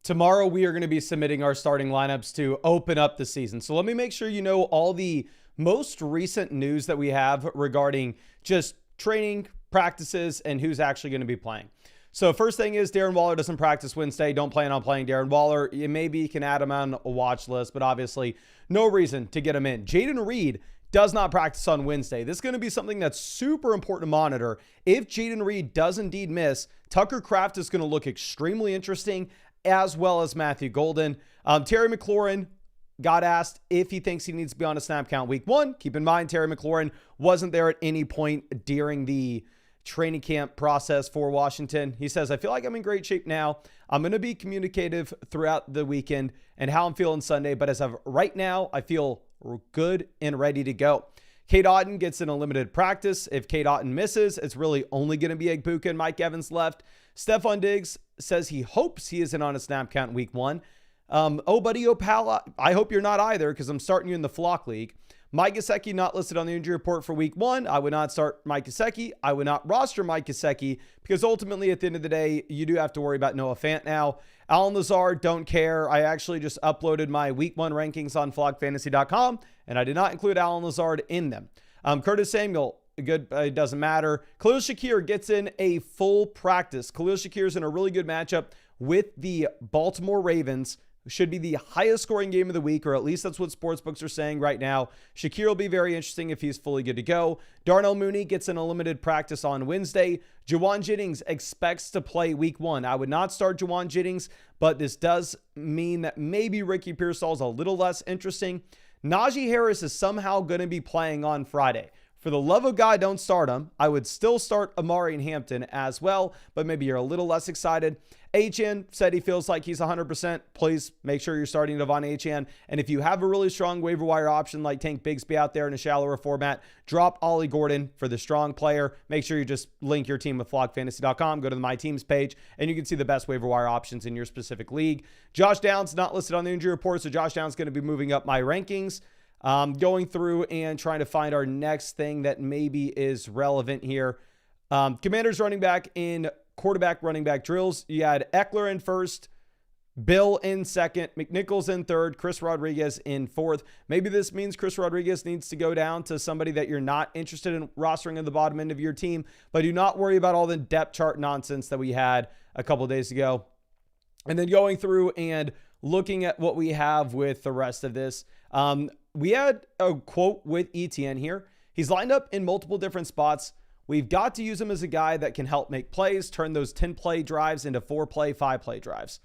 Tomorrow, we are going to be submitting our starting lineups to open up the season. So let me make sure you know all the most recent news that we have regarding just training practices and who's actually going to be playing. So first thing is Darren Waller doesn't practice Wednesday. Don't plan on playing Darren Waller. Maybe you can add him on a watch list, but obviously no reason to get him in. Jaden Reed does not practice on Wednesday. This is going to be something that's super important to monitor. If Jaden Reed does indeed miss, Tucker Kraft is going to look extremely interesting, as well as Matthew Golden. Terry McLaurin got asked if he thinks he needs to be on a snap count week 1. Keep in mind, Terry McLaurin wasn't there at any point during the training camp process for Washington. He says, I feel like I'm in great shape now. I'm going to be communicative throughout the weekend and how I'm feeling Sunday. But as of right now, I feel good and ready to go. Cade Otton gets in a limited practice. If Cade Otton misses, it's really only going to be Egbuka and Mike Evans left. Stephon Diggs says he hopes he isn't on a snap count in week 1. Oh, buddy, oh, pal, I hope you're not either, because I'm starting you in the flock league. Mike Gesicki not listed on the injury report for week 1. I would not start Mike Gesicki. I would not roster Mike Gesicki, because ultimately at the end of the day, you do have to worry about Noah Fant now. Alan Lazard, don't care. I actually just uploaded my week 1 rankings on flockfantasy.com, and I did not include Alan Lazard in them. Curtis Samuel, good, it doesn't matter. Khalil Shakir gets in a full practice. Khalil Shakir is in a really good matchup with the Baltimore Ravens. Should be the highest scoring game of the week, or at least that's what sportsbooks are saying right now. Shakir will be very interesting if he's fully good to go. Darnell Mooney gets in a limited practice on Wednesday. Juwan Jennings expects to play week 1. I would not start Juwan Jennings, but this does mean that maybe Ricky Pearsall is a little less interesting. Najee Harris is somehow going to be playing on Friday. For the love of God, don't start him. I would still start Amari and Hampton as well, but maybe you're a little less excited. HN said he feels like he's 100%. Please make sure you're starting Devon HN. And if you have a really strong waiver wire option like Tank Bigsby out there in a shallower format, drop Ollie Gordon for the strong player. Make sure you just link your team with flockfantasy.com. Go to the My Teams page, and you can see the best waiver wire options in your specific league. Josh Downs not listed on the injury report, so Josh Downs is going to be moving up my rankings. Going through and trying to find our next thing that maybe is relevant here. Commanders running back in quarterback running back drills. You had Eckler in first, Bill in second, McNichols in third, Chris Rodriguez in fourth. Maybe this means Chris Rodriguez needs to go down to somebody that you're not interested in rostering at the bottom end of your team, but do not worry about all the depth chart nonsense that we had a couple of days ago. And then going through and looking at what we have with the rest of this. We had a quote with ETN here. He's lined up in multiple different spots. We've got to use him as a guy that can help make plays, turn those 10-play drives into 4-play, 5-play drives.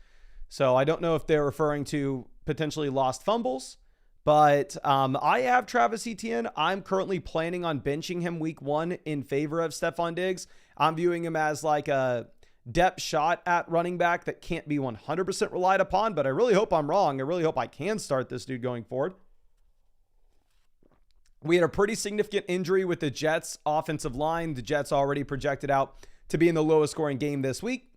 So I don't know if they're referring to potentially lost fumbles, but I have Travis Etienne. I'm currently planning on benching him week 1 in favor of Stephon Diggs. I'm viewing him as like a depth shot at running back that can't be 100% relied upon, but I really hope I'm wrong. I really hope I can start this dude going forward. We had a pretty significant injury with the Jets offensive line. The Jets already projected out to be in the lowest scoring game this week.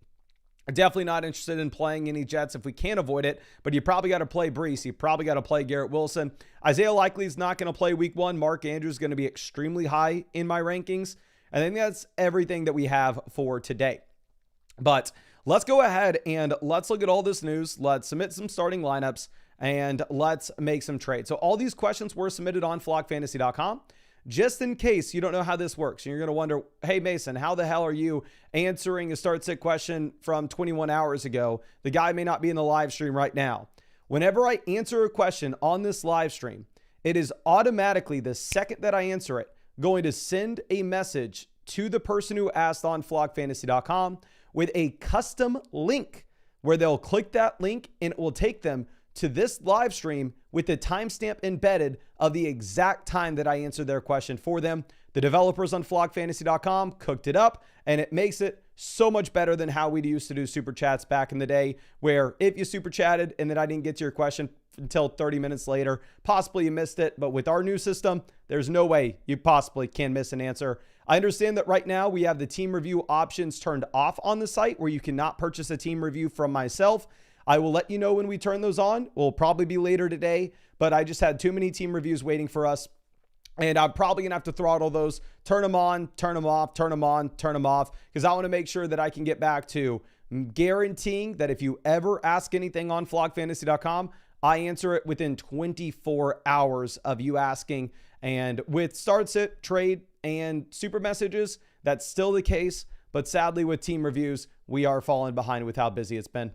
Definitely not interested in playing any Jets if we can avoid it, but you probably got to play Breece. You probably got to play Garrett Wilson. Isaiah Likely is not going to play week 1. Mark Andrews is going to be extremely high in my rankings. I think that's everything that we have for today. But let's go ahead and let's look at all this news. Let's submit some starting lineups and let's make some trades. So all these questions were submitted on flockfantasy.com. Just in case you don't know how this works, and you're going to wonder, hey, Mason, how the hell are you answering a start-sit question from 21 hours ago? The guy may not be in the live stream right now. Whenever I answer a question on this live stream, it is automatically, the second that I answer it, going to send a message to the person who asked on flockfantasy.com with a custom link where they'll click that link and it will take them to this live stream with the timestamp embedded of the exact time that I answered their question for them. The developers on flockfantasy.com cooked it up, and it makes it so much better than how we used to do super chats back in the day, where if you super chatted and then I didn't get to your question until 30 minutes later, possibly you missed it. But with our new system, there's no way you possibly can miss an answer. I understand that right now we have the team review options turned off on the site where you cannot purchase a team review from myself. I will let you know when we turn those on. Will probably be later today, but I just had too many team reviews waiting for us. And I'm probably going to have to throttle those, turn them on, turn them off, turn them on, turn them off, because I want to make sure that I can get back to guaranteeing that if you ever ask anything on flockfantasy.com, I answer it within 24 hours of you asking. And with start, sit, trade, and super messages, that's still the case. But sadly, with team reviews, we are falling behind with how busy it's been.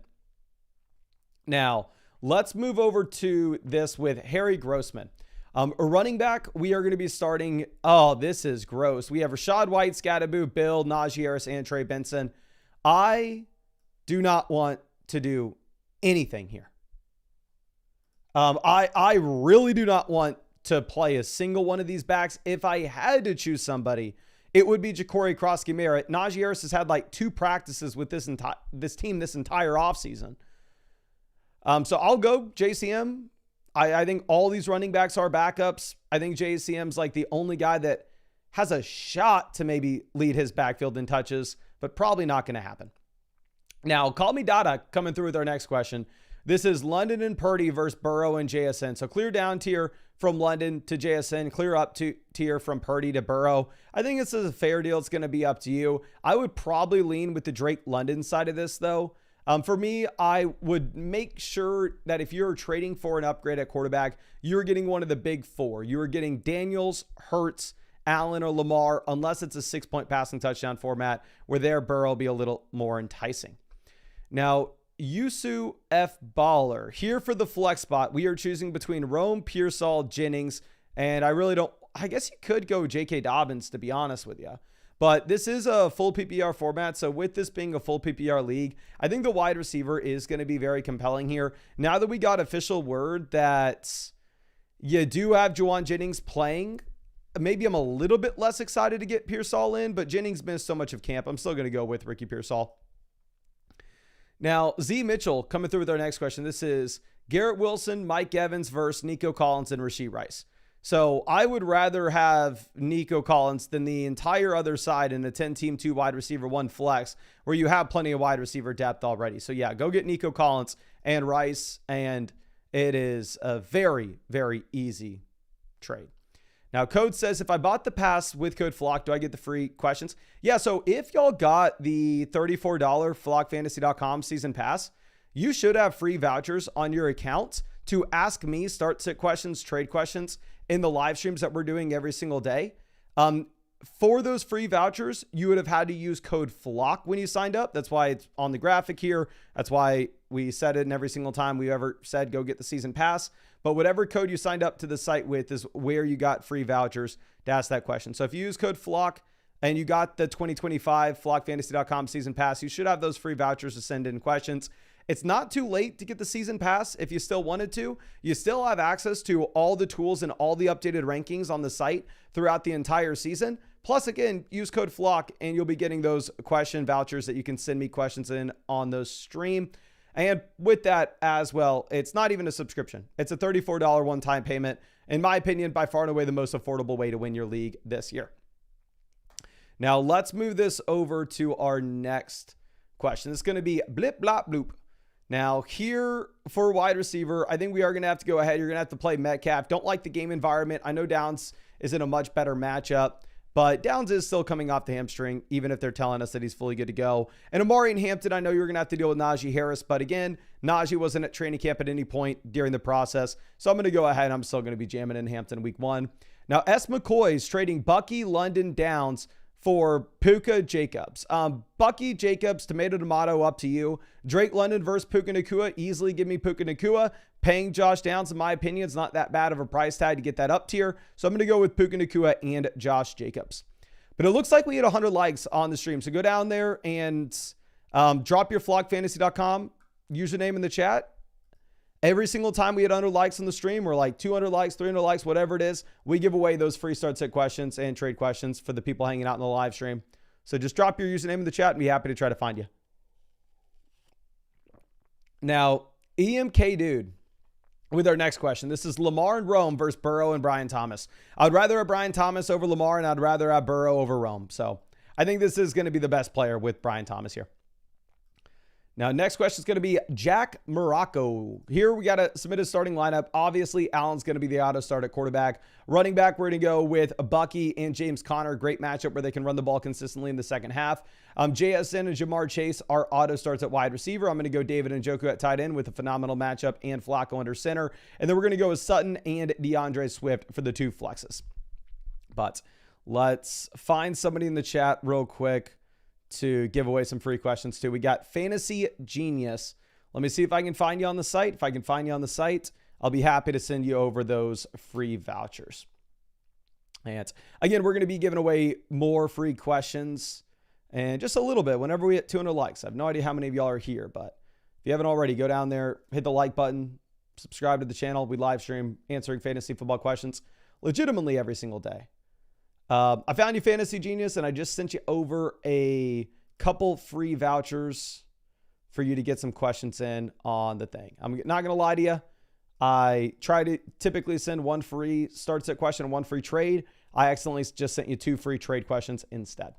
Now, let's move over to this with Harry Grossman. A running back, we are going to be starting. Oh, this is gross. We have Rashad White, Scatterboo, Bill, Najee Harris, and Trey Benson. I do not want to do anything here. I really do not want to play a single one of these backs. If I had to choose somebody, it would be Ja'Cory Krosky-Merritt. Najee Harris has had like 2 practices with this team this entire offseason. So I'll go JCM. I think all these running backs are backups. I think JCM's like the only guy that has a shot to maybe lead his backfield in touches, but probably not going to happen. Now, Call Me Dada coming through with our next question. This is London and Purdy versus Burrow and JSN. So clear down tier from London to JSN, clear up to tier from Purdy to Burrow. I think this is a fair deal. It's going to be up to you. I would probably lean with the Drake London side of this, though. For me, I would make sure that if you're trading for an upgrade at quarterback, you're getting one of the big 4. You're getting Daniels, Hurts, Allen, or Lamar, unless it's a 6-point passing touchdown format, where their Burrow will be a little more enticing. Now, Yusu F. Baller. Here for the flex spot, we are choosing between Rome, Pearsall, Jennings, and I guess you could go J.K. Dobbins, to be honest with you. But this is a full PPR format, so with this being a full PPR league, I think the wide receiver is going to be very compelling here. Now that we got official word that you do have Juwan Jennings playing, maybe I'm a little bit less excited to get Pearsall in, but Jennings missed so much of camp. I'm still going to go with Ricky Pearsall. Now, Z Mitchell coming through with our next question. This is Garrett Wilson, Mike Evans versus Nico Collins and Rashee Rice. So I would rather have Nico Collins than the entire other side in a 10-team, 2 wide receiver, 1 flex, where you have plenty of wide receiver depth already. So yeah, go get Nico Collins and Rice, and it is a very, very easy trade. Now, Code says, if I bought the pass with code FLOCK, do I get the free questions? Yeah, so if y'all got the $34 flockfantasy.com season pass, you should have free vouchers on your account to ask me start sit questions, trade questions in the live streams that we're doing every single day. For those free vouchers, you would have had to use code FLOCK when you signed up. That's why it's on the graphic here. That's why we said it in every single time we ever said go get the season pass. But whatever code you signed up to the site with is where you got free vouchers to ask that question. So if you use code FLOCK and you got the 2025 flockfantasy.com season pass, you should have those free vouchers to send in questions. It's not too late to get the season pass if you still wanted to. You still have access to all the tools and all the updated rankings on the site throughout the entire season. Plus, again, use code FLOCK and you'll be getting those question vouchers that you can send me questions in on the stream. And with that as well, it's not even a subscription. It's a $34 one-time payment. In my opinion, by far and away the most affordable way to win your league this year. Now, let's move this over to our next question. It's going to be blip, blop, bloop. Now, here for wide receiver, I think we are going to have to go ahead. You're going to have to play Metcalf. Don't like the game environment. I know Downs is in a much better matchup, but Downs is still coming off the hamstring, even if they're telling us that he's fully good to go. And Amari and Hampton, I know you're going to have to deal with Najee Harris, but again, Najee wasn't at training camp at any point during the process. So I'm going to go ahead. I'm still going to be jamming in Hampton week 1. Now, S. McCoy's trading Bucky, London, Downs for Puka Jacobs. Bucky Jacobs, tomato, up to you. Drake London versus Puka Nacua. Easily give me Puka Nacua. Paying Josh Downs, in my opinion, is not that bad of a price tag to get that up tier. So I'm going to go with Puka Nacua and Josh Jacobs. But it looks like we had 100 likes on the stream. So go down there and drop your flockfantasy.com username in the chat. Every single time we hit 100 likes on the stream, or like 200 likes, 300 likes, whatever it is, we give away those free start set questions and trade questions for the people hanging out in the live stream. So just drop your username in the chat and be happy to try to find you. Now, EMK Dude, with our next question. This is Lamar and Rome versus Burrow and Brian Thomas. I'd rather have Brian Thomas over Lamar, and I'd rather have Burrow over Rome. So I think this is going to be the best player with Brian Thomas here. Now, next question is going to be Jack Morocco. Here we got to submit a starting lineup. Obviously, Allen's going to be the auto start at quarterback. Running back, we're going to go with Bucky and James Conner. Great matchup where they can run the ball consistently in the second half. JSN and Jamar Chase are auto starts at wide receiver. I'm going to go David Njoku at tight end with a phenomenal matchup and Flacco under center. And then we're going to go with Sutton and DeAndre Swift for the 2 flexes. But let's find somebody in the chat real quick to give away some free questions to. We got Fantasy Genius. Let me see if I can find you on the site. If I can find you on the site, I'll be happy to send you over those free vouchers. And again, we're going to be giving away more free questions and just a little bit whenever we hit 200 likes. I have no idea how many of y'all are here, but if you haven't already, go down there, hit the like button, subscribe to the channel. We live stream answering fantasy football questions legitimately every single day. I found you, Fantasy Genius, and I just sent you over a couple free vouchers for you to get some questions in on the thing. I'm not going to lie to you. I try to typically send 1 free start set question and 1 free trade. I accidentally just sent you 2 free trade questions instead.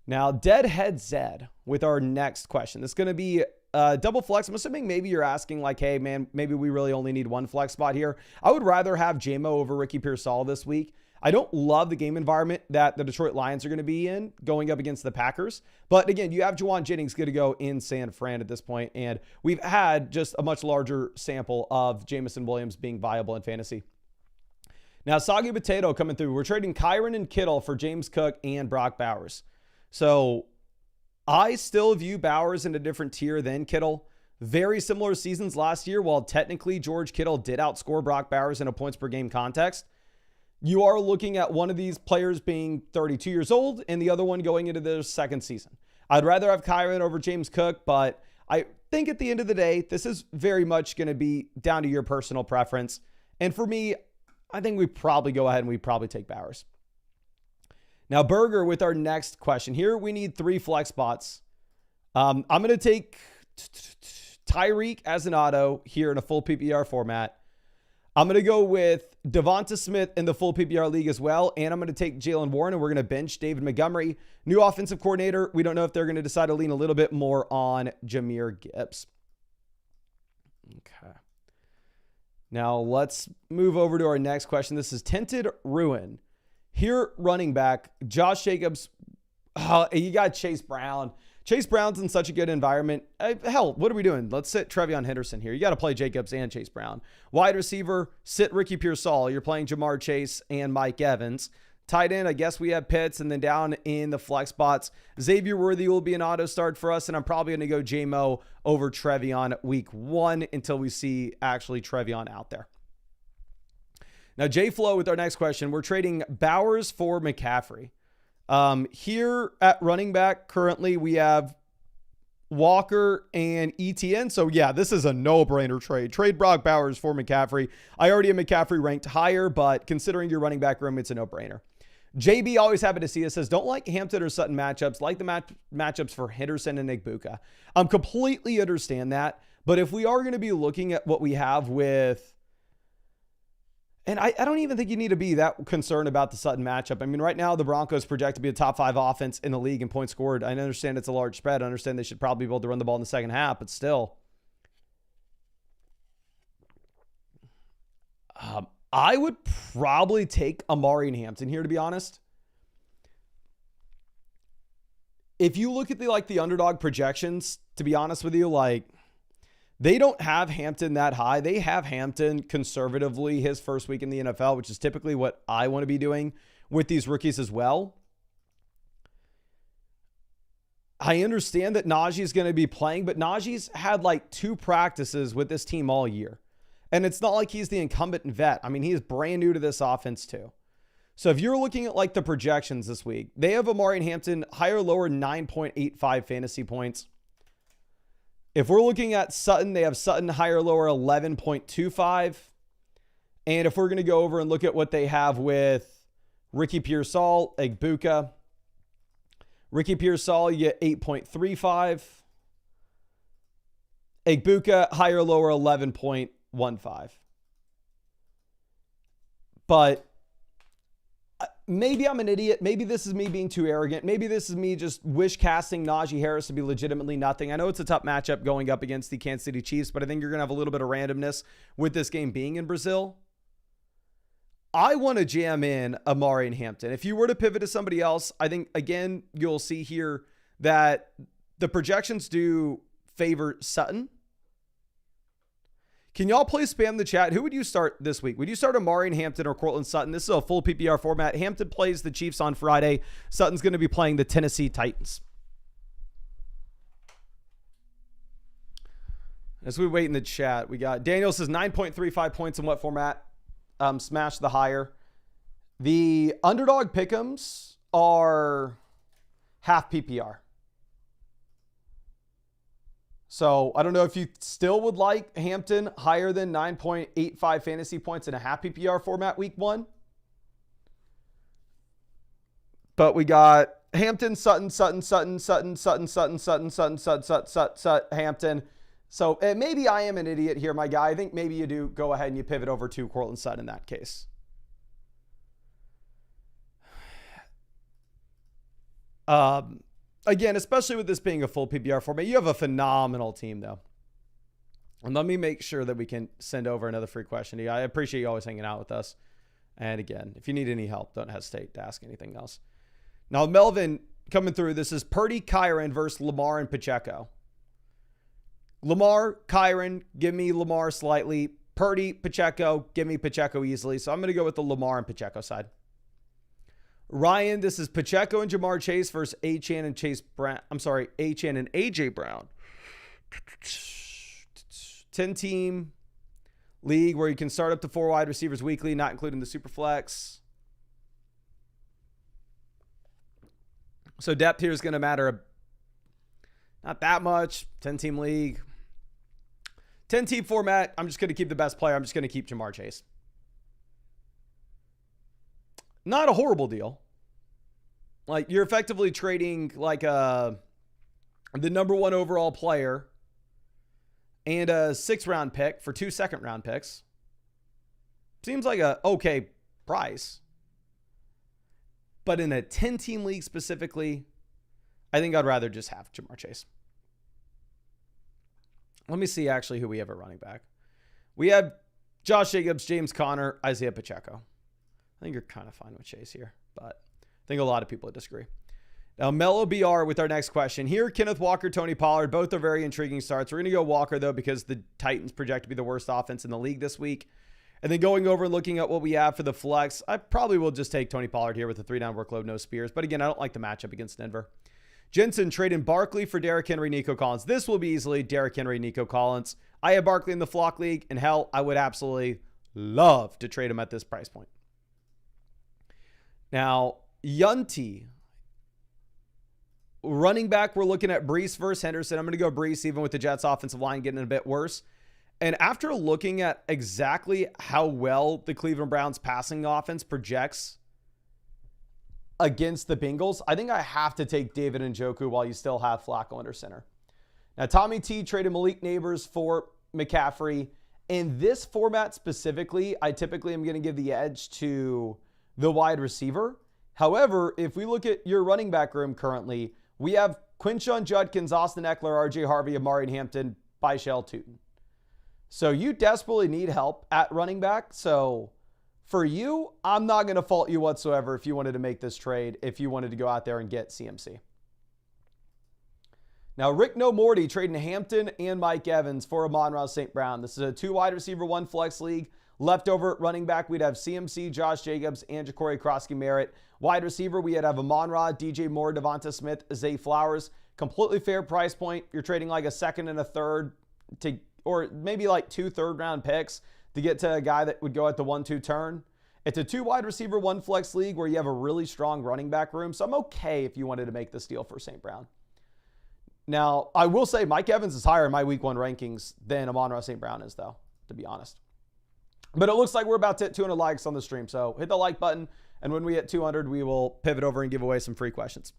Now, Deadhead Zed with our next question. This is going to be double flex. I'm assuming maybe you're asking like, hey, man, maybe we really only need 1 flex spot here. I would rather have JMO over Ricky Pearsall this week. I don't love the game environment that the Detroit Lions are going to be in going up against the Packers. But again, you have Juwan Jennings going to go in San Fran at this point, and we've had just a much larger sample of Jamison Williams being viable in fantasy. Now, Soggy Potato coming through. We're trading Kyron and Kittle for James Cook and Brock Bowers. So I still view Bowers in a different tier than Kittle. Very similar seasons last year, while technically George Kittle did outscore Brock Bowers in a points per game context. You are looking at one of these players being 32 years old and the other one going into their second season. I'd rather have Kyron over James Cook, but I think at the end of the day, this is very much going to be down to your personal preference. And for me, I think we probably go ahead and we probably take Bowers. Now, Burger with our next question. Here we need 3 flex spots. I'm going to take Tyreek as an auto here in a full PPR format. I'm going to go with Devonta Smith in the full PPR league as well. And I'm going to take Jalen Warren, and we're going to bench David Montgomery. New offensive coordinator. We don't know if they're going to decide to lean a little bit more on Jahmyr Gibbs. Okay. Now let's move over to our next question. This is Tinted Ruin. Here, running back, Josh Jacobs. You got Chase Brown. Chase Brown's in such a good environment. Hell, what are we doing? Let's sit Trevion Henderson here. You got to play Jacobs and Chase Brown. Wide receiver, sit Ricky Pearsall. You're playing Jamar Chase and Mike Evans. Tight end, I guess we have Pitts. And then down in the flex spots, Xavier Worthy will be an auto start for us. And I'm probably going to go J-Mo over Trevion week 1 until we see actually Trevion out there. Now, J-Flow with our next question. We're trading Bowers for McCaffrey. Here at running back, currently we have Walker and ETN. So yeah, this is a no-brainer trade. Trade Brock Bowers for McCaffrey. I already have McCaffrey ranked higher, but considering your running back room, it's a no-brainer. JB, always happy to see us, says, don't like Hampton or Sutton matchups, like the matchups for Henderson and Igbuka. Completely understand that. But if we are going to be looking at what we have with, and I don't even think you need to be that concerned about the Sutton matchup. I mean, right now, the Broncos project to be a top 5 offense in the league in points scored. I understand it's a large spread. I understand they should probably be able to run the ball in the second half, but still. I would probably take Amari and Hampton here, to be honest. If you look at the underdog projections, to be honest with you, they don't have Hampton that high. They have Hampton conservatively his first week in the NFL, which is typically what I want to be doing with these rookies as well. I understand that Najee is going to be playing, but Najee's had 2 practices with this team all year. And it's not like he's the incumbent vet. I mean, he is brand new to this offense too. So if you're looking at the projections this week, they have Amari and Hampton higher or lower 9.85 fantasy points. If we're looking at Sutton, they have Sutton higher or lower 11.25. And if we're going to go over and look at what they have with Ricky Pearsall, Igbuka, Ricky Pearsall, you get 8.35. Igbuka, higher or lower 11.15. But maybe I'm an idiot. Maybe this is me being too arrogant. Maybe this is me just wish casting Najee Harris to be legitimately nothing. I know it's a tough matchup going up against the Kansas City Chiefs, but I think you're going to have a little bit of randomness with this game being in Brazil. I want to jam in Amari and Hampton. If you were to pivot to somebody else, I think, again, you'll see here that the projections do favor Sutton. Can y'all please spam the chat? Who would you start this week? Would you start Amari and Hampton or Cortland Sutton? This is a full PPR format. Hampton plays the Chiefs on Friday. Sutton's going to be playing the Tennessee Titans. As we wait in the chat, we got Daniel says 9.35 points in what format? Smash the higher. The underdog pick'ems are half PPR. So I don't know if you still would like Hampton higher than 9.85 fantasy points in a half PPR format week 1. But we got Hampton, Sutton, Hampton. So maybe I am an idiot here, my guy. I think maybe you do go ahead and you pivot over to Cortland Sutton in that case. Again, especially with this being a full PPR format, you have a phenomenal team, though. And let me make sure that we can send over another free question to you. I appreciate you always hanging out with us. And again, if you need any help, don't hesitate to ask anything else. Now, Melvin coming through. This is Purdy, Kyron versus Lamar and Pacheco. Lamar, Kyron, give me Lamar slightly. Purdy, Pacheco, give me Pacheco easily. So I'm going to go with the Lamar and Pacheco side. Ryan, this is Pacheco and Jamar Chase versus Achane and Chase Brown. I'm sorry, Achane and AJ Brown. 10-team league where you can start up to 4 wide receivers weekly, not including the super flex. So depth here is going to matter not that much. 10-team league. 10-team format, I'm just going to keep the best player. I'm just going to keep Jamar Chase. Not a horrible deal. Like, you're effectively trading like the number 1 overall player and a 6th-round pick for 2 second-round picks. Seems like a okay price. But in a 10-team league specifically, I think I'd rather just have Jamar Chase. Let me see actually who we have at running back. We have Josh Jacobs, James Conner, Isaiah Pacheco. I think you're kind of fine with Chase here, but I think a lot of people would disagree. Now, Mello BR with our next question. Here, Kenneth Walker, Tony Pollard, both are very intriguing starts. We're going to go Walker, though, because the Titans project to be the worst offense in the league this week. And then going over and looking at what we have for the flex, I probably will just take Tony Pollard here with a 3-down workload, no Spears. But again, I don't like the matchup against Denver. Jensen trading Barkley for Derrick Henry, Nico Collins. This will be easily Derrick Henry, Nico Collins. I have Barkley in the flock league, and hell, I would absolutely love to trade him at this price point. Now, Yunti. Running back, we're looking at Brees versus Henderson. I'm going to go Brees even with the Jets offensive line getting a bit worse. And after looking at exactly how well the Cleveland Browns passing offense projects against the Bengals, I think I have to take David Njoku while you still have Flacco under center. Now, Tommy T traded Malik Neighbors for McCaffrey. In this format specifically, I typically am going to give the edge to the wide receiver. However, if we look at your running back room currently, we have Quinshon Judkins, Austin Eckler, RJ Harvey, Amari and Hampton, Byshell Tootin. So you desperately need help at running back. So for you, I'm not going to fault you whatsoever if you wanted to make this trade, if you wanted to go out there and get CMC. Now, Rick No Morty trading Hampton and Mike Evans for Amon-Ra St. Brown. This is a 2 wide receiver, 1 flex league. Leftover running back, we'd have CMC, Josh Jacobs, and Ja'Cory Krosky-Merritt. Wide receiver, we'd have Amon-Ra, DJ Moore, Devonta Smith, Zay Flowers. Completely fair price point. You're trading like a second and a third to, or maybe like 2 third-round picks to get to a guy that would go at the 1-2 turn. It's a 2 wide receiver, 1 flex league where you have a really strong running back room. So I'm okay if you wanted to make this deal for St. Brown. Now, I will say Mike Evans is higher in my week 1 rankings than Amon-Ra St. Brown is, though, to be honest. But it looks like we're about to hit 200 likes on the stream. So hit the like button. And when we hit 200, we will pivot over and give away some free questions.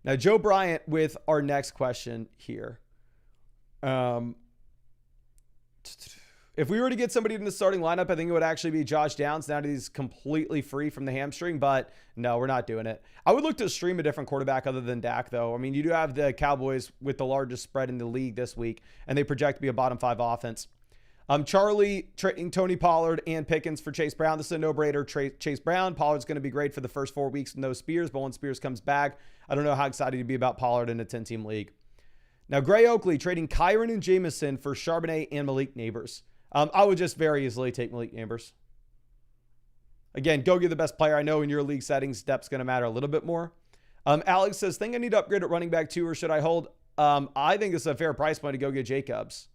Now, Joe Bryant with our next question here. if we were to get somebody in the starting lineup, I think it would actually be Josh Downs now that he's completely free from the hamstring, but no, we're not doing it. I would look to stream a different quarterback other than Dak, though. I mean, you do have the Cowboys with the largest spread in the league this week, and they project to be a bottom 5 offense. Charlie trading Tony Pollard and Pickens for Chase Brown. This is a no-brainer. Chase Brown. Pollard's going to be great for the first 4 weeks with no Spears, but once Spears comes back, I don't know how excited you'd be about Pollard in a 10-team league. Now, Gray Oakley trading Kyron and Jamison for Charbonnet and Malik Neighbors. I would just very easily take Malik Neighbors. Again, go get the best player. I know in your league settings, depth's going to matter a little bit more. Alex says, think I need to upgrade at running back 2, or should I hold? I think it's a fair price point to go get Jacobs.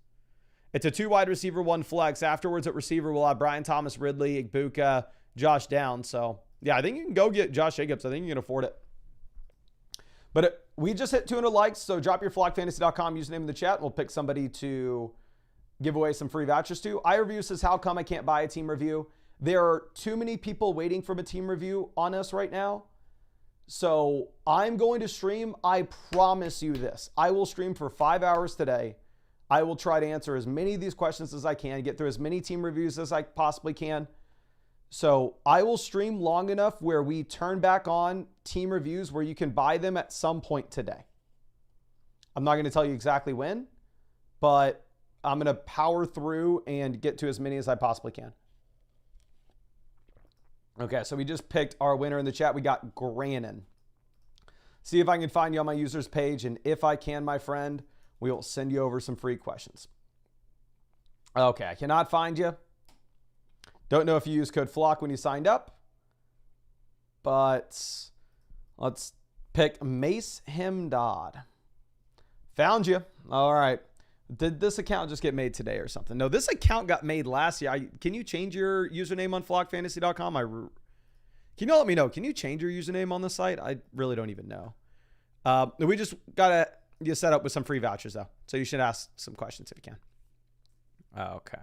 It's a 2 wide receiver, 1 flex. Afterwards at receiver, we'll have Brian Thomas, Ridley, Igbuka, Josh Downs. So, yeah, I think you can go get Josh Jacobs. I think you can afford it. But we just hit 200 likes, so drop your flockfantasy.com username in the chat. We'll pick somebody to give away some free vouchers to. iReview says, how come I can't buy a team review? There are too many people waiting for a team review on us right now. So I'm going to stream. I promise you this. I will stream for 5 hours today. I will try to answer as many of these questions as I can, get through as many team reviews as I possibly can. So I will stream long enough where we turn back on team reviews where you can buy them at some point today. I'm not going to tell you exactly when, but I'm going to power through and get to as many as I possibly can. Okay, so we just picked our winner in the chat. We got Grannon. See if I can find you on my users page, and if I can, my friend, we will send you over some free questions. Okay, I cannot find you. Don't know if you used code FLOCK when you signed up, but let's pick Mace Hemdod. Found you. All right. Did this account just get made today or something? No, this account got made last year. Can you change your username on flockfantasy.com? Can you let me know? Can you change your username on the site? I really don't even know. We just got to get set up with some free vouchers, though. So you should ask some questions if you can. Okay.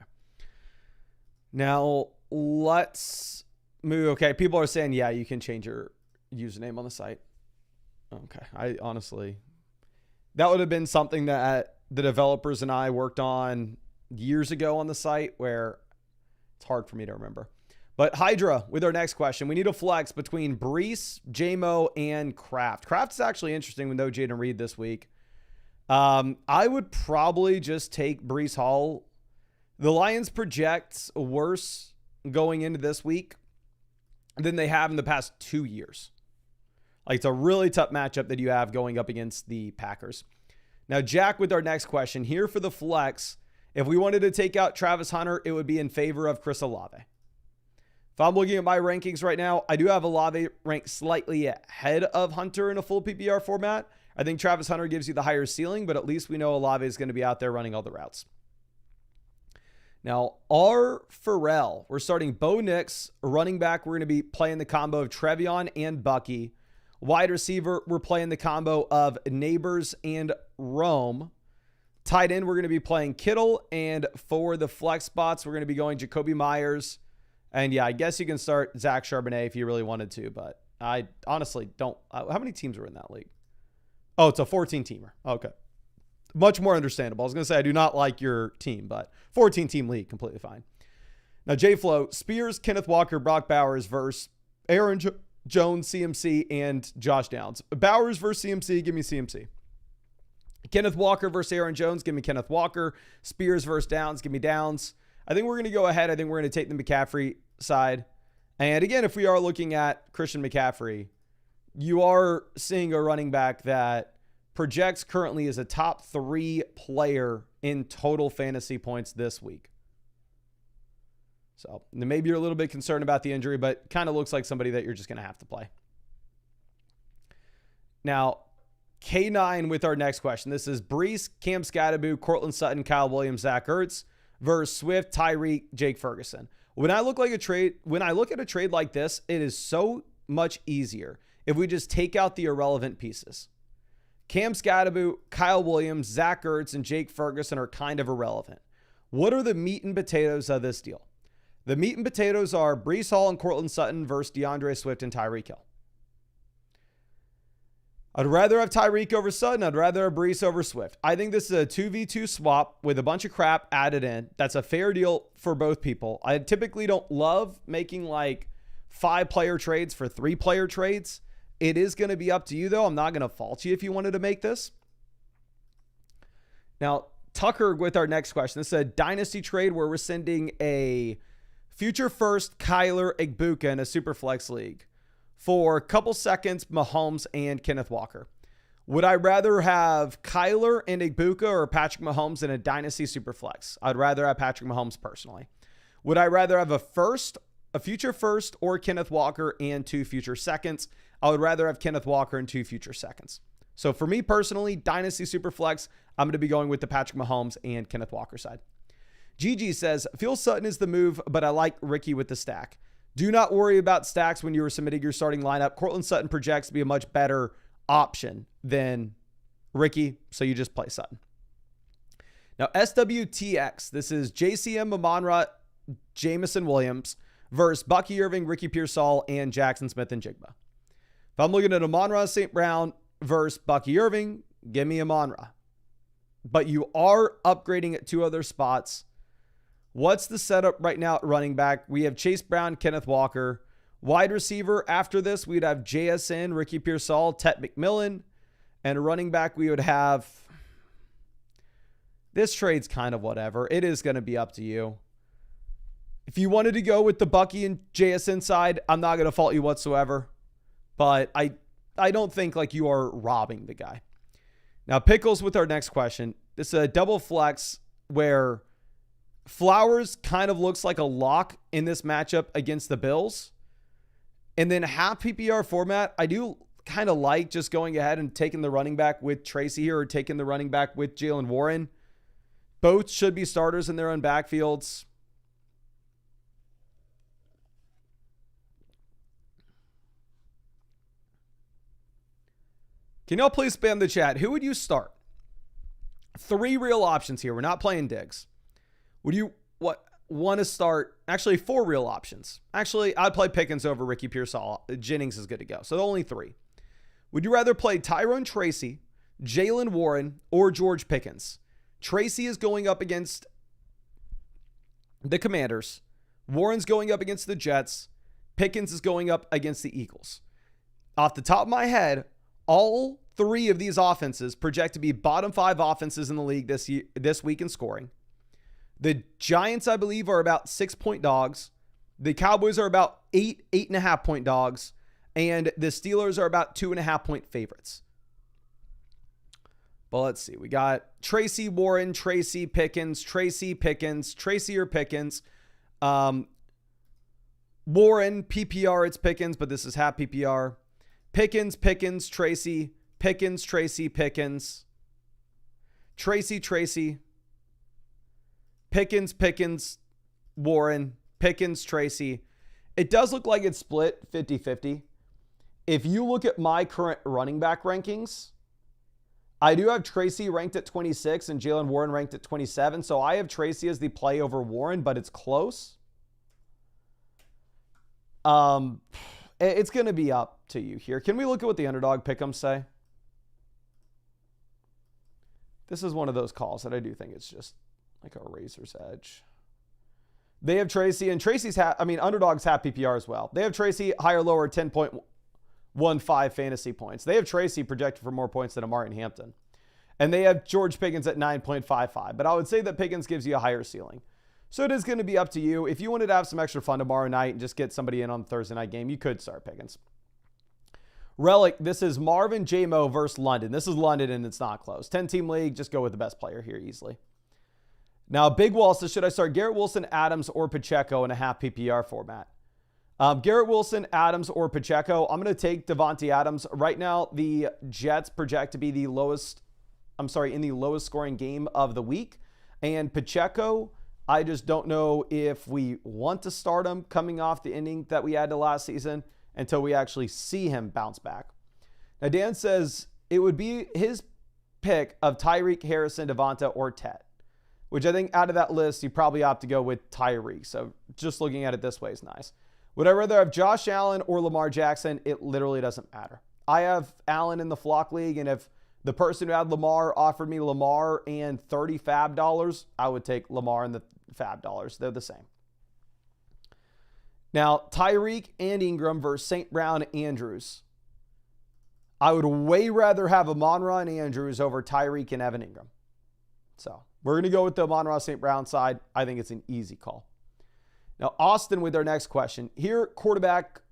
Now, let's move. Okay, people are saying, yeah, you can change your username on the site. Okay, I honestly, that would have been something that the developers and I worked on years ago on the site where it's hard for me to remember. But Hydra, with our next question, we need a flex between Brees, JMO, and Kraft. Kraft is actually interesting with no Jaden Reed this week. I would probably just take Brees Hall. The Lions project worse going into this week than they have in the past 2 years. Like, it's a really tough matchup that you have going up against the Packers. Now, Jack, with our next question, here for the flex, if we wanted to take out Travis Hunter, it would be in favor of Chris Olave. If I'm looking at my rankings right now, I do have Olave ranked slightly ahead of Hunter in a full PPR format. I think Travis Hunter gives you the higher ceiling, but at least we know Olave is going to be out there running all the routes. Now, R. Farrell, we're starting Bo Nix. Running back, we're going to be playing the combo of Trevion and Bucky. Wide receiver, we're playing the combo of Neighbors and Rome. Tight end, we're going to be playing Kittle. And for the flex spots, we're going to be going Jacoby Myers. And yeah, I guess you can start Zach Charbonnet if you really wanted to, but I honestly don't. How many teams are in that league? Oh, it's a 14-teamer. Okay. Much more understandable. I was going to say I do not like your team, but 14-team league, completely fine. Now, J-Flow, Spears, Kenneth Walker, Brock Bowers versus Aaron Jones, CMC, and Josh Downs. Bowers versus CMC, give me CMC. Kenneth Walker versus Aaron Jones, give me Kenneth Walker. Spears versus Downs, give me Downs. I think we're going to go ahead. I think we're going to take the McCaffrey side. And again, if we are looking at Christian McCaffrey, you are seeing a running back that projects currently as a top 3 player in total fantasy points this week. So maybe you're a little bit concerned about the injury, but kind of looks like somebody that you're just going to have to play. Now, K9 with our next question. This is Brees, Cam Scatterbu, Cortland Sutton, Kyle Williams, Zach Ertz versus Swift, Tyreek, Jake Ferguson. When I look at a trade like this, it is so much easier if we just take out the irrelevant pieces. Cam Scatterbu, Kyle Williams, Zach Ertz, and Jake Ferguson are kind of irrelevant. What are the meat and potatoes of this deal? The meat and potatoes are Brees Hall and Cortland Sutton versus DeAndre Swift and Tyreek Hill. I'd rather have Tyreek over Sutton. I'd rather have Brees over Swift. I think this is a 2v2 swap with a bunch of crap added in. That's a fair deal for both people. I typically don't love making like 5-player trades for 3-player trades. It is going to be up to you, though. I'm not going to fault you if you wanted to make this. Now, Tucker with our next question. This is a dynasty trade where we're sending a future first Kyler Igbuka in a Superflex league for a couple seconds, Mahomes and Kenneth Walker. Would I rather have Kyler and Igbuka or Patrick Mahomes in a dynasty Superflex? I'd rather have Patrick Mahomes personally. Would I rather have a future first, or Kenneth Walker and 2 future seconds? I would rather have Kenneth Walker and 2 future seconds. So for me personally, dynasty Superflex, I'm going to be going with the Patrick Mahomes and Kenneth Walker side. GG says, feel Sutton is the move, but I like Ricky with the stack. Do not worry about stacks when you are submitting your starting lineup. Cortland Sutton projects to be a much better option than Ricky, so you just play Sutton. Now, SWTX, this is JCM, Amon-Ra, Jamison Williams versus Bucky Irving, Ricky Pearsall, and Jackson Smith and Jigba. If I'm looking at Amon-Ra St. Brown versus Bucky Irving, give me Amon-Ra. But you are upgrading at 2 other spots. What's the setup right now at running back? We have Chase Brown, Kenneth Walker. Wide receiver, after this, we'd have JSN, Ricky Pearsall, Tet McMillan. And a running back, we would have... This trade's kind of whatever. It is going to be up to you. If you wanted to go with the Bucky and JSN side, I'm not going to fault you whatsoever. But I don't think like you are robbing the guy. Now, Pickles with our next question. This is a double flex where Flowers kind of looks like a lock in this matchup against the Bills. And then half PPR format, I do kind of like just going ahead and taking the running back with Tracy here or taking the running back with Jaylen Warren. Both should be starters in their own backfields. Can y'all please spam the chat? Who would you start? 3 real options here. We're not playing digs. Would you want to start? Actually, 4 real options. Actually, I'd play Pickens over Ricky Pearsall. Jennings is good to go. So only 3. Would you rather play Tyrone Tracy, Jaylen Warren, or George Pickens? Tracy is going up against the Commanders. Warren's going up against the Jets. Pickens is going up against the Eagles. Off the top of my head, all 3 of these offenses project to be bottom 5 offenses in the league this week in scoring. The Giants, I believe, are about 6-point dogs. The Cowboys are about 8.5-point dogs. And the Steelers are about 2.5-point favorites. But let's see. We got Tracy, Warren, Tracy, Pickens, Tracy, Pickens, Tracy or Pickens. Warren, PPR, it's Pickens, but this is half PPR. Pickens, Pickens, Tracy, Pickens, Tracy, Pickens. Tracy, Tracy. Pickens, Pickens, Warren, Pickens, Tracy. It does look like it's split 50-50. If you look at my current running back rankings, I do have Tracy ranked at 26 and Jaylen Warren ranked at 27. So I have Tracy as the play over Warren, but it's close. It's going to be up to you here. Can we look at what the underdog pick'ems say? This is one of those calls that I do think it's just like a razor's edge. They have Tracy, and Tracy's underdog's half PPR as well. They have Tracy higher, lower, 10.15 fantasy points. They have Tracy projected for more points than Amari and Hampton. And they have George Pickens at 9.55. But I would say that Pickens gives you a higher ceiling. So it is going to be up to you. If you wanted to have some extra fun tomorrow night and just get somebody in on the Thursday night game, you could start Pickens. Relic, this is Marvin J-Mo versus London. This is London, and it's not close. 10-team league, just go with the best player here easily. Now, Big Wall says, should I start Garrett Wilson, Adams, or Pacheco in a half PPR format? Garrett Wilson, Adams, or Pacheco. I'm going to take Devontae Adams. Right now, the Jets project to be in the lowest scoring game of the week. And Pacheco, I just don't know if we want to start him coming off the ending that we had to last season until we actually see him bounce back. Now, Dan says it would be his pick of Tyreek, Harrison, Devonta, or Tet, which I think out of that list, you probably opt to go with Tyreek. So just looking at it this way is nice. Would I rather have Josh Allen or Lamar Jackson? It literally doesn't matter. I have Allen in the flock league, and if the person who had Lamar offered me Lamar and 30 fab dollars, I would take Lamar and the fab dollars. They're the same. Now, Tyreek and Ingram versus St. Brown Andrews. I would way rather have Amon-Ra and Andrews over Tyreek and Evan Ingram. So we're going to go with the Amon-Ra St. Brown side. I think it's an easy call. Now, Austin with our next question. Here, quarterback,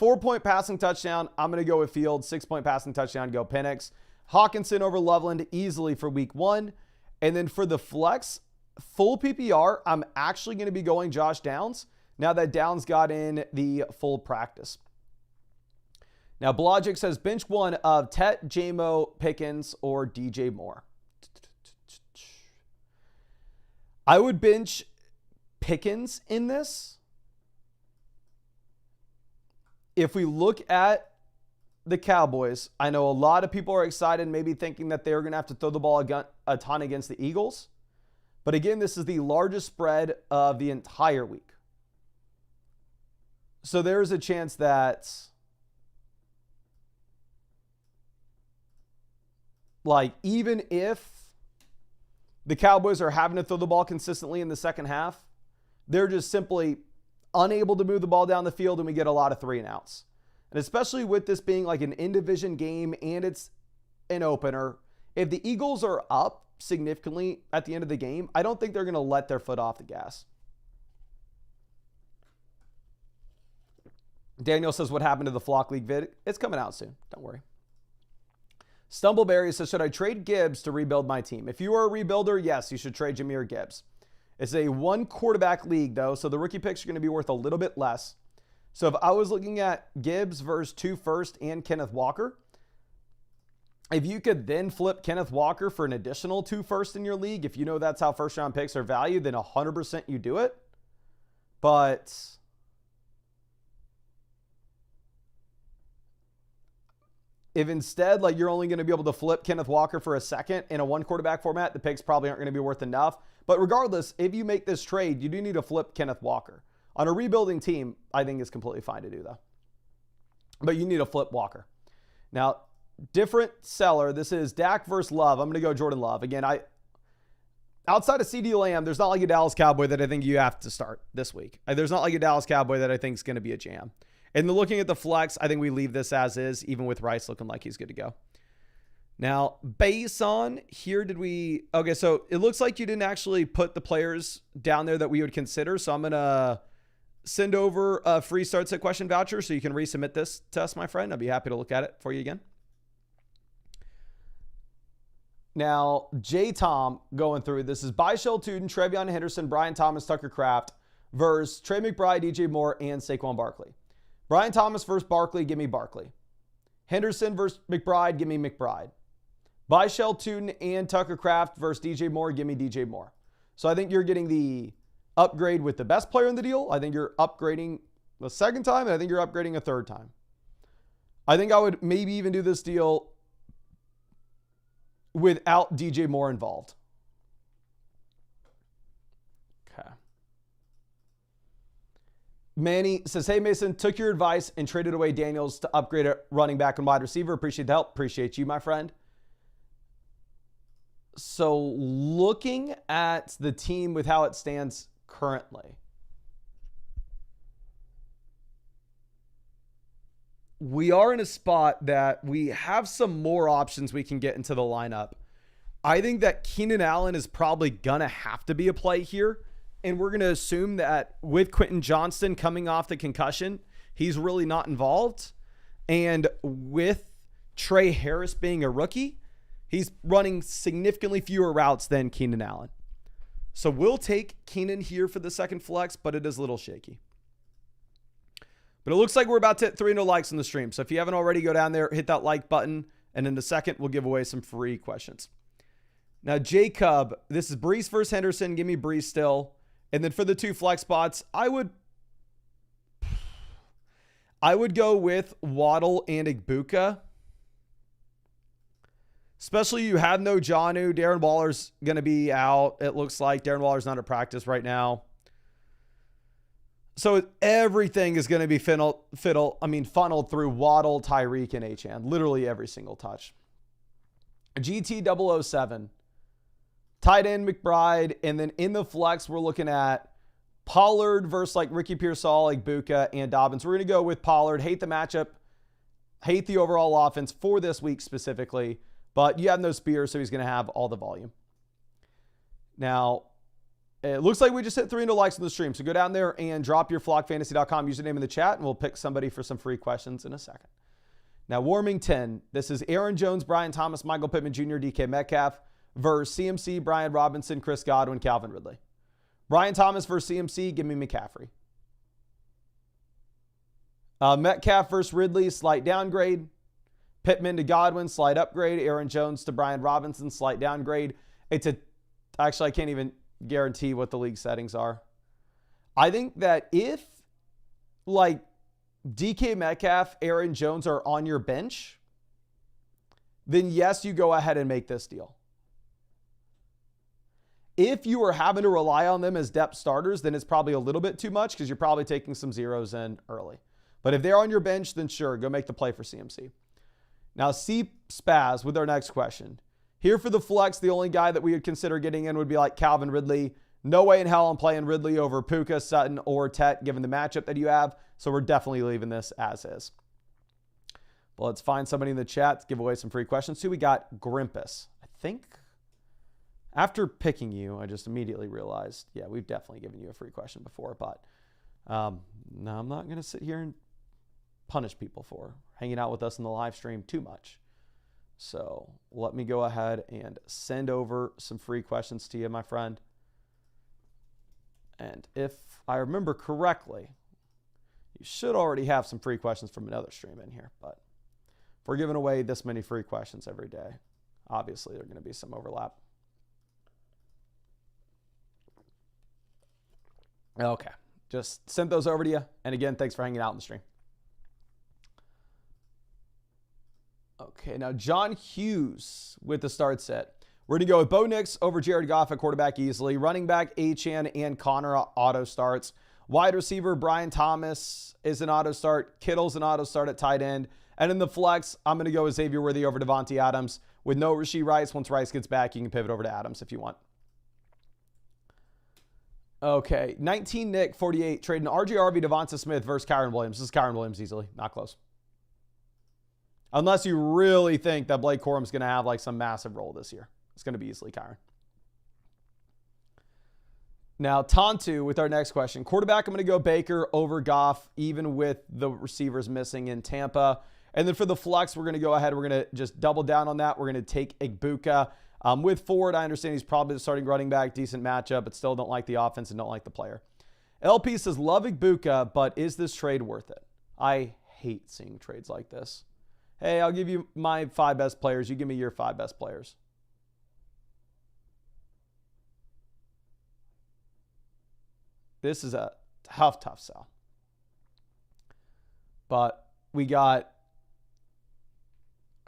4-point passing touchdown. I'm going to go with Fields. 6-point passing touchdown, go Penix. Hawkinson over Loveland easily for week 1. And then for the flex, full PPR, I'm actually going to be going Josh Downs now that Downs got in the full practice. Now, Blogic says bench 1 of Tet, J-Mo, Pickens, or DJ Moore. I would bench Pickens in this. If we look at the Cowboys, I know a lot of people are excited, maybe thinking that they're going to have to throw the ball a ton against the Eagles. But again, this is the largest spread of the entire week. So there's a chance that, like, even if the Cowboys are having to throw the ball consistently in the second half, they're just simply unable to move the ball down the field, and we get a lot of 3-and-outs. And especially with this being like an in-division game and it's an opener, if the Eagles are up significantly at the end of the game, I don't think they're going to let their foot off the gas. Daniel says, what happened to the Flock League vid? It's coming out soon. Don't worry. Stumbleberry says, should I trade Gibbs to rebuild my team? If you are a rebuilder, yes, you should trade Jahmyr Gibbs. It's a 1-quarterback league, though, so the rookie picks are going to be worth a little bit less. So if I was looking at Gibbs versus 2 first and Kenneth Walker, if you could then flip Kenneth Walker for an additional 2 first in your league, if you know that's how first-round picks are valued, then 100% you do it. But if instead, like, you're only going to be able to flip Kenneth Walker for a second in a 1-quarterback format, the picks probably aren't going to be worth enough. But regardless, if you make this trade, you do need to flip Kenneth Walker. On a rebuilding team, I think it's completely fine to do, though. But you need to flip Walker. Now, different seller. This is Dak versus Love. I'm going to go Jordan Love. Again, outside of CeeDee Lamb, there's not like a Dallas Cowboy that I think you have to start this week. There's not like a Dallas Cowboy that I think is going to be a jam. And looking at the flex, I think we leave this as is, even with Rice looking like he's good to go. Now, based on here, okay, so it looks like you didn't actually put the players down there that we would consider. So I'm going to send over a free start set question voucher so you can resubmit this to us, my friend. I'll be happy to look at it for you again. Now, J-Tom going through, this is Byshell Tuden, Trevion Henderson, Brian Thomas, Tucker Kraft versus Trey McBride, DJ Moore, and Saquon Barkley. Brian Thomas versus Barkley, give me Barkley. Henderson versus McBride, give me McBride. Byshell Tuden and Tucker Kraft versus DJ Moore, give me DJ Moore. So I think you're getting the upgrade with the best player in the deal. I think you're upgrading the second time, and I think you're upgrading a third time. I think I would maybe even do this deal without DJ Moore involved. Okay. Manny says, hey, Mason, took your advice and traded away Daniels to upgrade a running back and wide receiver. Appreciate the help. Appreciate you, my friend. So looking at the team with how it stands currently, we are in a spot that we have some more options we can get into the lineup. I think that Keenan Allen is probably going to have to be a play here. And we're going to assume that with Quentin Johnston coming off the concussion, he's really not involved. And with Trey Harris being a rookie, he's running significantly fewer routes than Keenan Allen. So we'll take Keenan here for the second flex, but it is a little shaky. But it looks like we're about to hit 300 likes on the stream. So if you haven't already, go down there, hit that like button. And in a second, we'll give away some free questions. Now, Jacob, this is Brees versus Henderson. Give me Brees still. And then for the 2 flex spots, I would go with Waddle and Igbuka. Especially you have no Jonnu. Darren Waller's going to be out. It looks like Darren Waller's not at practice right now. So everything is going to be funneled through Waddle, Tyreek, and Achane. Literally every single touch. GT007, tight end McBride, and then in the flex, we're looking at Pollard versus like Ricky Pearsall, like Buka, and Dobbins. We're going to go with Pollard. Hate the matchup. Hate the overall offense for this week specifically. But you have no Spears, so he's going to have all the volume. Now, it looks like we just hit 300 likes on the stream. So go down there and drop your flockfantasy.com username in the chat, and we'll pick somebody for some free questions in a second. Now, warming 10. This is Aaron Jones, Brian Thomas, Michael Pittman Jr., DK Metcalf versus CMC, Brian Robinson, Chris Godwin, Calvin Ridley. Brian Thomas versus CMC, give me McCaffrey. Metcalf versus Ridley, slight downgrade. Pittman to Godwin, slight upgrade. Aaron Jones to Brian Robinson, slight downgrade. Actually, I can't even guarantee what the league settings are. I think that if like DK Metcalf, Aaron Jones are on your bench, then yes, you go ahead and make this deal. If you are having to rely on them as depth starters, then it's probably a little bit too much because you're probably taking some zeros in early. But if they're on your bench, then sure, go make the play for CMC. Now, C Spaz with our next question. Here for the flex, the only guy that we would consider getting in would be like Calvin Ridley. No way in hell I'm playing Ridley over Puka, Sutton, or Tet, given the matchup that you have. So we're definitely leaving this as is. But let's find somebody in the chat to give away some free questions. Who we got? Grimpus. I think after picking you, I just immediately realized, yeah, we've definitely given you a free question before. But no, I'm not going to sit here and punish people for hanging out with us in the live stream too much. So let me go ahead and send over some free questions to you, my friend. And if I remember correctly, you should already have some free questions from another stream in here. But if we're giving away this many free questions every day, obviously there's going to be some overlap. Okay, just sent those over to you. And again, thanks for hanging out in the stream. Okay, now John Hughes with the start set. We're going to go with Bo Nix over Jared Goff at quarterback easily. Running back, Achane and Connor auto starts. Wide receiver, Brian Thomas is an auto start. Kittle's an auto start at tight end. And in the flex, I'm going to go with Xavier Worthy over Devontae Adams. With no Rashee Rice, once Rice gets back, you can pivot over to Adams if you want. Okay, 19 Nick, 48. Trading RJRV, Devonta Smith versus Kyron Williams. This is Kyron Williams easily. Not close. Unless you really think that Blake Corum's going to have like some massive role this year. It's going to be easily Kyron. Now, Tontu with our next question. Quarterback, I'm going to go Baker over Goff, even with the receivers missing in Tampa. And then for the flex, we're going to go ahead. We're going to just double down on that. We're going to take Igbuka. With Ford, I understand he's probably the starting running back. Decent matchup, but still don't like the offense and don't like the player. LP says, love Igbuka, but is this trade worth it? I hate seeing trades like this. Hey, I'll give you my 5 best players. You give me your 5 best players. This is a tough sell. But we got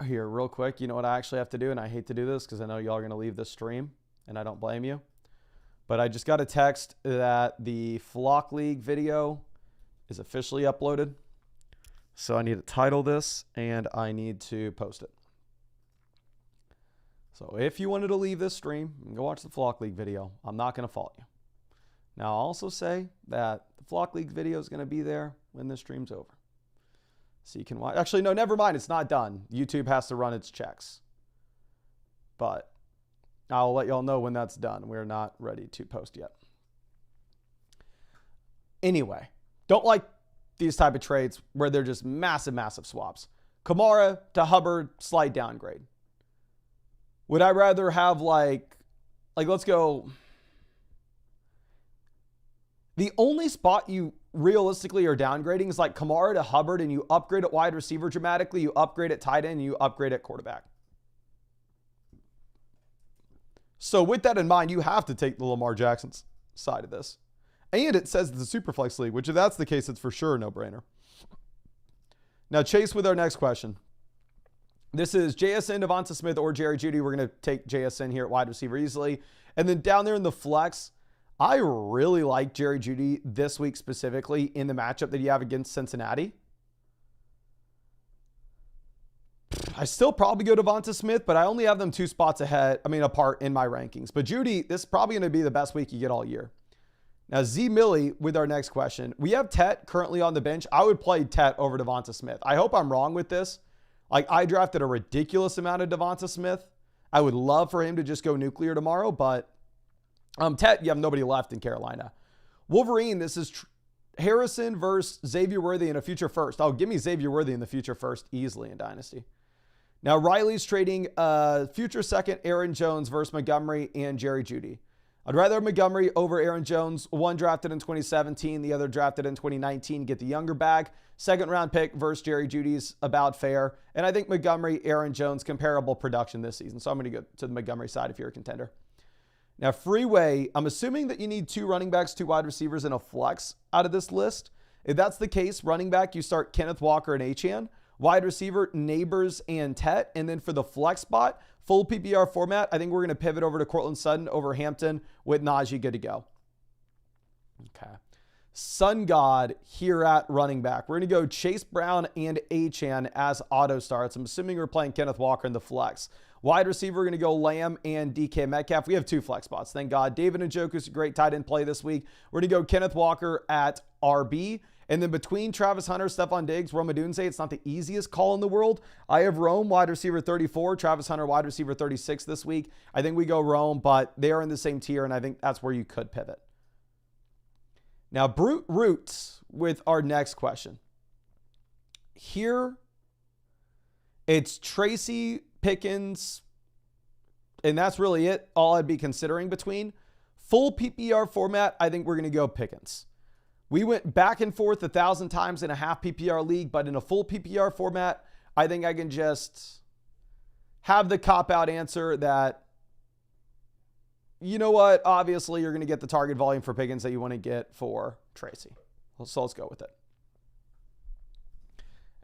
here real quick. You know what I actually have to do? And I hate to do this because I know y'all are going to leave this stream, and I don't blame you. But I just got a text that the Flock League video is officially uploaded. So I need to title this, and I need to post it. So if you wanted to leave this stream and go watch the Flock League video, I'm not going to fault you. Now, I'll also say that the Flock League video is going to be there when this stream's over. So you can watch. Actually, no, never mind. It's not done. YouTube has to run its checks. But I'll let y'all know when that's done. We're not ready to post yet. Anyway, don't like these type of trades where they're just massive swaps. Kamara to Hubbard, slight downgrade. Would I rather have like let's go. The only spot you realistically are downgrading is like Kamara to Hubbard, and you upgrade at wide receiver dramatically, you upgrade at tight end, and you upgrade at quarterback. So with that in mind, you have to take the Lamar Jackson's side of this. And it says the Superflex League, which if that's the case, it's for sure a no-brainer. Now, Chase with our next question. This is JSN, Devonta Smith, or Jerry Jeudy. We're going to take JSN here at wide receiver easily. And then down there in the flex, I really like Jerry Jeudy this week specifically in the matchup that you have against Cincinnati. I still probably go Devonta Smith, but I only have them 2 spots apart in my rankings. But Jeudy, this is probably going to be the best week you get all year. Now, Z Millie with our next question. We have Tet currently on the bench. I would play Tet over Devonta Smith. I hope I'm wrong with this. Like, I drafted a ridiculous amount of Devonta Smith. I would love for him to just go nuclear tomorrow, but Tet, you have nobody left in Carolina. Wolverine, this is Harrison versus Xavier Worthy in a future first. Oh, give me Xavier Worthy in the future first easily in Dynasty. Now, Riley's trading future second Aaron Jones versus Montgomery and Jerry Jeudy. I'd rather have Montgomery over Aaron Jones. One drafted in 2017, the other drafted in 2019. Get the younger bag. Second round pick versus Jerry Jeudy's about fair. And I think Montgomery, Aaron Jones, comparable production this season. So I'm going to go to the Montgomery side if you're a contender. Now, Freeway, I'm assuming that you need 2 running backs, 2 wide receivers, and a flex out of this list. If that's the case, running back, you start Kenneth Walker and Achane. Wide receiver, Neighbors and Tet. And then for the flex spot, full PPR format, I think we're going to pivot over to Cortland Sutton over Hampton with Najee good to go. Okay. Sun God here at running back. We're going to go Chase Brown and Achane as auto starts. I'm assuming we're playing Kenneth Walker in the flex. Wide receiver, we're going to go Lamb and DK Metcalf. We have 2 flex spots. Thank God. David Njoku's a great tight end play this week. We're going to go Kenneth Walker at RB. And then between Travis Hunter, Stephon Diggs, Rome Odunze, it's not the easiest call in the world. I have Rome, wide receiver 34, Travis Hunter, wide receiver 36 this week. I think we go Rome, but they are in the same tier, and I think that's where you could pivot. Now, Brute Roots with our next question. Here, it's Tracy, Pickens, and that's really it. All I'd be considering between. Full PPR format, I think we're going to go Pickens. We went back and forth 1,000 times in a half PPR league, but in a full PPR format, I think I can just have the cop-out answer that, you know what, obviously you're going to get the target volume for Pickens that you want to get for Tracy. So let's go with it.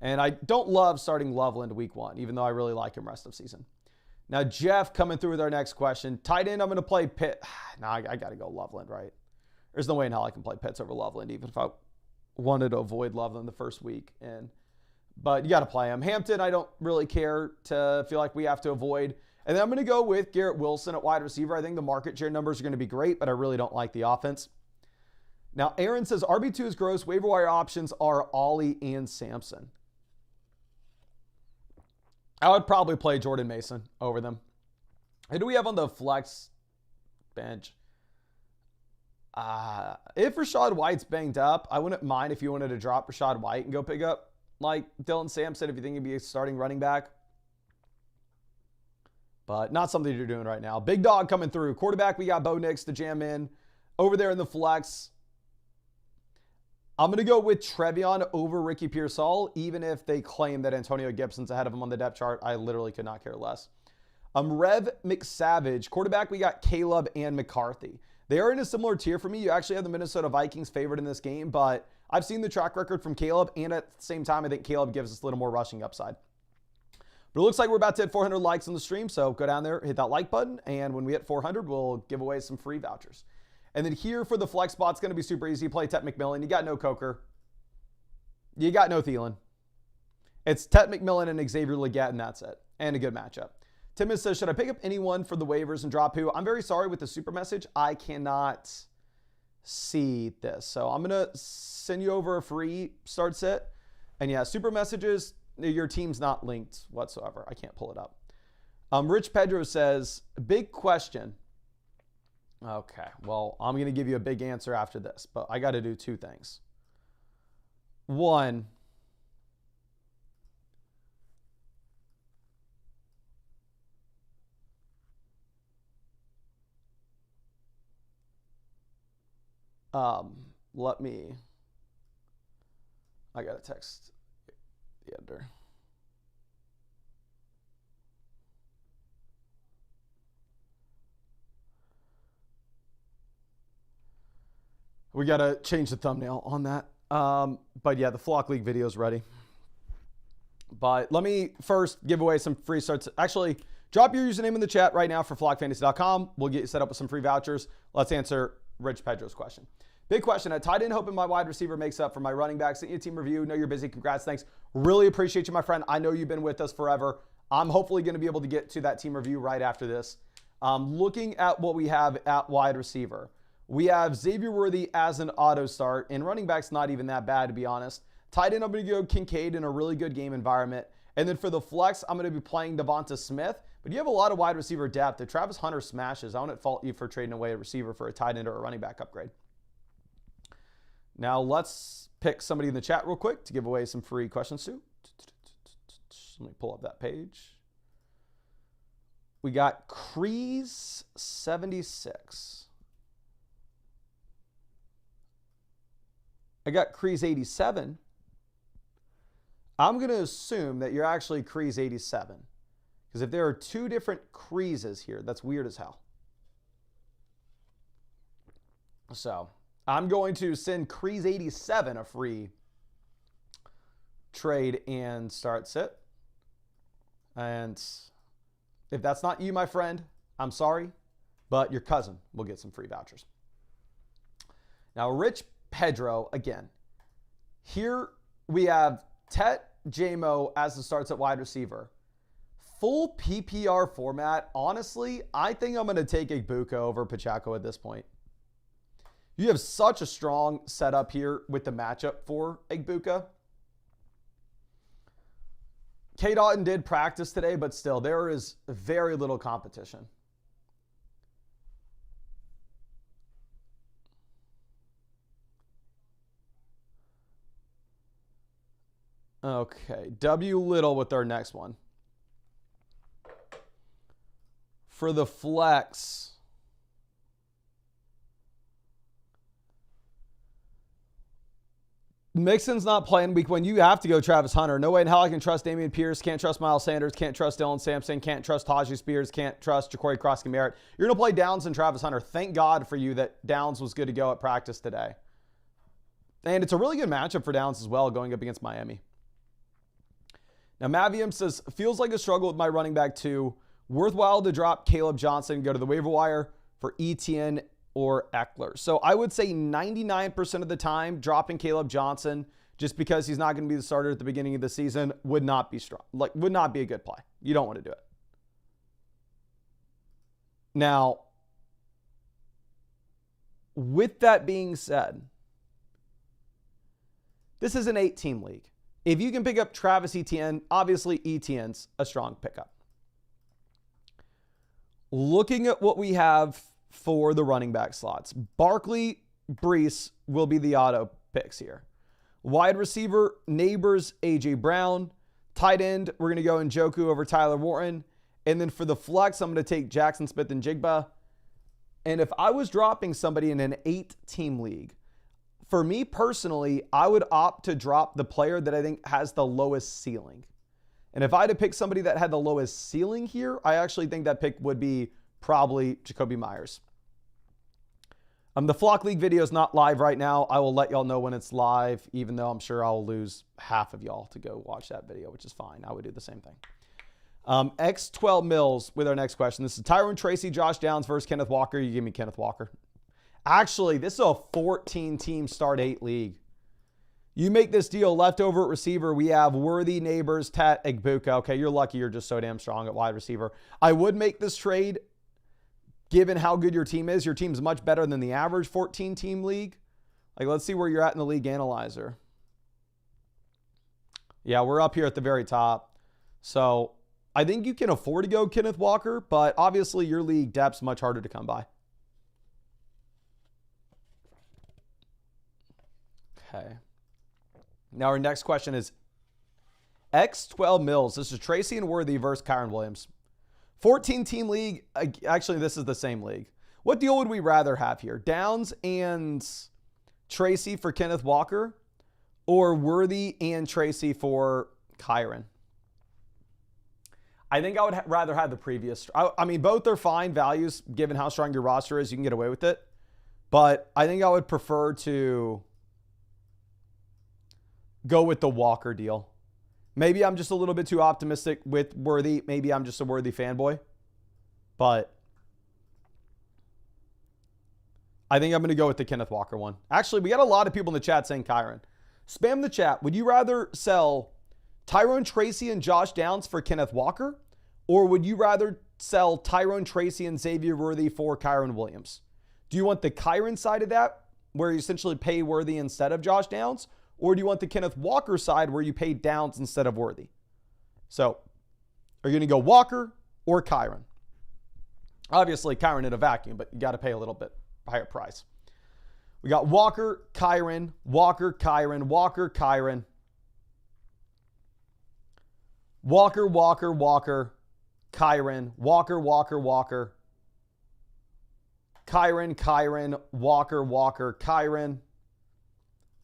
And I don't love starting Loveland week 1, even though I really like him rest of season. Now, Jeff coming through with our next question. Tight end, I'm going to play Pitt. No, I got to go Loveland, right? There's no way in hell I can play Pitts over Loveland, even if I wanted to avoid Loveland the first week. But you got to play him. Hampton, I don't really care to feel like we have to avoid. And then I'm going to go with Garrett Wilson at wide receiver. I think the market share numbers are going to be great, but I really don't like the offense. Now, Aaron says RB2 is gross. Waiver wire options are Ollie and Sampson. I would probably play Jordan Mason over them. Who do we have on the flex bench? If Rashad White's banged up, I wouldn't mind if you wanted to drop Rashad White and go pick up like Dylan Sampson if you think he'd be a starting running back. But not something you're doing right now. Big dog coming through. Quarterback, we got Bo Nix to jam in. Over there in the flex, I'm going to go with Trevion over Ricky Pearsall, even if they claim that Antonio Gibson's ahead of him on the depth chart. I literally could not care less. Rev McSavage. Quarterback, we got Caleb and McCarthy. They are in a similar tier for me. You actually have the Minnesota Vikings favored in this game, but I've seen the track record from Caleb, and at the same time, I think Caleb gives us a little more rushing upside. But it looks like we're about to hit 400 likes on the stream, so go down there, hit that like button, and when we hit 400, we'll give away some free vouchers. And then here for the flex spot, it's going to be super easy. Play Tet McMillan. You got no Coker. You got no Thielen. It's Tet McMillan and Xavier Legette, and that's it. And a good matchup. Timmons says, should I pick up anyone for the waivers and drop who? I'm very sorry with the super message. I cannot see this. So I'm going to send you over a free start set. And yeah, super messages, your team's not linked whatsoever. I can't pull it up. Rich Pedro says, big question. Okay, well, I'm going to give you a big answer after this, but I got to do 2 things. One, I got to text the editor. We got to change the thumbnail on that. But yeah, the Flock League video is ready. But let me first give away some free starts. Actually, drop your username in the chat right now for flockfantasy.com. We'll get you set up with some free vouchers. Let's answer Rich Pedro's question. Big question. At tight end, hoping my wide receiver makes up for my running back. Sent you a team review. Know you're busy. Congrats. Thanks. Really appreciate you, my friend. I know you've been with us forever. I'm hopefully going to be able to get to that team review right after this. Looking at what we have at wide receiver, we have Xavier Worthy as an auto start, and running back's not even that bad, to be honest. Tight end, I'm going to go Kincaid in a really good game environment. And then for the flex, I'm going to be playing Devonta Smith. But you have a lot of wide receiver depth. If Travis Hunter smashes, I wouldn't fault you for trading away a receiver for a tight end or a running back upgrade. Now let's pick somebody in the chat real quick to give away some free questions to. Let me pull up that page. We got Crease76. I got Crease87. I'm going to assume that you're actually Crease87. Because if there are two different Creases here, that's weird as hell. So I'm going to send Crease87 a free trade and start sit. And if that's not you, my friend, I'm sorry, but your cousin will get some free vouchers. Now, Rich Pedro, again, here we have Tet Jamo as the starts at wide receiver. Full PPR format, honestly, I think I'm going to take Igbuka over Pacheco at this point. You have such a strong setup here with the matchup for Igbuka. K. Dotton did practice today, but still, there is very little competition. Okay, W. Little with our next one. For the flex, Mixon's not playing week one. You have to go Travis Hunter. No way in hell I can trust Dameon Pierce. Can't trust Miles Sanders. Can't trust Dylan Sampson. Can't trust Tajay Spears. Can't trust Ja'Cory Cross-Merritt. You're going to play Downs and Travis Hunter. Thank God for you that Downs was good to go at practice today. And it's a really good matchup for Downs as well going up against Miami. Now, Mavium says, feels like a struggle with my running back too. Worthwhile to drop Caleb Johnson and go to the waiver wire for Etienne or Eckler. So I would say 99% of the time, dropping Caleb Johnson just because he's not going to be the starter at the beginning of the season would not be strong. Would not be a good play. You don't want to do it. Now, with that being said, this is an 8-team league. If you can pick up Travis Etienne, obviously Etienne's a strong pickup. Looking at what we have for the running back slots, Barkley, Brees will be the auto picks here. Wide receiver, Neighbors, A.J. Brown. Tight end, we're going to go Njoku over Tyler Wharton. And then for the flex, I'm going to take Jackson Smith and Jigba. And if I was dropping somebody in an 8-team league, for me personally, I would opt to drop the player that I think has the lowest ceiling. And if I had to pick somebody that had the lowest ceiling here, I actually think that pick would be probably Jacoby Myers. The Flock League video is not live right now. I will let y'all know when it's live, even though I'm sure I'll lose half of y'all to go watch that video, which is fine. I would do the same thing. X12 Mills with our next question. This is Tyrone Tracy, Josh Downs versus Kenneth Walker. You give me Kenneth Walker. Actually, this is a 14-team start 8 league. You make this deal leftover at receiver. We have Worthy, Neighbors, Tat, Igbuka. Okay, you're lucky you're just so damn strong at wide receiver. I would make this trade given how good your team is. Your team's much better than the average 14-team league. Let's see where you're at in the league analyzer. Yeah, we're up here at the very top. So I think you can afford to go Kenneth Walker, but obviously your league depth's much harder to come by. Okay. Now our next question is X12 Mills. This is Tracy and Worthy versus Kyron Williams. 14-team league. Actually, this is the same league. What deal would we rather have here? Downs and Tracy for Kenneth Walker, or Worthy and Tracy for Kyron? I think I would rather have the previous. I mean, both are fine values given how strong your roster is. You can get away with it. But I think I would prefer to go with the Walker deal. Maybe I'm just a little bit too optimistic with Worthy. Maybe I'm just a Worthy fanboy. But I think I'm going to go with the Kenneth Walker one. Actually, we got a lot of people in the chat saying Kyron. Spam the chat. Would you rather sell Tyrone Tracy and Josh Downs for Kenneth Walker? Or would you rather sell Tyrone Tracy and Xavier Worthy for Kyron Williams? Do you want the Kyron side of that, where you essentially pay Worthy instead of Josh Downs? Or do you want the Kenneth Walker side, where you pay Downs instead of Worthy? So, are you going to go Walker or Kyron? Obviously, Kyron in a vacuum, but you got to pay a little bit higher price. We got Walker, Kyron, Walker, Kyron, Walker, Kyron. Walker, Walker, Walker, Kyron, Walker, Walker, Walker. Kyron, Kyron, Walker, Walker, Kyron.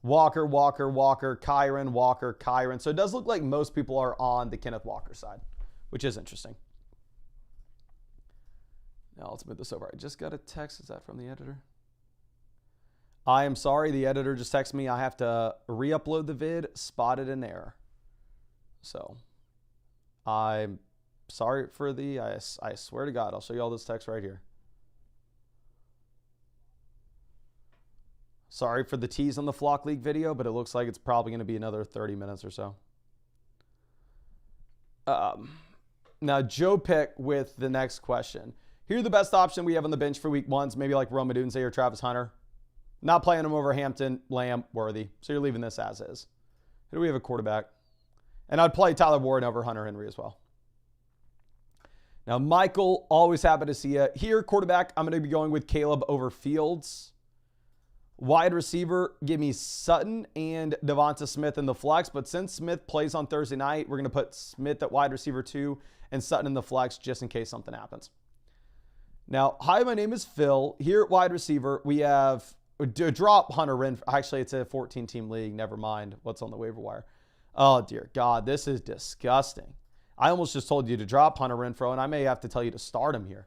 Walker, Walker, Walker, Kyron, Walker, Kyron. So it does look like most people are on the Kenneth Walker side, which is interesting. Now let's move this over. I just got a text. Is that from the editor? I am sorry. The editor just texted me. I have to re-upload the vid. Spotted an error. So I'm sorry for the, I swear to God, I'll show you all this text right here. Sorry for the tease on the Flock League video, but it looks like it's probably going to be another 30 minutes or so. Now, Joe Pick with the next question. Here are the best option we have on the bench for week ones, maybe like Rome Odunze or Travis Hunter. Not playing them over Hampton, Lamb, Worthy. So you're leaving this as is. Who do we have a quarterback? And I'd play Tyler Warren over Hunter Henry as well. Now, Michael, always happy to see you. Here, quarterback, I'm going to be going with Caleb over Fields. Wide receiver, give me Sutton and Devonta Smith in the flex. But since Smith plays on Thursday night, we're going to put Smith at wide receiver 2 and Sutton in the flex just in case something happens. Now, hi, my name is Phil. Here at wide receiver, we have drop Hunter Renfrow. Actually, it's a 14-team league. Never mind what's on the waiver wire. Oh, dear God, this is disgusting. I almost just told you to drop Hunter Renfrow, and I may have to tell you to start him here.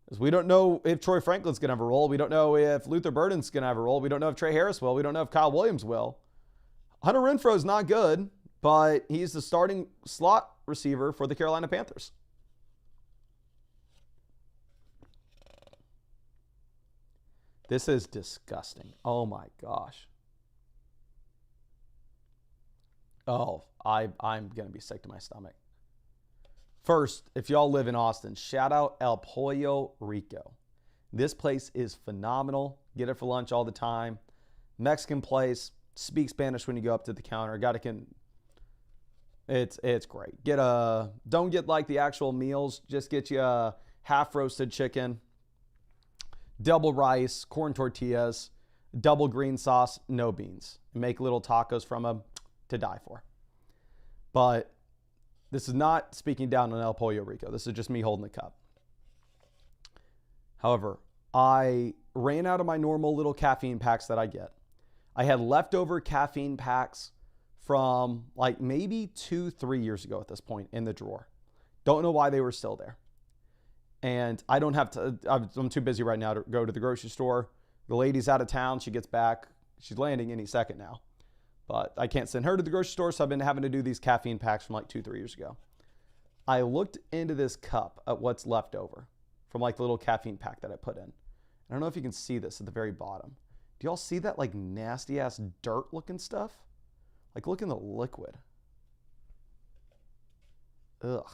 Because we don't know if Troy Franklin's going to have a role. We don't know if Luther Burden's going to have a role. We don't know if Trey Harris will. We don't know if Kyle Williams will. Hunter Renfrow is not good, but he's the starting slot receiver for the Carolina Panthers. This is disgusting. Oh, my gosh. Oh, I'm going to be sick to my stomach. First, if y'all live in Austin, shout out El Pollo Rico. This place is phenomenal. Get it for lunch all the time. Mexican place. Speak Spanish when you go up to the counter. It's great. Don't get like the actual meals. Just get you a half roasted chicken, double rice, corn tortillas, double green sauce, no beans. Make little tacos from them to die for. But this is not speaking down on El Pollo Rico. This is just me holding the cup. However, I ran out of my normal little caffeine packs that I get. I had leftover caffeine packs from like maybe 2-3 years ago at this point in the drawer. Don't know why they were still there. And I don't have to, I'm too busy right now to go to the grocery store. The lady's out of town. She gets back. She's landing any second now. But I can't send her to the grocery store, so I've been having to do these caffeine packs from like 2-3 years ago. I looked into this cup at what's left over from like the little caffeine pack that I put in. I don't know if you can see this at the very bottom. Do y'all see that like nasty ass dirt looking stuff? Like look in the liquid. Ugh.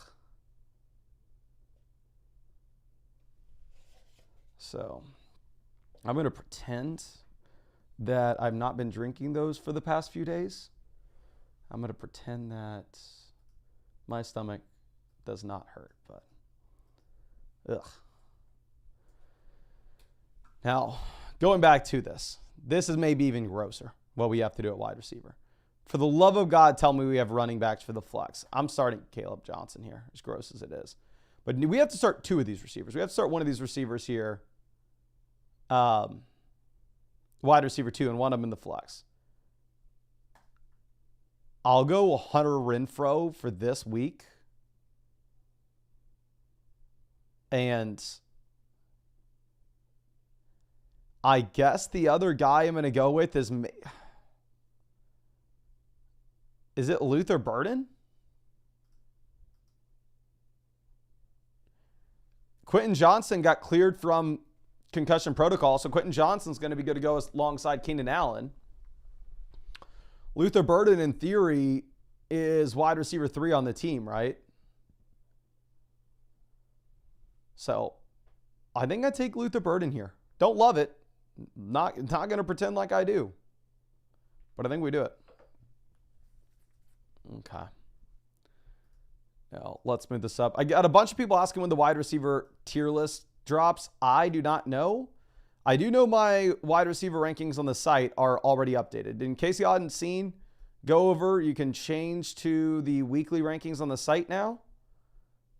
So I'm going to pretend that I've not been drinking those for the past few days. I'm going to pretend that my stomach does not hurt, but ugh. Now, going back to this is maybe even grosser, what we have to do at wide receiver. For the love of God, tell me we have running backs for the flex. I'm starting Caleb Johnson here, as gross as it is. But we have to start 2 of these receivers. We have to start one of these receivers here. Wide receiver 2 and one of them in the flex. I'll go Hunter Renfrow for this week. And I guess the other guy I'm going to go with is it Luther Burden? Quentin Johnson got cleared from concussion protocol. So Quentin Johnston's going to be good to go alongside Keenan Allen. Luther Burden, in theory, is wide receiver 3 on the team, right? So I think I take Luther Burden here. Don't love it. Not going to pretend like I do. But I think we do it. Okay. Now, let's move this up. I got a bunch of people asking when the wide receiver tier list drops. I do not know. I do know my wide receiver rankings on the site are already updated. In case you hadn't seen, go over. You can change to the weekly rankings on the site now.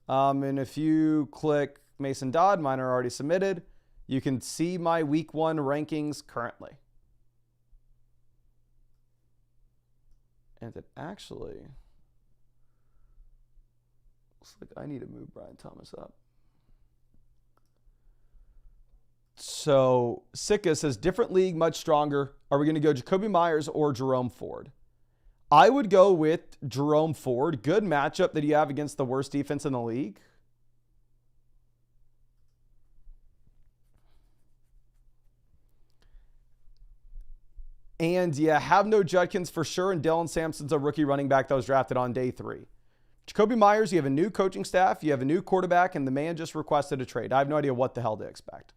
And if you click Mason Dodd, mine are already submitted. You can see my week 1 rankings currently. And it actually looks like I need to move Brian Thomas up. So Sika says, different league, much stronger. Are we going to go Jacoby Myers or Jerome Ford? I would go with Jerome Ford. Good matchup that you have against the worst defense in the league. And yeah, have no Judkins for sure. And Dylan Sampson's a rookie running back that was drafted on day 3. Jacoby Myers, you have a new coaching staff, you have a new quarterback, and the man just requested a trade. I have no idea what the hell to expect.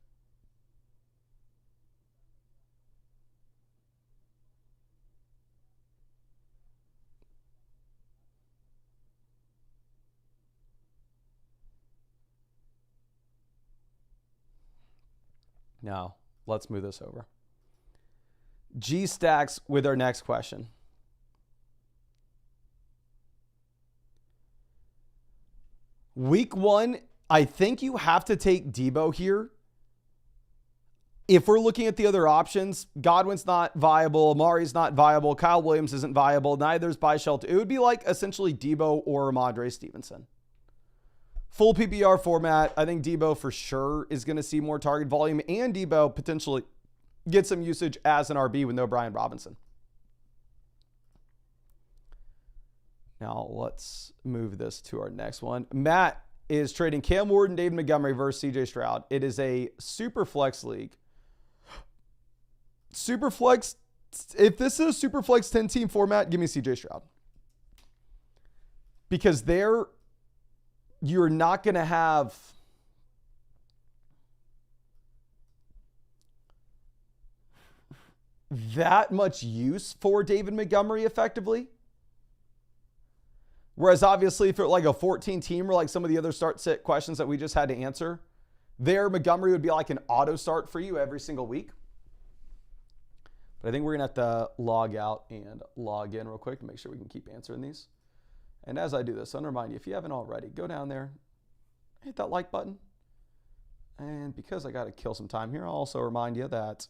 Now, let's move this over. G Stacks with our next question. Week 1, I think you have to take Debo here. If we're looking at the other options, Godwin's not viable, Amari's not viable, Kyle Williams isn't viable, neither is Bichelt. It would be like essentially Debo or Ramondre Stevenson. Full PPR format, I think Debo for sure is going to see more target volume, and Debo potentially get some usage as an RB with no Brian Robinson. Now let's move this to our next one. Matt is trading Cam Ward and David Montgomery versus CJ Stroud. It is a super flex league. Super flex. If this is a super flex 10-team format, give me CJ Stroud. Because there, you're not going to have that much use for David Montgomery effectively. Whereas obviously if it were like a 14-teamer, like some of the other start-sit questions that we just had to answer, there Montgomery would be like an auto start for you every single week. But I think we're going to have to log out and log in real quick to make sure we can keep answering these. And as I do this, I'll remind you, if you haven't already, go down there, hit that like button. And because I got to kill some time here, I'll also remind you that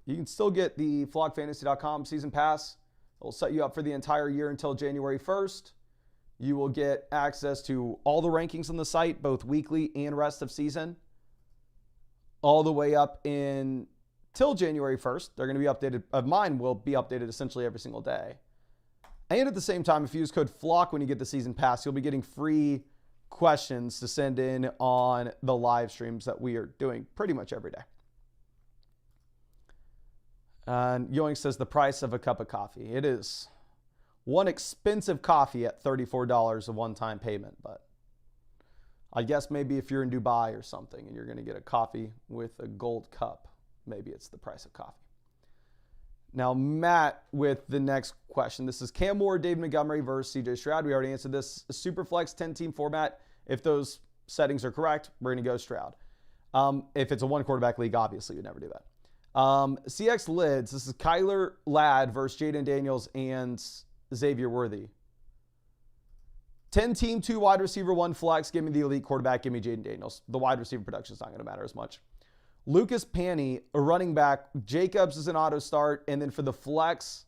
you can still get the flogfantasy.com season pass. It'll set you up for the entire year until January 1st. You will get access to all the rankings on the site, both weekly and rest of season, all the way up until January 1st. They're going to be updated. Mine will be updated essentially every single day. And at the same time, if you use code FLOCK when you get the season pass, you'll be getting free questions to send in on the live streams that we are doing pretty much every day. And Yoink says the price of a cup of coffee. It is one expensive coffee at $34 a one-time payment, but I guess maybe if you're in Dubai or something and you're going to get a coffee with a gold cup, maybe it's the price of coffee. Now, Matt with the next question. This is Cam Ward, David Montgomery versus CJ Stroud. We already answered this. Superflex 10-team format. If those settings are correct, we're going to go Stroud. If it's a one-quarterback league, obviously we'd never do that. CX Lids. This is Kyler Ladd versus Jaden Daniels and Xavier Worthy. 10-team, 2 wide receiver, 1 flex. Give me the elite quarterback. Give me Jaden Daniels. The wide receiver production is not going to matter as much. Lucas Panny, a running back. Jacobs is an auto start. And then for the flex,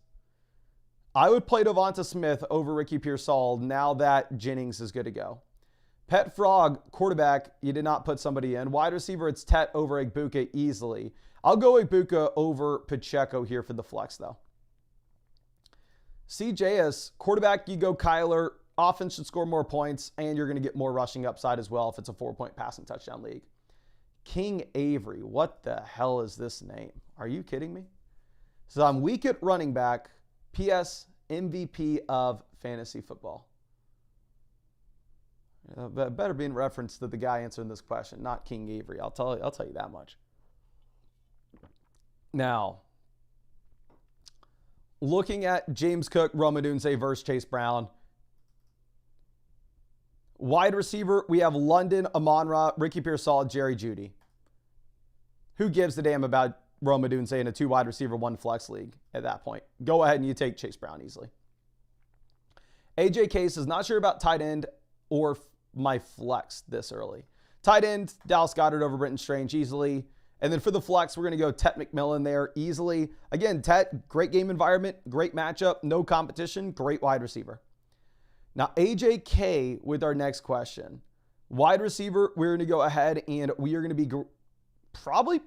I would play Devonta Smith over Ricky Pearsall now that Jennings is good to go. Pet Frog, quarterback. You did not put somebody in. Wide receiver, it's Tet over Igbuka easily. I'll go Igbuka over Pacheco here for the flex, though. CJS, quarterback, you go Kyler. Offense should score more points, and you're going to get more rushing upside as well if it's a 4-point passing touchdown league. King Avery. What the hell is this name? Are you kidding me? So I'm weak at running back. P.S. MVP of fantasy football. Better be in reference to the guy answering this question, not King Avery. I'll tell you that much. Now, looking at James Cook, Rome Odunze versus Chase Brown. Wide receiver, we have London, Amon-Ra, Ricky Pearsall, Jerry Jeudy. Who gives a damn about Rome Odunze in a 2 wide receiver, 1 flex league at that point? Go ahead and you take Chase Brown easily. AJ Case is not sure about tight end or my flex this early. Tight end, Dallas Goedert over Brenton Strange easily. And then for the flex, we're going to go Tet McMillan there easily. Again, Tet, great game environment, great matchup, no competition, great wide receiver. Now, AJK with our next question. Wide receiver, we're going to go ahead and we are going to be probably...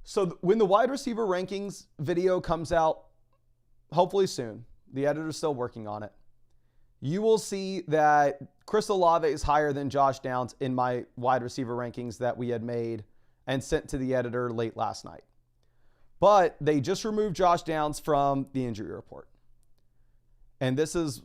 So when the wide receiver rankings video comes out, hopefully soon, the editor's still working on it, you will see that Chris Olave is higher than Josh Downs in my wide receiver rankings that we had made and sent to the editor late last night. But they just removed Josh Downs from the injury report. And this is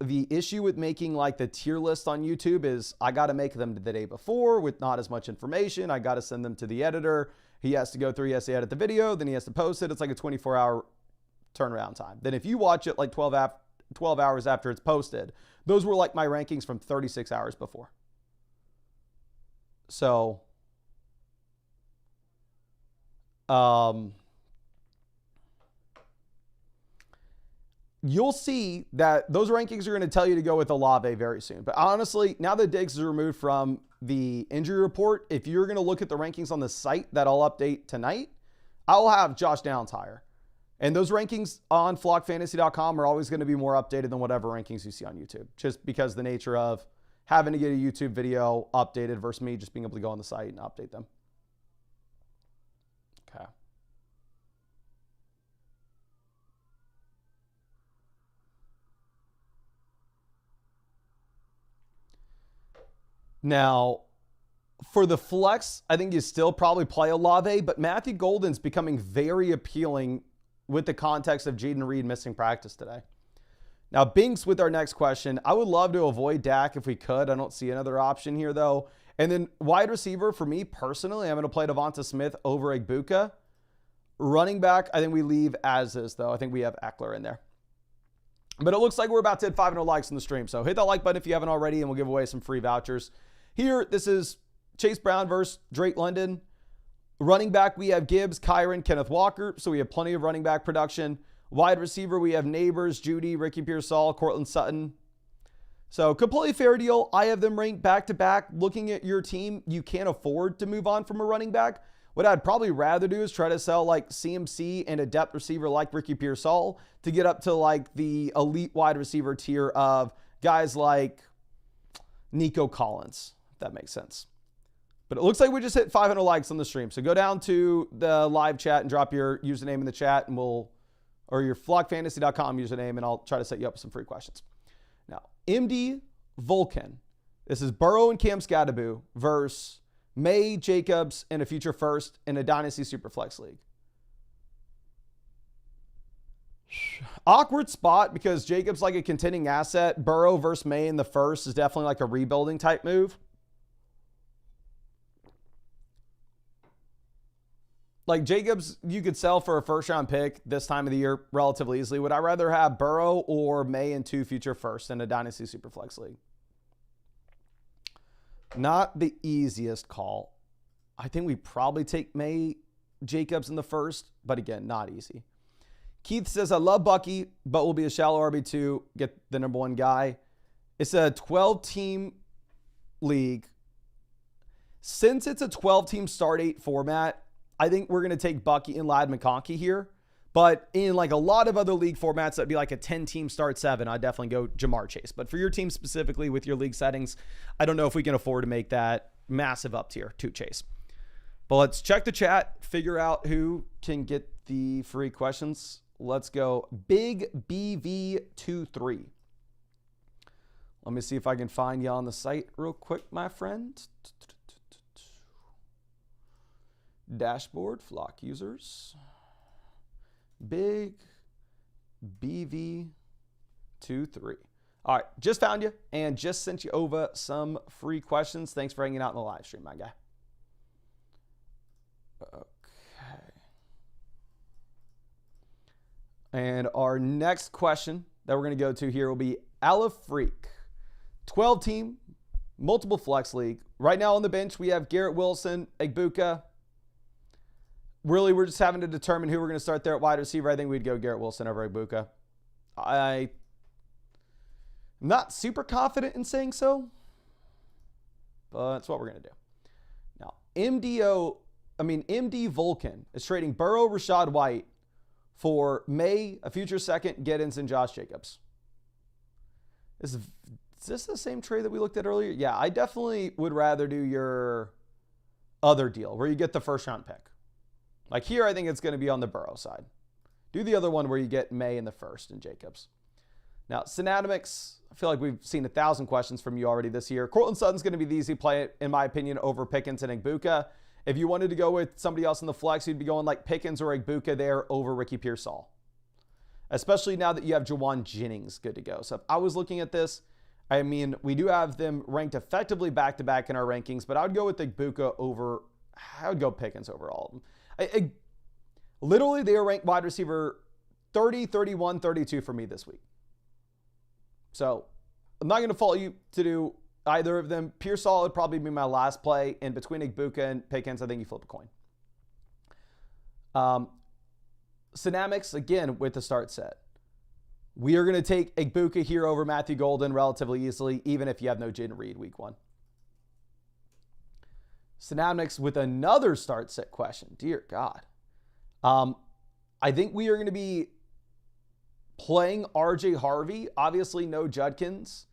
the issue with making like the tier list on YouTube is I got to make them the day before with not as much information. I got to send them to the editor. He has to go through, he has to edit the video, then he has to post it. It's like a 24-hour turnaround time. Then if you watch it like 12 hours after it's posted, those were like my rankings from 36 hours before. So, you'll see that those rankings are going to tell you to go with Olave very soon. But honestly, now that Diggs is removed from the injury report, if you're going to look at the rankings on the site that I'll update tonight, I'll have Josh Downs higher. And those rankings on flockfantasy.com are always going to be more updated than whatever rankings you see on YouTube, just because the nature of having to get a YouTube video updated versus me just being able to go on the site and update them. Okay. Now, for the flex, I think you still probably play Olave, but Matthew Golden's becoming very appealing with the context of Jaden Reed missing practice today. Now, Binks with our next question. I would love to avoid Dak if we could. I don't see another option here, though. And then wide receiver, for me personally, I'm going to play Devonta Smith over Egbuka. Running back, I think we leave as is, though. I think we have Eckler in there. But it looks like we're about to hit 500 likes on the stream. So hit that like button if you haven't already, and we'll give away some free vouchers. Here, this is Chase Brown versus Drake London. Running back, we have Gibbs, Kyron, Kenneth Walker. So we have plenty of running back production. Wide receiver, we have Neighbors, Jeudy, Ricky Pearsall, Cortland Sutton. So completely fair deal. I have them ranked back to back. Looking at your team, you can't afford to move on from a running back. What I'd probably rather do is try to sell like CMC and a depth receiver like Ricky Pearsall to get up to like the elite wide receiver tier of guys like Nico Collins, if that makes sense. But it looks like we just hit 500 likes on the stream. So go down to the live chat and drop your username in the chat, and or your flockfantasy.com username, and I'll try to set you up with some free questions. Now, MD Vulcan. This is Burrow and Cam Scadaboo versus May Jacobs in a future first in a Dynasty Superflex League. Awkward spot because Jacobs like a contending asset. Burrow versus May in the first is definitely like a rebuilding type move. Like Jacobs, you could sell for a first-round pick this time of the year relatively easily. Would I rather have Burrow or May in 2 future firsts in a Dynasty Superflex League? Not the easiest call. I think we probably take May Jacobs in the first, but again, not easy. Keith says, I love Bucky, but will be a shallow RB2, get the number 1 guy. It's a 12-team league. Since it's a 12-team start 8 format, I think we're going to take Bucky and Ladd McConkey here. But in like a lot of other league formats, that'd be like a 10-team start 7. I'd definitely go Jamar Chase. But for your team specifically with your league settings, I don't know if we can afford to make that massive up tier to Chase. But let's check the chat, figure out who can get the free questions. Let's go Big BV23. Let me see if I can find you on the site real quick, my friend. Dashboard, flock users. Big BV23. All right, just found you and just sent you over some free questions. Thanks for hanging out in the live stream, my guy. Okay. And our next question that we're going to go to here will be Ala Freak. 12 team, multiple flex league. Right now on the bench, we have Garrett Wilson, Egbuka. Really, we're just having to determine who we're going to start there at wide receiver. I think we'd go Garrett Wilson over Egbuka. I'm not super confident in saying so, but that's what we're going to do. Now, MD Vulcan is trading Burrow, Rashad White for May, a future second, Giddens, and Josh Jacobs. Is this the same trade that we looked at earlier? Yeah, I definitely would rather do your other deal where you get the first round pick. Like here, I think it's going to be on the Burrow side. Do the other one where you get May in the first and Jacobs. Now, Synatomics, I feel like we've seen 1,000 questions from you already this year. Cortland Sutton's going to be the easy play, in my opinion, over Pickens and Egbuka. If you wanted to go with somebody else in the flex, you'd be going like Pickens or Egbuka there over Ricky Pearsall. Especially now that you have Jawan Jennings good to go. So if I was looking at this, I mean, we do have them ranked effectively back-to-back in our rankings, but I would go with Egbuka over, I would go Pickens over all of them. Literally, they are ranked wide receiver 30, 31, 32 for me this week. So I'm not going to fault you to do either of them. Pearsall would probably be my last play. And between Egbuka and Pickens, I think you flip a coin. Synamics, again, with the start set. We are going to take Egbuka here over Matthew Golden relatively easily, even if you have no Jaden Reed week 1. Synamics with another start set question. Dear God. I think we are going to be playing RJ Harvey. Obviously, no Judkins.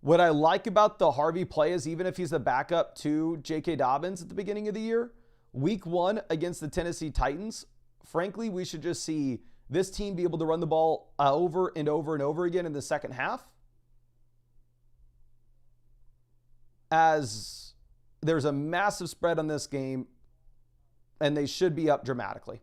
What I like about the Harvey play is even if he's the backup to J.K. Dobbins at the beginning of the year, week 1 against the Tennessee Titans, frankly, we should just see this team be able to run the ball over and over and over again in the second half, as there's a massive spread on this game, and they should be up dramatically.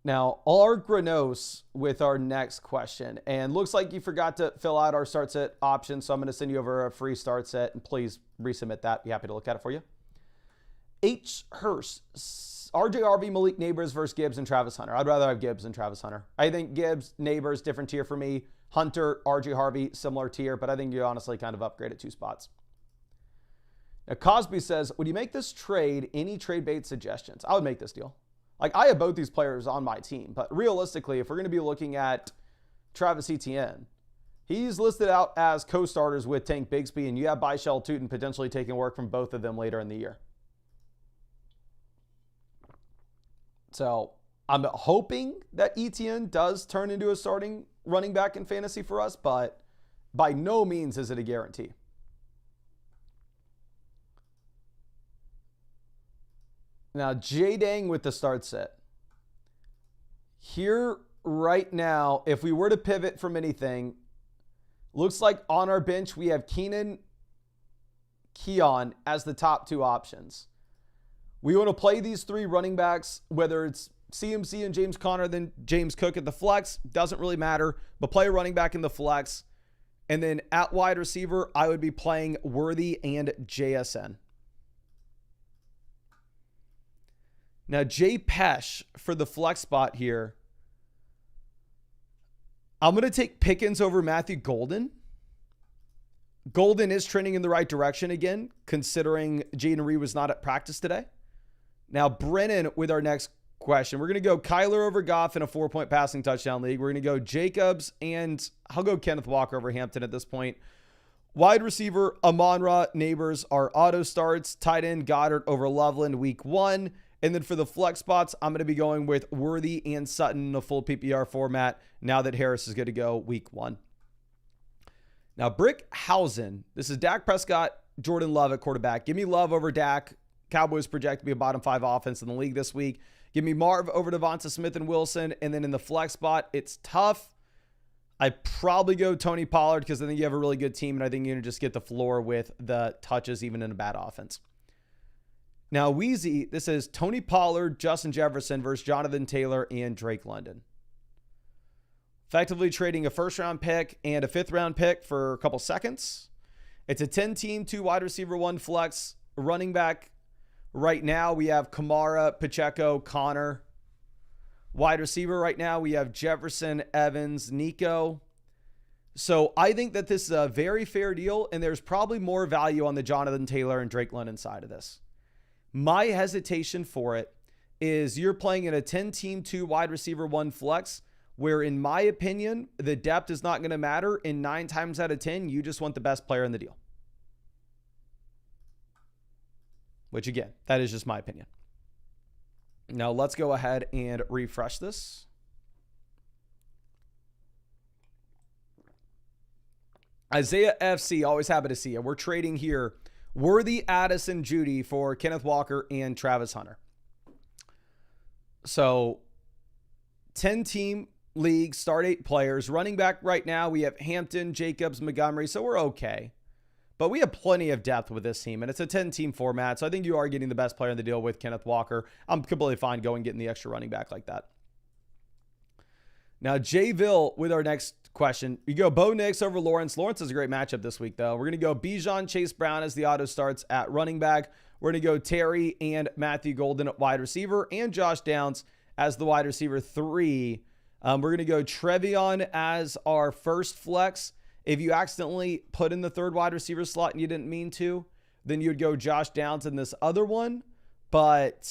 Now, our Granos with our next question, and looks like you forgot to fill out our start set option, so I'm going to send you over a free start set, and please resubmit that. Be happy to look at it for you. H. Hurst, RJ Harvey, Malik Neighbors versus Gibbs and Travis Hunter. I'd rather have Gibbs than Travis Hunter. I think Gibbs, Neighbors, different tier for me. Hunter, RJ Harvey, similar tier, but I think you honestly kind of upgrade at 2 spots. Now, Cosby says, would you make this trade? Any trade bait suggestions? I would make this deal. Like, I have both these players on my team, but realistically, if we're going to be looking at Travis Etienne, he's listed out as co-starters with Tank Bigsby, and you have Byshell Tootin potentially taking work from both of them later in the year. So I'm hoping that Etienne does turn into a starting running back in fantasy for us, but by no means is it a guarantee. Now, J-Dang with the start set. Here, right now, if we were to pivot from anything, looks like on our bench we have Keenan, Keon as the top 2 options. We want to play these 3 running backs, whether it's CMC and James Conner, then James Cook at the flex, doesn't really matter, but play a running back in the flex. And then at wide receiver, I would be playing Worthy and JSN. Now, Jay Pesh for the flex spot here. I'm going to take Pickens over Matthew Golden. Golden is trending in the right direction again, considering Jaden Reed was not at practice today. Now, Brennan with our next question. We're going to go Kyler over Goff in a 4-point passing touchdown league. We're going to go Jacobs, and I'll go Kenneth Walker over Hampton at this point. Wide receiver, Amon-Ra, Neighbors are auto starts. Tight end, Goddard over Loveland week 1. And then for the flex spots, I'm going to be going with Worthy and Sutton in a full PPR format now that Harris is going to go week 1. Now, Brickhausen. This is Dak Prescott, Jordan Love at quarterback. Give me Love over Dak. Cowboys project to be a bottom 5 offense in the league this week. Give me Marv over Devonta Smith and Wilson. And then in the flex spot, it's tough. I probably go Tony Pollard because I think you have a really good team, and I think you're going to just get the floor with the touches even in a bad offense. Now, Wheezy, this is Tony Pollard, Justin Jefferson versus Jonathan Taylor and Drake London. Effectively trading a first-round pick and a fifth-round pick for a couple seconds. It's a 10-team, 2 wide receiver, 1 flex. Running back right now, we have Kamara, Pacheco, Connor. Wide receiver right now, we have Jefferson, Evans, Nico. So I think that this is a very fair deal, and there's probably more value on the Jonathan Taylor and Drake London side of this. My hesitation for it is you're playing in a 10-team, 2 wide receiver, 1 flex, where in my opinion, the depth is not going to matter. And 9 times out of 10, you just want the best player in the deal. Which again, that is just my opinion. Now let's go ahead and refresh this. Isaiah FC, always happy to see you. We're trading here Worthy, Addison, Judy for Kenneth Walker and Travis Hunter. So 10-team league, start 8 players. Running back right now, we have Hampton, Jacobs, Montgomery, so we're okay. But we have plenty of depth with this team, and it's a 10-team format, so I think you are getting the best player in the deal with Kenneth Walker. I'm completely fine going getting the extra running back like that. Now, Jayville with our next question. You go Bo Nix over Lawrence. Lawrence is a great matchup this week, though. We're going to go Bijan Chase Brown as the auto starts at running back. We're going to go Terry and Matthew Golden at wide receiver, and Josh Downs as the wide receiver 3. We're going to go Trevion as our first flex. If you accidentally put in the 3rd wide receiver slot and you didn't mean to, then you'd go Josh Downs in this other one. But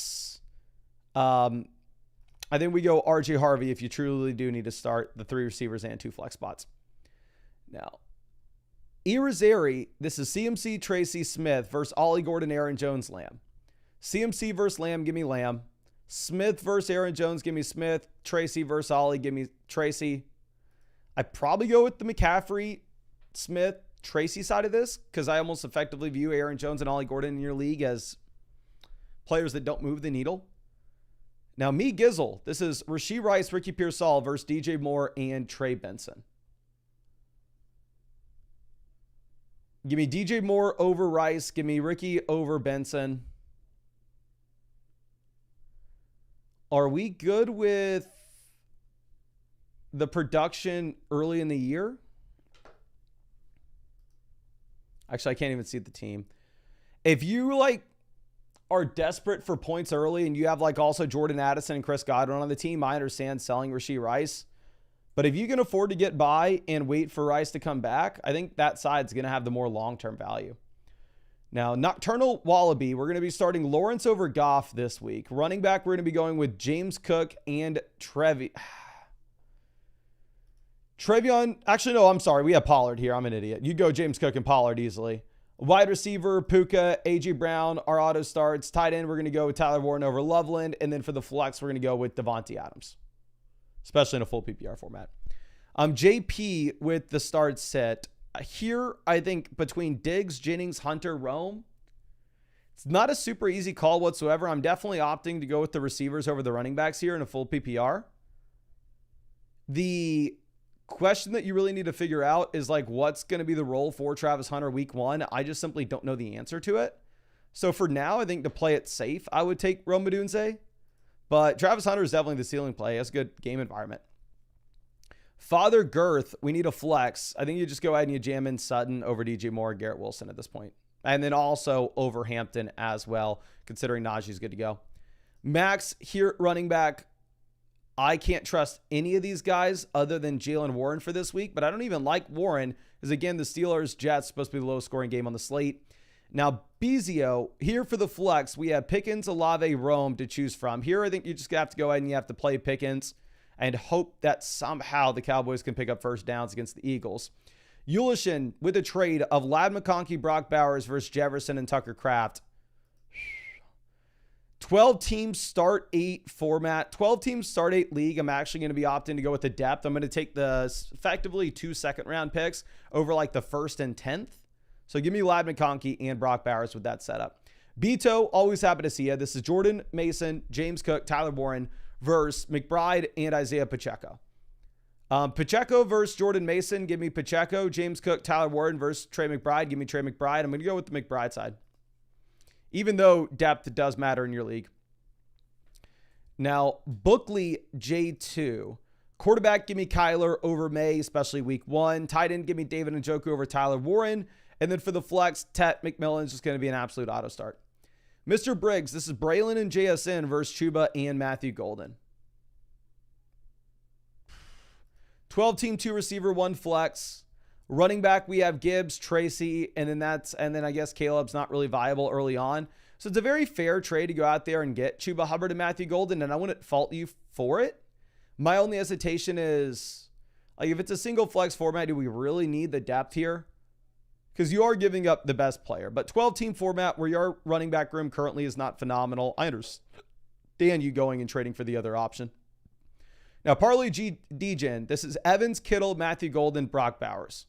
I think we go RJ Harvey if you truly do need to start the 3 receivers and 2 flex spots. Now, Irizarry, this is CMC, Tracy, Smith versus Ollie Gordon, Aaron Jones, Lamb. CMC versus Lamb, give me Lamb. Smith versus Aaron Jones, give me Smith. Tracy versus Ollie, give me Tracy. I'd probably go with the McCaffrey, Smith, Tracy side of this because I almost effectively view Aaron Jones and Ollie Gordon in your league as players that don't move the needle. Now, me Gizzle, this is Rashee Rice, Ricky Pearsall versus DJ Moore and Trey Benson. Give me DJ Moore over Rice. Give me Ricky over Benson. Are we good with the production early in the year? Actually, I can't even see the team. If you are desperate for points early and you have also Jordan Addison and Chris Godwin on the team, I understand selling Rashee Rice. But if you can afford to get by and wait for Rice to come back, I think that side's going to have the more long-term value. Now, Nocturnal Wallaby, we're going to be starting Lawrence over Goff this week. Running back, we're going to be going with James Cook and Trevion. Actually, no, I'm sorry. We have Pollard here. I'm an idiot. You go James Cook and Pollard easily. Wide receiver, Puka, A.J. Brown, our auto starts. Tight end, we're going to go with Tyler Warren over Loveland. And then for the flex, we're going to go with Devontae Adams, especially in a full PPR format. JP with the start set. Here, I think between Diggs, Jennings, Hunter, Rome, it's not a super easy call whatsoever. I'm definitely opting to go with the receivers over the running backs here in a full PPR. The question that you really need to figure out is what's going to be the role for Travis Hunter week 1. I just simply don't know the answer to it. So for now, I think to play it safe, I would take Rome Odunze. But Travis Hunter is definitely the ceiling play. He has a good game environment. Father Girth, we need a flex. I think you just go ahead and you jam in Sutton over DJ Moore, Garrett Wilson at this point. And then also over Hampton as well, considering Najee's good to go. Max here, running back. I can't trust any of these guys other than Jalen Warren for this week, but I don't even like Warren because, again, the Steelers-Jets supposed to be the lowest scoring game on the slate. Now, Bezio, here for the flex, we have Pickens, Olave, Rome to choose from. Here, I think you just have to go ahead and you have to play Pickens and hope that somehow the Cowboys can pick up first downs against the Eagles. Eulishin with a trade of Ladd McConkey, Brock Bowers versus Jefferson and Tucker Kraft. 12-team start 8 format. 12-team start 8 league. I'm actually going to be opting to go with the depth. I'm going to take the effectively 2 second-round picks over the 1st and 10th. So give me Ladd McConkey and Brock Bowers with that setup. Beto, always happy to see you. This is Jordan Mason, James Cook, Tyler Warren versus McBride and Isaiah Pacheco. Pacheco versus Jordan Mason. Give me Pacheco. James Cook, Tyler Warren versus Trey McBride. Give me Trey McBride. I'm going to go with the McBride side, even though depth does matter in your league. Now, Bookley J2. Quarterback, give me Kyler over May, especially week 1. Tight end, give me David Njoku over Tyler Warren. And then for the flex, Tet McMillan is just going to be an absolute auto start. Mr. Briggs, this is Braylon and JSN versus Chuba and Matthew Golden. 12 team, 2 receiver, 1 flex. Running back, we have Gibbs, Tracy, and then I guess Caleb's not really viable early on. So it's a very fair trade to go out there and get Chuba Hubbard and Matthew Golden, and I wouldn't fault you for it. My only hesitation is, like, if it's a single flex format, do we really need the depth here? Because you are giving up the best player. But 12-team format where your running back room currently is not phenomenal, I understand you going and trading for the other option. Now, Parlay DGen, this is Evans, Kittle, Matthew Golden, Brock Bowers.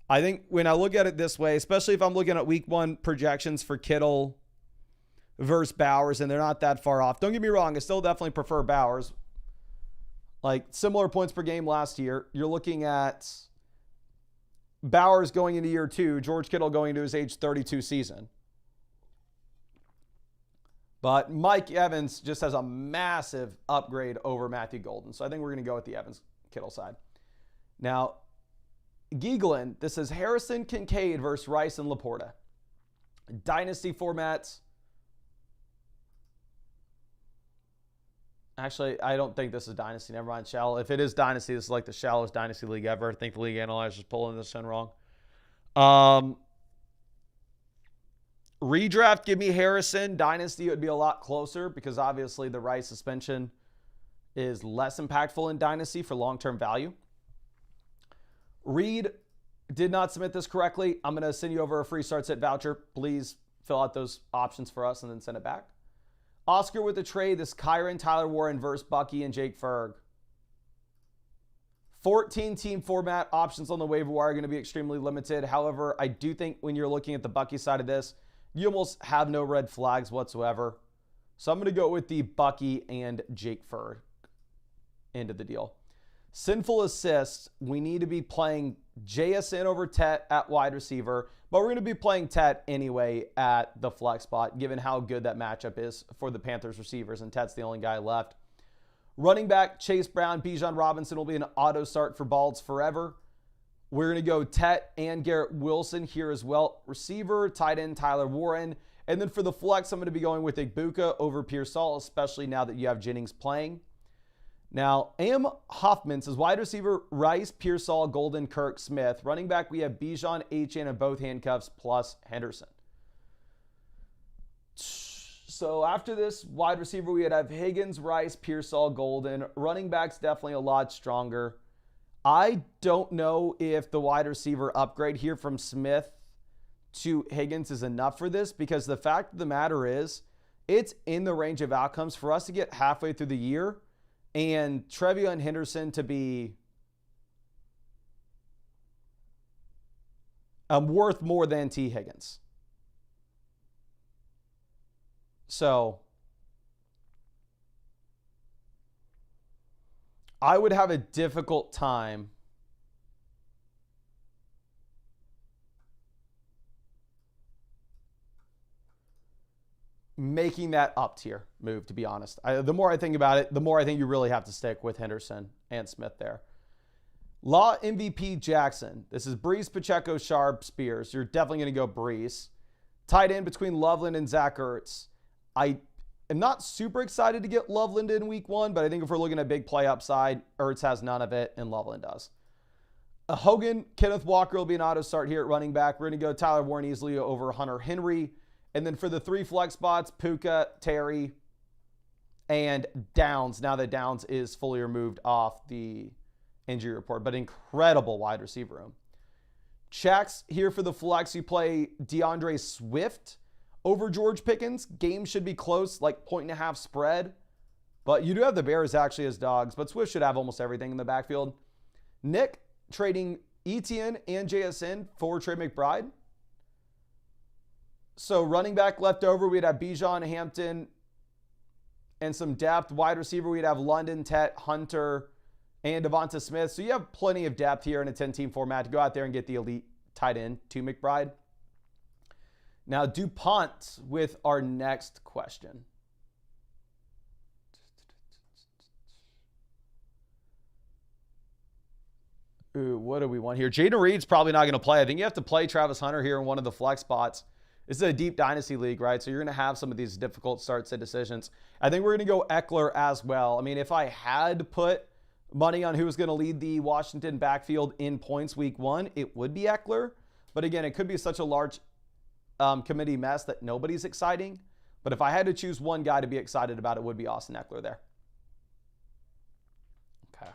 I think when I look at it this way, especially if I'm looking at week 1 projections for Kittle versus Bowers, and they're not that far off. Don't get me wrong, I still definitely prefer Bowers. Like, similar points per game last year. You're looking at Bowers going into year 2, George Kittle going into his age 32 season. But Mike Evans just has a massive upgrade over Matthew Golden. So I think we're going to go with the Evans-Kittle side. Now, Geeglin, this is Harrison Kincaid versus Rice and Laporta. Dynasty formats. Actually, I don't think this is Dynasty. Never mind. Shallow. If it is Dynasty, this is like the shallowest Dynasty league ever. I think the league analyzer's pulling this in wrong. Redraft, give me Harrison. Dynasty, it would be a lot closer because obviously the Rice suspension is less impactful in Dynasty for long-term value. Reed did not submit this correctly. I'm going to send you over a free start set voucher. Please fill out those options for us and then send it back. Oscar with the trade. This Kyron, Tyler Warren versus Bucky and Jake Ferg. 14-team format. Options on the waiver wire are going to be extremely limited. However, I do think when you're looking at the Bucky side of this, you almost have no red flags whatsoever. So I'm going to go with the Bucky and Jake Ferg end of the deal. Sinful assists, we need to be playing JSN over Tet at wide receiver, but we're going to be playing Tet anyway at the flex spot, given how good that matchup is for the Panthers receivers, and Tet's the only guy left. Running back, Chase Brown, Bijan Robinson will be an auto start for Balds forever. We're going to go Tet and Garrett Wilson here as well. Receiver, tight end, Tyler Warren. And then for the flex, I'm going to be going with Igbuka over Pearsall, especially now that you have Jennings playing. Now, Am Hoffman says wide receiver, Rice, Pearsall, Golden, Kirk, Smith. Running back, we have Bijan, Achane, and both handcuffs, plus Henderson. So after this wide receiver, we would have Higgins, Rice, Pearsall, Golden. Running back's definitely a lot stronger. I don't know if the wide receiver upgrade here from Smith to Higgins is enough for this, because the fact of the matter is it's in the range of outcomes for us to get halfway through the year and Trevion Henderson to be worth more than T. Higgins. So I would have a difficult time making that up tier move, to be honest. The more I think about it, the more I think you really have to stick with Henderson and Smith there. Law MVP Jackson. This is Brees, Pacheco, Sharp, Spears. You're definitely going to go Brees. Tight end between Loveland and Zach Ertz. I am not super excited to get Loveland in week 1, but I think if we're looking at big play upside, Ertz has none of it and Loveland does. Hogan, Kenneth Walker will be an auto start here at running back. We're going to go Tyler Warren easily over Hunter Henry. And then for the 3 flex spots, Puka, Terry, and Downs. Now that Downs is fully removed off the injury report, but incredible wide receiver room. Checks here for the flex. You play DeAndre Swift over George Pickens. Game should be close, like 1.5 spread. But you do have the Bears actually as dogs, but Swift should have almost everything in the backfield. Nick trading Etienne and JSN for Trey McBride. So running back left over, we'd have Bijan, Hampton, and some depth. Wide receiver, we'd have London, Tet, Hunter, and Devonta Smith. So you have plenty of depth here in a 10-team format to go out there and get the elite tight end to McBride. Now, DuPont with our next question. Ooh, what do we want here? Jaden Reed's probably not going to play. I think you have to play Travis Hunter here in one of the flex spots. This is a deep dynasty league, right? So you're going to have some of these difficult starts and decisions. I think we're going to go Eckler as well. I mean, if I had to put money on who was going to lead the Washington backfield in points week 1, it would be Eckler. But again, it could be such a large committee mess that nobody's exciting. But if I had to choose one guy to be excited about, it would be Austin Eckler there. Okay.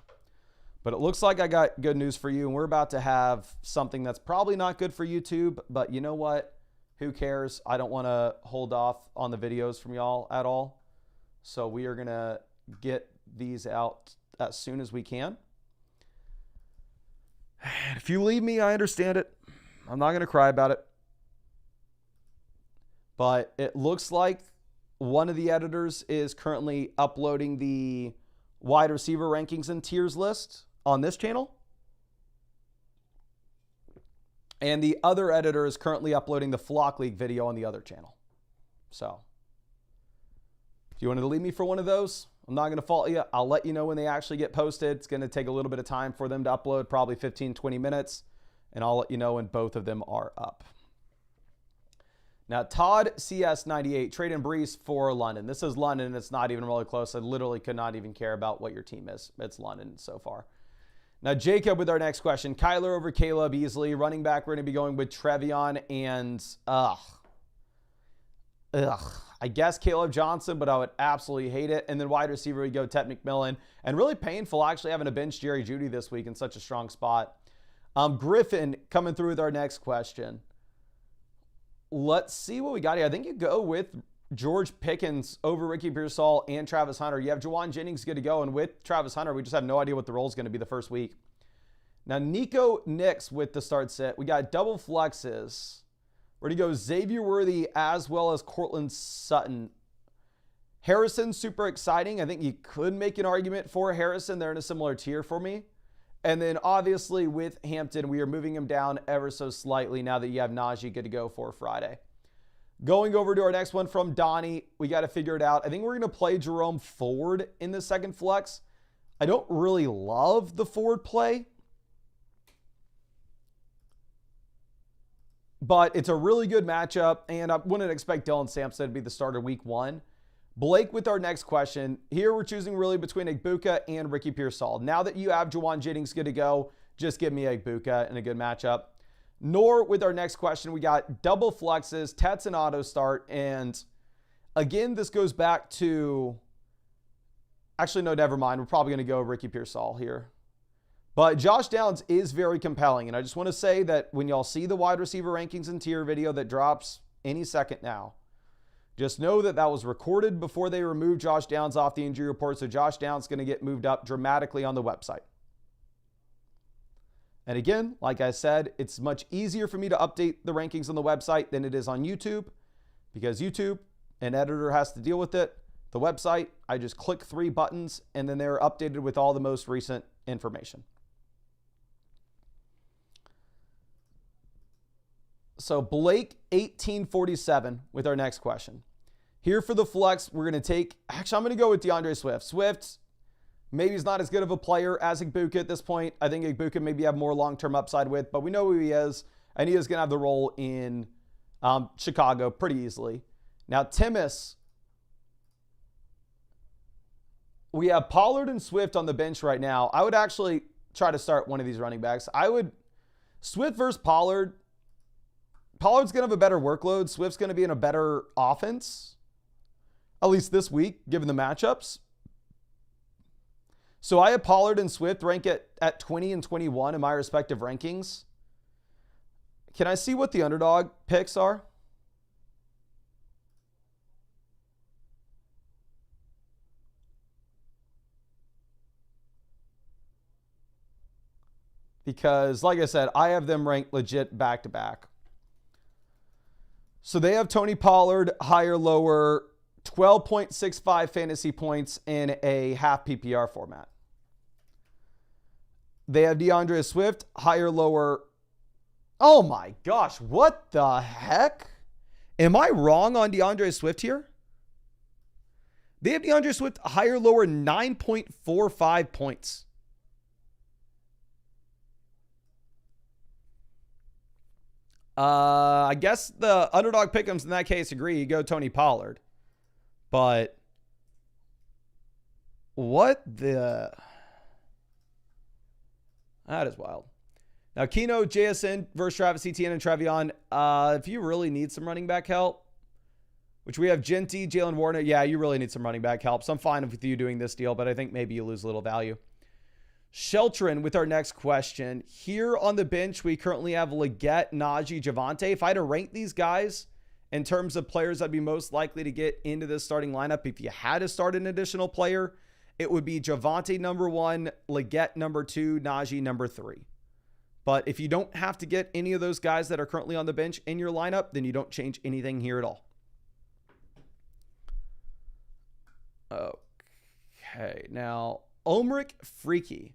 But it looks like I got good news for you, and we're about to have something that's probably not good for YouTube, but you know what? Who cares? I don't want to hold off on the videos from y'all at all. So we are going to get these out as soon as we can. If you leave me, I understand it. I'm not going to cry about it. But it looks like one of the editors is currently uploading the wide receiver rankings and tiers list on this channel. And the other editor is currently uploading the Flock League video on the other channel. So if you wanted to leave me for one of those, I'm not going to fault you. I'll let you know when they actually get posted. It's going to take a little bit of time for them to upload, probably 15, 20 minutes. And I'll let you know when both of them are up. Now, Todd CS98, trade in Brees for London. This is London, and it's not even really close. I literally could not even care about what your team is. It's London so far. Now, Jacob with our next question. Kyler over Caleb easily. Running back, we're going to be going with Trevion and, I guess Caleb Johnson, but I would absolutely hate it. And then wide receiver, we go Ted McMillan. And really painful actually having to bench Jerry Jeudy this week in such a strong spot. Griffin coming through with our next question. Let's see what we got here. I think you go with George Pickens over Ricky Pearsall and Travis Hunter. You have Jawan Jennings good to go. And with Travis Hunter, we just have no idea what the role is going to be the first week. Now, Nico Nix with the start set. We got double flexes. We're going to go Xavier Worthy as well as Cortland Sutton. Harrison, super exciting. I think you could make an argument for Harrison. They're in a similar tier for me. And then obviously with Hampton, we are moving him down ever so slightly now that you have Najee good to go for Friday. Going over to our next one from Donnie, we got to figure it out. I think we're going to play Jerome Ford in the second flex. I don't really love the Ford play, but it's a really good matchup, and I wouldn't expect Dylan Sampson to be the starter week 1. Blake with our next question. Here we're choosing really between Egbuka and Ricky Pearsall. Now that you have Jawan Jennings good to go, just give me Egbuka in a good matchup. Nor with our next question, we got double flexes, Tets and auto start. And again, this goes back to, actually, no, never mind. We're probably going to go Ricky Pearsall here. But Josh Downs is very compelling. And I just want to say that when y'all see the wide receiver rankings and tier video that drops any second now, just know that that was recorded before they removed Josh Downs off the injury report. So Josh Downs is going to get moved up dramatically on the website. And again, like I said, it's much easier for me to update the rankings on the website than it is on YouTube, because YouTube, an editor has to deal with it. The website, I just click 3 buttons and then they're updated with all the most recent information. So Blake 1847 with our next question. Here for the flex, we're going to take, actually, I'm going to go with DeAndre Swift. Swift, maybe he's not as good of a player as Egbuka at this point. I think Egbuka maybe have more long-term upside with, but we know who he is, and he is going to have the role in Chicago pretty easily. Now, Timmis, we have Pollard and Swift on the bench right now. I would actually try to start one of these running backs. Swift versus Pollard. Pollard's going to have a better workload. Swift's going to be in a better offense, at least this week, given the matchups. So I have Pollard and Swift rank at 20 and 21 in my respective rankings. Can I see what the underdog picks are? Because, like I said, I have them ranked legit back-to-back. So they have Tony Pollard, higher, lower, 12.65 fantasy points in a half PPR format. They have DeAndre Swift, higher, lower. Oh my gosh, what the heck? Am I wrong on DeAndre Swift here? They have DeAndre Swift higher, lower, 9.45 points. I guess the underdog pick'ems in that case agree. You go Tony Pollard. But what the... That is wild. Now, Keno, JSN versus Travis Etienne and Trevion. If you really need some running back help, which we have Genty, Jalen Warner. Yeah, you really need some running back help. So I'm fine with you doing this deal, but I think maybe you lose a little value. Sheltrin with our next question. Here on the bench, we currently have Leggett, Najee, Javonte. If I had to rank these guys in terms of players I'd be most likely to get into this starting lineup, if you had to start an additional player, it would be Javonte number 1, Leggett number 2, Najee number 3. But if you don't have to get any of those guys that are currently on the bench in your lineup, then you don't change anything here at all. Okay, now Omric Freaky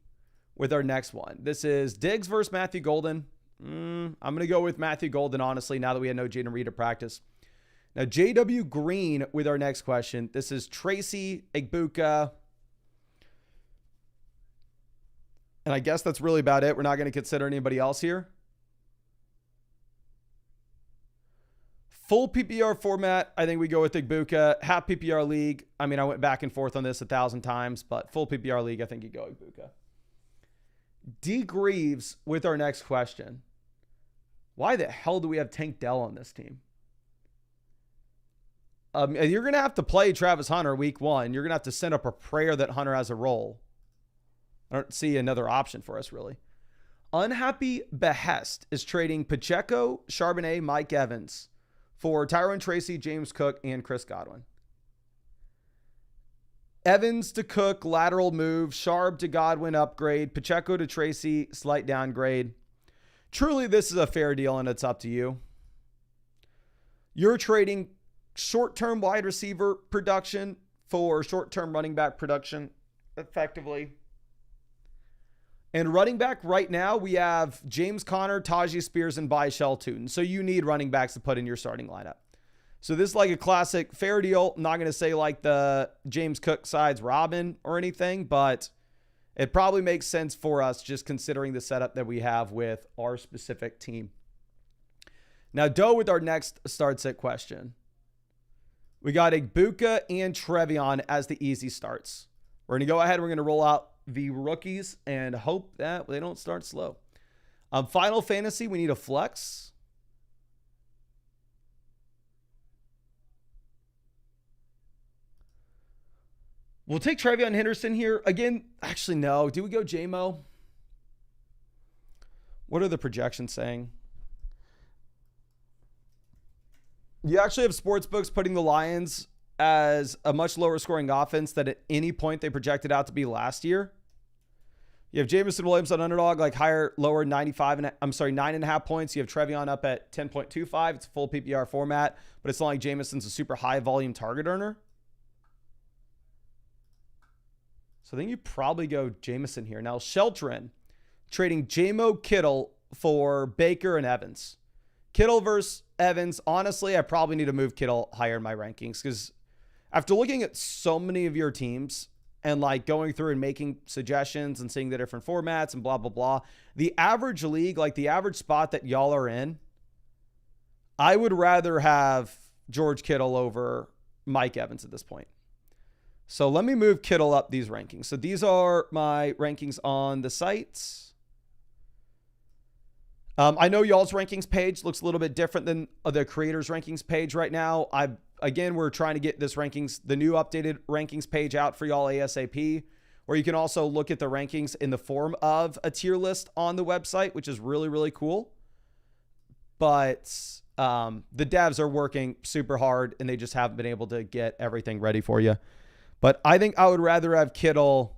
with our next one. This is Diggs versus Matthew Golden. I'm going to go with Matthew Golden, honestly, now that we had no Jaden Reed at practice. Now, JW Green with our next question. This is Tracy Igbuka. And I guess that's really about it. We're not going to consider anybody else here. Full PPR format, I think we go with Igbuka. Half PPR league, I mean, I went back and forth on this 1,000 times, but full PPR league, I think you go Igbuka. D. Greaves with our next question. Why the hell do we have Tank Dell on this team? You're going to have to play Travis Hunter week 1. You're going to have to send up a prayer that Hunter has a role. I don't see another option for us, really. Unhappy Behest is trading Pacheco, Charbonnet, Mike Evans for Tyrone Tracy, James Cook, and Chris Godwin. Evans to Cook, lateral move. Sharp to Godwin, upgrade. Pacheco to Tracy, slight downgrade. Truly, this is a fair deal, and it's up to you. You're trading short-term wide receiver production for short-term running back production, effectively. And running back right now, we have James Conner, Tajee Spears, and Byshell Tootin. So you need running backs to put in your starting lineup. So this is like a classic fair deal. I'm not going to say like the James Cook sides Robin or anything, but it probably makes sense for us just considering the setup that we have with our specific team. Now, Doe with our next start sit question. We got Igbuka and Trevion as the easy starts. We're going to go ahead. We're going to roll out the rookies and hope that they don't start slow. Final Fantasy, we need a flex. We'll take Trevion Henderson here. Again, actually, no. Do we go JMO? What are the projections saying? You actually have sportsbooks putting the Lions as a much lower scoring offense than at any point they projected out to be last year. You have Jameson Williams on Underdog, like higher, lower 9.5 points. You have Trevion up at 10.25. It's a full PPR format, but it's not like Jameson's a super high volume target earner. So I think you probably go Jameson here. Now, Sheltrin trading JMO Kittle for Baker and Evans. Kittle versus Evans. Honestly, I probably need to move Kittle higher in my rankings because after looking at so many of your teams and like going through and making suggestions and seeing the different formats and blah, blah, blah, the average league, like the average spot that y'all are in, I would rather have George Kittle over Mike Evans at this point. So let me move Kittle up these rankings. So these are my rankings on the sites. I know y'all's rankings page looks a little bit different than the creators rankings page right now. Again, we're trying to get this rankings, the new updated rankings page out for y'all ASAP, where you can also look at the rankings in the form of a tier list on the website, which is really, really cool. But the devs are working super hard and they just haven't been able to get everything ready for you. But I think I would rather have Kittle.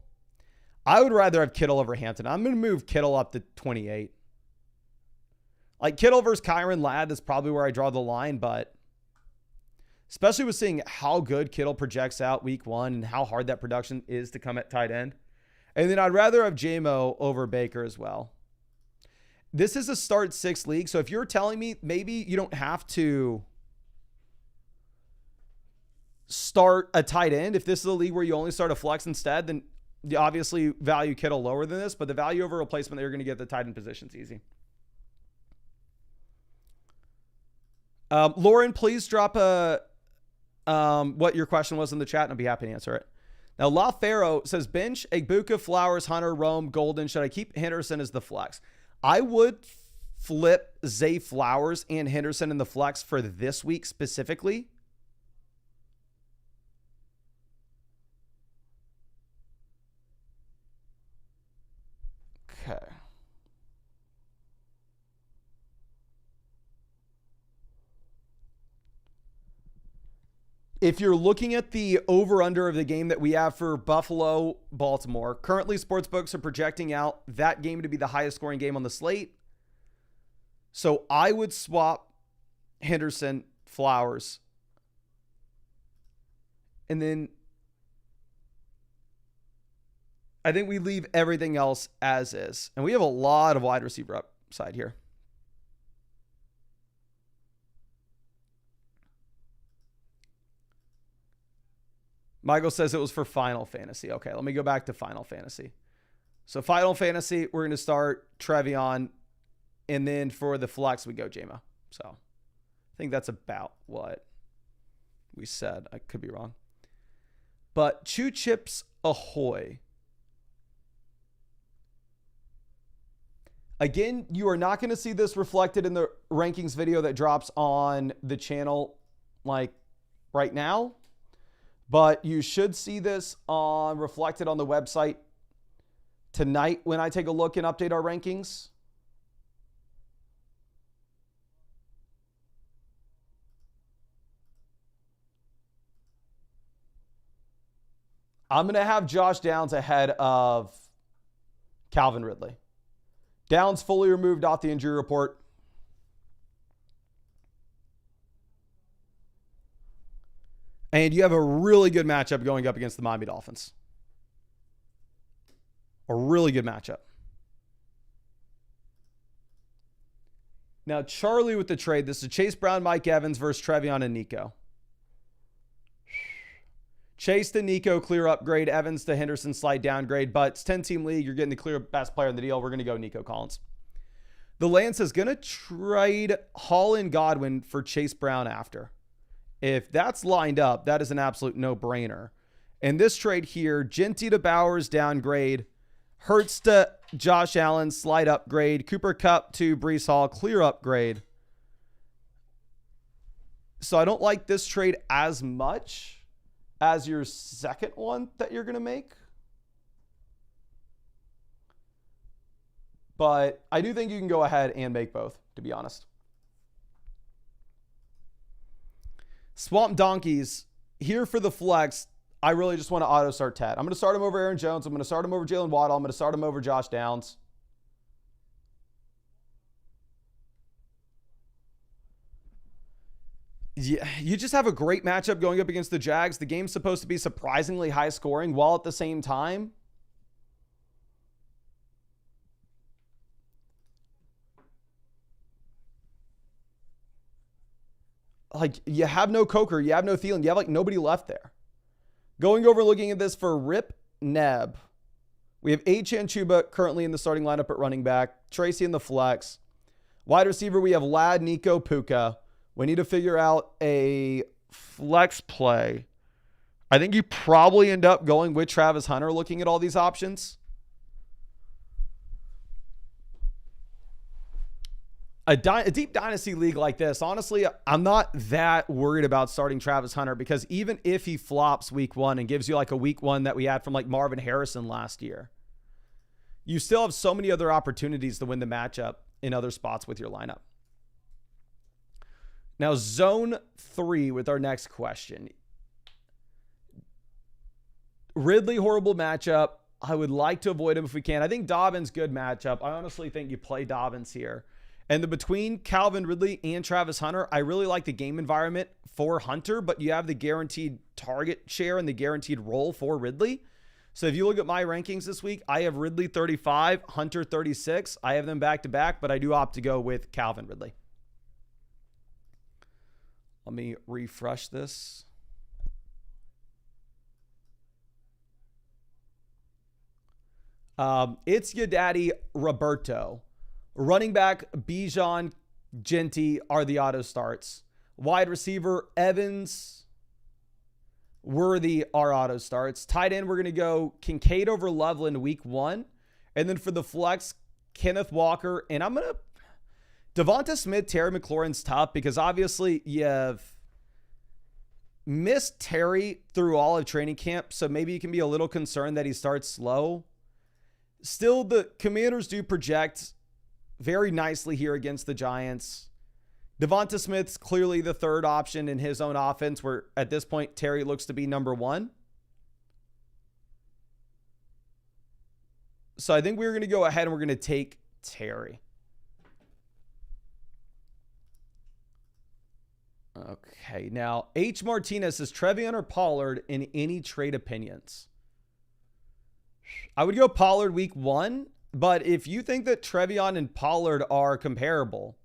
I would rather have Kittle over Hampton. I'm going to move Kittle up to 28. Like Kittle versus Kyron Ladd is probably where I draw the line, but especially with seeing how good Kittle projects out week 1 and how hard that production is to come at tight end. And then I'd rather have JMO over Baker as well. This is a start 6 league. So if you're telling me maybe you don't have to start a tight end, if this is a league where you only start a flex instead, then you obviously value Kittle lower than this, but the value over replacement that you're going to get the tight end position's easy. Lauren, please drop what your question was in the chat and I'll be happy to answer it. Now, La Faro says, bench Egbuka, Flowers, Hunter, Rome, Golden. Should I keep Henderson as the flex? I would flip Zay Flowers and Henderson in the flex for this week specifically. Okay. If you're looking at the over-under of the game that we have for Buffalo-Baltimore, currently sportsbooks are projecting out that game to be the highest scoring game on the slate. So I would swap Henderson, Flowers. And then I think we leave everything else as is. And we have a lot of wide receiver upside here. Michael says it was for Final Fantasy. Okay, let me go back to Final Fantasy. So Final Fantasy, we're going to start Trevion, and then for the flex, we go JMO. So I think that's about what we said. I could be wrong. But Chew Chips Ahoy. Again, you are not going to see this reflected in the rankings video that drops on the channel like right now. But you should see this reflected on the website tonight when I take a look and update our rankings. I'm going to have Josh Downs ahead of Calvin Ridley. Downs fully removed off the injury report. And you have a really good matchup going up against the Miami Dolphins. A really good matchup. Now, Charlie with the trade. This is Chase Brown, Mike Evans versus Trevion and Nico. Chase to Nico, clear upgrade. Evans to Henderson, slight downgrade. But it's 10-team league. You're getting the clear best player in the deal. We're going to go Nico Collins. The Lance is going to trade Hall and Godwin for Chase Brown after. If that's lined up, that is an absolute no-brainer. And this trade here, Genty to Bowers, downgrade. Hurts to Josh Allen, slight upgrade. Cooper Kupp to Breece Hall, clear upgrade. So I don't like this trade as much as your second one that you're going to make. But I do think you can go ahead and make both, to be honest. Swamp Donkeys, here for the flex, I really just want to auto start Ted. I'm going to start him over Aaron Jones. I'm going to start him over Jalen Waddle. I'm going to start him over Josh Downs. Yeah, you just have a great matchup going up against the Jags. The game's supposed to be surprisingly high scoring while at the same time. Like, you have no Coker, you have no Thielen, you have like nobody left there. Going over looking at this for Rip Neb, we have Achan Chuba currently in the starting lineup at running back, Tracy in the flex. Wide receiver, we have Ladd, Nico, Puka. We need to figure out a flex play. I think you probably end up going with Travis Hunter looking at all these options. A deep dynasty league like this, honestly, I'm not that worried about starting Travis Hunter because even if he flops week 1 and gives you like a week 1 that we had from like Marvin Harrison last year, you still have so many other opportunities to win the matchup in other spots with your lineup. Now, zone 3 with our next question. Ridley, horrible matchup. I would like to avoid him if we can. I think Dobbins, good matchup. I honestly think you play Dobbins here. And between Calvin Ridley and Travis Hunter, I really like the game environment for Hunter, but you have the guaranteed target share and the guaranteed role for Ridley. So if you look at my rankings this week, I have Ridley 35, Hunter 36. I have them back to back, but I do opt to go with Calvin Ridley. Let me refresh this. It's your daddy, Roberto. Running back, Bijan, Genty are the auto starts. Wide receiver, Evans, Worthy are auto starts. Tight end, we're going to go Kincaid over Loveland week 1. And then for the flex, Kenneth Walker. And I'm going to... Devonta Smith, Terry McLaurin's tough because obviously you have missed Terry through all of training camp. So maybe you can be a little concerned that he starts slow. Still, the Commanders do project very nicely here against the Giants. Devonta Smith's clearly the third option in his own offense, where at this point, Terry looks to be number 1. So I think we're going to go ahead and we're going to take Terry. Okay, now H. Martinez says Trevion or Pollard in any trade opinions. I would go Pollard week 1, but if you think that Trevion and Pollard are comparable,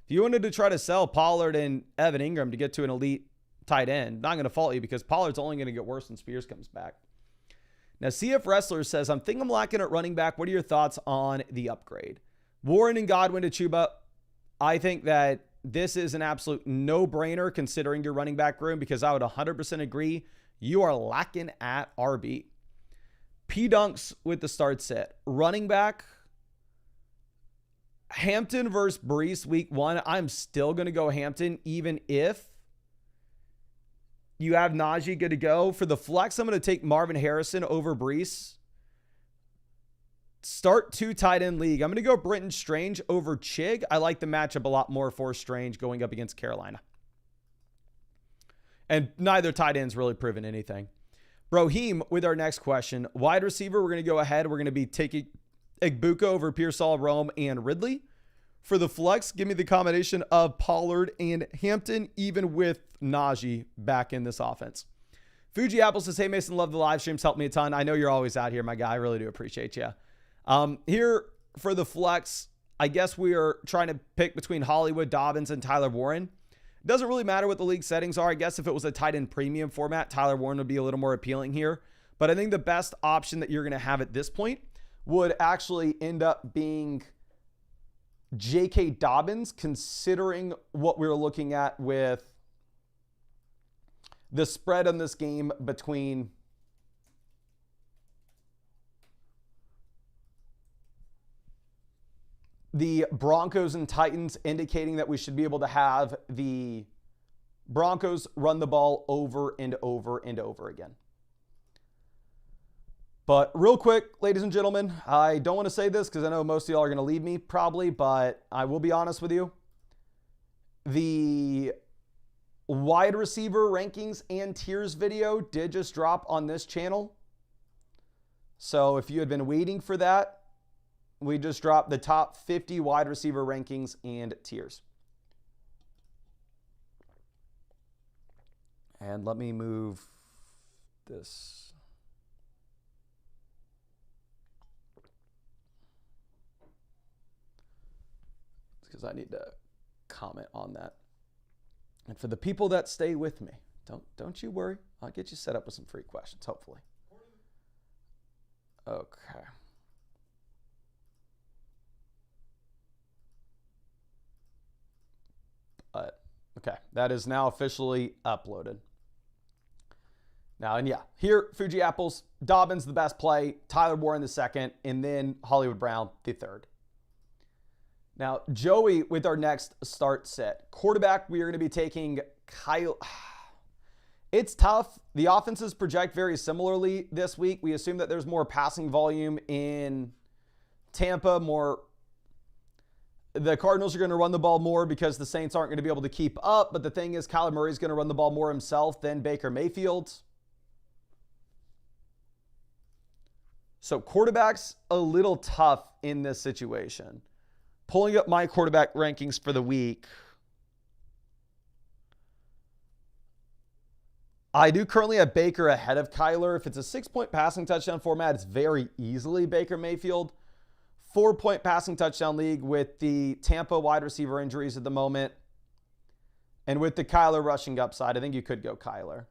if you wanted to try to sell Pollard and Evan Ingram to get to an elite tight end, not going to fault you because Pollard's only going to get worse when Spears comes back. Now, CF Wrestler says, I'm thinking I'm lacking at running back. What are your thoughts on the upgrade? Warren and Godwin to Chuba. I think that this is an absolute no-brainer considering your running back room because I would 100% agree you are lacking at RB. P. Dunks with the start set. Running back, Hampton versus Brees week 1. I'm still going to go Hampton even if you have Najee good to go. For the flex, I'm going to take Marvin Harrison over Brees. Start 2 tight end league. I'm going to go Brenton Strange over Chig. I like the matchup a lot more for Strange going up against Carolina. And neither tight end's really proven anything. Broheem with our next question. Wide receiver, we're going to go ahead. We're going to be taking Egbuka over Pearsall, Rome, and Ridley. For the flex, give me the combination of Pollard and Hampton, even with Najee back in this offense. Fuji Apple says, hey, Mason, love the live streams. Help me a ton. I know you're always out here, my guy. I really do appreciate you. Here for the flex, I guess we are trying to pick between Hollywood, Dobbins, and Tyler Warren. It doesn't really matter what the league settings are. I guess if it was a tight end premium format, Tyler Warren would be a little more appealing here. But I think the best option that you're going to have at this point would actually end up being J.K. Dobbins, considering what we're looking at with the spread on this game between the Broncos and Titans, indicating that we should be able to have the Broncos run the ball over and over and over again. But real quick, ladies and gentlemen, I don't want to say this because I know most of y'all are going to leave me probably, but I will be honest with you. The wide receiver rankings and tiers video did just drop on this channel. So if you had been waiting for that, we just dropped the top 50 wide receiver rankings and tiers. And let me move this. Because I need to comment on that. And for the people that stay with me, don't you worry. I'll get you set up with some free questions, hopefully. Okay. Okay, that is now officially uploaded. Now, and yeah, here, Fuji Apples, Dobbins the best play, Tyler Warren the second, and then Hollywood Brown the third. Now, Joey with our next start set. Quarterback, we are going to be taking Kyle. It's tough. The offenses project very similarly this week. We assume that there's more passing volume in Tampa, the Cardinals are going to run the ball more because the Saints aren't going to be able to keep up. But the thing is, Kyler Murray's going to run the ball more himself than Baker Mayfield. So quarterback's a little tough in this situation. Pulling up my quarterback rankings for the week. I do currently have Baker ahead of Kyler. If it's a 6-point passing touchdown format, it's very easily Baker Mayfield. 4-point passing touchdown league with the Tampa wide receiver injuries at the moment. And with the Kyler rushing upside, I think you could go Kyler.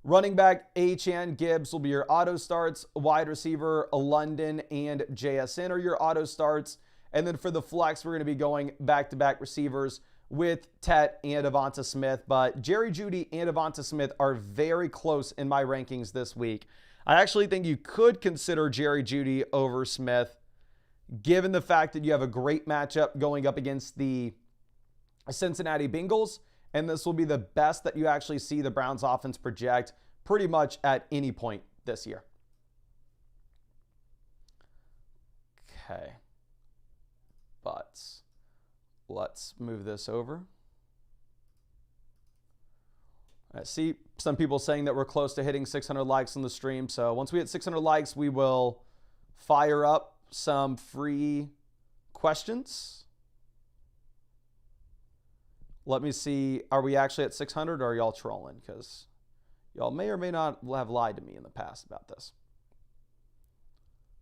Running back, Achane, Gibbs will be your auto starts. Wide receiver, London and JSN are your auto starts. And then for the flex, we're going to be going back-to-back receivers with Tet and Devonta Smith. But Jerry Jeudy and Devonta Smith are very close in my rankings this week. I actually think you could consider Jerry Jeudy over Smith, given the fact that you have a great matchup going up against the Cincinnati Bengals. And this will be the best that you actually see the Browns offense project pretty much at any point this year. Okay. But let's move this over. I see some people saying that we're close to hitting 600 likes on the stream. So once we hit 600 likes, we will fire up some free questions. Let me see, are we actually at 600 or are y'all trolling? Because y'all may or may not have lied to me in the past about this.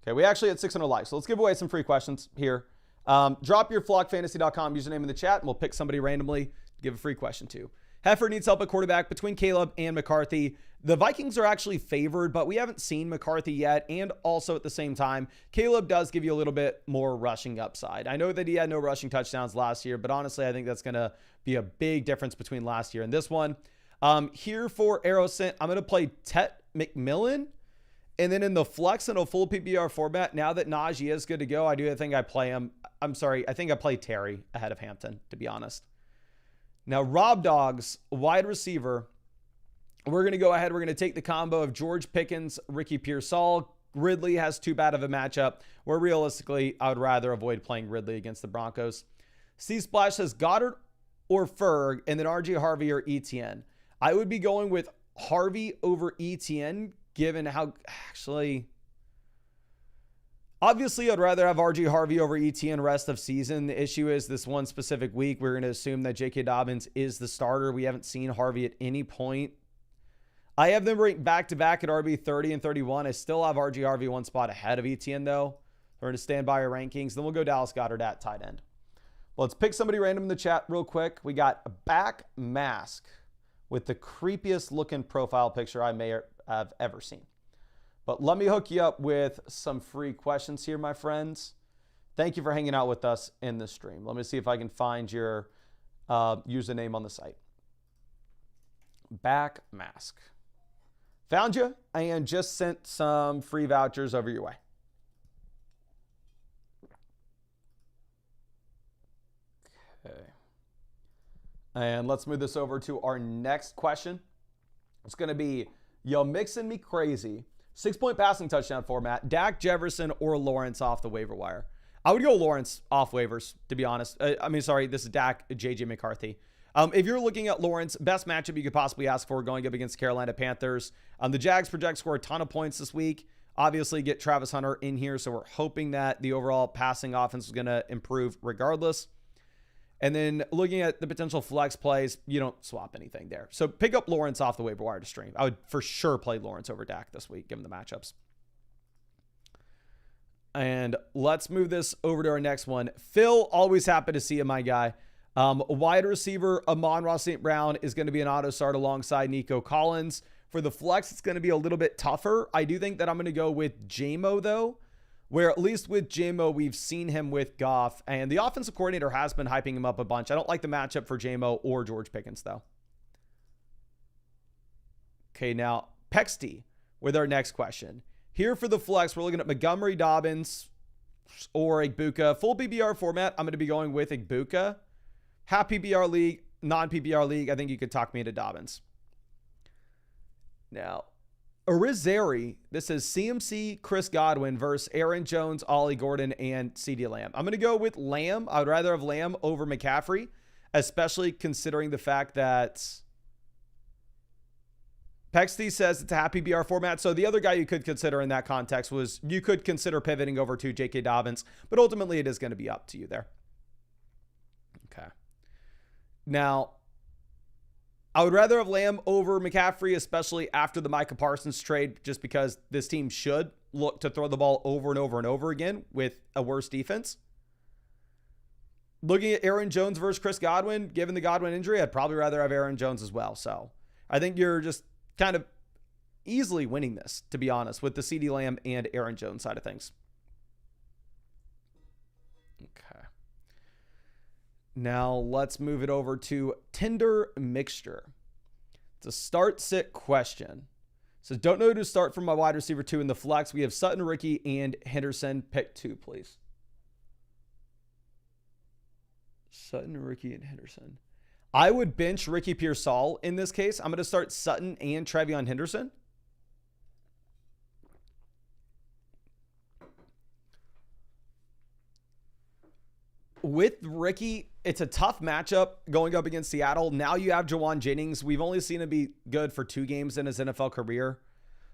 Okay, we actually had 600 likes. So let's give away some free questions here. Drop your flockfantasy.com username in the chat and we'll pick somebody randomly to give a free question to. Heifer needs help at quarterback between Caleb and McCarthy. The Vikings are actually favored, but we haven't seen McCarthy yet. And also at the same time, Caleb does give you a little bit more rushing upside. I know that he had no rushing touchdowns last year, but honestly, I think that's going to be a big difference between last year and this one. Here for Arrowsent, I'm going to play Tet McMillan. And then in the flex in a full PPR format, now that Najee is good to go, I think I play him. I think I play Terry ahead of Hampton, to be honest. Now, Rob Dogs, wide receiver. We're going to go ahead. We're going to take the combo of George Pickens, Ricky Pearsall. Ridley has too bad of a matchup where realistically, I would rather avoid playing Ridley against the Broncos. Steve Splash says Goddard or Ferg, and then RJ Harvey or ETN. I would be going with Harvey over ETN, given how actually... Obviously, I'd rather have RJ Harvey over ETN rest of season. The issue is this one specific week, we're going to assume that J.K. Dobbins is the starter. We haven't seen Harvey at any point. I have them ranked back-to-back at RB 30 and 31. I still have RJ Harvey one spot ahead of ETN, though. We're going to stand by our rankings. Then we'll go Dallas Goedert at tight end. Well, let's pick somebody random in the chat real quick. We got a back mask with the creepiest looking profile picture I may have ever seen. But let me hook you up with some free questions here, my friends. Thank you for hanging out with us in this stream. Let me see if I can find your username on the site. Back mask. Found you and just sent some free vouchers over your way. Okay. And let's move this over to our next question. It's going to be, yo, mixing me crazy. 6-point passing touchdown format, Dak, Jefferson, or Lawrence off the waiver wire. I would go Lawrence off waivers, to be honest. This is Dak, JJ McCarthy. If you're looking at Lawrence, best matchup you could possibly ask for going up against Carolina Panthers. The Jags project score a ton of points this week. Obviously, get Travis Hunter in here, so we're hoping that the overall passing offense is going to improve regardless. And then looking at the potential flex plays, you don't swap anything there. So pick up Lawrence off the waiver wire to stream. I would for sure play Lawrence over Dak this week, given the matchups. And let's move this over to our next one. Phil, always happy to see you, my guy. Wide receiver, Amon-Ra St. Brown is going to be an auto start alongside Nico Collins. For the flex, it's going to be a little bit tougher. I do think that I'm going to go with J-Mo, though, where at least with J-Mo, we've seen him with Goff, and the offensive coordinator has been hyping him up a bunch. I don't like the matchup for J-Mo or George Pickens, though. Okay, now, Pexty with our next question. Here for the flex, we're looking at Montgomery, Dobbins, or Igbuka. Full PPR format, I'm going to be going with Igbuka. Half PPR league, non-PPR league, I think you could talk me into Dobbins. Now, Arizari, this is CMC, Chris Godwin versus Aaron Jones, Ollie Gordon, and CeeDee Lamb. I'm going to go with Lamb. I would rather have Lamb over McCaffrey, especially considering the fact that Pexty says it's a half PPR format. So the other guy you could consider in that context was you could consider pivoting over to J.K. Dobbins, but ultimately it is going to be up to you there. Okay. Now, I would rather have Lamb over McCaffrey, especially after the Micah Parsons trade, just because this team should look to throw the ball over and over and over again with a worse defense. Looking at Aaron Jones versus Chris Godwin, given the Godwin injury, I'd probably rather have Aaron Jones as well. So I think you're just kind of easily winning this, to be honest, with the CeeDee Lamb and Aaron Jones side of things. Okay. Now let's move it over to Tinder Mixture. It's a start-sit question. So don't know who to start from my wide receiver 2 in the flex. We have Sutton, Ricky, and Henderson. Pick 2, please. Sutton, Ricky, and Henderson. I would bench Ricky Pearsall in this case. I'm going to start Sutton and Trevion Henderson. With Ricky, it's a tough matchup going up against Seattle. Now you have Jawan Jennings. We've only seen him be good for 2 games in his NFL career.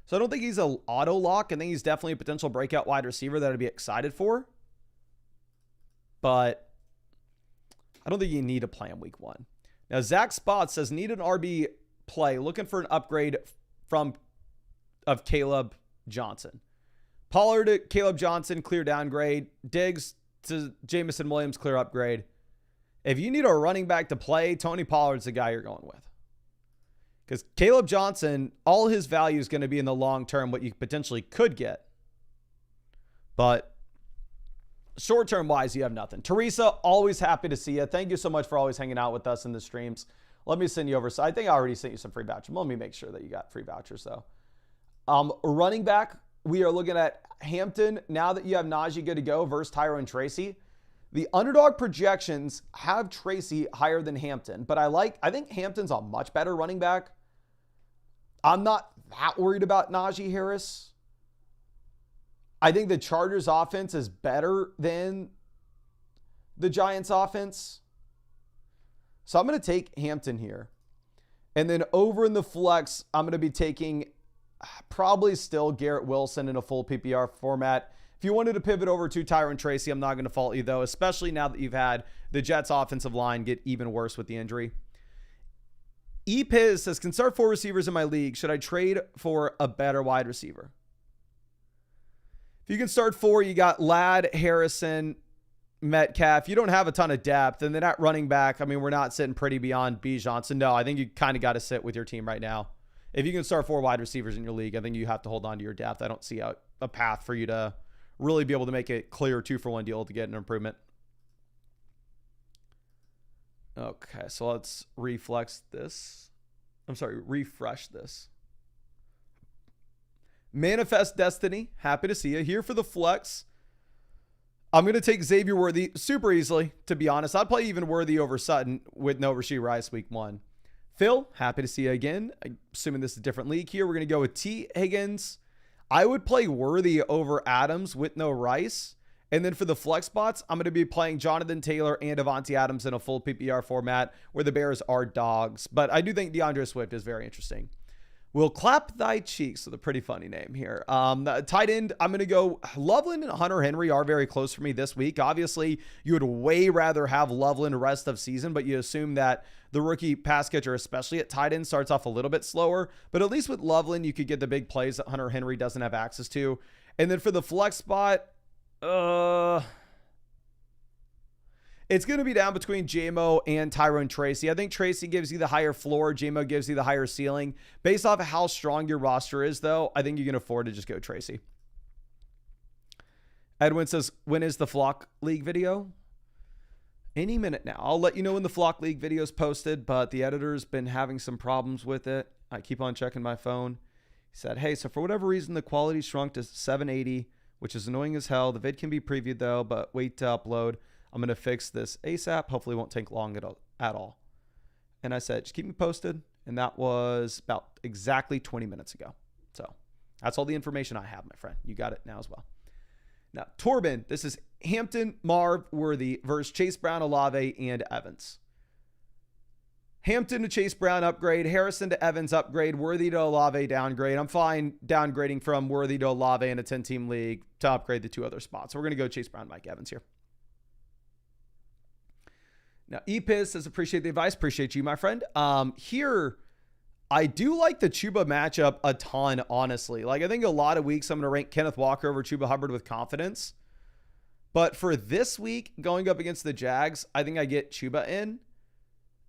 So I don't think he's an auto lock. I think he's definitely a potential breakout wide receiver that I'd be excited for. But I don't think you need to play him week 1. Now, Zach Spot says, need an RB play. Looking for an upgrade of Caleb Johnson. Pollard to Caleb Johnson, clear downgrade. Diggs to Jamison Williams, clear upgrade. If you need a running back to play, Tony Pollard's the guy you're going with. Because Caleb Johnson, all his value is going to be in the long term, what you potentially could get. But short-term wise, you have nothing. Teresa, always happy to see you. Thank you so much for always hanging out with us in the streams. Let me send you over. So I think I already sent you some free vouchers. Let me make sure that you got free vouchers, though. Running back, we are looking at Hampton. Now that you have Najee good to go versus Tyrone Tracy. The underdog projections have Tracy higher than Hampton. But I think Hampton's a much better running back. I'm not that worried about Najee Harris. I think the Chargers offense is better than the Giants offense. So I'm going to take Hampton here. And then over in the flex, I'm going to be taking probably still Garrett Wilson in a full PPR format. If you wanted to pivot over to Tyrone Tracy, I'm not going to fault you though, especially now that you've had the Jets offensive line get even worse with the injury. E-Piz says, can start 4 receivers in my league. Should I trade for a better wide receiver? If you can start 4, you got Ladd, Harrison, Metcalf. You don't have a ton of depth. And then at running back, I mean, we're not sitting pretty beyond Bijan. So no, I think you kind of got to sit with your team right now. If you can start 4 wide receivers in your league, I think you have to hold on to your depth. I don't see a path for you to really be able to make a clear 2-for-1 deal to get an improvement. Okay, so let's refresh this. Manifest Destiny, happy to see you. Here for the flex. I'm going to take Xavier Worthy super easily, to be honest. I'd play even Worthy over Sutton with no Rashee Rice week 1. Phil, happy to see you again. Assuming this is a different league here. We're going to go with T. Higgins. I would play Worthy over Adams with no Rice. And then for the flex spots, I'm going to be playing Jonathan Taylor and Devontae Adams in a full PPR format where the Bears are dogs. But I do think DeAndre Swift is very interesting. We'll clap thy cheeks with a pretty funny name here. Tight end, I'm going to go Loveland and Hunter Henry are very close for me this week. Obviously, you would way rather have Loveland rest of season, but you assume that the rookie pass catcher, especially at tight end, starts off a little bit slower. But at least with Loveland, you could get the big plays that Hunter Henry doesn't have access to. And then for the flex spot, it's going to be down between JMO and Tyrone Tracy. I think Tracy gives you the higher floor. JMO gives you the higher ceiling. Based off of how strong your roster is, though, I think you can afford to just go Tracy. Edwin says, when is the Flock League video? Any minute now. I'll let you know when the Flock League video is posted, but the editor's been having some problems with it. I keep on checking my phone. He said, hey, so for whatever reason, the quality shrunk to 780, which is annoying as hell. The vid can be previewed, though, but wait to upload. I'm going to fix this ASAP. Hopefully it won't take long at all. And I said, just keep me posted. And that was about exactly 20 minutes ago. So that's all the information I have, my friend. You got it now as well. Now, Torben, this is Hampton, Marv, Worthy versus Chase Brown, Olave, and Evans. Hampton to Chase Brown upgrade. Harrison to Evans upgrade. Worthy to Olave downgrade. I'm fine downgrading from Worthy to Olave in a 10-team league to upgrade the 2 other spots. So we're going to go Chase Brown, Mike Evans here. Now, Epis says, appreciate the advice. Appreciate you, my friend. Here, I do like the Chuba matchup a ton, honestly. Like, I think a lot of weeks I'm going to rank Kenneth Walker over Chuba Hubbard with confidence. But for this week, going up against the Jags, I think I get Chuba in.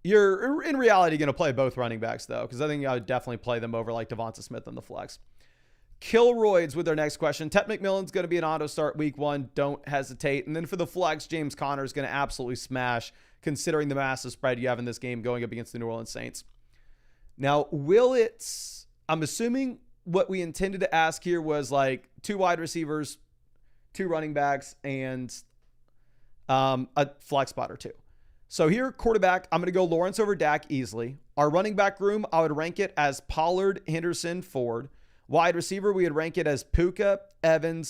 You're, in reality, going to play both running backs, though, because I think I would definitely play them over, like, Devonta Smith on the flex. Kilroyds with our next question. Ted McMillan's going to be an auto start week 1. Don't hesitate. And then for the flex, James Conner is going to absolutely smash, considering the massive spread you have in this game going up against the New Orleans Saints. Now, I'm assuming what we intended to ask here was like 2 wide receivers, 2 running backs, and a flex spot or 2. So here, quarterback, I'm going to go Lawrence over Dak easily. Our running back room, I would rank it as Pollard, Henderson, Ford. Wide receiver, we would rank it as Brian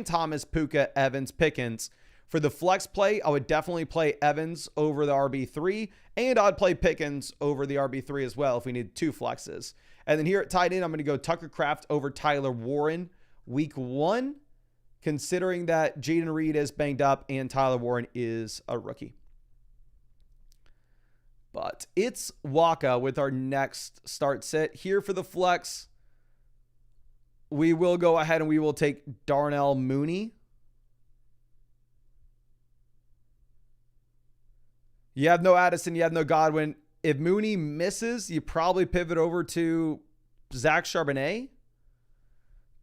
Thomas, Puka, Evans, Pickens. For the flex play, I would definitely play Evans over the RB3, and I'd play Pickens over the RB3 as well if we need 2 flexes. And then here at tight end, I'm going to go Tucker Kraft over Tyler Warren week 1, considering that Jaden Reed is banged up and Tyler Warren is a rookie. But it's Waka with our next start sit. Here for the flex, we will go ahead and we will take Darnell Mooney. You have no Addison, you have no Godwin. If Mooney misses, you probably pivot over to Zach Charbonnet.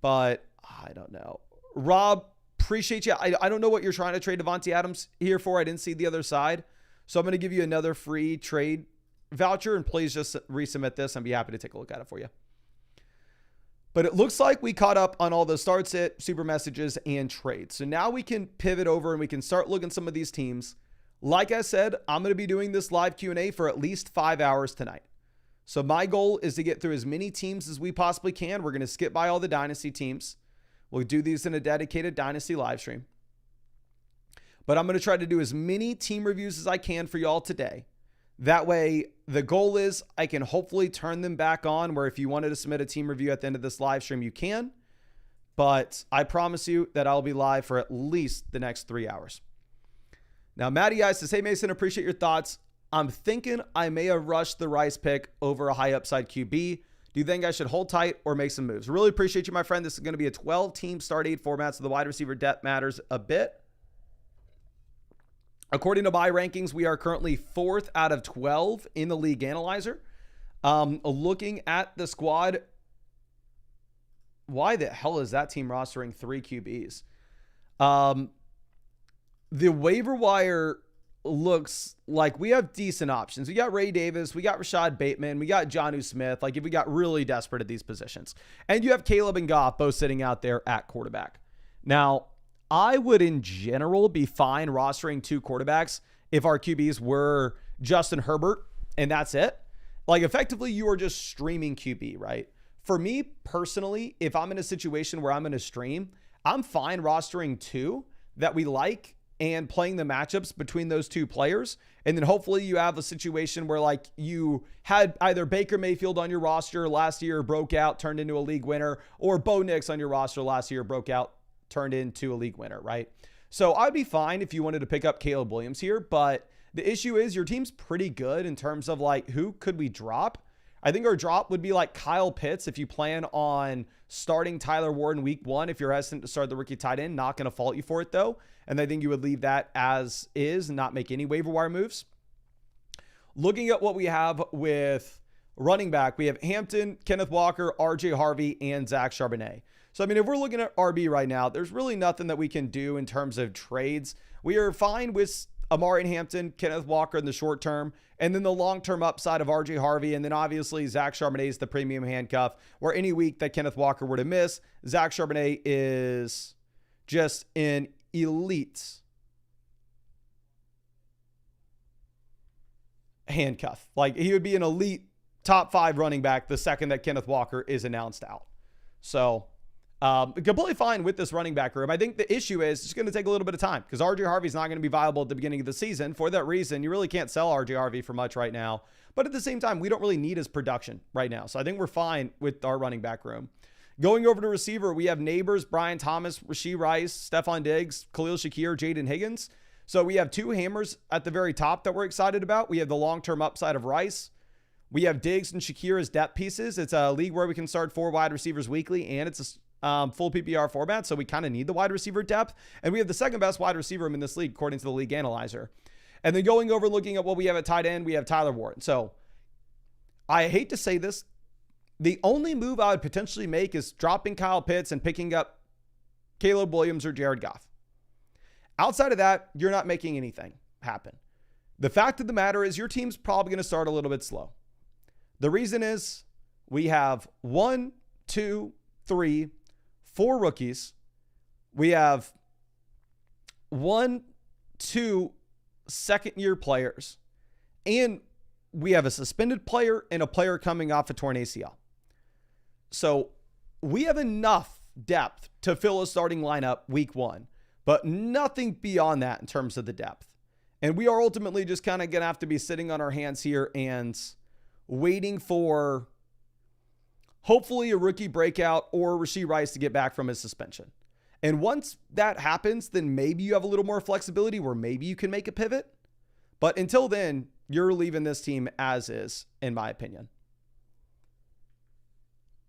But I don't know. Rob, appreciate you. I don't know what you're trying to trade Devontae Adams here for. I didn't see the other side. So I'm going to give you another free trade voucher, and please just resubmit this. I'd be happy to take a look at it for you. But it looks like we caught up on all the start sit, super messages, and trades. So now we can pivot over and we can start looking at some of these teams. Like I said, I'm going to be doing this live Q&A for at least 5 hours tonight. So my goal is to get through as many teams as we possibly can. We're going to skip by all the dynasty teams. We'll do these in a dedicated dynasty live stream. But I'm going to try to do as many team reviews as I can for y'all today. That way, the goal is I can hopefully turn them back on where if you wanted to submit a team review at the end of this live stream, you can. But I promise you that I'll be live for at least the next 3 hours. Now, Matty I says, hey, Mason, appreciate your thoughts. I'm thinking I may have rushed the Rice pick over a high upside QB. Do you think I should hold tight or make some moves? Really appreciate you, my friend. This is going to be a 12-team start 8 format, so the wide receiver depth matters a bit. According to my rankings, we are currently 4th out of 12 in the league analyzer. Looking at the squad, why the hell is that team rostering 3 QBs? The waiver wire looks like we have decent options. We got Ray Davis, we got Rashad Bateman, we got Jonnu Smith, like if we got really desperate at these positions. And you have Caleb and Goff both sitting out there at quarterback. Now, I would in general be fine rostering 2 quarterbacks if our QBs were Justin Herbert and that's it. Like effectively you are just streaming QB, right? For me personally, if I'm in a situation where I'm going to stream, I'm fine rostering 2 that we like and playing the matchups between those 2 players. And then hopefully you have a situation where like you had either Baker Mayfield on your roster last year, broke out, turned into a league winner, or Bo Nix on your roster last year, broke out, turned into a league winner, right? So I'd be fine if you wanted to pick up Caleb Williams here, but the issue is your team's pretty good in terms of like, who could we drop? I think our drop would be like Kyle Pitts if you plan on starting Tyler Ward in week 1. If you're hesitant to start the rookie tight end, not going to fault you for it though. And I think you would leave that as is and not make any waiver wire moves. Looking at what we have with running back, we have Hampton, Kenneth Walker, RJ Harvey, and Zach Charbonnet. So, I mean, if we're looking at RB right now, there's really nothing that we can do in terms of trades. We are fine with Amari and Hampton, Kenneth Walker in the short term, and then the long-term upside of RJ Harvey. And then obviously Zach Charbonnet is the premium handcuff where any week that Kenneth Walker were to miss, Zach Charbonnet is just an elite handcuff. Like he would be an elite top 5 running back the second that Kenneth Walker is announced out. So completely fine with this running back room. I think the issue is it's going to take a little bit of time because RJ Harvey's not going to be viable at the beginning of the season. For that reason, you really can't sell RJ Harvey for much right now. But at the same time, we don't really need his production right now. So I think we're fine with our running back room. Going over to receiver, we have Neighbors, Brian Thomas, Rashee Rice, Stephon Diggs, Khalil Shakir, Jaden Higgins. So we have two hammers at the very top that we're excited about. We have the long-term upside of Rice. We have Diggs and Shakir as depth pieces. It's a league where we can start 4 wide receivers weekly, and it's a full PPR format, so we kind of need the wide receiver depth. And we have the second best wide receiver room in this league, according to the league analyzer. And then going over looking at what we have at tight end, we have Tyler Warren. So I hate to say this. The only move I would potentially make is dropping Kyle Pitts and picking up Caleb Williams or Jared Goff. Outside of that, you're not making anything happen. The fact of the matter is your team's probably going to start a little bit slow. The reason is we have 1, 2, 3, 4 rookies. We have 1, 2 second-year players. And we have a suspended player and a player coming off a torn ACL. So we have enough depth to fill a starting lineup week 1, but nothing beyond that in terms of the depth. And we are ultimately just kind of going to have to be sitting on our hands here and waiting for hopefully a rookie breakout or Rashee Rice to get back from his suspension. And once that happens, then maybe you have a little more flexibility where maybe you can make a pivot. But until then, you're leaving this team as is, in my opinion.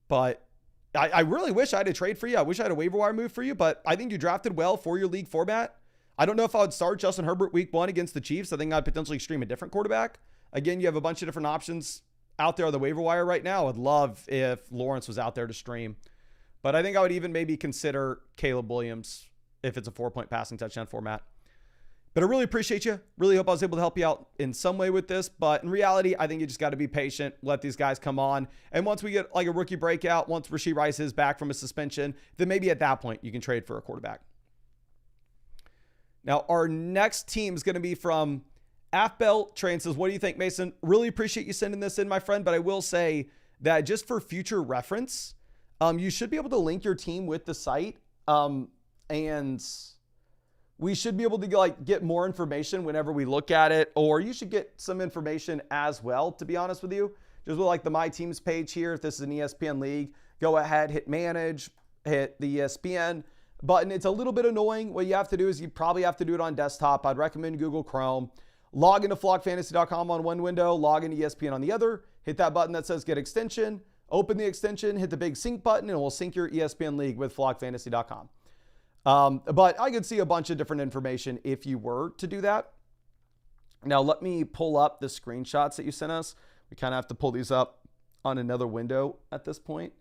But I really wish I had a trade for you. I wish I had a waiver wire move for you, but I think you drafted well for your league format. I don't know if I would start Justin Herbert week 1 against the Chiefs. I think I'd potentially stream a different quarterback. Again, you have a bunch of different options out there on the waiver wire right now. I'd love if Lawrence was out there to stream. But I think I would even maybe consider Caleb Williams if it's a 4-point passing touchdown format. But I really appreciate you. Really hope I was able to help you out in some way with this. But in reality, I think you just got to be patient. Let these guys come on. And once we get like a rookie breakout, once Rashee Rice is back from his suspension, then maybe at that point you can trade for a quarterback. Now, our next team is going to be from Afbel Train says, what do you think, Mason? Really appreciate you sending this in, my friend. But I will say that just for future reference, you should be able to link your team with the site. And we should be able to get more information whenever we look at it, or you should get some information as well, to be honest with you. Just with the My Teams page here, if this is an ESPN league, go ahead, hit manage, hit the ESPN button. It's a little bit annoying. What you have to do is you probably have to do it on desktop. I'd recommend Google Chrome. Log into flockfantasy.com on one window, log into ESPN on the other, hit that button that says get extension, open the extension, hit the big sync button, and it will sync your ESPN league with flockfantasy.com. But I could see a bunch of different information if you were to do that. Now, let me pull up the screenshots that you sent us. We kind of have to pull these up on another window at this point.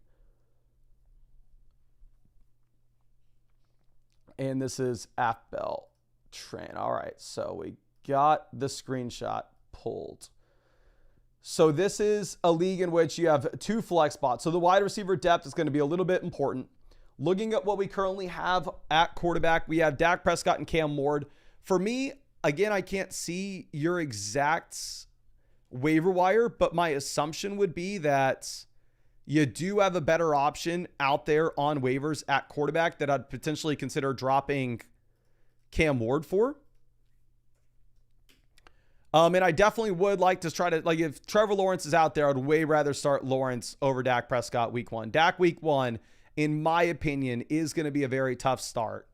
And this is Afbel Train. All right, so we got the screenshot pulled. So this is a league in which you have 2 flex spots. So the wide receiver depth is going to be a little bit important. Looking at what we currently have at quarterback, we have Dak Prescott and Cam Ward. For me, again, I can't see your exact waiver wire, but my assumption would be that you do have a better option out there on waivers at quarterback that I'd potentially consider dropping Cam Ward for. And I definitely would like to try to, if Trevor Lawrence is out there, I'd way rather start Lawrence over Dak Prescott week 1. Dak week 1, in my opinion, is going to be a very tough start.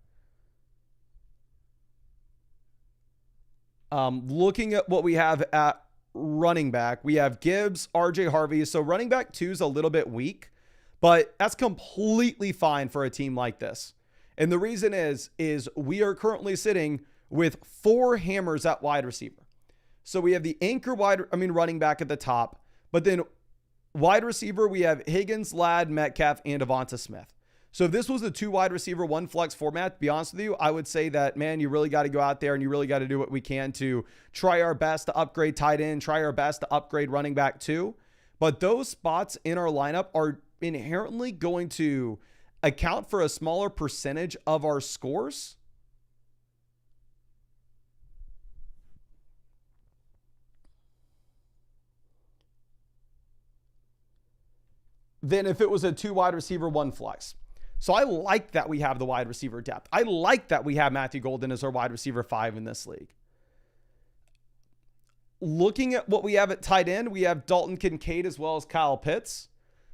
Looking at what we have at running back, we have Gibbs, RJ Harvey. So running back 2 is a little bit weak, but that's completely fine for a team like this. And the reason is we are currently sitting with 4 hammers at wide receiver. So we have the anchor running back at the top, but then wide receiver, we have Higgins, Ladd, Metcalf, and Devonta Smith. So if this was a 2 wide receiver, 1 flex format, to be honest with you, I would say that, man, you really got to go out there and you really got to do what we can to try our best to upgrade tight end, try our best to upgrade running back too. But those spots in our lineup are inherently going to account for a smaller percentage of our scores. Than if it was a 2 wide receiver, 1 flex. So I like that we have the wide receiver depth. I like that we have Matthew Golden as our wide receiver 5 in this league. Looking at what we have at tight end, we have Dalton Kincaid as well as Kyle Pitts.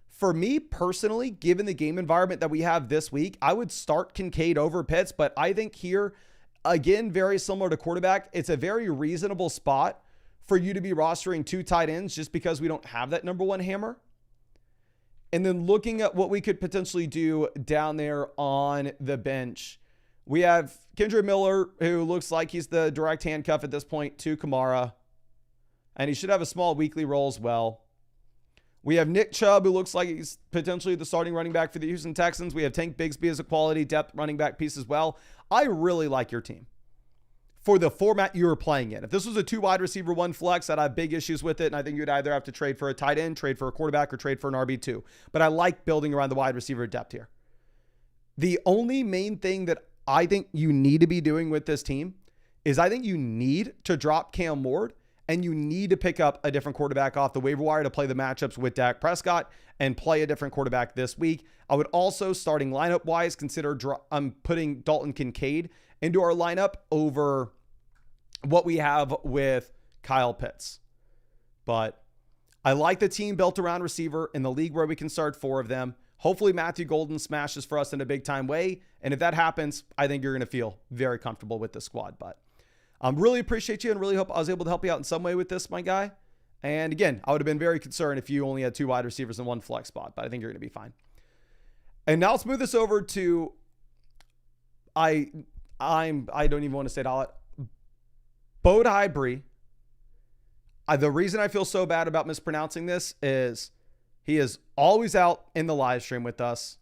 For me personally, given the game environment that we have this week, I would start Kincaid over Pitts, but I think here Again, very similar to quarterback. It's a very reasonable spot for you to be rostering 2 tight ends just because we don't have that number 1 hammer. And then looking at what we could potentially do down there on the bench, we have Kendra Miller, who looks like he's the direct handcuff at this point to Kamara. And he should have a small weekly role as well. We have Nick Chubb, who looks like he's potentially the starting running back for the Houston Texans. We have Tank Bigsby as a quality depth running back piece as well. I really like your team for the format you were playing in. If this was a 2 wide receiver, 1 flex, I'd have big issues with it. And I think you'd either have to trade for a tight end, trade for a quarterback, or trade for an RB2. But I like building around the wide receiver depth here. The only main thing that I think you need to be doing with this team is I think you need to drop Cam Ward and you need to pick up a different quarterback off the waiver wire to play the matchups with Dak Prescott and play a different quarterback this week. I would also, starting lineup wise, consider putting Dalton Kincaid into our lineup over what we have with Kyle Pitts. But I like the team built around receiver in the league where we can start 4 of them. Hopefully Matthew Golden smashes for us in a big time way. And if that happens, I think you're going to feel very comfortable with the squad. But really appreciate you and really hope I was able to help you out in some way with this, my guy. And again, I would have been very concerned if you only had 2 wide receivers and 1 flex spot, but I think you're going to be fine. And now let's move this over to, I don't even want to say it all. Bodhi Bree. The reason I feel so bad about mispronouncing this is he is always out in the live stream with us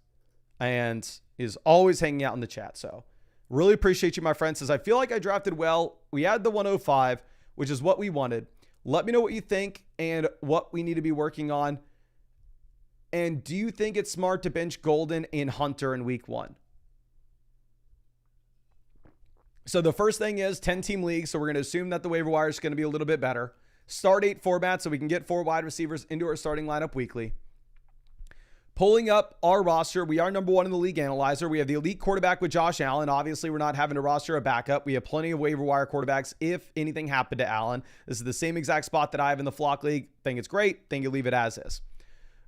and is always hanging out in the chat. So really appreciate you, my friend. Says, I feel like I drafted well. We had the 105, which is what we wanted. Let me know what you think and what we need to be working on. And do you think it's smart to bench Golden and Hunter in week 1? So the first thing is 10-team league. So we're going to assume that the waiver wire is going to be a little bit better. Start 8 format so we can get 4 wide receivers into our starting lineup weekly. Pulling up our roster, we are number 1 in the league analyzer. We have the elite quarterback with Josh Allen. Obviously, we're not having to roster a backup. We have plenty of waiver wire quarterbacks if anything happened to Allen. This is the same exact spot that I have in the Flock League. Think it's great. Think you leave it as is.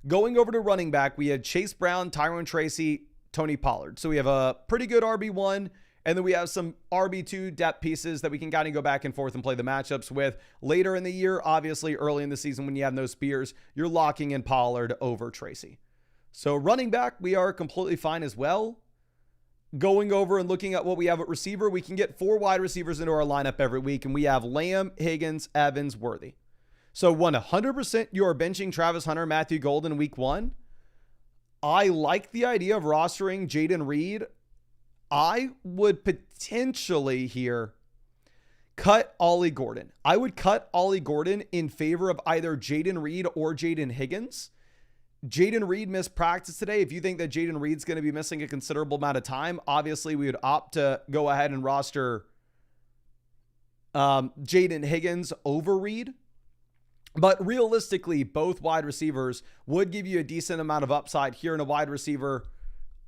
Going over to running back, we had Chase Brown, Tyrone Tracy, Tony Pollard. So we have a pretty good RB1, and then we have some RB2 depth pieces that we can kind of go back and forth and play the matchups with later in the year. Obviously, early in the season when you have no spears, you're locking in Pollard over Tracy. So running back, we are completely fine as well. Going over and looking at what we have at receiver, we can get 4 wide receivers into our lineup every week, and we have Lamb, Higgins, Evans, Worthy. So 100% you are benching Travis Hunter, Matthew Golden week 1. I like the idea of rostering Jaden Reed. I would potentially here cut Ollie Gordon. I would cut Ollie Gordon in favor of either Jaden Reed or Jaden Higgins. Jaden Reed missed practice today. If you think that Jaden Reed's going to be missing a considerable amount of time, obviously we would opt to go ahead and roster Jaden Higgins over Reed. But realistically, both wide receivers would give you a decent amount of upside here in a wide receiver.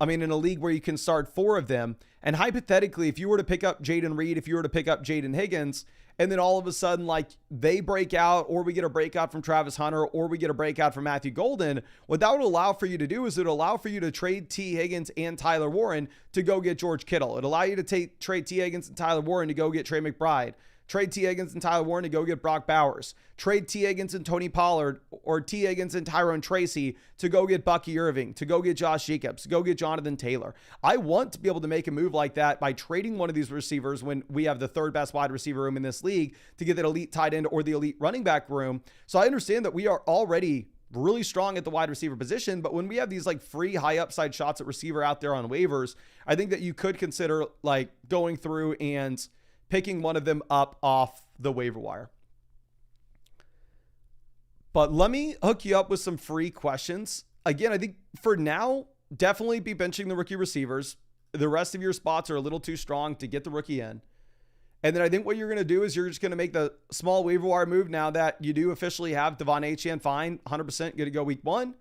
In a league where you can start 4 of them. And hypothetically, if you were to pick up Jaden Reed, if you were to pick up Jaden Higgins, and then all of a sudden, like, they break out, or we get a breakout from Travis Hunter, or we get a breakout from Matthew Golden, what that would allow for you to do is it would allow for you to trade T. Higgins and Tyler Warren to go get George Kittle. It'd allow you to trade T. Higgins and Tyler Warren to go get Trey McBride. Trade T. Higgins and Tyler Warren to go get Brock Bowers. Trade T. Higgins and Tony Pollard, or T. Higgins and Tyrone Tracy to go get Bucky Irving, to go get Josh Jacobs, to go get Jonathan Taylor. I want to be able to make a move like that by trading one of these receivers when we have the 3rd best wide receiver room in this league to get that elite tight end or the elite running back room. So I understand that we are already really strong at the wide receiver position, but when we have these like free high upside shots at receiver out there on waivers, I think that you could consider like going through and picking one of them up off the waiver wire. But let me hook you up with some free questions. Again, I think for now, definitely be benching the rookie receivers. The rest of your spots are a little too strong to get the rookie in. And then I think what you're going to do is you're just going to make the small waiver wire move now that you do officially have Devon Achane fine, 100% good to go week 1.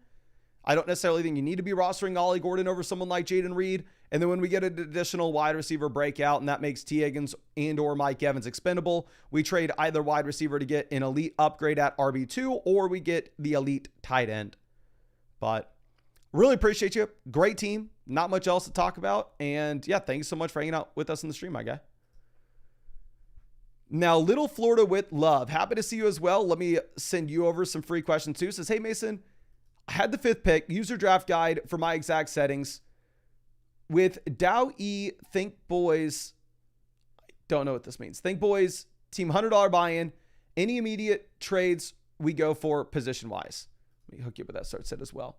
I don't necessarily think you need to be rostering Ollie Gordon over someone like Jaden Reed. And then when we get an additional wide receiver breakout and that makes T. Higgins and or Mike Evans expendable, we trade either wide receiver to get an elite upgrade at RB2 or we get the elite tight end. But really appreciate you. Great team. Not much else to talk about. And yeah, thanks so much for hanging out with us in the stream, my guy. Now, Little Florida with Love. Happy to see you as well. Let me send you over some free questions too. Says, hey, Mason, I had the 5th pick. User draft guide for my exact settings. With Dow E, Think Boys, I don't know what this means. Think Boys, team $100 buy-in. Any immediate trades we go for position-wise. Let me hook you up with that start set as well.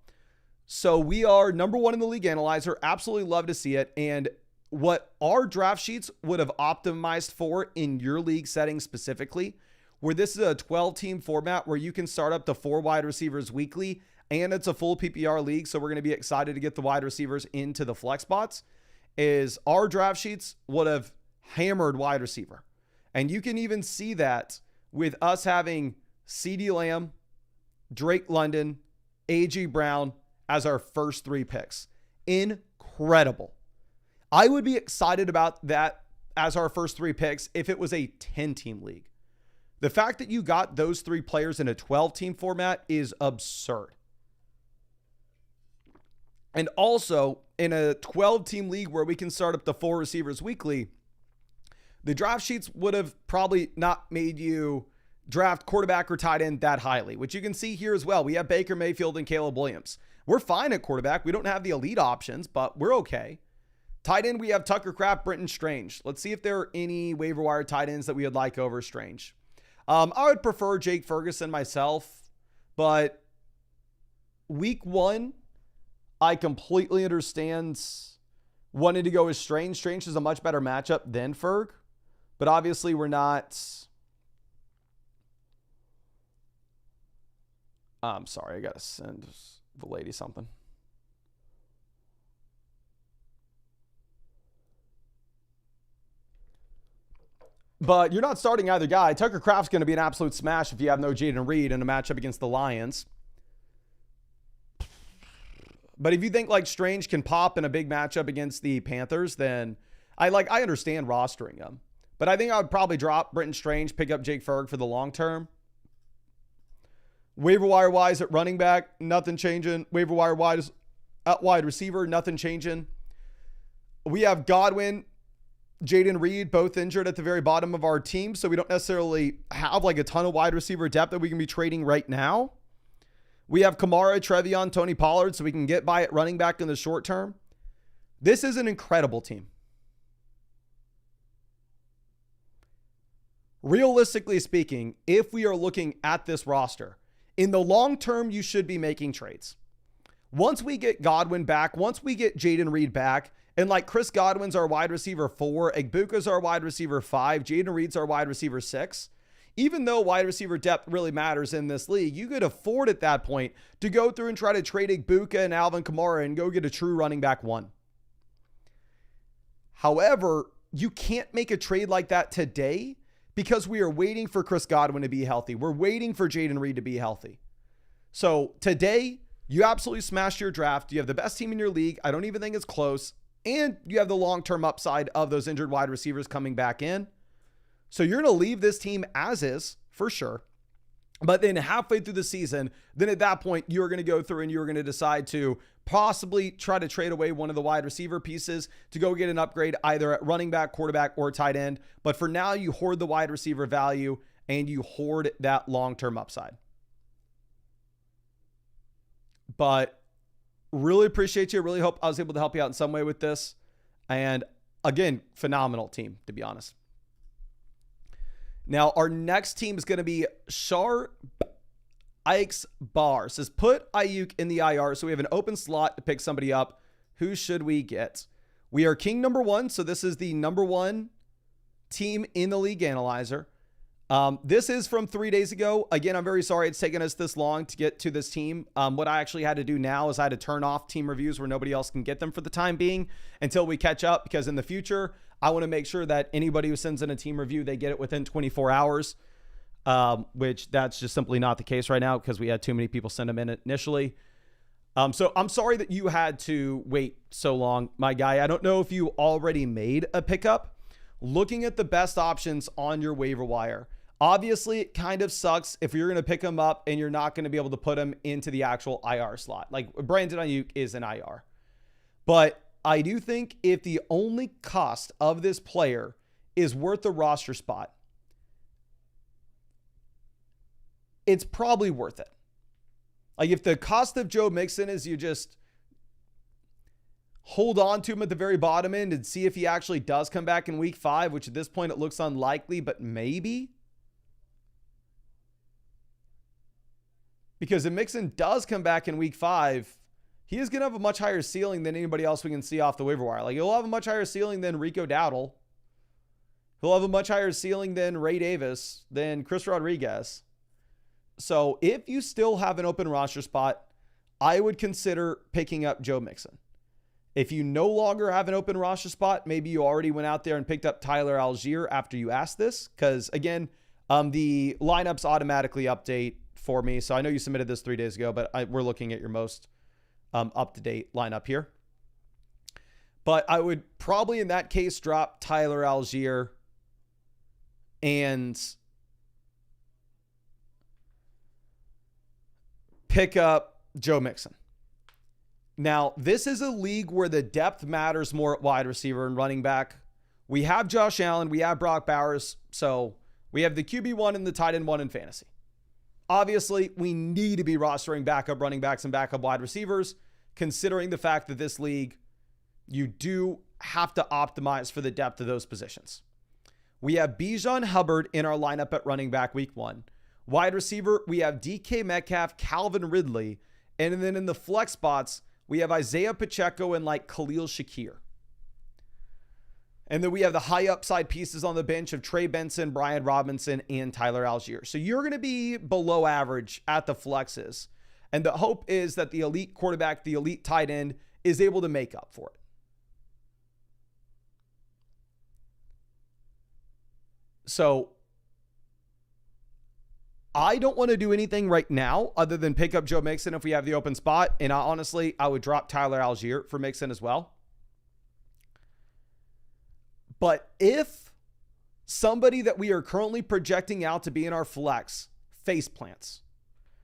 So we are number 1 in the league analyzer. Absolutely love to see it. And what our draft sheets would have optimized for in your league settings specifically, where this is a 12-team format where you can start up to 4 wide receivers weekly, and it's a full PPR league, so we're going to be excited to get the wide receivers into the flex spots, is our draft sheets would have hammered wide receiver. And you can even see that with us having CeeDee Lamb, Drake London, A.J. Brown as our first 3 picks. Incredible. I would be excited about that as our first 3 picks if it was a 10-team league. The fact that you got those 3 players in a 12-team format is absurd. And also, in a 12-team league where we can start up to 4 receivers weekly, the draft sheets would have probably not made you draft quarterback or tight end that highly, which you can see here as well. We have Baker Mayfield and Caleb Williams. We're fine at quarterback. We don't have the elite options, but we're okay. Tight end, we have Tucker Kraft, Brenton Strange. Let's see if there are any waiver wire tight ends that we would like over Strange. I would prefer Jake Ferguson myself, but week 1, I completely understand wanting to go with Strange. Strange is a much better matchup than Ferg, but obviously we're not. I'm sorry, I got to send the lady something. But you're not starting either guy. Tucker Kraft's going to be an absolute smash if you have no Jaden Reed in a matchup against the Lions. But if you think like Strange can pop in a big matchup against the Panthers, then I understand rostering him. But I think I would probably drop Brenton Strange, pick up Jake Ferg for the long term. Waiver wire wise at running back, nothing changing. Waiver wire wise at wide receiver, nothing changing. We have Godwin, Jaden Reed, both injured at the very bottom of our team. So we don't necessarily have like a ton of wide receiver depth that we can be trading right now. We have Kamara, Trevion, Tony Pollard, so we can get by at running back in the short term. This is an incredible team. Realistically speaking, if we are looking at this roster, in the long term, you should be making trades. Once we get Godwin back, once we get Jaden Reed back, and like Chris Godwin's our wide receiver 4, Egbuka's our wide receiver 5, Jaden Reed's our wide receiver 6. Even though wide receiver depth really matters in this league, you could afford at that point to go through and try to trade Egbuka and Alvin Kamara and go get a true running back 1. However, you can't make a trade like that today because we are waiting for Chris Godwin to be healthy. We're waiting for Jaden Reed to be healthy. So today, you absolutely smashed your draft. You have the best team in your league. I don't even think it's close. And you have the long-term upside of those injured wide receivers coming back in. So you're going to leave this team as is, for sure. But then halfway through the season, then at that point, you're going to go through and you're going to decide to possibly try to trade away one of the wide receiver pieces to go get an upgrade either at running back, quarterback, or tight end. But for now, you hoard the wide receiver value and you hoard that long-term upside. But really appreciate you. Really hope I was able to help you out in some way with this. And again, phenomenal team, to be honest. Now, our next team is going to be Shar Ike's Bar. Says, put Ayuk in the IR. So we have an open slot to pick somebody up. Who should we get? We are king number 1. So this is the number 1 team in the league analyzer. This is from 3 days ago. Again, I'm very sorry it's taken us this long to get to this team. What I actually had to do now is I had to turn off team reviews where nobody else can get them for the time being until we catch up, because in the future, I want to make sure that anybody who sends in a team review, they get it within 24 hours, which that's just simply not the case right now because we had too many people send them in initially. So I'm sorry that you had to wait so long, my guy. I don't know if you already made a pickup. Looking at the best options on your waiver wire, obviously it kind of sucks if you're going to pick them up and you're not going to be able to put them into the actual IR slot. Like Brandon Ayuk is an IR. But I do think if the only cost of this player is worth the roster spot, it's probably worth it. Like if the cost of Joe Mixon is you just hold on to him at the very bottom end and see if he actually does come back in week 5, which at this point it looks unlikely, but maybe. Because if Mixon does come back in week 5, he is going to have a much higher ceiling than anybody else we can see off the waiver wire. Like he'll have a much higher ceiling than Rico Dowdle. He'll have a much higher ceiling than Ray Davis, than Chris Rodriguez. So if you still have an open roster spot, I would consider picking up Joe Mixon. If you no longer have an open roster spot, maybe you already went out there and picked up Tyler Algier after you asked this. Because again, the lineups automatically update for me. So I know you submitted this 3 days ago, but we're looking at your most up-to-date lineup here. But I would probably in that case drop Tyler Algier and pick up Joe Mixon. Now, this is a league where the depth matters more at wide receiver and running back. We have Josh Allen, we have Brock Bowers, so we have the QB1 and the tight end 1 in fantasy. Obviously, we need to be rostering backup running backs and backup wide receivers, considering the fact that this league, you do have to optimize for the depth of those positions. We have Bijan Hubbard in our lineup at running back week 1. Wide receiver, we have DK Metcalf, Calvin Ridley, and then in the flex spots, we have Isaiah Pacheco and like Khalil Shakir. And then we have the high upside pieces on the bench of Trey Benson, Brian Robinson, and Tyler Algier. So you're going to be below average at the flexes. And the hope is that the elite quarterback, the elite tight end, is able to make up for it. So I don't want to do anything right now other than pick up Joe Mixon if we have the open spot. And honestly, I would drop Tyler Algier for Mixon as well. But if somebody that we are currently projecting out to be in our flex face plants,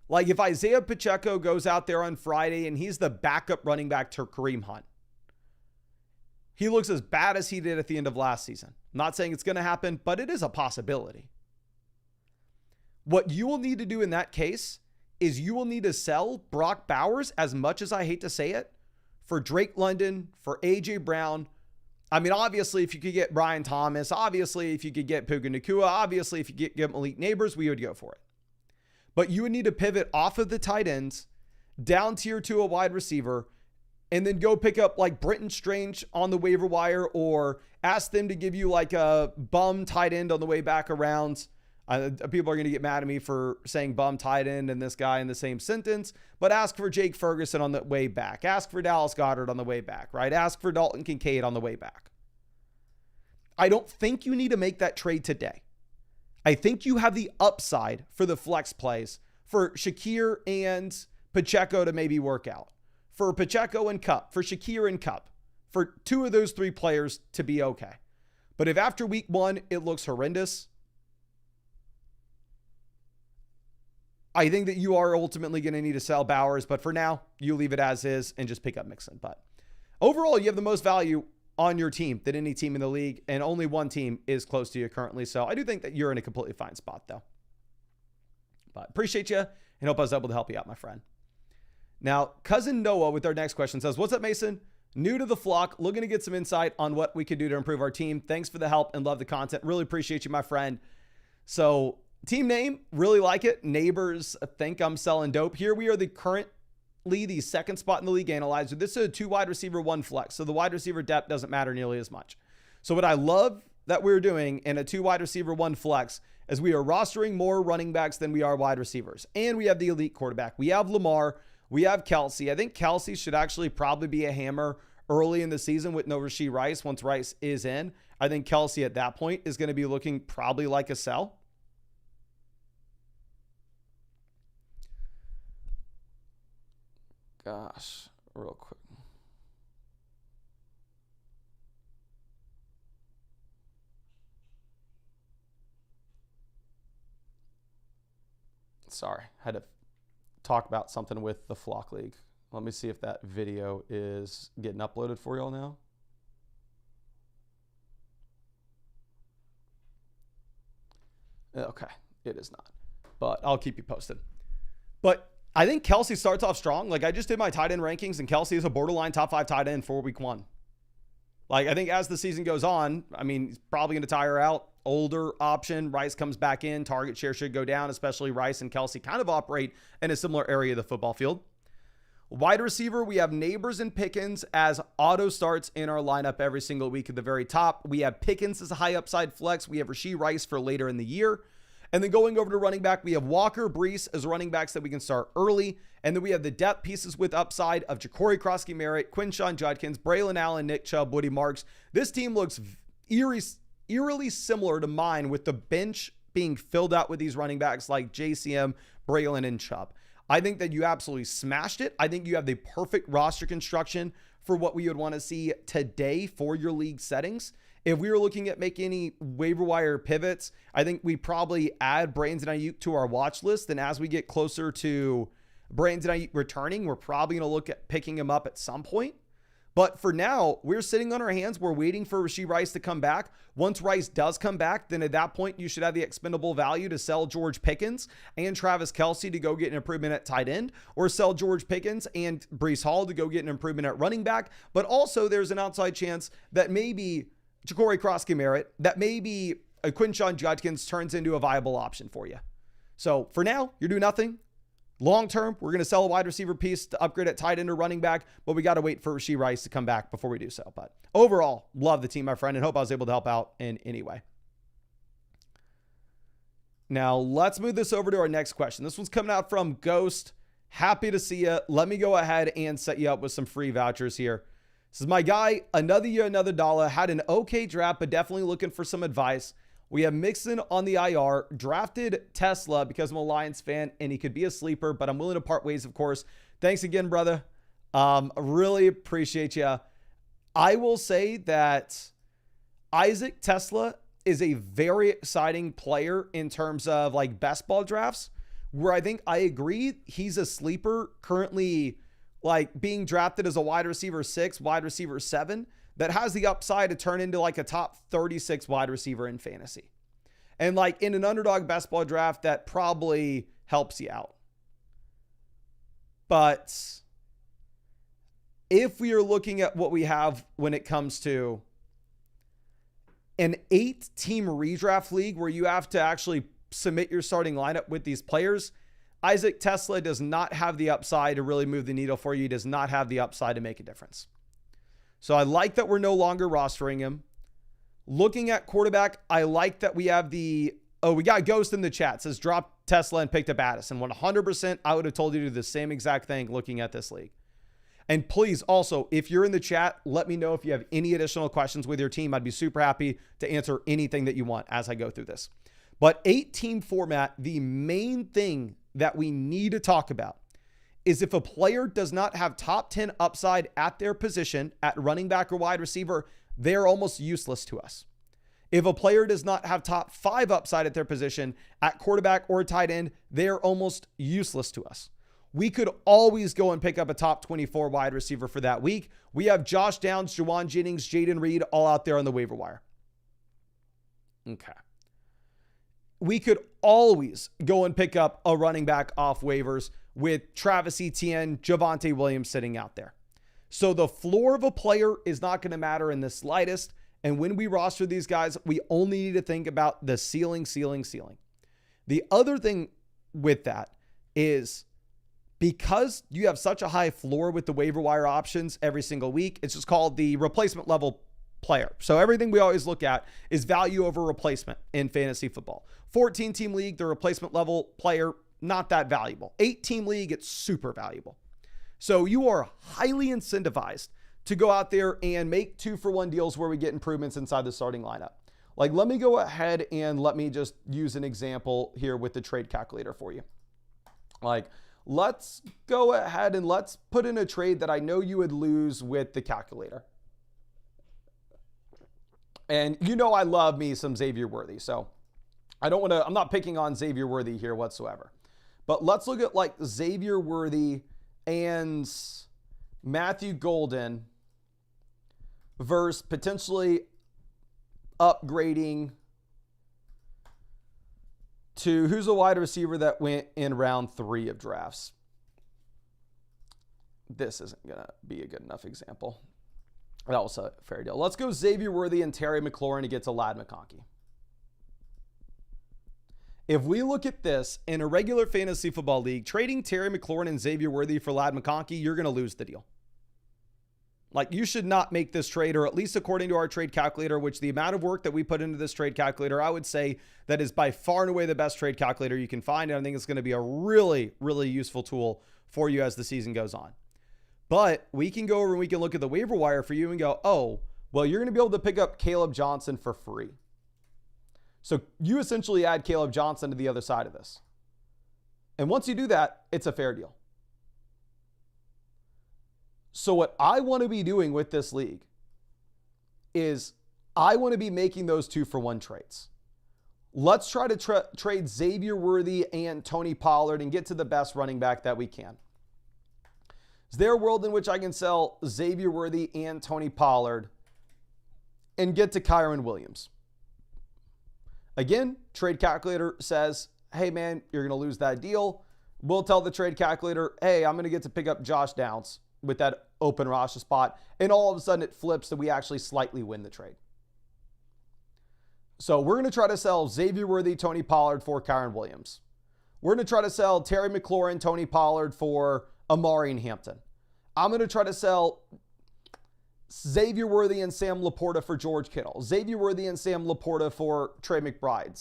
like if Isaiah Pacheco goes out there on Friday and he's the backup running back to Kareem Hunt, he looks as bad as he did at the end of last season. I'm not saying it's going to happen, but it is a possibility. What you will need to do in that case is you will need to sell Brock Bowers, as much as I hate to say it, for Drake London, for AJ Brown. I mean, obviously, if you could get Brian Thomas, obviously, if you could get Puka Nacua, obviously, if you get Malik Neighbors, we would go for it. But you would need to pivot off of the tight ends, down tier to a wide receiver, and then go pick up like Brenton Strange on the waiver wire, or ask them to give you like a bum tight end on the way back around. People are going to get mad at me for saying bum tight end and this guy in the same sentence, but ask for Jake Ferguson on the way back. Ask for Dallas Goedert on the way back, right? Ask for Dalton Kincaid on the way back. I don't think you need to make that trade today. I think you have the upside for the flex plays for Shakir and Pacheco to maybe work out. For Pacheco and Kupp, for Shakir and Kupp, for 2 of those 3 players to be okay. But if after week 1 it looks horrendous, I think that you are ultimately going to need to sell Bowers, but for now, you leave it as is and just pick up Mixon. But overall, you have the most value on your team than any team in the league, and only one team is close to you currently. So I do think that you're in a completely fine spot, though. But appreciate you and hope I was able to help you out, my friend. Now, Cousin Noah with our next question says, what's up, Mason? New to the flock, looking to get some insight on what we could do to improve our team. Thanks for the help and love the content. Really appreciate you, my friend. So team name, really like it. Neighbors think I'm selling dope. Here we are currently the second spot in the league analyzer. This is a 2 wide receiver, 1 flex. So the wide receiver depth doesn't matter nearly as much. So what I love that we're doing in a 2 wide receiver, 1 flex is we are rostering more running backs than we are wide receivers. And we have the elite quarterback. We have Lamar. We have Kelsey. I think Kelsey should actually probably be a hammer early in the season with no Rashee Rice. Once Rice is in, I think Kelsey at that point is going to be looking probably like a sell. Gosh, real quick. Sorry, had to talk about something with the Flock League. Let me see if that video is getting uploaded for y'all now. Okay, it is not. but I'll keep you posted. But I think Kelce starts off strong. Like, I just did my tight end rankings, and Kelce is a borderline top 5 tight end for week 1. Like, I think as the season goes on, I mean, he's probably going to tire out. Older option. Rice comes back in. Target share should go down, especially Rice and Kelce kind of operate in a similar area of the football field. Wide receiver, we have Neighbors and Pickens as auto starts in our lineup every single week at the very top. We have Pickens as a high upside flex. We have Rashee Rice for later in the year. And then going over to running back, we have Walker, Brees as running backs that we can start early. And then we have the depth pieces with upside of Ja'Cory Krosky-Merritt, Quinshon Judkins, Braylon Allen, Nick Chubb, Woody Marks. This team looks eerily similar to mine, with the bench being filled out with these running backs like JCM, Braylon, and Chubb. I think that you absolutely smashed it. I think you have the perfect roster construction for what we would want to see today for your league settings. If we were looking at making any waiver wire pivots, I think we probably add Brandon Ayuk to our watch list. And as we get closer to Brandon Ayuk returning, we're probably going to look at picking him up at some point. But for now, we're sitting on our hands. We're waiting for Rashee Rice to come back. Once Rice does come back, then at that point, you should have the expendable value to sell George Pickens and Travis Kelce to go get an improvement at tight end, or sell George Pickens and Breece Hall to go get an improvement at running back. But also there's an outside chance that maybe Ja'Cory Krosky-Merritt, that maybe a Quinshon Judkins turns into a viable option for you. So for now, you're doing nothing. Long term, we're going to sell a wide receiver piece to upgrade at tight end or running back, but we got to wait for Rashee Rice to come back before we do so. But overall, love the team, my friend, and hope I was able to help out in any way. Now, let's move this over to our next question. This one's coming out from Ghost. Happy to see you. Let me go ahead and set you up with some free vouchers here. This is my guy. Another year, another dollar. Had an okay draft, but definitely looking for some advice. We have Mixon on the IR, drafted Tesla because I'm a Lions fan and he could be a sleeper, but I'm willing to part ways, of course. Thanks again, brother. Really appreciate you. I will say that Isaac Tesla is a very exciting player in terms of like best ball drafts, where I think I agree he's a sleeper currently, like being drafted as a wide receiver 6, wide receiver 7. That has the upside to turn into like a top 36 wide receiver in fantasy. And like in an underdog best ball draft, that probably helps you out. But if we are looking at what we have when it comes to an 8-team redraft league where you have to actually submit your starting lineup with these players, Isaac Tesla does not have the upside to really move the needle for you. He does not have the upside to make a difference. So I like that we're no longer rostering him. Looking at quarterback, I like that we have we got Ghost in the chat. Says drop Tesla and picked up Addison. 100%, I would have told you to do the same exact thing looking at this league. And please also, if you're in the chat, let me know if you have any additional questions with your team. I'd be super happy to answer anything that you want as I go through this. But 8-team format, the main thing that we need to talk about is if a player does not have top 10 upside at their position at running back or wide receiver, they're almost useless to us. If a player does not have top 5 upside at their position at quarterback or tight end, they're almost useless to us. We could always go and pick up a top 24 wide receiver for that week. We have Josh Downs, Juwan Jennings, Jaden Reed all out there on the waiver wire. Okay. We could always go and pick up a running back off waivers with Travis Etienne, Javonte Williams sitting out there. So the floor of a player is not going to matter in the slightest. And when we roster these guys, we only need to think about the ceiling. The other thing with that is because you have such a high floor with the waiver wire options every single week, it's just called the replacement level player. So everything we always look at is value over replacement in fantasy football. 14-team league, the replacement level player, not that valuable. 8-team league, it's super valuable. So you are highly incentivized to go out there and make 2-for-1 deals where we get improvements inside the starting lineup. Like, let me go ahead and let me just use an example here with the trade calculator for you. Like, let's go ahead and let's put in a trade that I know you would lose with the calculator. And you know I love me some Xavier Worthy, so I'm not picking on Xavier Worthy here whatsoever. But let's look at like Xavier Worthy and Matthew Golden versus potentially upgrading to who's a wide receiver that went in round 3 of drafts. This isn't going to be a good enough example. That was a fair deal. Let's go Xavier Worthy and Terry McLaurin to get to Ladd McConkey. If we look at this in a regular fantasy football league, trading Terry McLaurin and Xavier Worthy for Ladd McConkey, you're going to lose the deal. Like, you should not make this trade, or at least according to our trade calculator, which the amount of work that we put into this trade calculator, I would say that is by far and away the best trade calculator you can find. And I think it's going to be a really, really useful tool for you as the season goes on. But we can go over and we can look at the waiver wire for you and go, oh, well, you're going to be able to pick up Caleb Johnson for free. So you essentially add Caleb Johnson to the other side of this. And once you do that, it's a fair deal. So what I want to be doing with this league is I want to be making those 2-for-1 trades. Let's try to trade Xavier Worthy and Tony Pollard and get to the best running back that we can. Is there a world in which I can sell Xavier Worthy and Tony Pollard and get to Kyron Williams? Again, trade calculator says, hey man, you're going to lose that deal. We'll tell the trade calculator, hey, I'm going to get to pick up Josh Downs with that open roster spot. And all of a sudden it flips and we actually slightly win the trade. So we're going to try to sell Xavier Worthy, Tony Pollard for Kyron Williams. We're going to try to sell Terry McLaurin, Tony Pollard for Amari and Hampton. I'm going to try to sell Xavier Worthy and Sam Laporta for George Kittle. Xavier Worthy and Sam Laporta for Trey McBride.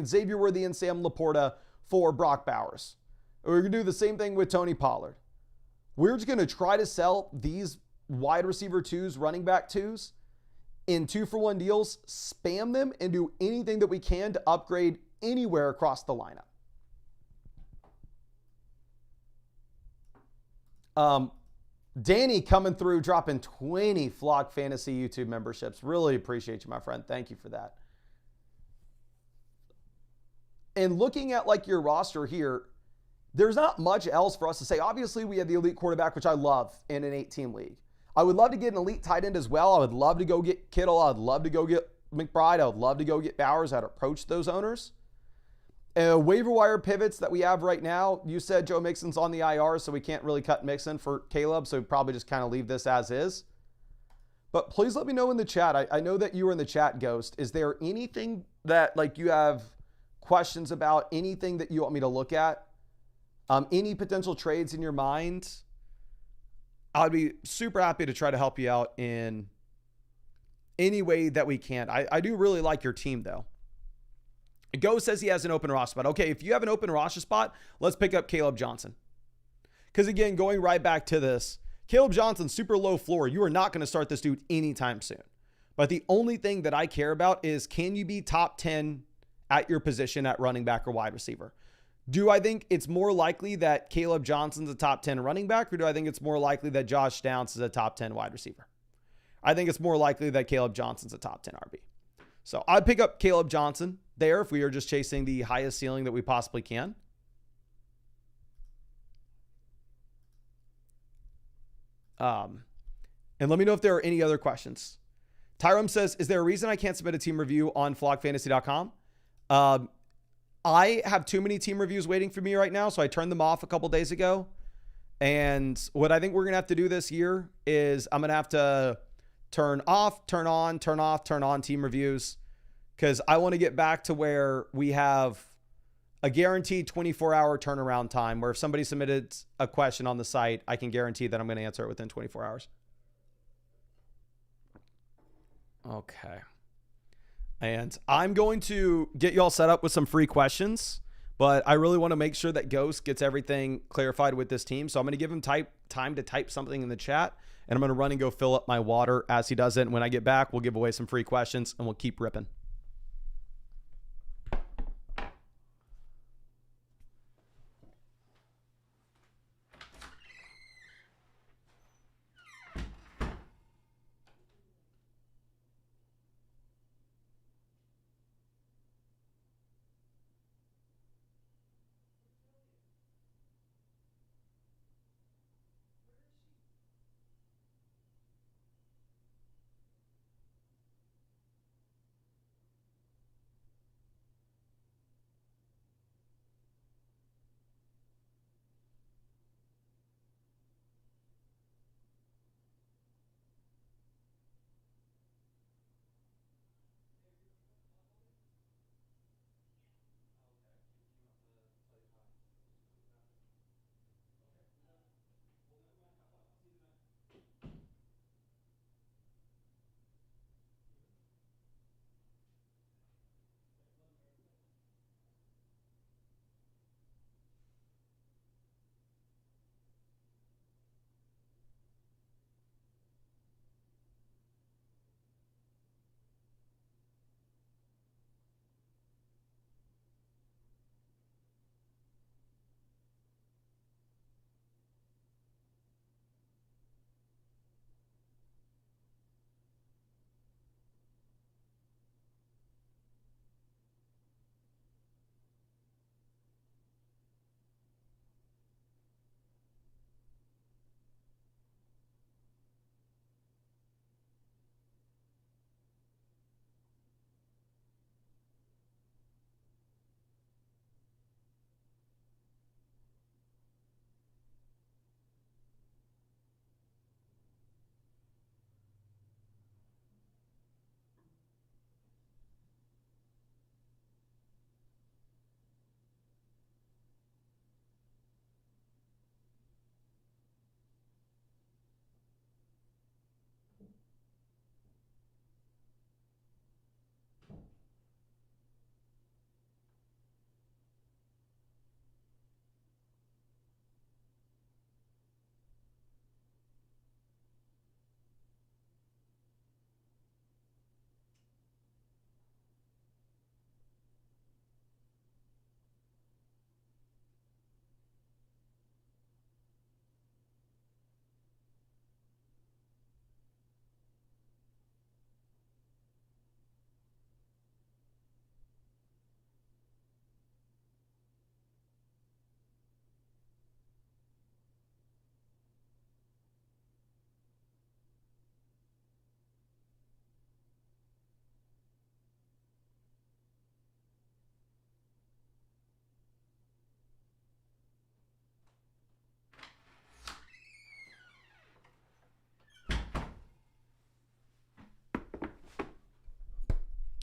Xavier Worthy and Sam Laporta for Brock Bowers. We're going to do the same thing with Tony Pollard. We're just going to try to sell these wide receiver 2s, running back 2s in 2-for-1 deals, spam them, and do anything that we can to upgrade anywhere across the lineup. Danny coming through, dropping 20 Flock Fantasy YouTube memberships. Really appreciate you, my friend. Thank you for that. And looking at like your roster here, there's not much else for us to say. Obviously, we have the elite quarterback, which I love in an 8-team league. I would love to get an elite tight end as well. I would love to go get Kittle. I'd love to go get McBride. I would love to go get Bowers. I'd approach those owners. Waiver wire pivots that we have right now. You said Joe Mixon's on the IR, so we can't really cut Mixon for Caleb. So we probably just kind of leave this as is. But please let me know in the chat. I know that you were in the chat, Ghost. Is there anything that like you have questions about? Anything that you want me to look at? Any potential trades in your mind? I'd be super happy to try to help you out in any way that we can. I do really like your team, though. Go says he has an open roster spot. Okay, if you have an open roster spot, let's pick up Caleb Johnson. Because again, going right back to this, Caleb Johnson, super low floor. You are not going to start this dude anytime soon. But the only thing that I care about is, can you be top 10 at your position at running back or wide receiver? Do I think it's more likely that Caleb Johnson's a top 10 running back, or do I think it's more likely that Josh Downs is a top 10 wide receiver? I think it's more likely that Caleb Johnson's a top 10 RB. So I'd pick up Caleb Johnson there if we are just chasing the highest ceiling that we possibly can. And let me know if there are any other questions. Tyrone says, is there a reason I can't submit a team review on flockfantasy.com? I have too many team reviews waiting for me right now, so I turned them off a couple days ago. And what I think we're going to have to do this year is I'm going to have to turn off, turn on, turn off, turn on team reviews, because I want to get back to where we have a guaranteed 24-hour turnaround time, where if somebody submitted a question on the site, I can guarantee that I'm going to answer it within 24 hours. Okay. And I'm going to get you all set up with some free questions, but I really want to make sure that Ghost gets everything clarified with this team. So I'm going to give him time to type something in the chat, and I'm going to run and go fill up my water as he does it. And when I get back, we'll give away some free questions, and we'll keep ripping.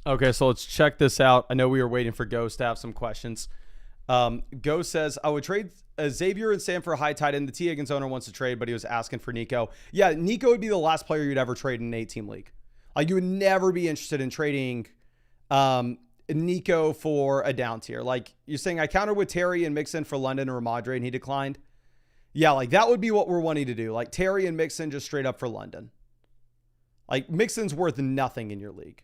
Okay, so let's check this out. I know we were waiting for Ghost to have some questions. Ghost says, I would trade Xavier and Sam for a high tight end. The T. Higgins owner wants to trade, but he was asking for Nico. Yeah, Nico would be the last player you'd ever trade in an 8-team league. Like, you would never be interested in trading Nico for a down tier. Like, you're saying I countered with Terry and Mixon for London or Ramadre and he declined. Yeah, like that would be what we're wanting to do. Like Terry and Mixon just straight up for London. Like Mixon's worth nothing in your league.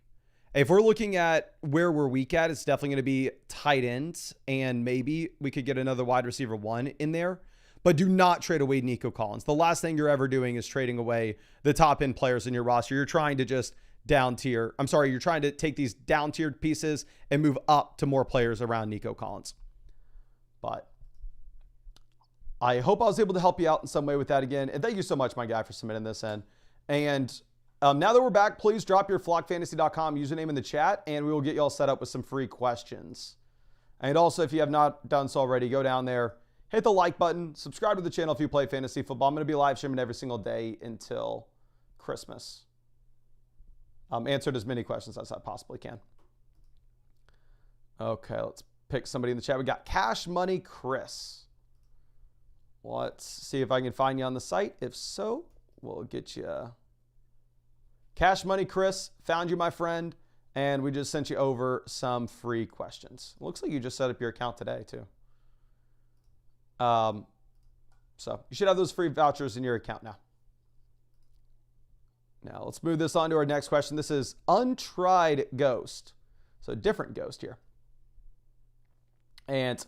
If we're looking at where we're weak at, it's definitely going to be tight ends, and maybe we could get another wide receiver 1 in there. But do not trade away Nico Collins. The last thing you're ever doing is trading away the top end players in your roster. You're trying to just you're trying to take these down tiered pieces and move up to more players around Nico Collins. But I hope I was able to help you out in some way with that again. And thank you so much, my guy, for submitting this in. And now that we're back, please drop your flockfantasy.com username in the chat, and we will get you all set up with some free questions. And also, if you have not done so already, go down there, hit the like button, subscribe to the channel if you play fantasy football. I'm going to be live streaming every single day until Christmas. Answered as many questions as I possibly can. Okay, let's pick somebody in the chat. We got Cash Money Chris. Let's see if I can find you on the site. If so, we'll get you. Cash Money Chris, found you, my friend, and we just sent you over some free questions. Looks like you just set up your account today, too. So you should have those free vouchers in your account now. Now, let's move this on to our next question. This is Untried Ghost. So a different ghost here. And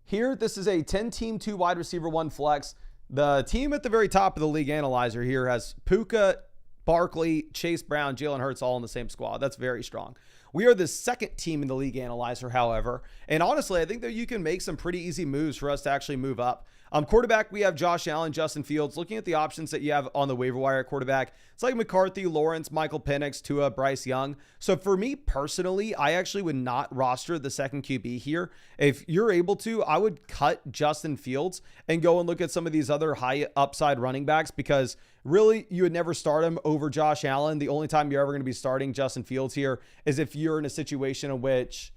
here, this is a 10-team, 2 wide receiver, 1 flex. The team at the very top of the league analyzer here has Puka, Barkley, Chase Brown, Jalen Hurts all in the same squad. That's very strong. We are the second team in the league analyzer, however. And honestly, I think that you can make some pretty easy moves for us to actually move up. Quarterback, we have Josh Allen, Justin Fields. Looking at the options that you have on the waiver wire at quarterback, it's like McCarthy, Lawrence, Michael Penix, Tua, Bryce Young. So for me personally, I actually would not roster the second QB here. If you're able to, I would cut Justin Fields and go and look at some of these other high upside running backs, because really you would never start him over Josh Allen. The only time you're ever going to be starting Justin Fields here is if you're in a situation in which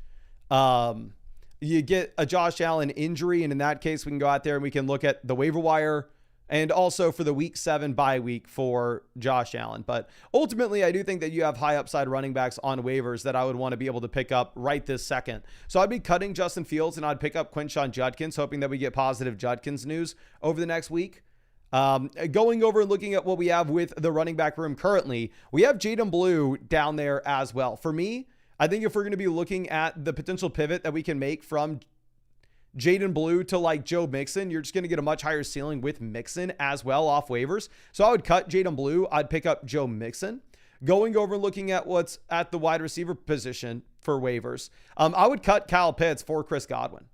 you get a Josh Allen injury, and in that case, we can go out there and we can look at the waiver wire and also for the week 7 bye week for Josh Allen. But ultimately, I do think that you have high upside running backs on waivers that I would want to be able to pick up right this second. So I'd be cutting Justin Fields and I'd pick up Quinshon Judkins, hoping that we get positive Judkins news over the next week. Going over and looking at what we have with the running back room currently, we have Jaden Blue down there as well. For me, I think if we're going to be looking at the potential pivot that we can make from Jaden Blue to like Joe Mixon, you're just going to get a much higher ceiling with Mixon as well off waivers. So I would cut Jaden Blue. I'd pick up Joe Mixon. Going over and looking at what's at the wide receiver position for waivers, I would cut Kyle Pitts for Chris Godwin.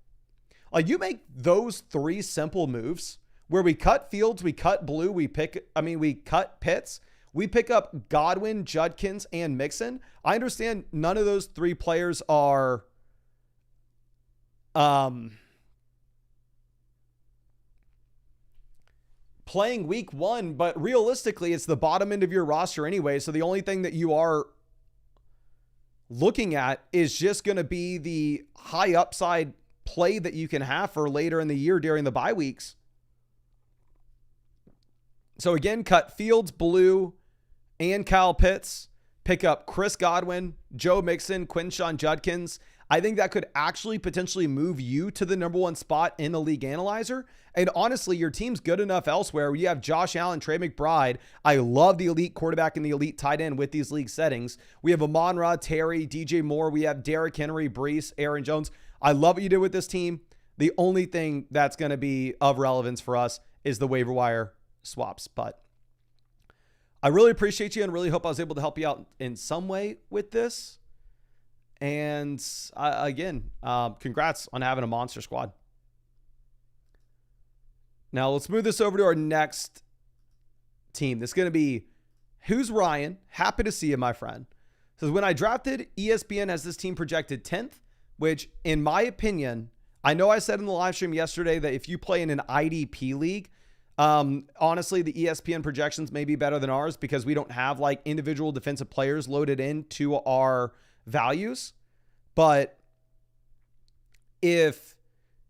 Like, you make those 3 simple moves where we cut Fields, we cut Blue, we cut Pitts, we pick up Godwin, Judkins, and Mixon. I understand none of those 3 players are playing week 1, but realistically, it's the bottom end of your roster anyway. So the only thing that you are looking at is just going to be the high upside play that you can have for later in the year during the bye weeks. So again, cut Fields, Blue, and Kyle Pitts. Pick up Chris Godwin, Joe Mixon, Quinshon Judkins. I think that could actually potentially move you to the number 1 spot in the league analyzer. And honestly, your team's good enough elsewhere. You have Josh Allen, Trey McBride. I love the elite quarterback and the elite tight end with these league settings. We have Amon-Ra, Terry, DJ Moore. We have Derrick Henry, Brees, Aaron Jones. I love what you did with this team. The only thing that's going to be of relevance for us is the waiver wire swaps. But I really appreciate you and really hope I was able to help you out in some way with this. And again, congrats on having a monster squad. Now let's move this over to our next team. This is going to be Who's Ryan? Happy to see you, my friend. Says, when I drafted, ESPN has this team projected 10th, which in my opinion, I know I said in the live stream yesterday that if you play in an IDP league, honestly, the ESPN projections may be better than ours because we don't have like individual defensive players loaded into our values. But if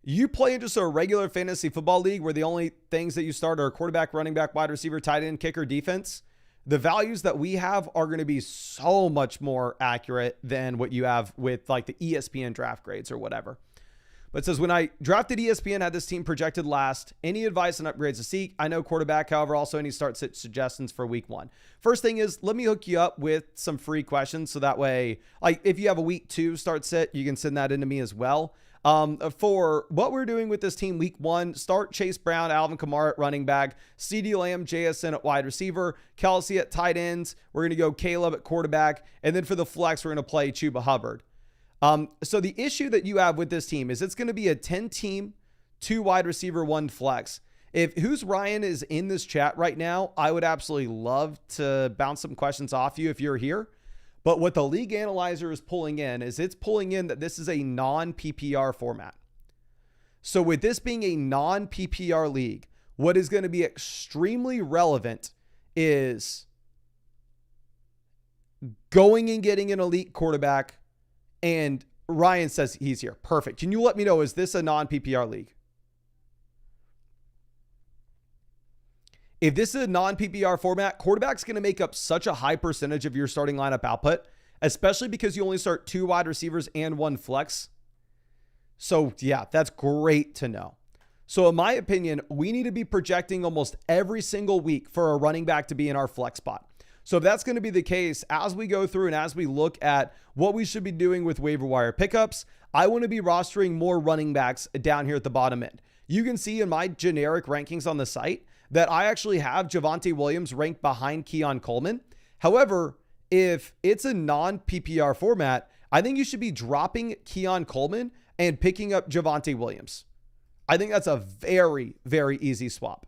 you play in just a regular fantasy football league where the only things that you start are quarterback, running back, wide receiver, tight end, kicker, defense, the values that we have are going to be so much more accurate than what you have with like the ESPN draft grades or whatever. But it says, when I drafted ESPN, had this team projected last. Any advice on upgrades to seek? I know quarterback, however, also any start sit suggestions for week 1. First thing is, let me hook you up with some free questions. So that way, like if you have a week 2 start sit, you can send that into me as well. For what we're doing with this team week 1, start Chase Brown, Alvin Kamara at running back, CeeDee Lamb, JSN at wide receiver, Kelsey at tight ends. We're going to go Caleb at quarterback. And then for the flex, we're going to play Chuba Hubbard. So the issue that you have with this team is it's going to be a 10 team, 2 wide receiver, 1 flex. If Who's Ryan is in this chat right now, I would absolutely love to bounce some questions off you if you're here. But what the league analyzer is pulling in is it's pulling in that this is a non-PPR format. So with this being a non-PPR league, what is going to be extremely relevant is going and getting an elite quarterback. And Ryan says he's here. Perfect. Can you let me know, is this a non-PPR league? If this is a non-PPR format, quarterback's going to make up such a high percentage of your starting lineup output, especially because you only start 2 wide receivers and 1 flex. So yeah, that's great to know. So in my opinion, we need to be projecting almost every single week for a running back to be in our flex spot. So if that's going to be the case, as we go through and as we look at what we should be doing with waiver wire pickups, I want to be rostering more running backs down here at the bottom end. You can see in my generic rankings on the site that I actually have Javonte Williams ranked behind Keon Coleman. However, if it's a non-PPR format, I think you should be dropping Keon Coleman and picking up Javonte Williams. I think that's a very, very easy swap.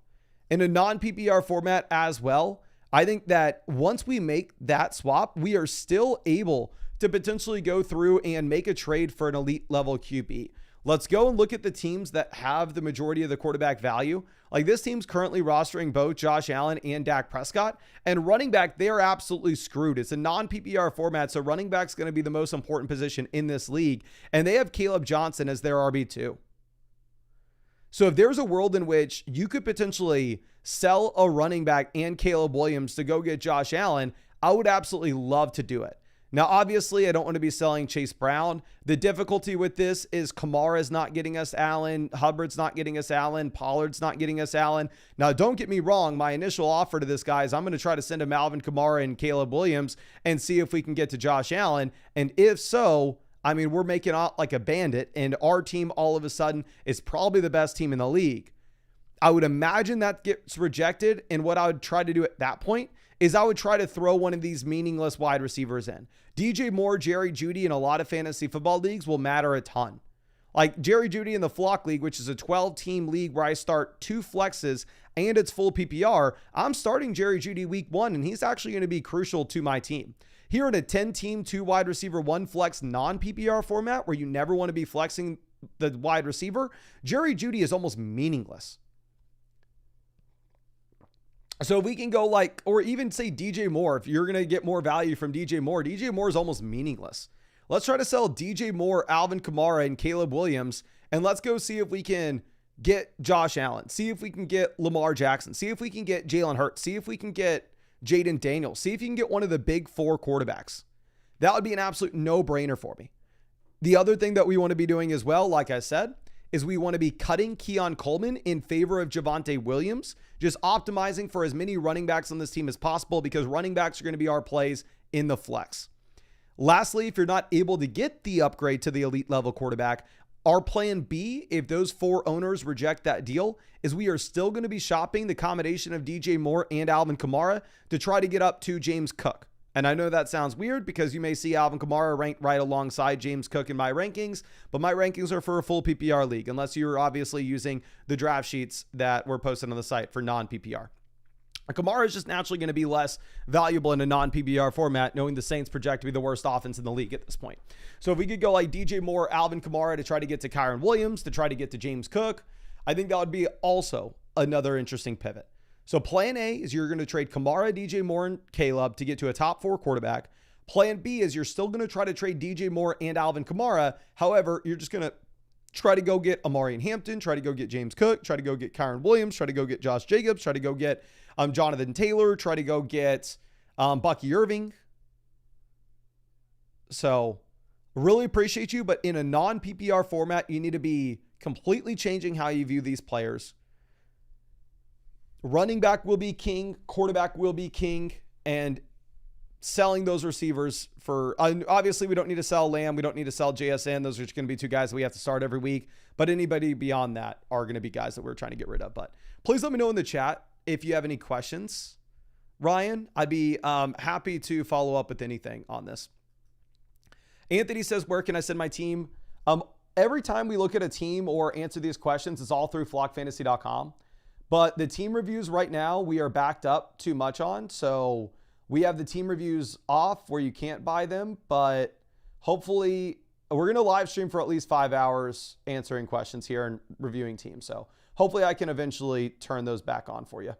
In a non-PPR format as well, I think that once we make that swap, we are still able to potentially go through and make a trade for an elite level QB. Let's go and look at the teams that have the majority of the quarterback value. Like this team's currently rostering both Josh Allen and Dak Prescott. And running back, they're absolutely screwed. It's a non-PPR format, so running back's going to be the most important position in this league. And they have Caleb Johnson as their RB2. So if there's a world in which you could potentially sell a running back and Caleb Williams to go get Josh Allen, I would absolutely love to do it. Now, obviously, I don't want to be selling Chase Brown. The difficulty with this is Kamara's not getting us Allen. Hubbard's not getting us Allen. Pollard's not getting us Allen. Now, don't get me wrong. My initial offer to this guy is I'm going to try to send him Alvin Kamara and Caleb Williams and see if we can get to Josh Allen. And if so, I mean, we're making out like a bandit, and our team all of a sudden is probably the best team in the league. I would imagine that gets rejected, and what I would try to do at that point is I would try to throw one of these meaningless wide receivers in. DJ Moore, Jerry Jeudy in a lot of fantasy football leagues will matter a ton. Like Jerry Jeudy in the Flock League, which is a 12-team league where I start 2 flexes and it's full PPR, I'm starting Jerry Jeudy week 1, and he's actually going to be crucial to my team. Here in a 10-team, 2 wide receiver, 1 flex non-PPR format where you never want to be flexing the wide receiver, Jerry Jeudy is almost meaningless. So if we can go like, or even say DJ Moore, if you're going to get more value from DJ Moore is almost meaningless. Let's try to sell DJ Moore, Alvin Kamara, and Caleb Williams, and let's go see if we can get Josh Allen, see if we can get Lamar Jackson, see if we can get Jalen Hurts, see if we can get Jaden Daniels, see if you can get one of the big 4 quarterbacks. That would be an absolute no-brainer for me. The other thing that we want to be doing as well, like I said, is we want to be cutting Keon Coleman in favor of Javonte Williams, just optimizing for as many running backs on this team as possible because running backs are going to be our plays in the flex. Lastly, if you're not able to get the upgrade to the elite level quarterback, our plan B, if those 4 owners reject that deal, is we are still going to be shopping the combination of DJ Moore and Alvin Kamara to try to get up to James Cook. And I know that sounds weird because you may see Alvin Kamara ranked right alongside James Cook in my rankings, but my rankings are for a full PPR league, unless you're obviously using the draft sheets that were posted on the site for non-PPR. Kamara is just naturally going to be less valuable in a non-PPR format, knowing the Saints project to be the worst offense in the league at this point. So if we could go like DJ Moore, Alvin Kamara to try to get to Kyron Williams, to try to get to James Cook, I think that would be also another interesting pivot. So plan A is you're going to trade Kamara, DJ Moore, and Caleb to get to a top 4 quarterback. Plan B is you're still going to try to trade DJ Moore and Alvin Kamara. However, you're just going to try to go get Amari Hampton, try to go get James Cook, try to go get Kyron Williams, try to go get Josh Jacobs, try to go get Jonathan Taylor, try to go get Bucky Irving. So really appreciate you, but in a non-PPR format, you need to be completely changing how you view these players. Running back will be king, quarterback will be king, and selling those receivers for, obviously we don't need to sell Lamb, we don't need to sell JSN. Those are going to be two guys that we have to start every week, but anybody beyond that are going to be guys that we're trying to get rid of. But please let me know in the chat if you have any questions. Ryan, I'd be happy to follow up with anything on this. Anthony says, where can I send my team? Every time we look at a team or answer these questions, it's all through flockfantasy.com. But the team reviews right now, we are backed up too much on. So we have the team reviews off where you can't buy them. But hopefully we're going to live stream for at least 5 hours answering questions here and reviewing teams. So hopefully I can eventually turn those back on for you.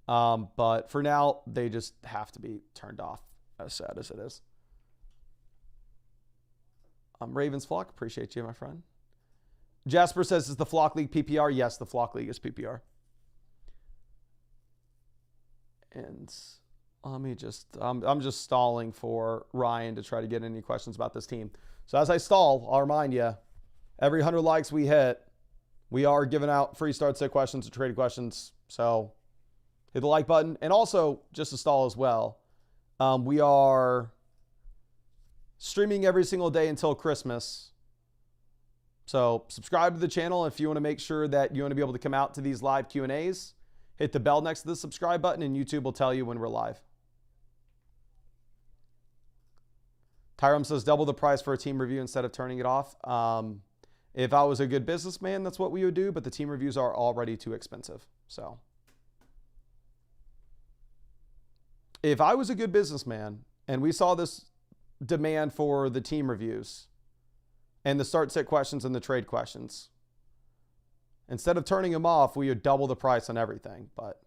But for now, they just have to be turned off, as sad as it is. Ravens Flock, appreciate you, my friend. Jasper says, is the Flock League PPR? Yes, the Flock League is PPR. And let me just, I'm just stalling for Ryan to try to get any questions about this team. So as I stall, I'll remind you, every 100 likes we hit, we are giving out free start set questions and trade questions. So hit the like button. And also, just to stall as well, we are streaming every single day until Christmas. So subscribe to the channel if you want to make sure that you want to be able to come out to these live Q&As. Hit the bell next to the subscribe button and YouTube will tell you when we're live. Tyrum says double the price for a team review instead of turning it off. If I was a good businessman, that's what we would do, but the team reviews are already too expensive. So if I was a good businessman and we saw this demand for the team reviews and the start set questions and the trade questions, instead of turning them off, we would double the price on everything. But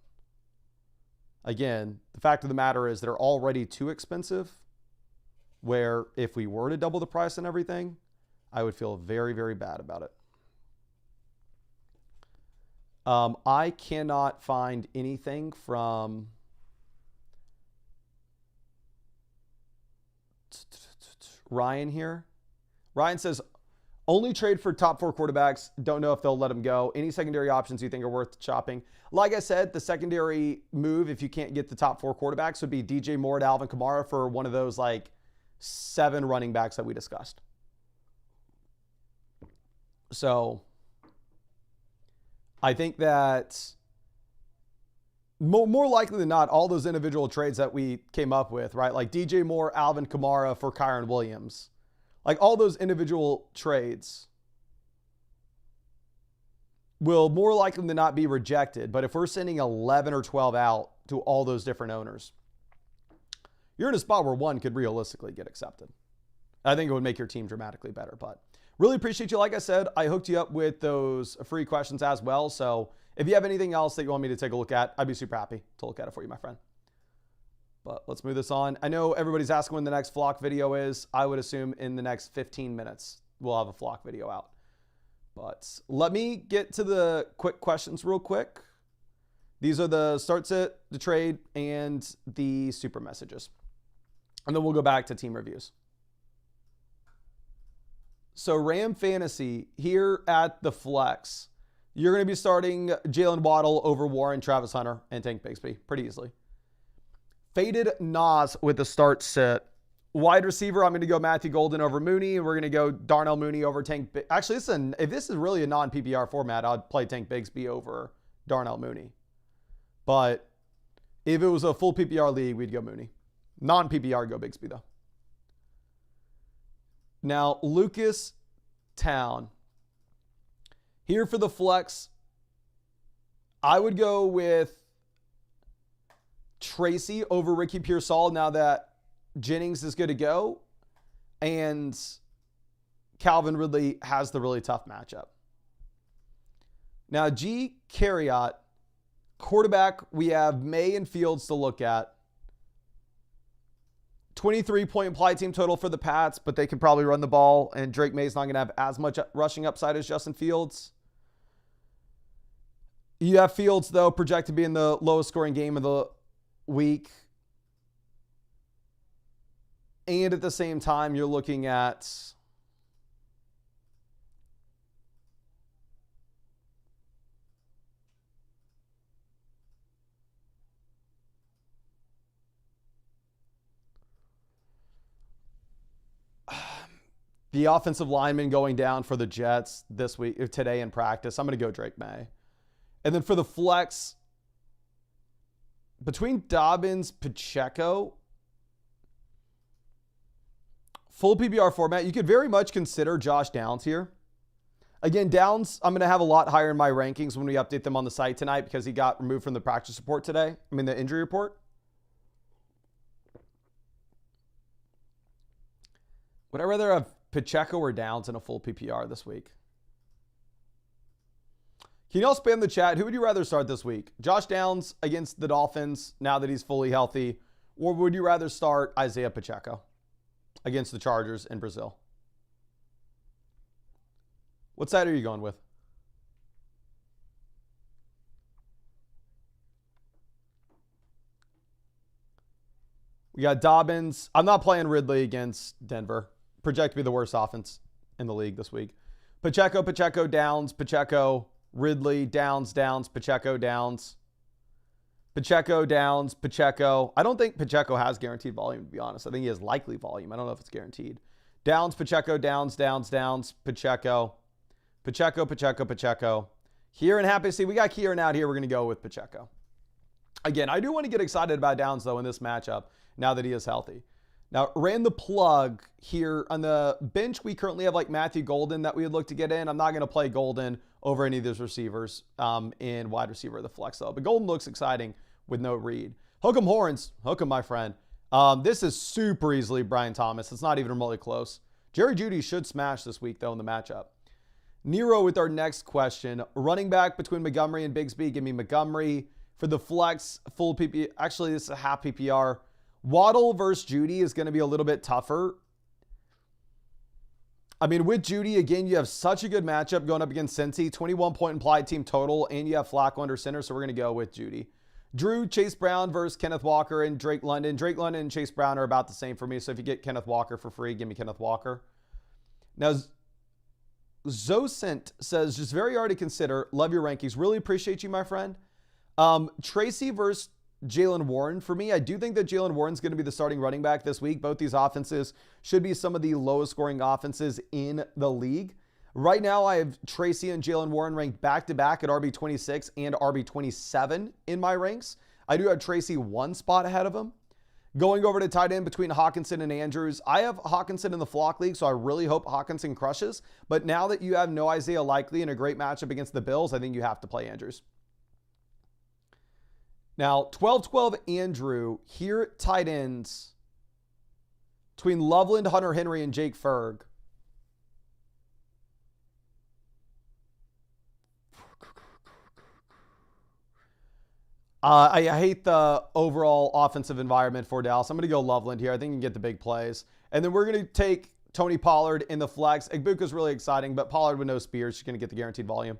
again, the fact of the matter is they're already too expensive, where if we were to double the price on everything, I would feel very, very bad about it. I cannot find anything from Ryan here. Ryan says, only trade for top 4 quarterbacks. Don't know if they'll let them go. Any secondary options you think are worth shopping? Like I said, the secondary move, if you can't get the top 4 quarterbacks, would be DJ Moore and Alvin Kamara for one of those like 7 running backs that we discussed. So I think that more likely than not, all those individual trades that we came up with, right? Like DJ Moore, Alvin Kamara for Kyron Williams. Like all those individual trades will more likely than not be rejected. But if we're sending 11 or 12 out to all those different owners, you're in a spot where one could realistically get accepted. I think it would make your team dramatically better. But really appreciate you. Like I said, I hooked you up with those free questions as well. So if you have anything else that you want me to take a look at, I'd be super happy to look at it for you, my friend. But let's move this on. I know everybody's asking when the next Flock video is. I would assume in the next 15 minutes, we'll have a Flock video out. But let me get to the quick questions real quick. These are the start sit, the trade, and the super messages. And then we'll go back to team reviews. So Ram Fantasy here at the flex. You're going to be starting Jalen Waddle over Warren, Travis Hunter, and Tank Bigsby pretty easily. Faded Nas with the start sit. Wide receiver, I'm going to go Matthew Golden over Mooney. We're going to go Darnell Mooney over Tank. Actually, if this is really a non-PPR format, I'd play Tank Bigsby over Darnell Mooney. But if it was a full PPR league, we'd go Mooney. Non-PPR, go Bigsby, though. Now, Lucas Town. Here for the flex, I would go with Tracy over Ricky Pearsall now that Jennings is good to go. And Calvin Ridley has the really tough matchup. Now, Carriot, quarterback, we have May and Fields to look at. 23-point implied team total for the Pats, but they can probably run the ball, and Drake May's not going to have as much rushing upside as Justin Fields. You have Fields, though, projected to be in the lowest scoring game of the week. And at the same time, you're looking at the offensive lineman going down for the Jets this week, or today in practice. I'm going to go Drake May. And then for the flex, between Dobbins, Pacheco, full PPR format, you could very much consider Josh Downs here. Again, Downs, I'm going to have a lot higher in my rankings when we update them on the site tonight because he got removed from the practice report today. The injury report. Would I rather have Pacheco or Downs in a full PPR this week? Can you all spam the chat? Who would you rather start this week? Josh Downs against the Dolphins now that he's fully healthy? Or would you rather start Isaiah Pacheco against the Chargers in Brazil? What side are you going with? We got Dobbins. I'm not playing Ridley against Denver. Project to be the worst offense in the league this week. Pacheco, Downs, Pacheco, Ridley, Downs, Pacheco, Downs. Pacheco, Downs, Pacheco. I don't think Pacheco has guaranteed volume, to be honest. I think he has likely volume. I don't know if it's guaranteed. Downs, Pacheco, Downs, Pacheco. Pacheco. Here and happy to see we got Kieran out here. We're going to go with Pacheco. Again, I do want to get excited about Downs, though, in this matchup now that he is healthy. Now, ran the plug here on the bench. We currently have like Matthew Golden that we would look to get in. I'm not going to play Golden over any of those receivers in wide receiver of the flex, though. But Golden looks exciting with no read. Hook 'em horns. Hook 'em, my friend. This is super easily Brian Thomas. It's not even remotely close. Jerry Jeudy should smash this week, though, in the matchup. Nero with our next question. Running back between Montgomery and Bigsby. Give me Montgomery. For the flex, full PPR. Actually, this is a half PPR. Waddle versus Jeudy is going to be a little bit tougher. With Jeudy, again, you have such a good matchup going up against Cincy. 21-point implied team total, and you have Flacco under center, so we're going to go with Jeudy. Drew, Chase Brown versus Kenneth Walker and Drake London. Drake London and Chase Brown are about the same for me, so if you get Kenneth Walker for free, give me Kenneth Walker. Now, Zocent says, just very hard to consider. Love your rankings. Really appreciate you, my friend. Tracy versus Jalen Warren. For me, I do think that Jalen Warren's going to be the starting running back this week. Both these offenses should be some of the lowest scoring offenses in the league. Right now, I have Tracy and Jalen Warren ranked back-to-back at RB26 and RB27 in my ranks. I do have Tracy one spot ahead of him. Going over to tight end between Hawkinson and Andrews. I have Hawkinson in the Flock League, so I really hope Hawkinson crushes. But now that you have no Isaiah Likely in a great matchup against the Bills, I think you have to play Andrews. Now, 12-12 Andrew, here at tight ends, between Loveland, Hunter Henry, and Jake Ferg. I hate the overall offensive environment for Dallas. I'm going to go Loveland here. I think you can get the big plays. And then we're going to take Tony Pollard in the flex. Igbuka's really exciting, but Pollard with no spears is going to get the guaranteed volume.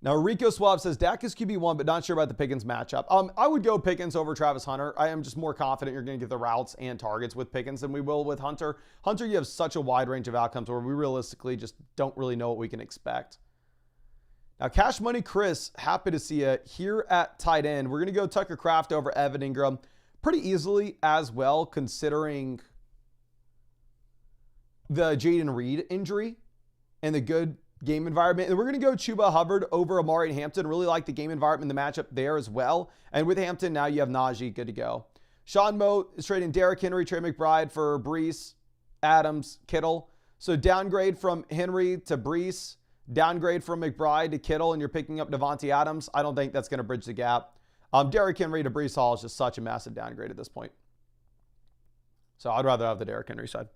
Now, Rico Swab says, Dak is QB1, but not sure about the Pickens matchup. I would go Pickens over Travis Hunter. I am just more confident you're going to get the routes and targets with Pickens than we will with Hunter. Hunter, you have such a wide range of outcomes where we realistically just don't really know what we can expect. Now, Cash Money Chris, happy to see you here at tight end. We're going to go Tucker Kraft over Evan Ingram pretty easily as well, considering the Jaden Reed injury and the good game environment. And we're going to go Chuba Hubbard over Amari Hampton. Really like the game environment in the matchup there as well. And with Hampton, now you have Najee good to go. Sean Moat is trading Derrick Henry, Trey McBride for Brees, Adams, Kittle. So downgrade from Henry to Brees, downgrade from McBride to Kittle, and you're picking up Devontae Adams. I don't think that's going to bridge the gap. Derrick Henry to Brees Hall is just such a massive downgrade at this point. So I'd rather have the Derrick Henry side.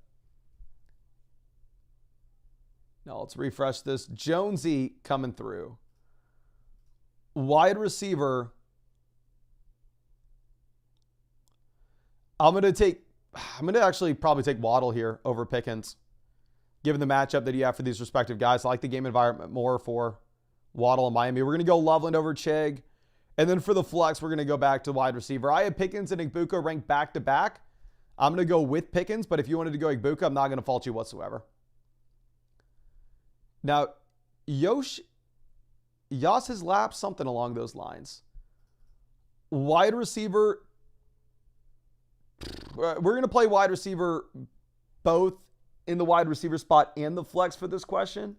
Now let's refresh this. Jonesy coming through. Wide receiver. I'm going to take I'm going to actually probably take Waddle here over Pickens, given the matchup that you have for these respective guys. I like the game environment more for Waddle and Miami. We're going to go Loveland over Chig. And then for the flex, we're going to go back to wide receiver. I have Pickens and Igbuka ranked back-to-back. I'm going to go with Pickens, but if you wanted to go Igbuka, I'm not going to fault you whatsoever. Now, Yas has lapsed, something along those lines. Wide receiver, we're going to play wide receiver both in the wide receiver spot and the flex for this question.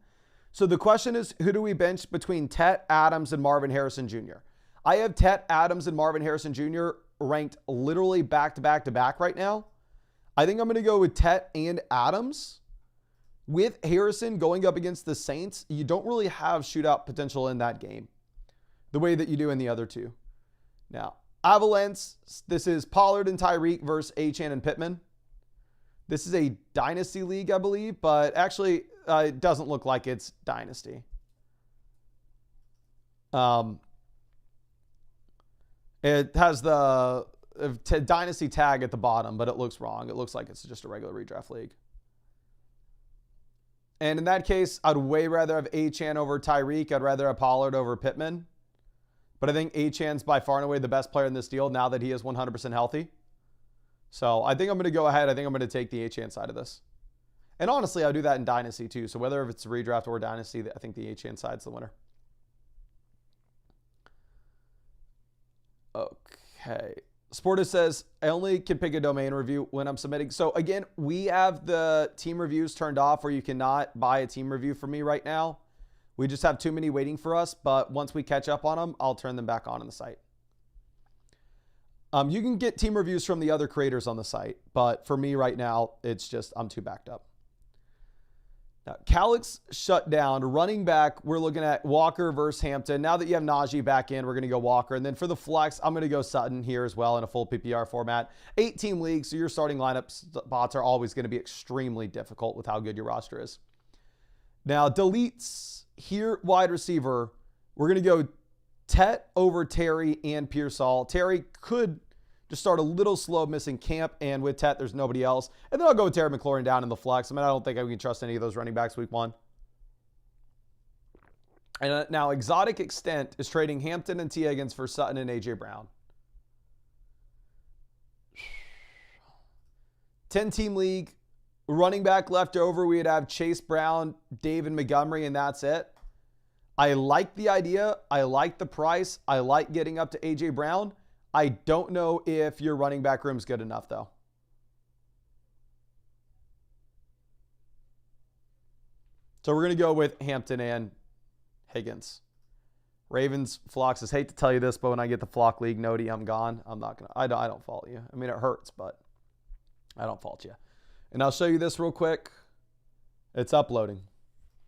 So the question is, who do we bench between Tet, Adams, and Marvin Harrison Jr.? I have Tet, Adams, and Marvin Harrison Jr. ranked literally back-to-back right now. I think I'm going to go with Tet and Adams. With Harrison going up against the Saints, you don't really have shootout potential in that game the way that you do in the other two. Now, Avalanche, this is Pollard and Tyreek versus Achane and Pittman. This is a dynasty league, I believe, but actually it doesn't look like it's dynasty. It has the dynasty tag at the bottom, but it looks wrong. It looks like it's just a regular redraft league. And in that case, I'd way rather have Achane over Tyreek. I'd rather have Pollard over Pittman. But I think Achane's by far and away the best player in this deal now that he is 100% healthy. So I think I'm going to go ahead. I think I'm going to take the Achane side of this. And honestly, I'll do that in Dynasty too. So whether if it's redraft or Dynasty, I think the Achane side's the winner. Okay. Sportis says, I only can pick a domain review when I'm submitting. So again, we have the team reviews turned off where you cannot buy a team review from me right now. We just have too many waiting for us. But once we catch up on them, I'll turn them back on the site. You can get team reviews from the other creators on the site. But for me right now, it's just I'm too backed up. Now, Calix shut down. Running back, we're looking at Walker versus Hampton. Now that you have Najee back in, we're going to go Walker. And then for the flex, I'm going to go Sutton here as well in a full PPR format. 8-team league, so your starting lineup spots are always going to be extremely difficult with how good your roster is. Now, deletes here, wide receiver. We're going to go Tet over Terry and Pearsall. Terry could just start a little slow missing camp, and with Tet, there's nobody else. And then I'll go with Terry McLaurin down in the flex. I mean, I don't think I can trust any of those running backs week one. And now Exotic Extent is trading Hampton and T. Higgins for Sutton and A.J. Brown. 10-team league. Running back left over, we'd have Chase Brown, David Montgomery, and that's it. I like the idea. I like the price. I like getting up to A.J. Brown. I don't know if your running back room's good enough, though. So we're going to go with Hampton and Higgins. Ravens, Flock says, hate to tell you this, but when I get the Flock League noti, I'm gone. I'm not going to. I don't fault you. I mean, it hurts, but I don't fault you. And I'll show you this real quick. It's uploading.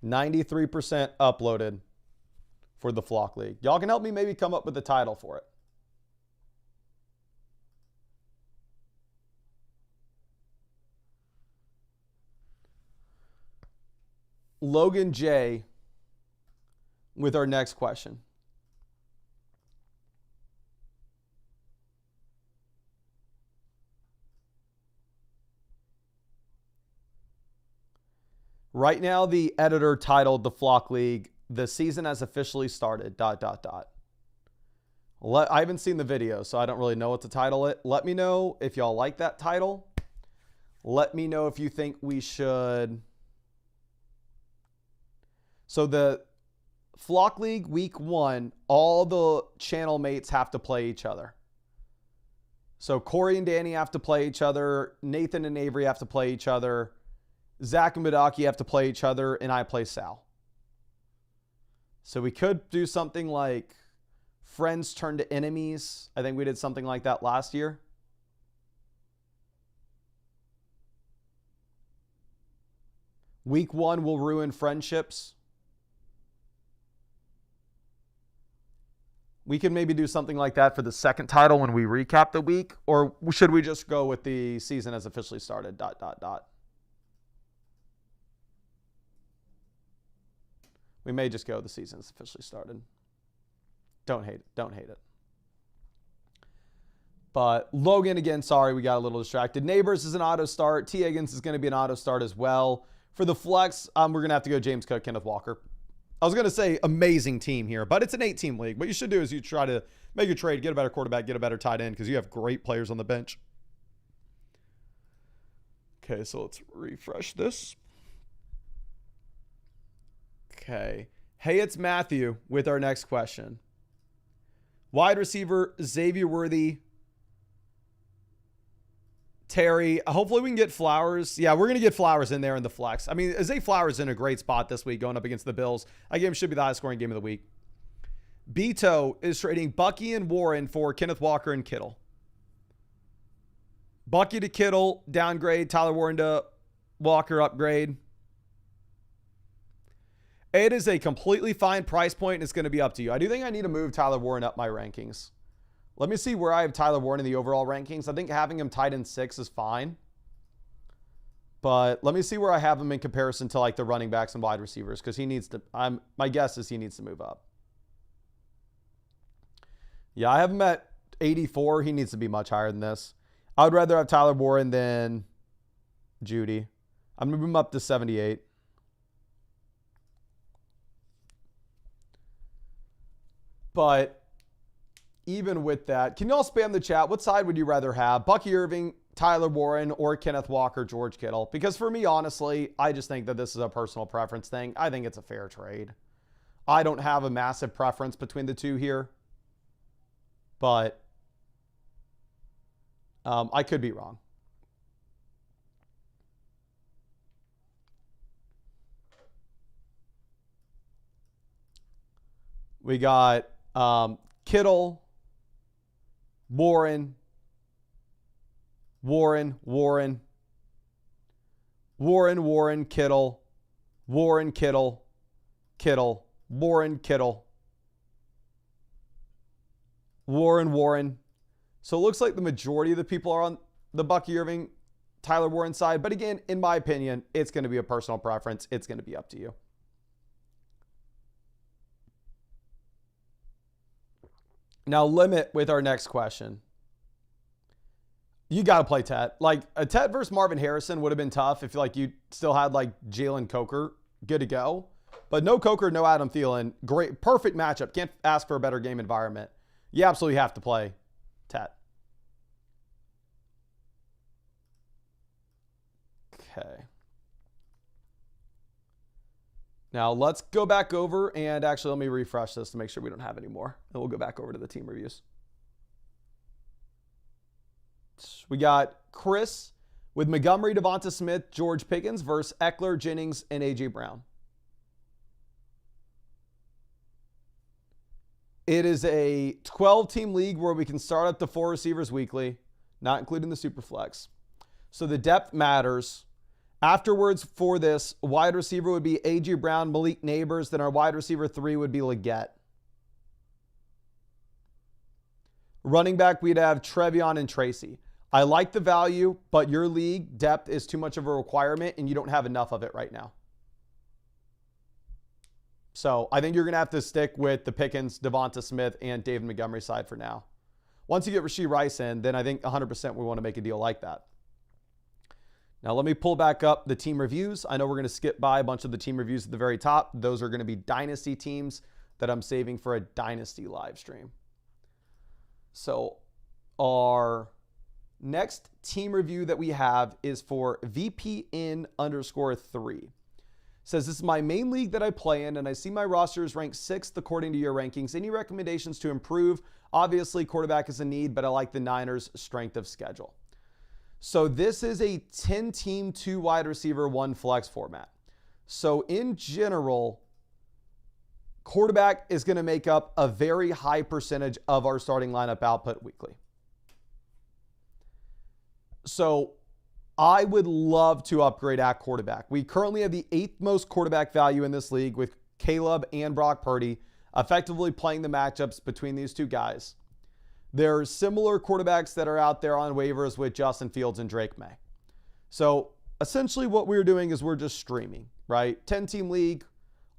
93% uploaded for the Flock League. Y'all can help me maybe come up with the title for it. Logan J with our next question. Right now, the editor titled the Flock League, "The season has officially started, ... I haven't seen the video, so I don't really know what to title it. Let me know if y'all like that title. Let me know if you think we should... So the Flock League week 1, all the channel mates have to play each other. So Corey and Danny have to play each other. Nathan and Avery have to play each other. Zach and Badaki have to play each other. And I play Sal. So we could do something like friends turn to enemies. I think we did something like that last year. Week 1 will ruin friendships. We can maybe do something like that for the second title when we recap the week. Or should we just go with the season has officially started, ... We may just go the season has officially started. Don't hate it. Don't hate it. But Logan, again, sorry, we got a little distracted. Neighbors is an auto start. T. Higgins is going to be an auto start as well. For the flex, we're going to have to go James Cook, Kenneth Walker. I was going to say amazing team here, but it's an 8-team league. What you should do is you try to make a trade, get a better quarterback, get a better tight end, because you have great players on the bench. Okay, so let's refresh this. Okay. Hey, it's Matthew with our next question. Wide receiver, Xavier Worthy, Terry. Hopefully we can get Flowers. Yeah, we're going to get Flowers in there in the flex. I mean, Zay Flowers in a great spot this week going up against the Bills. That game should be the highest scoring game of the week. Beto is trading Bucky and Warren for Kenneth Walker and Kittle. Bucky to Kittle, downgrade. Tyler Warren to Walker, upgrade. It is a completely fine price point, and it's going to be up to you. I do think I need to move Tyler Warren up my rankings. Let me see where I have Tyler Warren in the overall rankings. I think having him tight end 6 is fine. But let me see where I have him in comparison to like the running backs and wide receivers, because he needs to, my guess is he needs to move up. Yeah, I have him at 84. He needs to be much higher than this. I would rather have Tyler Warren than Judy. I'm going to move him up to 78. But even with that, can y'all spam the chat? What side would you rather have? Bucky Irving, Tyler Warren, or Kenneth Walker, George Kittle? Because for me, honestly, I just think that this is a personal preference thing. I think it's a fair trade. I don't have a massive preference between the two here. But I could be wrong. We got Kittle, Warren, Kittle, Kittle, Warren. So it looks like the majority of the people are on the Bucky Irving, Tyler Warren side. But again, in my opinion, it's going to be a personal preference. It's going to be up to you. Now, limit with our next question. You got to play Tet. Like, a Tet versus Marvin Harrison would have been tough if like you still had like Jalen Coker good to go. But no Coker, no Adam Thielen. Great, perfect matchup. Can't ask for a better game environment. You absolutely have to play Tet. Okay. Now let's go back over and actually let me refresh this to make sure we don't have any more. And we'll go back over to the team reviews. We got Chris with Montgomery, Devonta Smith, George Pickens versus Eckler, Jennings, and A.J. Brown. It is a 12-team league where we can start up to 4 receivers weekly, not including the Superflex. So the depth matters. Afterwards, for this, wide receiver would be A.J. Brown, Malik Neighbors. Then our wide receiver 3 would be Leggett. Running back, we'd have Trevion and Tracy. I like the value, but your league depth is too much of a requirement, and you don't have enough of it right now. So I think you're going to have to stick with the Pickens, Devonta Smith, and David Montgomery side for now. Once you get Rashee Rice in, then I think 100% we want to make a deal like that. Now let me pull back up the team reviews. I know we're going to skip by a bunch of the team reviews at the very top. Those are going to be dynasty teams that I'm saving for a dynasty live stream. So our next team review that we have is for VPN_3. Says, this is my main league that I play in, and I see my roster is ranked 6th according to your rankings. Any recommendations to improve? Obviously, quarterback is a need, but I like the Niners' strength of schedule. So this is a 10-team, 2 wide receiver, 1 flex format. So in general, quarterback is going to make up a very high percentage of our starting lineup output weekly. So I would love to upgrade at quarterback. We currently have the 8th most quarterback value in this league with Caleb and Brock Purdy effectively playing the matchups between these two guys. There are similar quarterbacks that are out there on waivers with Justin Fields and Drake May. So essentially what we're doing is we're just streaming, right? 10-team league.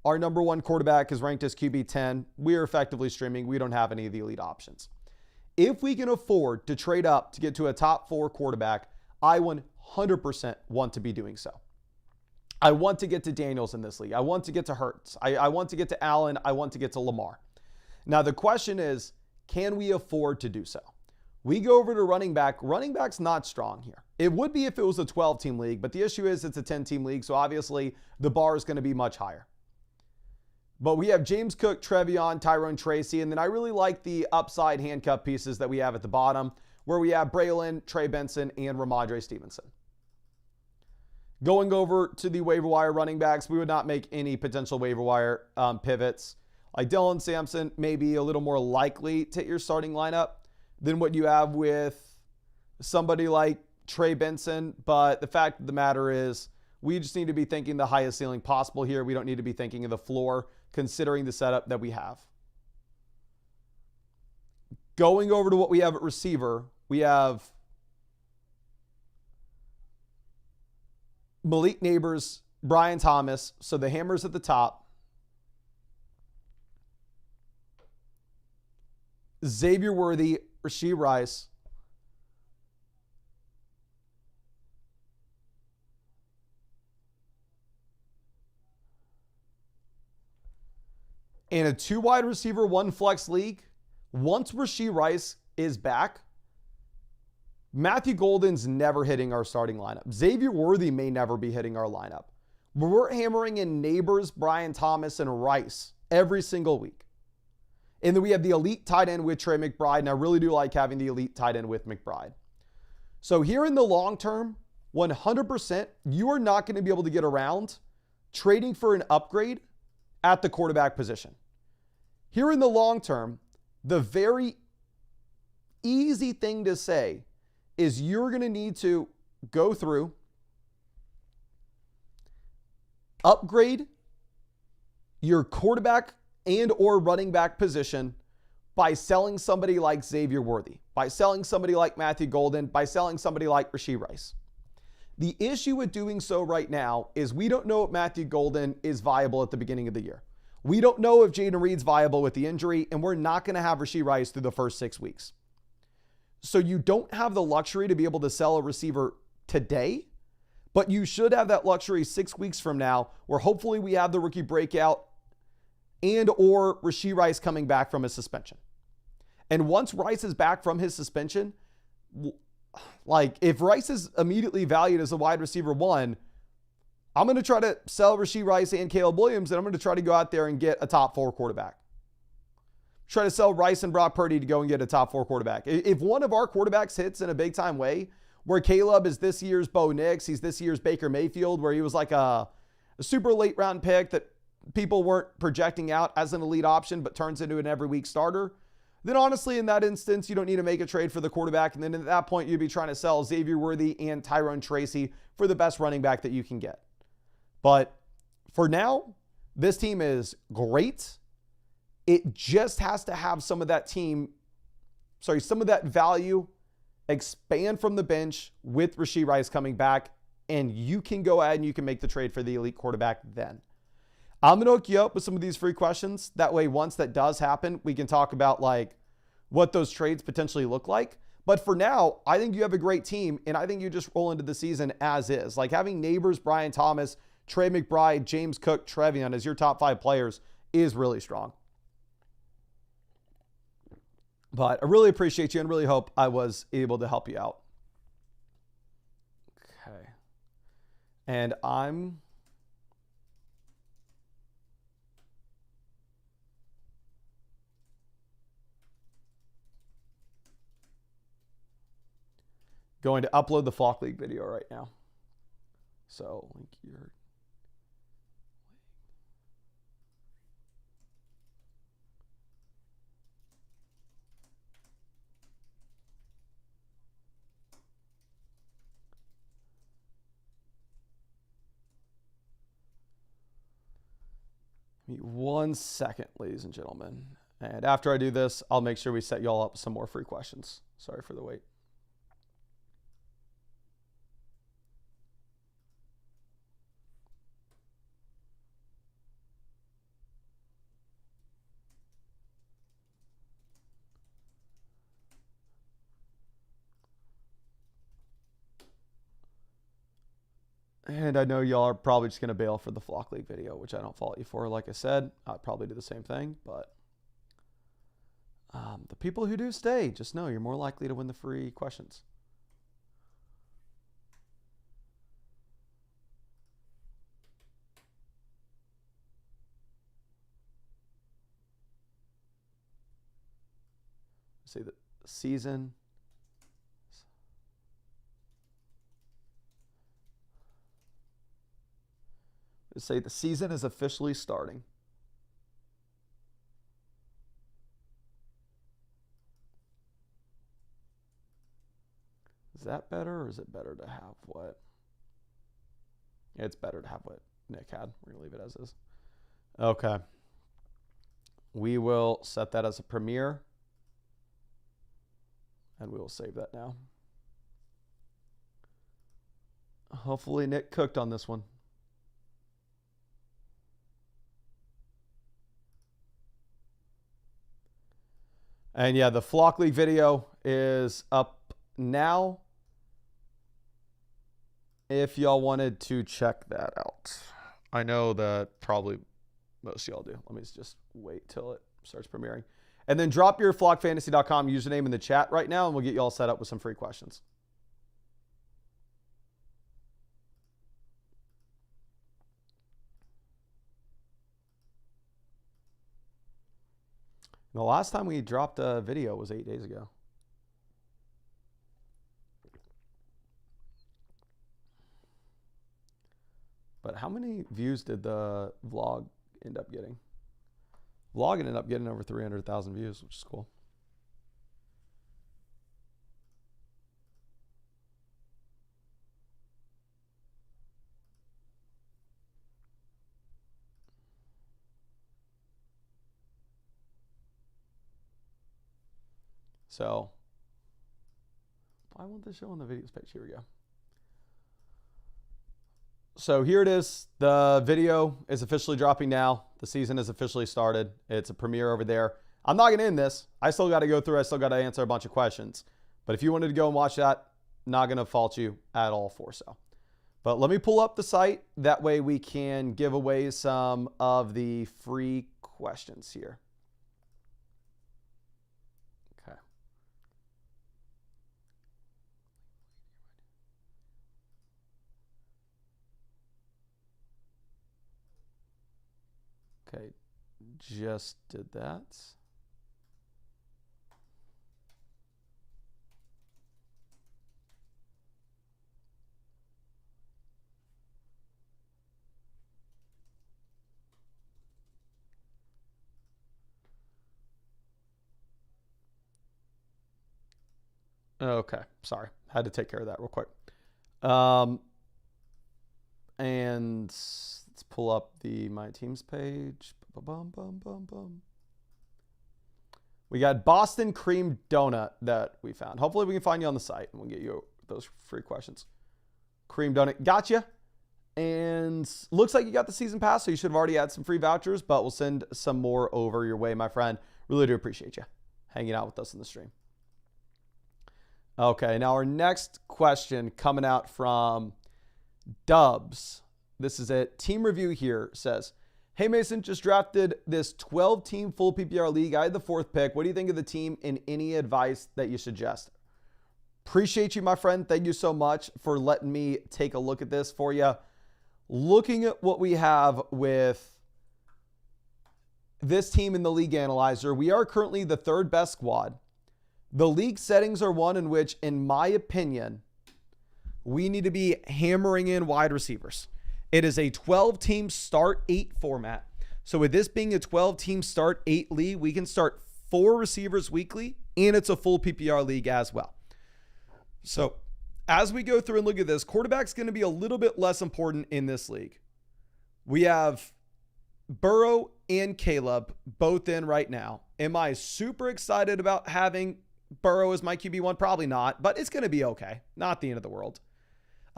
Our number 1 quarterback is ranked as QB 10. We are effectively streaming. We don't have any of the elite options. If we can afford to trade up to get to a top 4 quarterback, I 100% want to be doing so. I want to get to Daniels in this league. I want to get to Hurts. I want to get to Allen. I want to get to Lamar. Now, the question is, can we afford to do so? We go over to running back. Running back's not strong here. It would be if it was a 12-team league, but the issue is it's a 10-team league, so obviously the bar is going to be much higher. But we have James Cook, Trevion, Tyrone Tracy, and then I really like the upside handcuff pieces that we have at the bottom, where we have Braylon, Trey Benson, and Ramondre Stevenson. Going over to the waiver wire running backs, we would not make any potential waiver wire pivots. Like Dylan Sampson may be a little more likely to hit your starting lineup than what you have with somebody like Trey Benson. But the fact of the matter is, we just need to be thinking the highest ceiling possible here. We don't need to be thinking of the floor, considering the setup that we have. Going over to what we have at receiver, we have Malik Neighbors, Brian Thomas, so the hammers at the top. Xavier Worthy, Rashee Rice. In a 2 wide receiver, 1 flex league, once Rashee Rice is back, Matthew Golden's never hitting our starting lineup. Xavier Worthy may never be hitting our lineup. But we're hammering in Neighbors, Brian Thomas, and Rice every single week. And then we have the elite tight end with Trey McBride, and I really do like having the elite tight end with McBride. So here in the long term, 100%, you are not going to be able to get around trading for an upgrade at the quarterback position. Here in the long term, the very easy thing to say is you're going to need to go through, upgrade your quarterback and or running back position by selling somebody like Xavier Worthy, by selling somebody like Matthew Golden, by selling somebody like Rashee Rice. The issue with doing so right now is we don't know if Matthew Golden is viable at the beginning of the year. We don't know if Jaden Reed's viable with the injury, and we're not going to have Rashee Rice through the first 6 weeks. So you don't have the luxury to be able to sell a receiver today, but you should have that luxury 6 weeks from now, where hopefully we have the rookie breakout and or Rashee Rice coming back from his suspension. And once Rice is back from his suspension, like if Rice is immediately valued as a wide receiver 1, I'm going to try to sell Rashee Rice and Caleb Williams, and I'm going to try to go out there and get a top 4 quarterback. Try to sell Rice and Brock Purdy to go and get a top 4 quarterback. If one of our quarterbacks hits in a big time way, where Caleb is this year's Bo Nix, he's this year's Baker Mayfield, where he was like a super late round pick that people weren't projecting out as an elite option, but turns into an every week starter, then honestly, in that instance, you don't need to make a trade for the quarterback. And then at that point, you'd be trying to sell Xavier Worthy and Tyrone Tracy for the best running back that you can get. But for now, this team is great. It just has to have some of that value expand from the bench with Rashee Rice coming back, and you can go ahead and you can make the trade for the elite quarterback then. I'm going to hook you up with some of these free questions. That way, once that does happen, we can talk about like what those trades potentially look like. But for now, I think you have a great team, and I think you just roll into the season as is. Like having Neighbors, Brian Thomas, Trey McBride, James Cook, Trevion as your top 5 players is really strong. But I really appreciate you and really hope I was able to help you out. Okay. And I'm going to upload the Flock League video right now. So link your Give me 1 second, ladies and gentlemen. And after I do this, I'll make sure we set y'all up with some more free questions. Sorry for the wait. And I know y'all are probably just going to bail for the Flock League video, which I don't fault you for. Like I said, I'd probably do the same thing. But the people who do stay, just know you're more likely to win the free questions. Say the season. Say the season is officially starting. Is that better, or is it better to have what? Yeah, it's better to have what Nick had. We're going to leave it as is. Okay. We will set that as a premiere. And we will save that now. Hopefully Nick cooked on this one. And yeah, the Flock League video is up now. If y'all wanted to check that out. I know that probably most of y'all do. Let me just wait till it starts premiering. And then drop your flockfantasy.com username in the chat right now, and we'll get you all set up with some free questions. The last time we dropped a video was 8 days ago. But how many views did the vlog end up getting? Vlog ended up getting over 300,000 views, which is cool. So, why won't this show on the videos page? Here we go. So here it is. The video is officially dropping now. The season is officially started. It's a premiere over there. I'm not going to end this. I still got to go through. I still got to answer a bunch of questions. But if you wanted to go and watch that, not going to fault you at all for so. But let me pull up the site. That way we can give away some of the free questions here. Okay. Okay, just did that. Okay, sorry. Had to take care of that real quick. And let's pull up the My Teams page. We got Boston Cream Donut that we found. Hopefully we can find you on the site and we'll get you those free questions. Cream Donut, gotcha. And looks like you got the season pass, so you should have already had some free vouchers, but we'll send some more over your way, my friend. Really do appreciate you hanging out with us in the stream. Okay, now our next question coming out from Dubs. This is it. Team review here says, hey Mason, just drafted this 12-team full PPR league. I had the 4th pick. What do you think of the team and any advice that you suggest? Appreciate you, my friend. Thank you so much for letting me take a look at this for you. Looking at what we have with this team in the league analyzer, we are currently the 3rd best squad. The league settings are one in which, in my opinion, we need to be hammering in wide receivers. It is a 12-team start 8 format. So with this being a 12-team start 8 league, we can start 4 receivers weekly, and it's a full PPR league as well. So as we go through and look at this, quarterback's going to be a little bit less important in this league. We have Burrow and Caleb both in right now. Am I super excited about having Burrow as my QB1? Probably not, but it's going to be okay. Not the end of the world.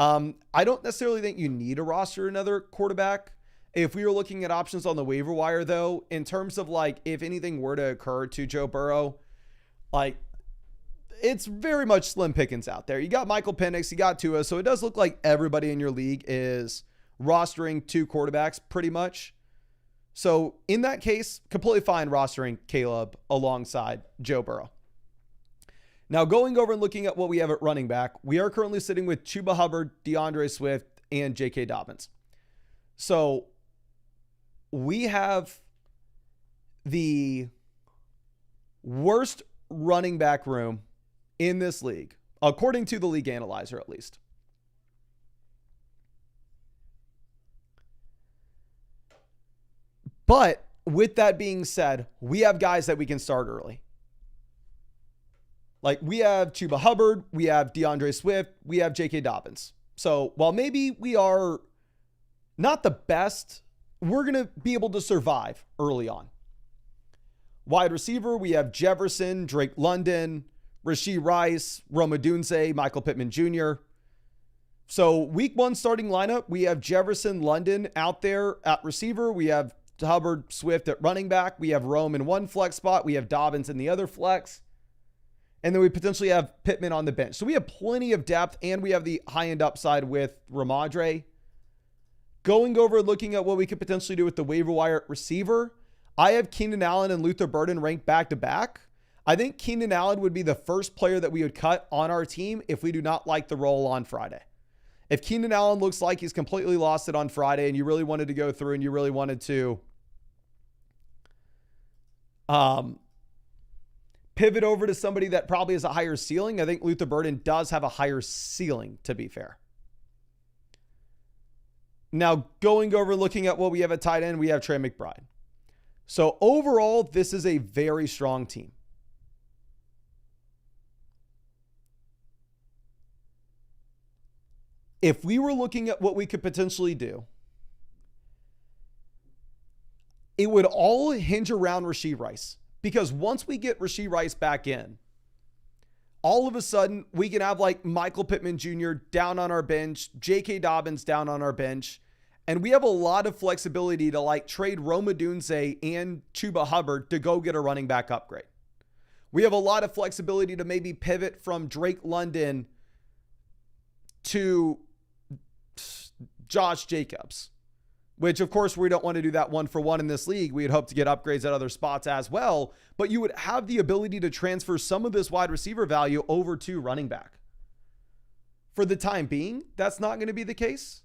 I don't necessarily think you need to roster another quarterback. If we were looking at options on the waiver wire, though, in terms of like if anything were to occur to Joe Burrow, like it's very much slim pickings out there. You got Michael Penix, you got Tua, so it does look like everybody in your league is rostering 2 quarterbacks pretty much. So in that case, completely fine rostering Caleb alongside Joe Burrow. Now going over and looking at what we have at running back, we are currently sitting with Chuba Hubbard, DeAndre Swift, and J.K. Dobbins. So we have the worst running back room in this league, according to the league analyzer at least. But with that being said, we have guys that we can start early. Like we have Chuba Hubbard, we have DeAndre Swift, we have J.K. Dobbins. So while maybe we are not the best, we're going to be able to survive early on. Wide receiver, we have Jefferson, Drake London, Rashee Rice, Rome Odunze, Michael Pittman Jr. So week 1 starting lineup, we have Jefferson, London out there at receiver. We have Hubbard, Swift at running back. We have Rome in one flex spot. We have Dobbins in the other flex. And then we potentially have Pittman on the bench. So we have plenty of depth, and we have the high-end upside with Ramadre. Going over and looking at what we could potentially do with the waiver wire receiver, I have Keenan Allen and Luther Burden ranked back-to-back. I think Keenan Allen would be the first player that we would cut on our team if we do not like the role on Friday. If Keenan Allen looks like he's completely lost it on Friday and you really wanted to go through and you really wanted to pivot over to somebody that probably has a higher ceiling, I think Luther Burden does have a higher ceiling, to be fair. Now, going over looking at what we have at tight end, we have Trey McBride. So overall, this is a very strong team. If we were looking at what we could potentially do, it would all hinge around Rashee Rice. Because once we get Rashee Rice back in, all of a sudden we can have like Michael Pittman Jr. down on our bench, J.K. Dobbins down on our bench, and we have a lot of flexibility to like trade Rome Odunze and Chuba Hubbard to go get a running back upgrade. We have a lot of flexibility to maybe pivot from Drake London to Josh Jacobs, which of course we don't want to do that 1-for-1 in this league. We'd hope to get upgrades at other spots as well, but you would have the ability to transfer some of this wide receiver value over to running back. For the time being, that's not going to be the case.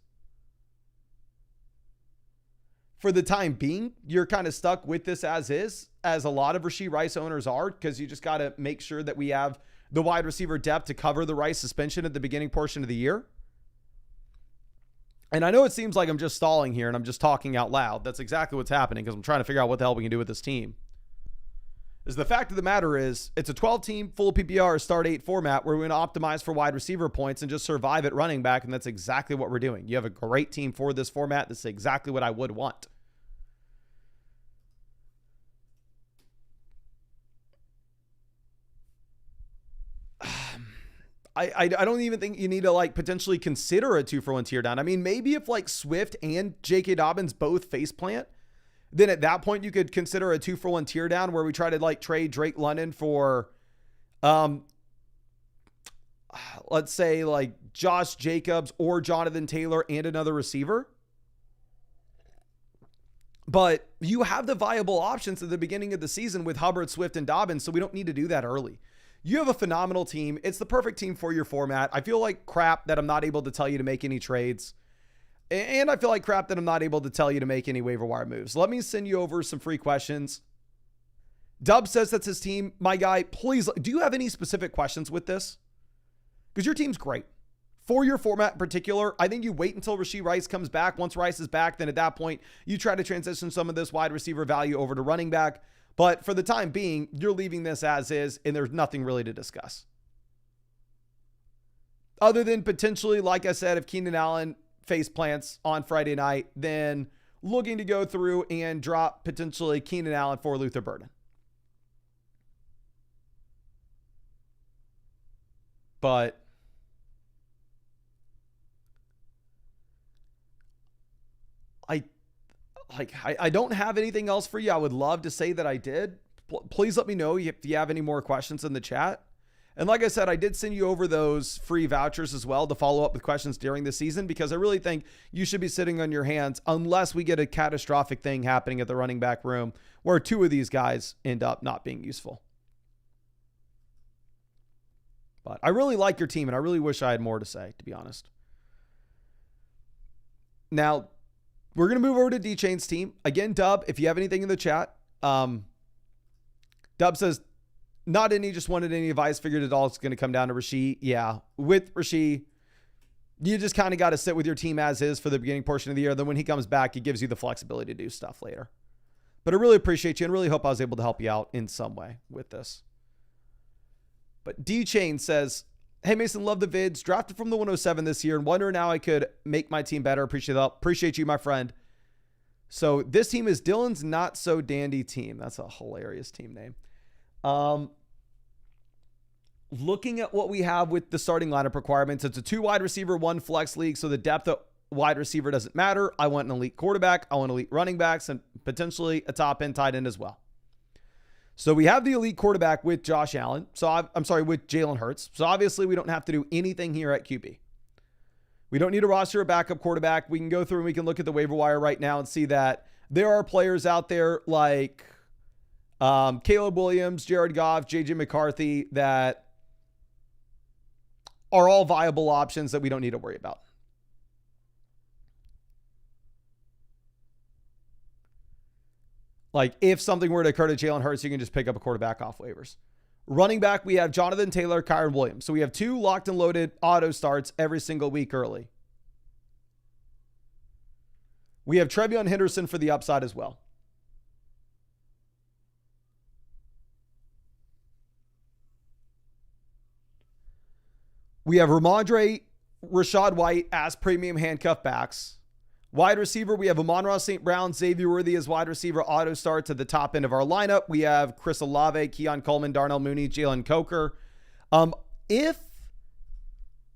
For the time being, you're kind of stuck with this as is, as a lot of Rashee Rice owners are, because you just got to make sure that we have the wide receiver depth to cover the Rice suspension at the beginning portion of the year. And I know it seems like I'm just stalling here and I'm just talking out loud. That's exactly what's happening because I'm trying to figure out what the hell we can do with this team. Is the fact of the matter is it's a 12-team full PPR start 8 format where we're going to optimize for wide receiver points and just survive at running back. And that's exactly what we're doing. You have a great team for this format. This is exactly what I would want. I don't even think you need to like potentially consider a 2-for-1 tear down. I mean, maybe if like Swift and J.K. Dobbins both faceplant, then at that point you could consider a 2-for-1 tear down where we try to like trade Drake London for, let's say like Josh Jacobs or Jonathan Taylor and another receiver. But you have the viable options at the beginning of the season with Hubbard, Swift, and Dobbins, so we don't need to do that early. You have a phenomenal team. It's the perfect team for your format. I feel like crap that I'm not able to tell you to make any trades. And I feel like crap that I'm not able to tell you to make any waiver wire moves. Let me send you over some free questions. Dub says that's his team. My guy, please, do you have any specific questions with this? Because your team's great. For your format in particular, I think you wait until Rashee Rice comes back. Once Rice is back, then at that point, you try to transition some of this wide receiver value over to running back. But for the time being, you're leaving this as is, and there's nothing really to discuss. Other than potentially, like I said, if Keenan Allen face plants on Friday night, then looking to go through and drop potentially Keenan Allen for Luther Burden. But I don't have anything else for you. I would love to say that I did. Please let me know if you have any more questions in the chat. And like I said, I did send you over those free vouchers as well to follow up with questions during the season, because I really think you should be sitting on your hands unless we get a catastrophic thing happening at the running back room where two of these guys end up not being useful. But I really like your team, and I really wish I had more to say, to be honest. Now, we're going to move over to D-Chain's team. Again, Dub, if you have anything in the chat, Dub says, not any, just wanted any advice. Figured it all is going to come down to Rasheed. Yeah, with Rasheed, you just kind of got to sit with your team as is for the beginning portion of the year. Then when he comes back, he gives you the flexibility to do stuff later. But I really appreciate you and really hope I was able to help you out in some way with this. But D-Chain says, hey, Mason, love the vids. Drafted from the 107 this year and wondering how I could make my team better. Appreciate you, my friend. So this team is Dylan's Not So Dandy team. That's a hilarious team name. Looking at what we have with the starting lineup requirements, it's a 2 wide receiver, 1 flex league. So the depth of wide receiver doesn't matter. I want an elite quarterback. I want elite running backs and potentially a top end tight end as well. So we have the elite quarterback with Josh Allen. So with Jalen Hurts. So obviously we don't have to do anything here at QB. We don't need to roster a backup quarterback. We can go through and we can look at the waiver wire right now and see that there are players out there like Caleb Williams, Jared Goff, JJ McCarthy that are all viable options that we don't need to worry about. Like if something were to occur to Jalen Hurts, you can just pick up a quarterback off waivers. Running back, we have Jonathan Taylor, Kyron Williams. So we have 2 locked and loaded auto starts every single week early. We have Trevion Henderson for the upside as well. We have Ramondre, Rashad White as premium handcuff backs. Wide receiver, we have Amon-Ra St. Brown, Xavier Worthy as wide receiver auto starts at the top end of our lineup. We have Chris Olave, Keon Coleman, Darnell Mooney, Jalen Coker. If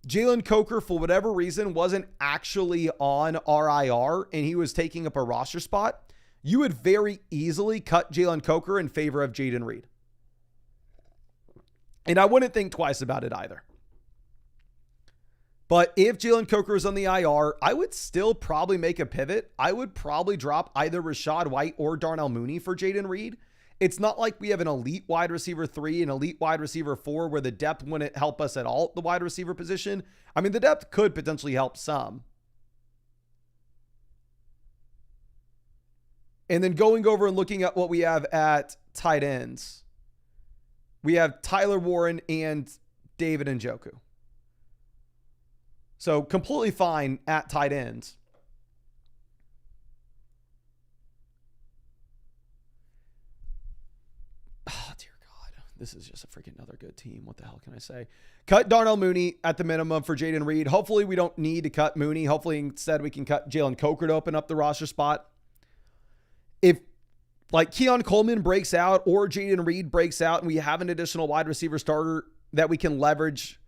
Jalen Coker, for whatever reason, wasn't actually on RIR and he was taking up a roster spot, you would very easily cut Jalen Coker in favor of Jaden Reed. And I wouldn't think twice about it either. But if Jalen Coker is on the IR, I would still probably make a pivot. I would probably drop either Rashad White or Darnell Mooney for Jaden Reed. It's not like we have an elite wide receiver 3, an elite wide receiver 4, where the depth wouldn't help us at all at the wide receiver position. I mean, the depth could potentially help some. And then going over and looking at what we have at tight ends, we have Tyler Warren and David Njoku. So completely fine at tight ends. Oh, dear God. This is just a freaking another good team. What the hell can I say? Cut Darnell Mooney at the minimum for Jaden Reed. Hopefully we don't need to cut Mooney. Hopefully instead we can cut Jalen Coker to open up the roster spot. If like Keon Coleman breaks out or Jaden Reed breaks out and we have an additional wide receiver starter that we can leverage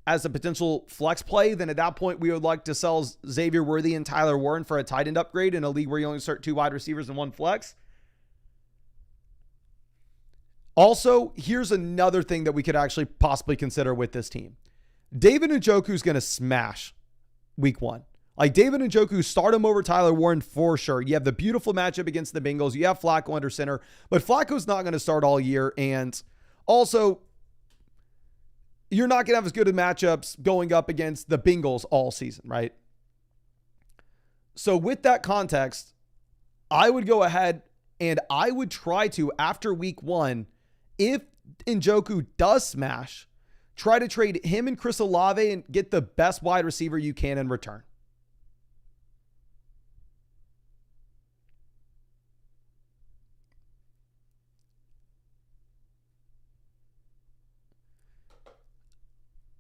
as a potential flex play, then at that point we would like to sell Xavier Worthy and Tyler Warren for a tight end upgrade in a league where you only start 2 wide receivers and 1 flex. Also, here's another thing that we could actually possibly consider with this team. David Njoku is going to smash week 1. Like David Njoku, start him over Tyler Warren for sure. You have the beautiful matchup against the Bengals. You have Flacco under center, but Flacco's not going to start all year. And also, you're not going to have as good of matchups going up against the Bengals all season, right? So with that context, I would go ahead and I would try to, after week 1, if Njoku does smash, try to trade him and Chris Olave and get the best wide receiver you can in return.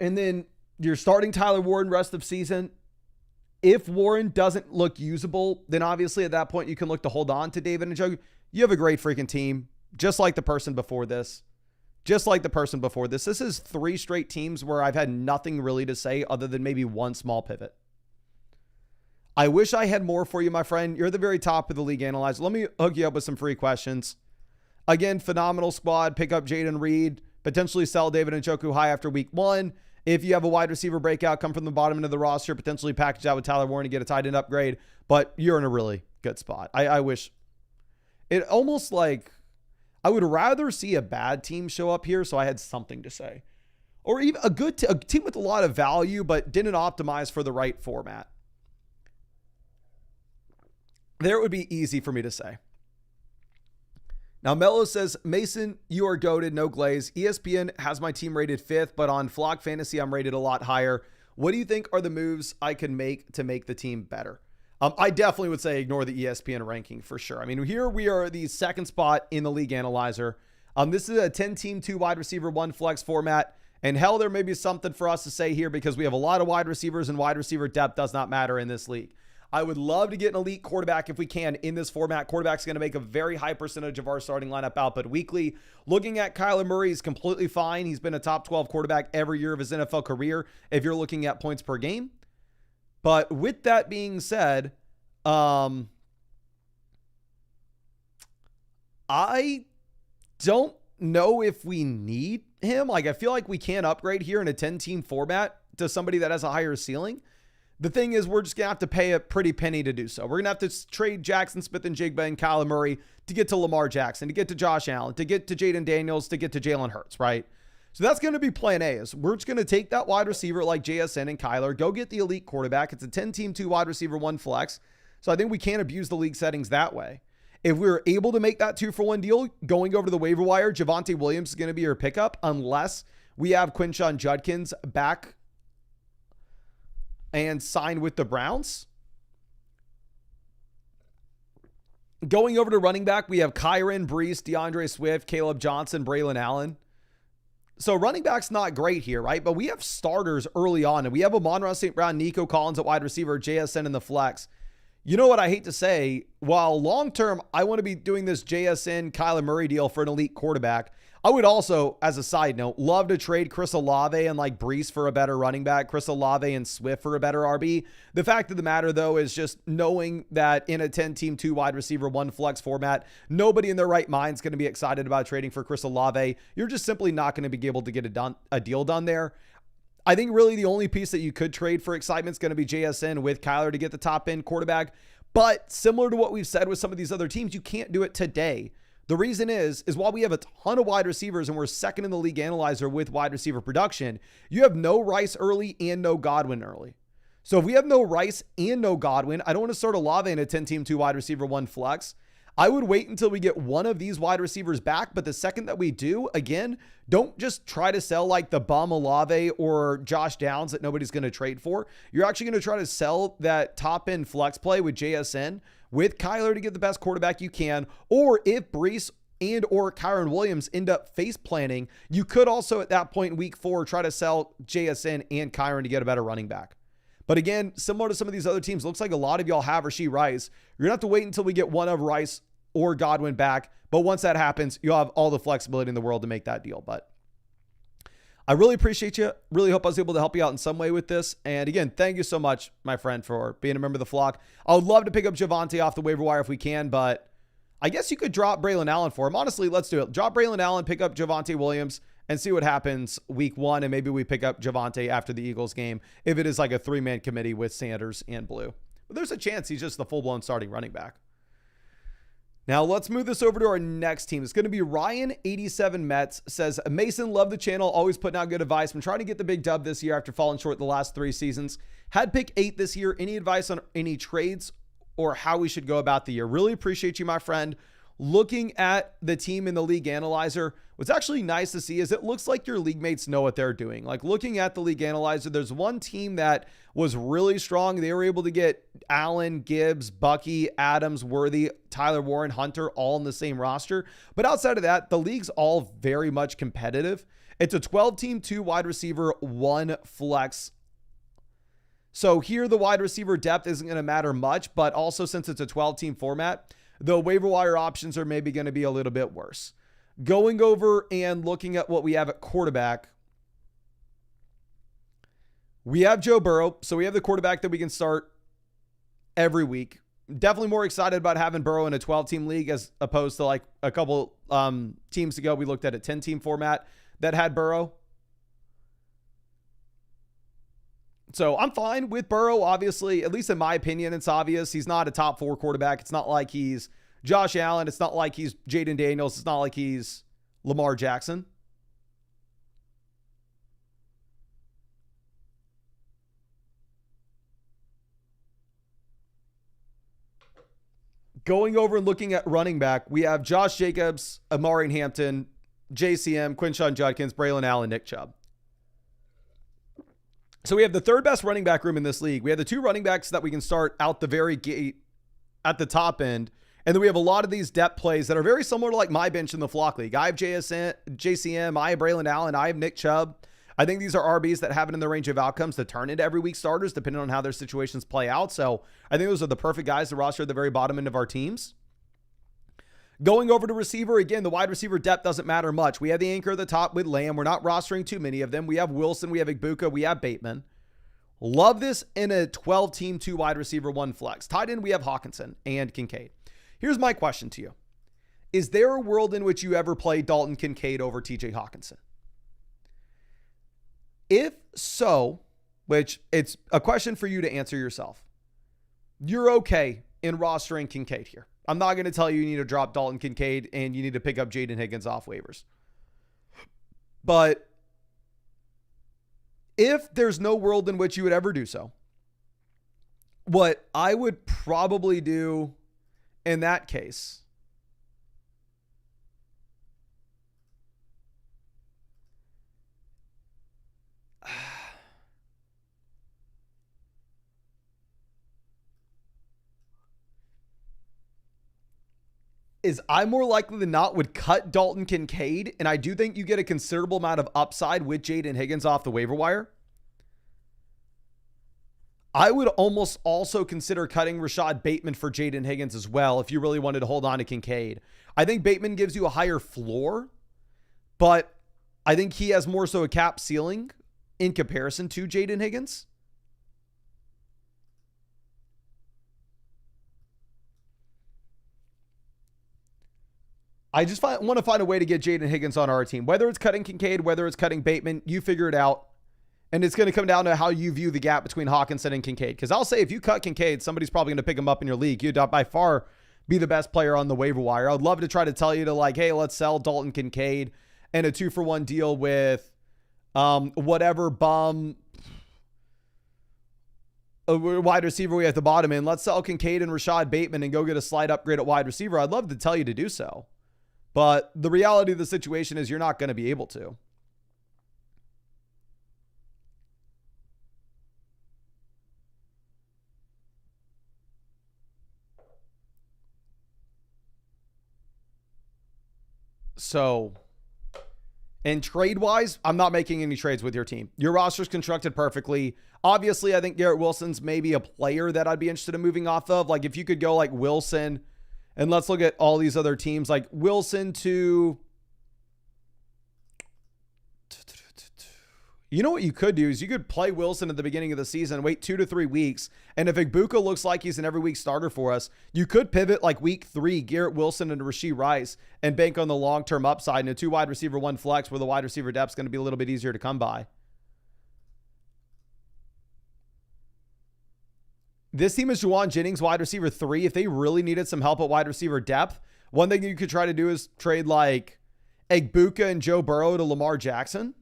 And then you're starting Tyler Warren rest of season. If Warren doesn't look usable, then obviously at that point you can look to hold on to David Njoku. You have a great freaking team, just like the person before this. Just like the person before this. This is 3 straight teams where I've had nothing really to say other than maybe one small pivot. I wish I had more for you, my friend. You're at the very top of the league analyzer. Let me hook you up with some free questions. Again, phenomenal squad. Pick up Jaden Reed. potentially sell David Njoku high after week 1. If you have a wide receiver breakout, come from the bottom end of the roster, potentially package out with Tyler Warren to get a tight end upgrade, but you're in a really good spot. I wish it almost like I would rather see a bad team show up here so I had something to say. Or even a team with a lot of value, but didn't optimize for the right format. There it would be easy for me to say. Now, Mello says, Mason, you are goated, no glaze. ESPN has my team rated 5th, but on Flock Fantasy, I'm rated a lot higher. What do you think are the moves I can make to make the team better? I definitely would say ignore the ESPN ranking for sure. I mean, here we are the 2nd spot in the league analyzer. This is a 10-team, 2 wide receiver, 1 flex format. And hell, there may be something for us to say here because we have a lot of wide receivers and wide receiver depth does not matter in this league. I would love to get an elite quarterback if we can in this format. Quarterback's going to make a very high percentage of our starting lineup output weekly. Looking at Kyler Murray, he's completely fine. He's been a top 12 quarterback every year of his NFL career if you're looking at points per game. But with that being said, I don't know if we need him. Like, I feel like we can upgrade here in a 10-team format to somebody that has a higher ceiling. The thing is, we're just going to have to pay a pretty penny to do so. We're going to have to trade Jackson Smith and Jigba and Kyler Murray to get to Lamar Jackson, to get to Josh Allen, to get to Jaden Daniels, to get to Jalen Hurts, right? So that's going to be plan A. Is we're just going to take that wide receiver like JSN and Kyler, go get the elite quarterback. It's a 10-team, 2 wide receiver, 1 flex. So I think we can't abuse the league settings that way. If we're able to make that 2-for-1 deal, going over to the waiver wire, Javonte Williams is going to be your pickup unless we have Quinshon Judkins back and signed with the Browns. Going over to running back, we have Kyron, Brees, DeAndre Swift, Caleb Johnson, Braylon Allen. So running back's not great here, right? But we have starters early on, and we have Amon-Ra St. Brown, Nico Collins at wide receiver, JSN in the flex. You know what I hate to say? While long-term, I want to be doing this JSN, Kyler Murray deal for an elite quarterback, I would also, as a side note, love to trade Chris Olave and like Brees for a better running back, Chris Olave and Swift for a better RB. The fact of the matter, though, is just knowing that in a 10-team, 2 wide receiver, 1 flex format, nobody in their right mind is going to be excited about trading for Chris Olave. You're just simply not going to be able to get a deal done there. I think really the only piece that you could trade for excitement is going to be JSN with Kyler to get the top end quarterback. But similar to what we've said with some of these other teams, you can't do it today. The reason is while we have a ton of wide receivers and we're 2nd in the league analyzer with wide receiver production, you have no Rice early and no Godwin early. So if we have no Rice and no Godwin, I don't want to start Olave in a 10-team, 2 wide receiver, 1 flex. I would wait until we get one of these wide receivers back. But the second that we do, again, don't just try to sell like the bum Olave or Josh Downs that nobody's going to trade for. You're actually going to try to sell that top end flex play with JSN, with Kyler to get the best quarterback you can. Or if Brees and or Kyron Williams end up face planning, you could also at that point in week 4 try to sell JSN and Kyron to get a better running back. But again, similar to some of these other teams, looks like a lot of y'all have Rashee Rice. You're going to have to wait until we get one of Rice or Godwin back. But once that happens, you'll have all the flexibility in the world to make that deal. But I really appreciate you. Really hope I was able to help you out in some way with this. And again, thank you so much, my friend, for being a member of the flock. I would love to pick up Javonte off the waiver wire if we can, but I guess you could drop Braylon Allen for him. Honestly, let's do it. Drop Braylon Allen, pick up Javonte Williams, and see what happens week 1. And maybe we pick up Javonte after the Eagles game if it is like a 3-man committee with Sanders and Blue. But there's a chance he's just the full-blown starting running back. Now let's move this over to our next team. It's going to be Ryan87 Mets. Says, Mason, love the channel, always putting out good advice. I'm trying to get the big dub this year after falling short the last 3 seasons. Had pick 8 this year. Any advice on any trades or how we should go about the year? Really appreciate you, my friend. Looking at the team in the league analyzer, what's actually nice to see is it looks like your league mates know what they're doing. Like looking at the league analyzer, there's one team that was really strong. They were able to get Allen, Gibbs, Bucky, Adams, Worthy, Tyler Warren, Hunter, all in the same roster. But outside of that, the league's all very much competitive. It's a 12-team, 2 wide receiver, 1 flex. So here the wide receiver depth isn't going to matter much, but also since it's a 12-team format, the waiver wire options are maybe going to be a little bit worse. Going over and looking at what we have at quarterback, we have Joe Burrow. So we have the quarterback that we can start every week. Definitely more excited about having Burrow in a 12-team league as opposed to like a couple teams ago. We looked at a 10-team format. that had Burrow. So I'm fine with Burrow, obviously. At least in my opinion, it's obvious. He's not a top 4 quarterback. It's not like he's Josh Allen. It's not like he's Jaden Daniels. It's not like he's Lamar Jackson. Going over and looking at running back, we have Josh Jacobs, Amari Hampton, JCM, Quinshon Judkins, Braylon Allen, Nick Chubb. So we have the third best running back room in this league. We have the 2 running backs that we can start out the very gate at the top end. And then we have a lot of these depth plays that are very similar to like my bench in the Flock League. I have JCM, I have Braylon Allen, I have Nick Chubb. I think these are RBs that have it in the range of outcomes to turn into every week starters, depending on how their situations play out. So I think those are the perfect guys to roster at the very bottom end of our teams. Going over to receiver, again, the wide receiver depth doesn't matter much. We have the anchor at the top with Lamb. We're not rostering too many of them. We have Wilson, we have Igbuka, we have Bateman. Love this in a 12-team, 2 wide receiver, 1 flex. Tight end, we have Hawkinson and Kincaid. Here's my question to you. Is there a world in which you ever play Dalton Kincaid over TJ Hawkinson? If so, which it's a question for you to answer yourself, you're okay in rostering Kincaid here. I'm not going to tell you need to drop Dalton Kincaid and you need to pick up Jaden Higgins off waivers. But if there's no world in which you would ever do so, what I would probably do in that case is I more likely than not would cut Dalton Kincaid, and I do think you get a considerable amount of upside with Jaden Higgins off the waiver wire. I would almost also consider cutting Rashad Bateman for Jaden Higgins as well if you really wanted to hold on to Kincaid. I think Bateman gives you a higher floor, but I think he has more so a cap ceiling in comparison to Jaden Higgins. I just want to find a way to get Jaden Higgins on our team. Whether it's cutting Kincaid, whether it's cutting Bateman, you figure it out. And it's going to come down to how you view the gap between Hawkinson and Kincaid. Because I'll say if you cut Kincaid, somebody's probably going to pick him up in your league. You'd by far be the best player on the waiver wire. I'd love to try to tell you to like, hey, let's sell Dalton Kincaid and a 2-for-1 deal with whatever bum a wide receiver we have at the bottom end. Let's sell Kincaid and Rashad Bateman and go get a slight upgrade at wide receiver. I'd love to tell you to do so. But the reality of the situation is you're not going to be able to. So, and trade-wise, I'm not making any trades with your team. Your roster's constructed perfectly. Obviously, I think Garrett Wilson's maybe a player that I'd be interested in moving off of. Like, if you could go like Wilson, and let's look at all these other teams, like Wilson to... You know what you could do is you could play Wilson at the beginning of the season, wait 2 to 3 weeks, and if Igbuka looks like he's an every week starter for us, you could pivot like week 3, Garrett Wilson and Rashee Rice, and bank on the long-term upside in a 2 wide receiver, 1 flex where the wide receiver depth is going to be a little bit easier to come by. This team is Juwan Jennings, wide receiver 3. If they really needed some help at wide receiver depth, one thing you could try to do is trade like Igbuka and Joe Burrow to Lamar Jackson.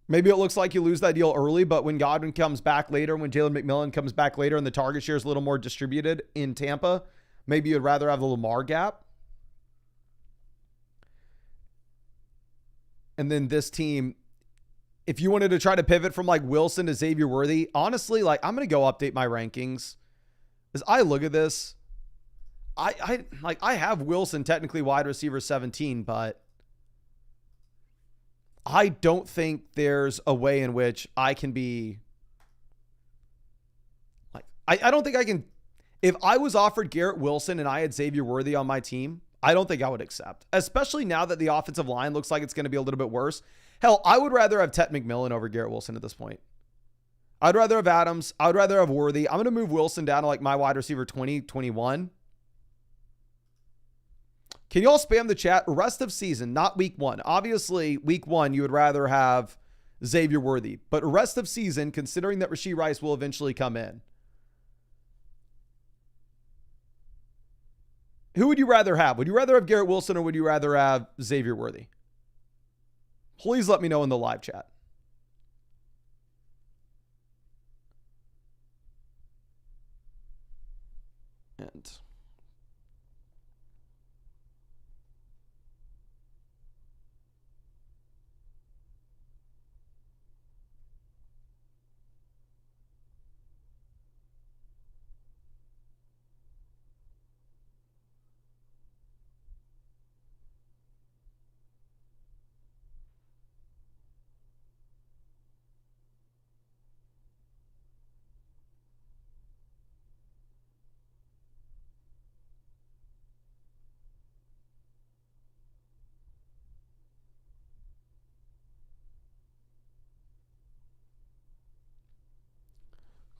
Maybe it looks like you lose that deal early, but when Godwin comes back later, when Jalen McMillan comes back later and the target share is a little more distributed in Tampa, maybe you'd rather have the Lamar gap. And then this team, if you wanted to try to pivot from like Wilson to Xavier Worthy, honestly, like I'm going to go update my rankings. As I look at this, I have Wilson technically wide receiver 17, but I don't think there's a way in which I can be like, I don't think I can, if I was offered Garrett Wilson and I had Xavier Worthy on my team, I don't think I would accept, especially now that the offensive line looks like it's going to be a little bit worse. Hell, I would rather have Tet McMillan over Garrett Wilson at this point. I'd rather have Adams. I would rather have Worthy. I'm going to move Wilson down to like my wide receiver 20, 21. Can you all spam the chat? Rest of season, not week one. Obviously, week one, you would rather have Xavier Worthy. But rest of season, considering that Rashee Rice will eventually come in. Who would you rather have? Would you rather have Garrett Wilson or would you rather have Xavier Worthy? Please let me know in the live chat. And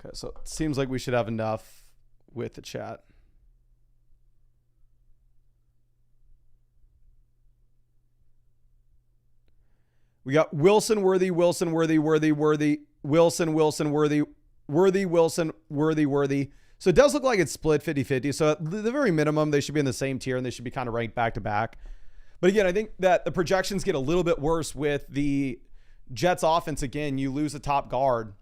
okay, so it seems like we should have enough with the chat. We got Wilson, Worthy, Wilson, Worthy, Worthy, Worthy, Wilson, Wilson, Worthy, Worthy, Wilson, Worthy, Worthy. So it does look like it's split 50-50. So at the very minimum, they should be in the same tier and they should be kind of ranked back to back. But again, I think that the projections get a little bit worse with the Jets offense. Again, you lose a top guard.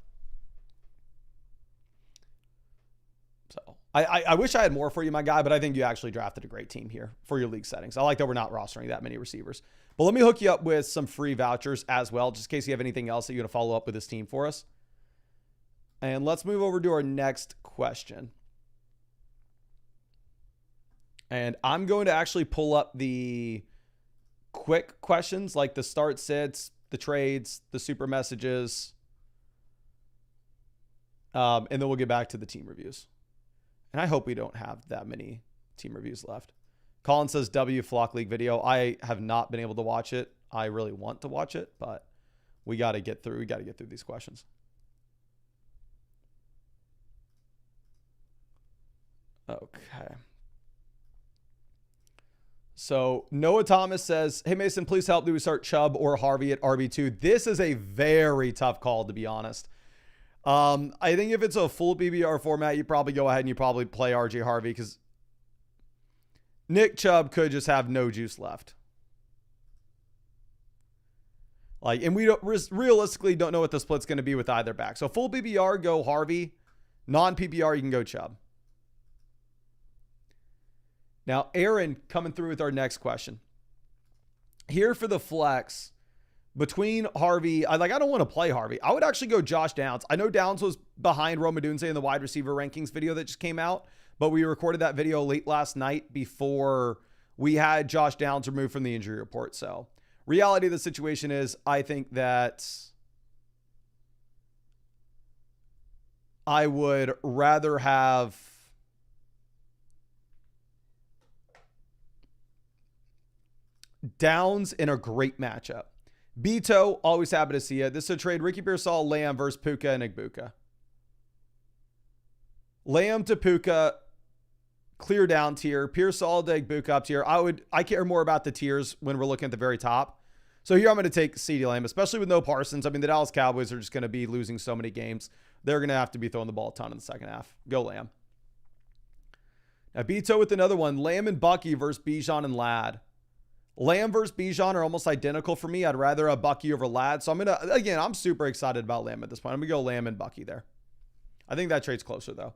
So I wish I had more for you, my guy, but I think you actually drafted a great team here for your league settings. I like that we're not rostering that many receivers. But let me hook you up with some free vouchers as well, just in case you have anything else that you're going to follow up with this team for us. And let's move over to our next question. And I'm going to actually pull up the quick questions like the start sits, the trades, the super messages. And then we'll get back to the team reviews. And I hope we don't have that many team reviews left. Colin says W Flock League video. I have not been able to watch it. I really want to watch it, but we got to get through. We got to get through these questions. Okay. So Noah Thomas says, hey, Mason, please help. Do we start Chubb or Harvey at RB2? This is a very tough call, to be honest. I think if it's a full PPR format, you probably go ahead and you probably play RJ Harvey because Nick Chubb could just have no juice left. Like, and we don't realistically don't know what the split's going to be with either back. So full PPR, go Harvey. Non-PPR, you can go Chubb. Now, Aaron coming through with our next question. Here for the flex between Harvey, I don't want to play Harvey. I would actually go Josh Downs. I know Downs was behind Rome Odunze in the wide receiver rankings video that just came out, but we recorded that video late last night before we had Josh Downs removed from the injury report. So reality of the situation is I think that I would rather have Downs in a great matchup. Beto, always happy to see you. This is a trade. Ricky Pearsall, Lamb versus Puka and Igbuka. Lamb to Puka, clear down tier. Pearsall to Igbuka up tier. I care more about the tiers when we're looking at the very top. So here I'm going to take CeeDee Lamb, especially with no Parsons. I mean, the Dallas Cowboys are just going to be losing so many games. They're going to have to be throwing the ball a ton in the second half. Go Lamb. Now Beto with another one. Lamb and Bucky versus Bijan and Ladd. Lamb versus Bijan are almost identical for me. I'd rather have Bucky over Ladd. So I'm super excited about Lamb at this point. I'm going to go Lamb and Bucky there. I think that trade's closer though.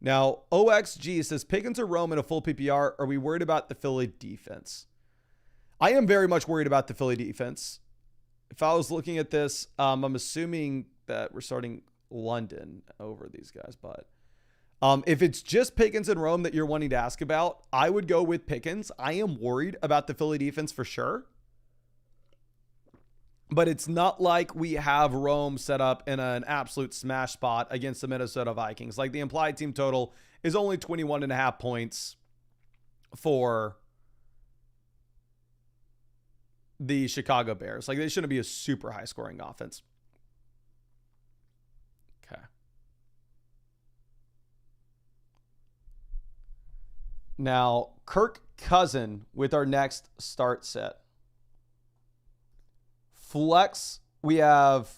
Now, OXG says Pickens or Rome in a full PPR. Are we worried about the Philly defense? I am very much worried about the Philly defense. If I was looking at this, I'm assuming that we're starting London over these guys, but if it's just Pickens and Rome that you're wanting to ask about, I would go with Pickens. I am worried about the Philly defense for sure. But it's not like we have Rome set up in an absolute smash spot against the Minnesota Vikings. Like the implied team total is only 21.5 points for the Chicago Bears. Like they shouldn't be a super high scoring offense. Okay. Now, Kirk Cousin with our next start set. Flex, we have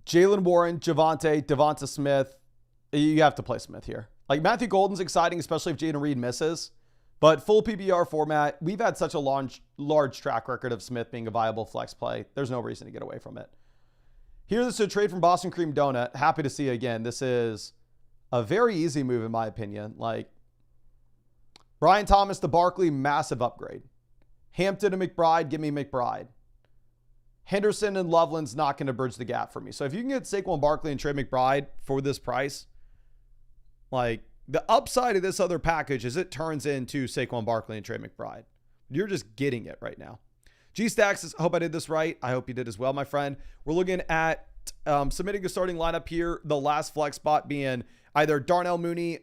Jalen Warren, Devonta Smith. You have to play Smith here. Like, Matthew Golden's exciting, especially if Jaden Reed misses. But full PPR format, we've had such a large track record of Smith being a viable flex play. There's no reason to get away from it. Here, this is a trade from Boston Cream Donut. Happy to see you again. This is a very easy move, in my opinion. Like, Brian Thomas to Barkley, massive upgrade. Hampton to McBride, give me McBride. Henderson and Loveland's not going to bridge the gap for me. So if you can get Saquon Barkley and Trey McBride for this price, like, the upside of this other package is it turns into Saquon Barkley and Trey McBride. You're just getting it right now. G-Stacks, I hope I did this right. I hope you did as well, my friend. We're looking at submitting a starting lineup here. The last flex spot being either Darnell Mooney.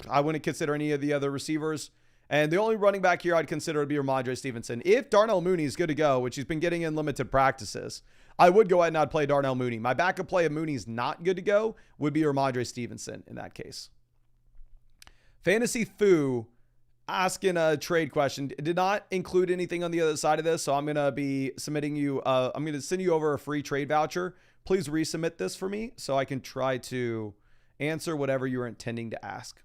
I wouldn't consider any of the other receivers. And the only running back here I'd consider would be Ramondre Stevenson. If Darnell Mooney is good to go, which he's been getting in limited practices, I would go ahead and I'd play Darnell Mooney. My backup play if Mooney's not good to go would be Ramondre Stevenson in that case. Fantasy Foo asking a trade question. Did not include anything on the other side of this, so I'm going to be submitting you, I'm going to send you over a free trade voucher. Please resubmit this for me so I can try to answer whatever you're intending to ask.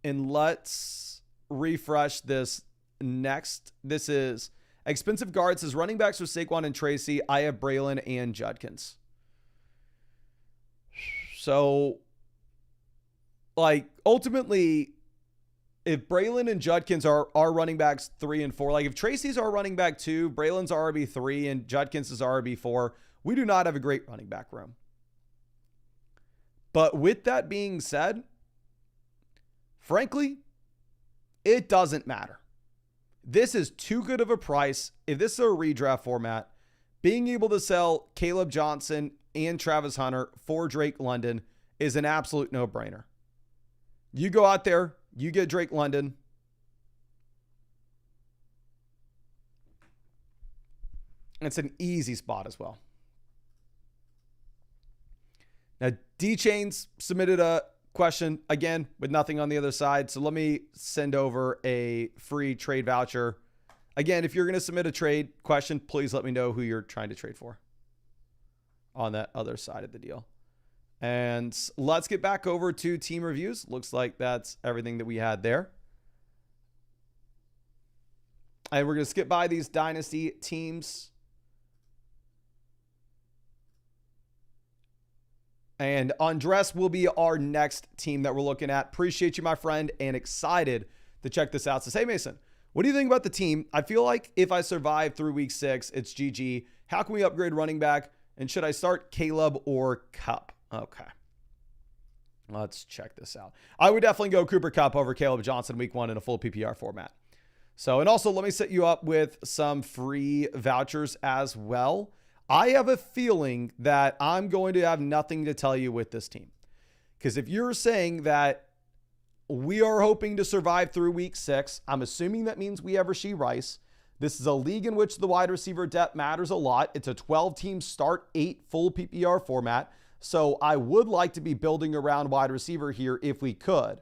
And let's refresh this next. This is expensive guards. This is running backs with Saquon and Tracy. I have Braylon and Judkins. So, like, ultimately, if Braylon and Judkins are running backs 3 and 4, like if Tracy's our running back 2, Braylon's RB 3, and Judkins is RB 4, we do not have a great running back room. But with that being said, frankly, it doesn't matter. This is too good of a price. If this is a redraft format, being able to sell Caleb Johnson and Travis Hunter for Drake London is an absolute no-brainer. You go out there, you get Drake London. It's an easy spot as well. Now, D-Chains submitted a question, again, with nothing on the other side. So let me send over a free trade voucher. Again, if you're going to submit a trade question, please let me know who you're trying to trade for on that other side of the deal. And let's get back over to team reviews. Looks like that's everything that we had there. And we're going to skip by these dynasty teams. And Andres will be our next team that we're looking at. Appreciate you, my friend, and excited to check this out. Says, hey, Mason, what do you think about the team? I feel like if I survive through week 6, it's GG. How can we upgrade running back? And should I start Caleb or Kupp? Okay. Let's check this out. I would definitely go Cooper Kupp over Caleb Johnson week 1 in a full PPR format. So, and also let me set you up with some free vouchers as well. I have a feeling that I'm going to have nothing to tell you with this team. Because if you're saying that we are hoping to survive through week 6, I'm assuming that means we have Rashee Rice. This is a league in which the wide receiver depth matters a lot. It's a 12-team start 8 full PPR format. So I would like to be building around wide receiver here if we could.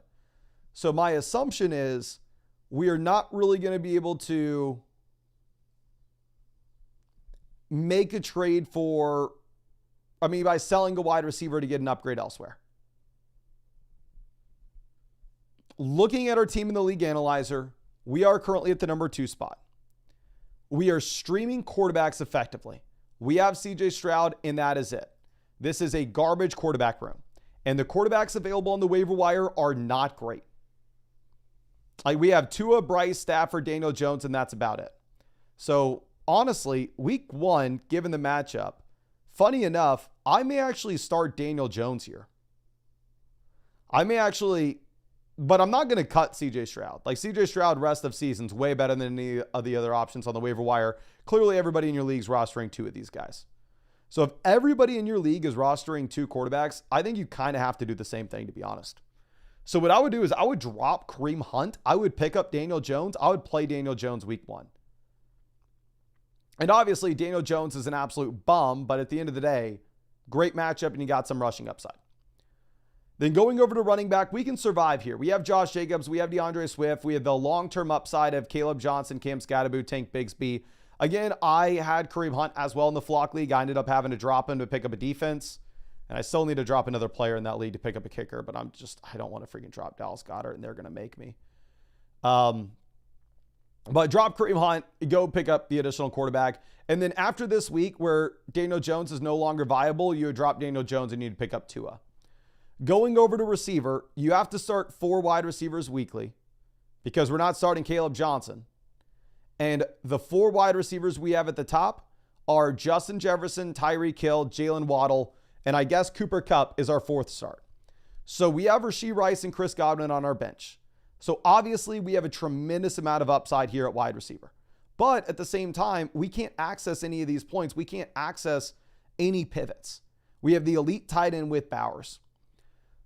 So my assumption is we are not really going to be able to make a trade by selling a wide receiver to get an upgrade elsewhere. Looking at our team in the league analyzer, we are currently at the number 2 spot. We are streaming quarterbacks effectively. We have CJ Stroud, and that is it. This is a garbage quarterback room. And the quarterbacks available on the waiver wire are not great. Like, we have Tua, Bryce, Stafford, Daniel Jones, and that's about it. So, honestly, week 1, given the matchup, funny enough, I may actually start Daniel Jones here. But I'm not going to cut CJ Stroud. Like, CJ Stroud rest of season's way better than any of the other options on the waiver wire. Clearly, everybody in your league is rostering 2 of these guys. So if everybody in your league is rostering 2 quarterbacks, I think you kind of have to do the same thing, to be honest. So what I would do is I would drop Kareem Hunt. I would pick up Daniel Jones. I would play Daniel Jones week 1. And obviously, Daniel Jones is an absolute bum, but at the end of the day, great matchup and you got some rushing upside. Then going over to running back, we can survive here. We have Josh Jacobs, we have DeAndre Swift, we have the long-term upside of Caleb Johnson, Cam Scatterbo, Tank Bigsby. Again, I had Kareem Hunt as well in the flock league. I ended up having to drop him to pick up a defense. And I still need to drop another player in that league to pick up a kicker, but I don't want to freaking drop Dallas Goedert, and they're going to make me. But drop Kareem Hunt, go pick up the additional quarterback. And then after this week where Daniel Jones is no longer viable, you drop Daniel Jones and you need to pick up Tua. Going over to receiver, you have to start 4 wide receivers weekly because we're not starting Caleb Johnson. And the 4 wide receivers we have at the top are Justin Jefferson, Tyreek Hill, Jalen Waddle, and I guess Cooper Kupp is our 4th start. So we have Rashee Rice and Chris Godwin on our bench. So obviously we have a tremendous amount of upside here at wide receiver. But at the same time, we can't access any of these points. We can't access any pivots. We have the elite tight end with Bowers.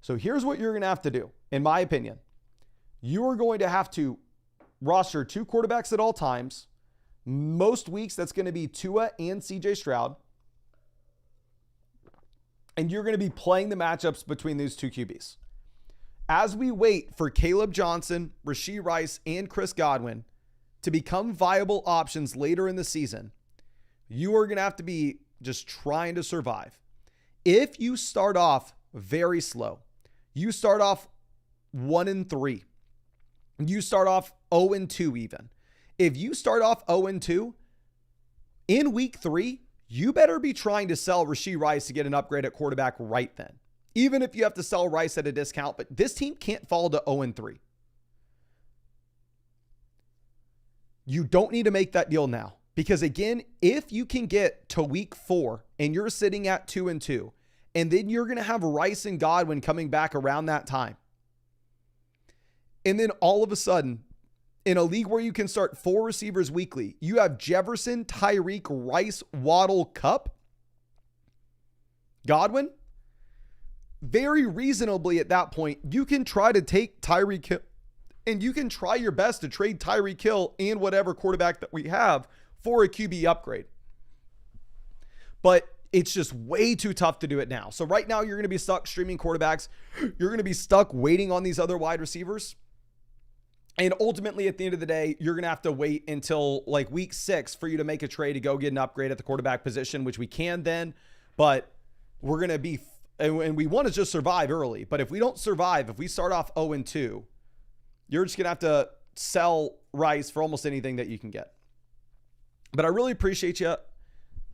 So here's what you're going to have to do, in my opinion. You are going to have to roster 2 quarterbacks at all times. Most weeks, that's going to be Tua and CJ Stroud. And you're going to be playing the matchups between these 2 QBs. As we wait for Caleb Johnson, Rashee Rice, and Chris Godwin to become viable options later in the season, you are going to have to be just trying to survive. If you start off very slow, you start off 1-3, you start off 0-2 even. If you start off 0-2, in week 3, you better be trying to sell Rashee Rice to get an upgrade at quarterback right then. Even if you have to sell Rice at a discount, but this team can't fall to 0-3. You don't need to make that deal now. Because again, if you can get to week 4 and you're sitting at 2-2, and then you're going to have Rice and Godwin coming back around that time. And then all of a sudden, in a league where you can start 4 receivers weekly, you have Jefferson, Tyreek, Rice, Waddle, Kupp, Godwin. Very reasonably at that point, you can try to take Tyreek Hill and you can try your best to trade Tyreek Hill and whatever quarterback that we have for a QB upgrade. But it's just way too tough to do it now. So right now you're going to be stuck streaming quarterbacks. You're going to be stuck waiting on these other wide receivers. And ultimately at the end of the day, you're going to have to wait until like week 6 for you to make a trade to go get an upgrade at the quarterback position, which we can then, but we're going to be, and we want to just survive early. But if we don't survive, if we start off 0-2, you're just going to have to sell Rice for almost anything that you can get. But I really appreciate you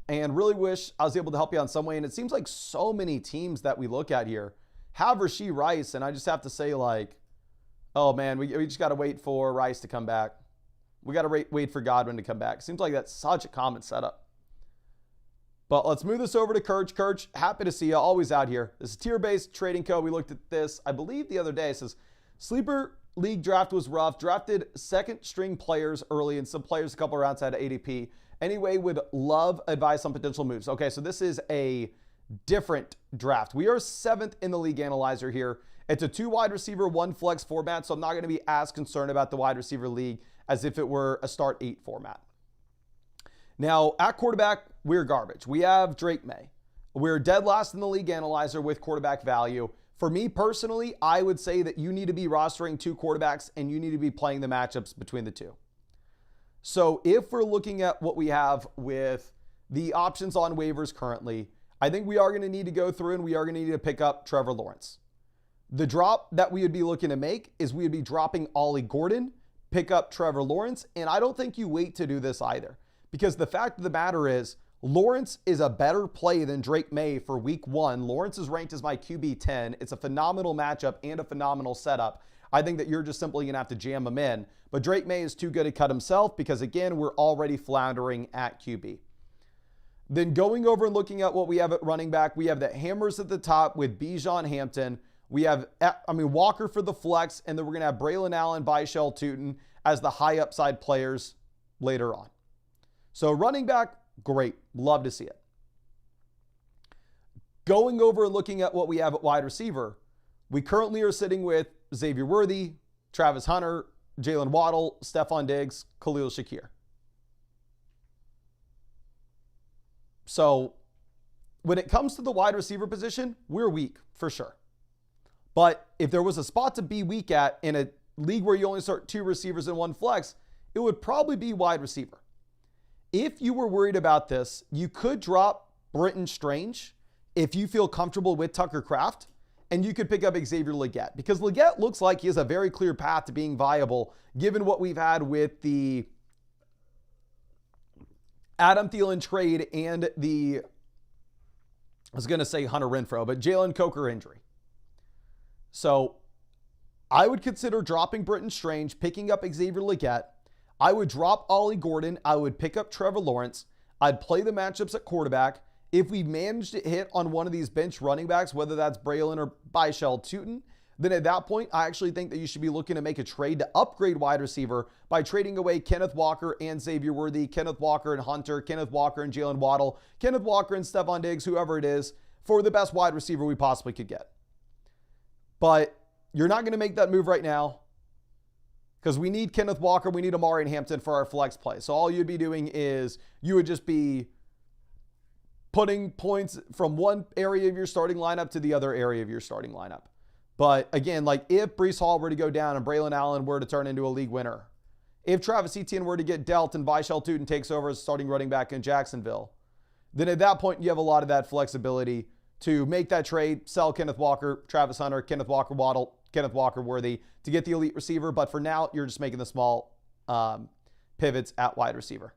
and really wish I was able to help you on some way. And it seems like so many teams that we look at here have Rashee Rice. And I just have to say like, oh man, we just got to wait for Rice to come back. We got to wait for Godwin to come back. Seems like that's such a common setup. But let's move this over to Kirch. Kirch, happy to see you. Always out here. This is tier-based trading co. We looked at this, I believe the other day. It says, sleeper league draft was rough. Drafted second string players early and some players a couple rounds out of ADP. Anyway, would love advice on potential moves. Okay, so this is a different draft. We are 7th in the league analyzer here. It's a 2 wide receiver, 1 flex format, so I'm not going to be as concerned about the wide receiver league as if it were a start 8 format. Now, at quarterback, we're garbage. We have Drake May. We're dead last in the league analyzer with quarterback value. For me personally, I would say that you need to be rostering 2 quarterbacks and you need to be playing the matchups between the 2. So if we're looking at what we have with the options on waivers currently, I think we are going to need to go through and we are going to need to pick up Trevor Lawrence. The drop that we would be looking to make is we would be dropping Ollie Gordon, pick up Trevor Lawrence, and I don't think you wait to do this either. Because the fact of the matter is, Lawrence is a better play than Drake May for week 1. Lawrence is ranked as my QB 10. It's a phenomenal matchup and a phenomenal setup. I think that you're just simply going to have to jam him in. But Drake May is too good to cut himself because, again, we're already floundering at QB. Then going over and looking at what we have at running back, we have the hammers at the top with Bijan Hampton. We have, Walker for the flex, and then we're going to have Braylon Allen, Byshell Tootin as the high upside players later on. So running back, great. Love to see it. Going over and looking at what we have at wide receiver, we currently are sitting with Xavier Worthy, Travis Hunter, Jalen Waddle, Stephon Diggs, Khalil Shakir. So when it comes to the wide receiver position, we're weak for sure. But if there was a spot to be weak at in a league where you only start 2 receivers and 1 flex, it would probably be wide receiver. If you were worried about this, you could drop Britton Strange if you feel comfortable with Tucker Kraft, and you could pick up Xavier Legette, because Legette looks like he has a very clear path to being viable given what we've had with the Adam Thielen trade and the, I was going to say Hunter Renfrow, but Jalen Coker injury. So I would consider dropping Britton Strange, picking up Xavier Legette. I would drop Ollie Gordon. I would pick up Trevor Lawrence. I'd play the matchups at quarterback. If we manage to hit on one of these bench running backs, whether that's Braylon or Byshell Tootin, then at that point, I actually think that you should be looking to make a trade to upgrade wide receiver by trading away Kenneth Walker and Xavier Worthy, Kenneth Walker and Hunter, Kenneth Walker and Jalen Waddle, Kenneth Walker and Stephon Diggs, whoever it is, for the best wide receiver we possibly could get. But you're not going to make that move right now because we need Kenneth Walker, we need Amari and Hampton for our flex play. So all you'd be doing is you would just be putting points from one area of your starting lineup to the other area of your starting lineup. But again, like if Breece Hall were to go down and Braylon Allen were to turn into a league winner, if Travis Etienne were to get dealt and Byshell Tootin takes over as starting running back in Jacksonville, then at that point you have a lot of that flexibility to make that trade, sell Kenneth Walker, Travis Hunter, Kenneth Walker Waddle, Kenneth Walker Worthy to get the elite receiver. But for now, you're just making the small pivots at wide receiver.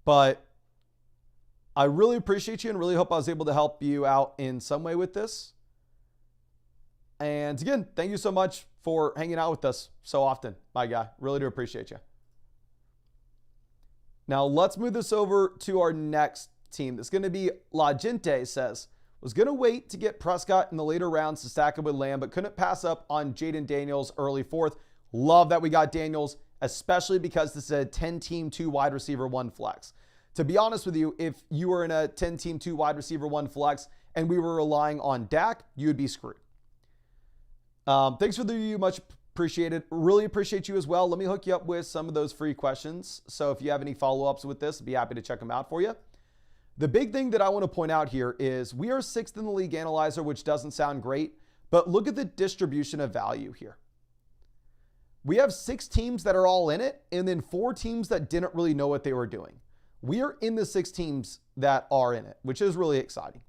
But I really appreciate you and really hope I was able to help you out in some way with this. And again, thank you so much for hanging out with us so often, my guy. Really do appreciate you. Now let's move this over to our next team. That's going to be La Gente says, was going to wait to get Prescott in the later rounds to stack up with Lamb, but couldn't pass up on Jaden Daniels early 4th. Love that we got Daniels, especially because this is a 10-team 2 wide receiver 1 flex. To be honest with you, if you were in a 10-team 2 wide receiver 1 flex and we were relying on Dak, you would be screwed. Thanks for the review. Much appreciated. Really appreciate you as well. Let me hook you up with some of those free questions. So if you have any follow-ups with this, I'd be happy to check them out for you. The big thing that I want to point out here is we are 6th in the league analyzer, which doesn't sound great, but look at the distribution of value here. We have 6 teams that are all in it, and then 4 teams that didn't really know what they were doing. We are in the 6 teams that are in it, which is really exciting.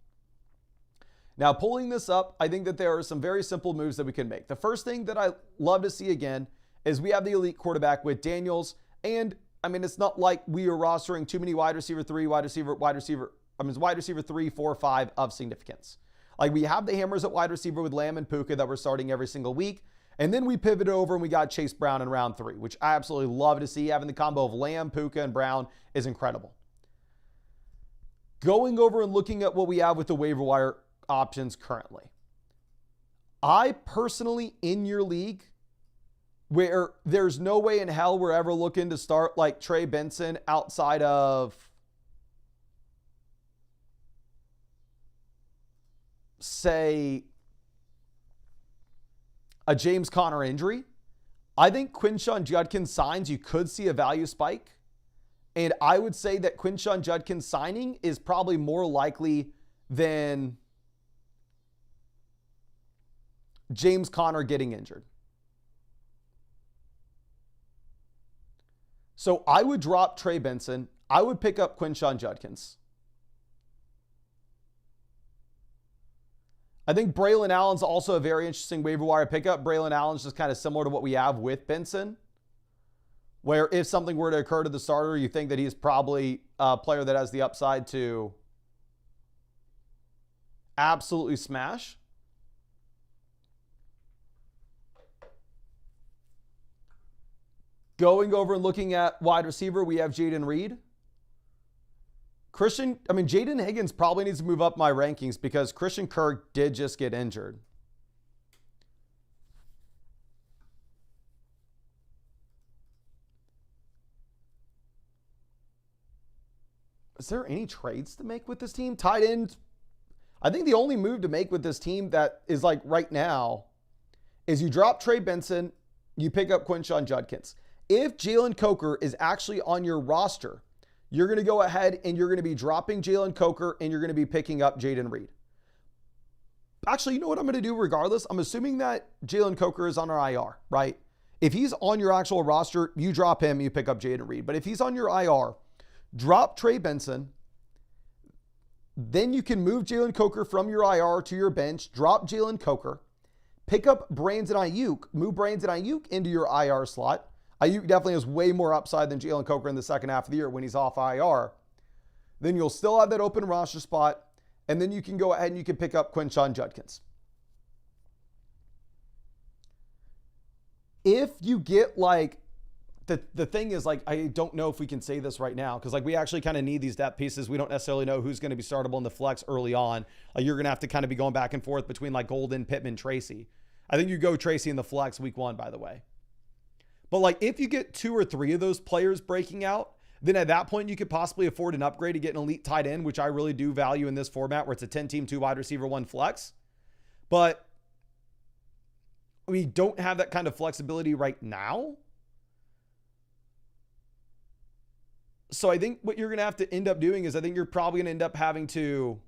Now, pulling this up, I think that there are some very simple moves that we can make. The first thing that I love to see again is we have the elite quarterback with Daniels. And I mean, it's not like we are rostering too many wide receiver 3, wide receiver 3, 4, 5 of significance. Like we have the hammers at wide receiver with Lamb and Puka that we're starting every single week. And then we pivoted over and we got Chase Brown in round 3, which I absolutely love to see. Having the combo of Lamb, Puka, and Brown is incredible. Going over and looking at what we have with the waiver wire options currently. I personally, in your league, where there's no way in hell we're ever looking to start like Trey Benson outside of, say, a James Conner injury. I think Quinshon Judkins signs, you could see a value spike. And I would say that Quinshon Judkins signing is probably more likely than James Conner getting injured. So I would drop Trey Benson. I would pick up Quinshon Judkins. I think Braylon Allen's also a very interesting waiver wire pickup. Braylon Allen's just kind of similar to what we have with Benson, where if something were to occur to the starter, you think that he's probably a player that has the upside to absolutely smash. Going over and looking at wide receiver, we have Jaden Reed. Jaden Higgins probably needs to move up my rankings because Christian Kirk did just get injured. Is there any trades to make with this team? Tight end. I think the only move to make with this team that is like right now is you drop Trey Benson, you pick up Quinshon Judkins. If Jalen Coker is actually on your roster, you're going to go ahead and you're going to be dropping Jalen Coker and you're going to be picking up Jaden Reed. Actually, you know what I'm going to do regardless? I'm assuming that Jalen Coker is on our IR, right? If he's on your actual roster, you drop him, you pick up Jaden Reed. But if he's on your IR, drop Trey Benson. Then you can move Jalen Coker from your IR to your bench, drop Jalen Coker, pick up Brandon Ayuk, move Brandon Ayuk into your IR slot. Ayuk definitely has way more upside than Jalen Coker in the second half of the year when he's off IR. Then you'll still have that open roster spot, and then you can go ahead and you can pick up Quinshon Judkins. If you get like, the thing is, like, I don't know if we can say this right now because, like, we actually kind of need these depth pieces. We don't necessarily know who's going to be startable in the flex early on. Like, you're going to have to kind of be going back and forth between, like, Golden, Pittman, Tracy. I think you go Tracy in the flex week 1, by the way. But, like, if you get 2 or 3 of those players breaking out, then at that point, you could possibly afford an upgrade to get an elite tight end, which I really do value in this format where it's a 10-team, 2 wide receiver, 1 flex. But we don't have that kind of flexibility right now. So I think what you're going to have to end up doing is I think you're probably going to end up having to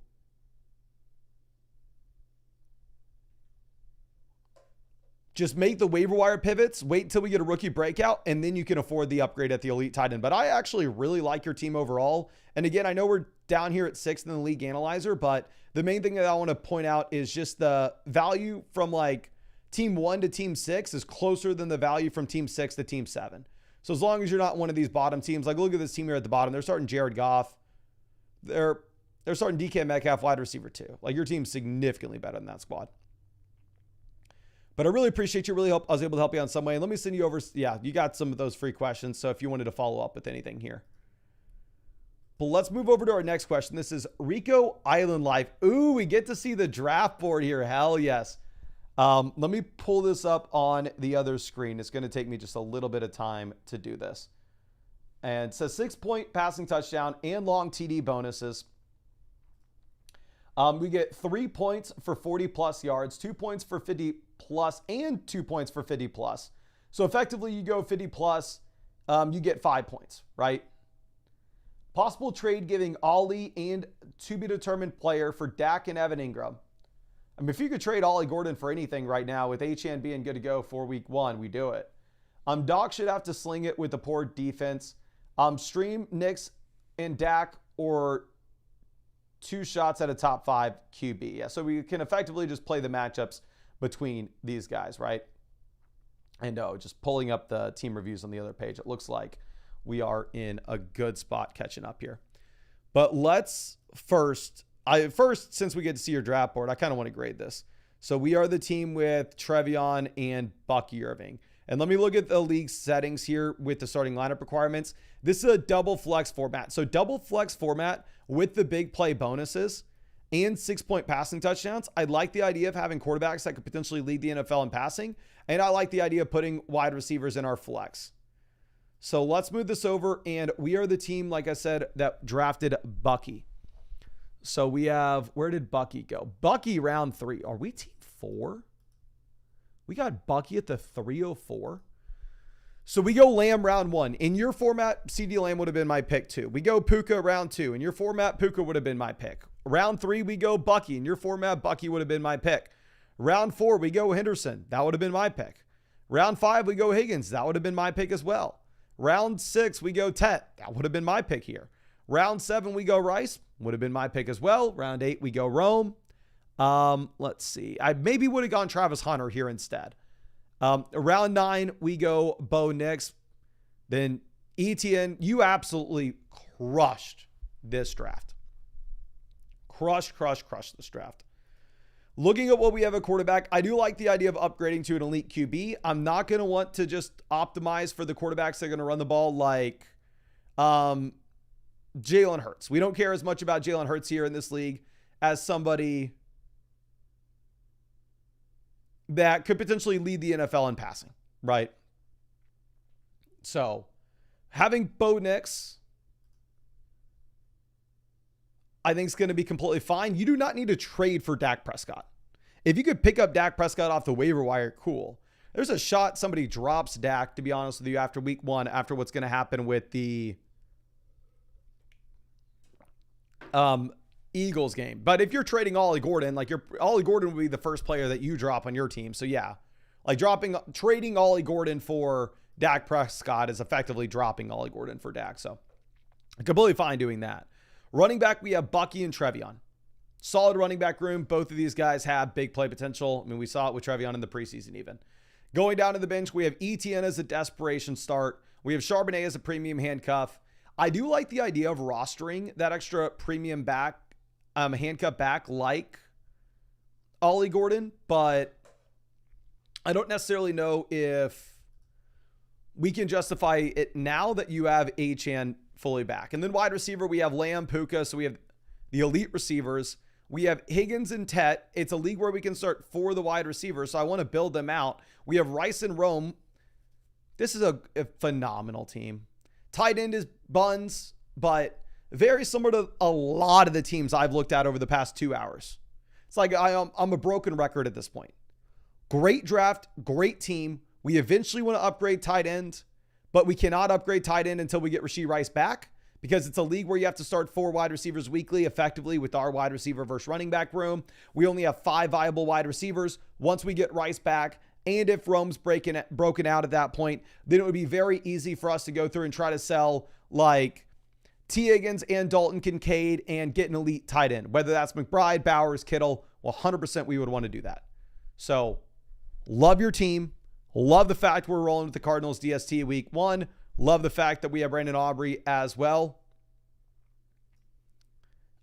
just make the waiver wire pivots, wait until we get a rookie breakout, and then you can afford the upgrade at the elite tight end. But I actually really like your team overall. And again, I know we're down here at 6th in the league analyzer, but the main thing that I want to point out is just the value from like team 1 to team 6 is closer than the value from team 6 to team 7. So as long as you're not one of these bottom teams, like look at this team here at the bottom. They're starting Jared Goff. They're starting DK Metcalf, wide receiver 2. Like your team's significantly better than that squad. But I really appreciate you. I was able to help you on some way. And let me send you over. Yeah, you got some of those free questions. So if you wanted to follow up with anything here. But let's move over to our next question. This is Rico Island Life. Ooh, we get to see the draft board here. Hell yes. Let me pull this up on the other screen. It's going to take me just a little bit of time to do this. And it says 6-point passing touchdown and long TD bonuses. We get 3 points for 40 plus yards, 2 points for 50 plus, and 2 points for 50 plus. So effectively you go 50 plus, you get 5 points, right? Possible trade giving Ollie and to be determined player for Dak and Evan Ingram. I mean, if you could trade Ollie Gordon for anything right now with HN being good to go for week 1, we do it. Doc should have to sling it with the poor defense. Stream Knicks and Dak or 2 shots at a top 5 QB. Yeah, so we can effectively just play the matchups between these guys, right? And just pulling up the team reviews on the other page, it looks like we are in a good spot catching up here. But let's first, since we get to see your draft board, I kind of want to grade this. So we are the team with Trevion and Bucky Irving. And let me look at the league settings here with the starting lineup requirements. This is a double flex format. So double flex format with the big play bonuses and 6-point passing touchdowns. I like the idea of having quarterbacks that could potentially lead the NFL in passing. And I like the idea of putting wide receivers in our flex. So let's move this over. And we are the team, like I said, that drafted Bucky. So we have, where did Bucky go? Bucky round 3. Are we team 4? We got Bucky at the 304. So we go Lamb round 1. In your format, CD Lamb would have been my pick 2. We go Puka round 2. In your format, Puka would have been my pick. Round 3, we go Bucky. In your format, Bucky would have been my pick. Round 4, we go Henderson. That would have been my pick. Round 5, we go Higgins. That would have been my pick as well. Round 6, we go Tet. That would have been my pick here. Round 7, we go Rice. Would have been my pick as well. Round 8, we go Rome. Let's see. I maybe would have gone Travis Hunter here instead. Round 9, we go Bo Nix. Then ETN, you absolutely crushed this draft. Crushed this draft. Looking at what we have at quarterback, I do like the idea of upgrading to an elite QB. I'm not going to want to just optimize for the quarterbacks that are going to run the ball like Jalen Hurts. We don't care as much about Jalen Hurts here in this league as somebody that could potentially lead the NFL in passing, right? So having Bo Nix, I think is going to be completely fine. You do not need to trade for Dak Prescott. If you could pick up Dak Prescott off the waiver wire, cool. There's a shot somebody drops Dak, to be honest with you, after week 1, after what's going to happen with the Eagles game. But if you're trading Ollie Gordon, like Ollie Gordon would be the first player that you drop on your team. So yeah, like trading Ollie Gordon for Dak Prescott is effectively dropping Ollie Gordon for Dak. So completely fine doing that. Running back, we have Bucky and Trevion. Solid running back room. Both of these guys have big play potential. I mean, we saw it with Trevion in the preseason even. Going down to the bench, we have Etienne as a desperation start. We have Charbonnet as a premium handcuff. I do like the idea of rostering that extra premium back, handcuff back like Ollie Gordon, but I don't necessarily know if we can justify it now that you have Achane fully back. And then wide receiver, we have Lamb, Puka, so we have the elite receivers. We have Higgins and Tet. It's a league where we can start for the wide receivers, so I want to build them out. We have Rice and Rome. This is a phenomenal team. Tight end is Buns, but very similar to a lot of the teams I've looked at over the past 2 hours. It's like I'm a broken record at this point. Great draft, great team. We eventually want to upgrade tight end, but we cannot upgrade tight end until we get Rashee Rice back, because it's a league where you have to start 4 wide receivers weekly effectively with our wide receiver versus running back room. We only have 5 viable wide receivers. Once we get Rice back, and if Rome's broken out at that point, then it would be very easy for us to go through and try to sell like T. Higgins and Dalton Kincaid and get an elite tight end, whether that's McBride, Bowers, Kittle. Well, 100% we would want to do that. So love your team. Love the fact we're rolling with the Cardinals DST week 1. Love the fact that we have Brandon Aubrey as well.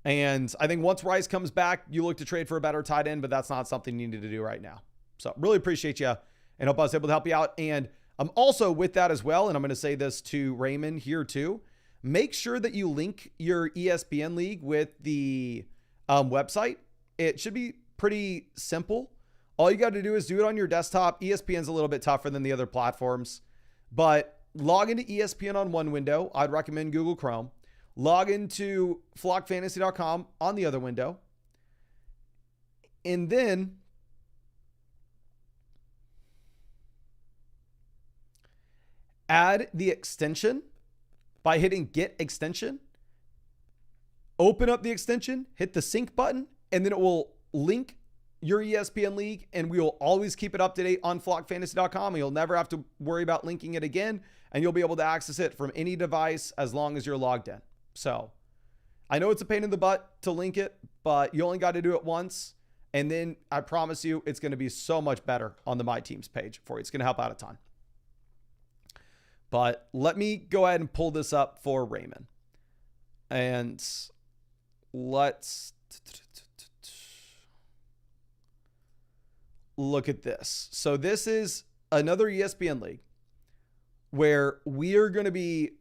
And I think once Rice comes back, you look to trade for a better tight end, but that's not something you need to do right now. So really appreciate you and hope I was able to help you out. And I'm also with that as well, and I'm going to say this to Raymond here too. Make sure that you link your ESPN league with the website. It should be pretty simple. All you got to do is do it on your desktop. ESPN's a little bit tougher than the other platforms, but log into ESPN on one window. I'd recommend Google Chrome. Log into flockfantasy.com on the other window. And then add the extension by hitting Get Extension. Open up the extension, hit the sync button, and then it will link your ESPN league, and we will always keep it up to date on flockfantasy.com. And you'll never have to worry about linking it again, and you'll be able to access it from any device as long as you're logged in. So I know it's a pain in the butt to link it, but you only got to do it once. And then I promise you, it's going to be so much better on the My Teams page for you. It's going to help out a ton. But let me go ahead and pull this up for Raymond. And let's look at this. So this is another ESPN league where we are going to be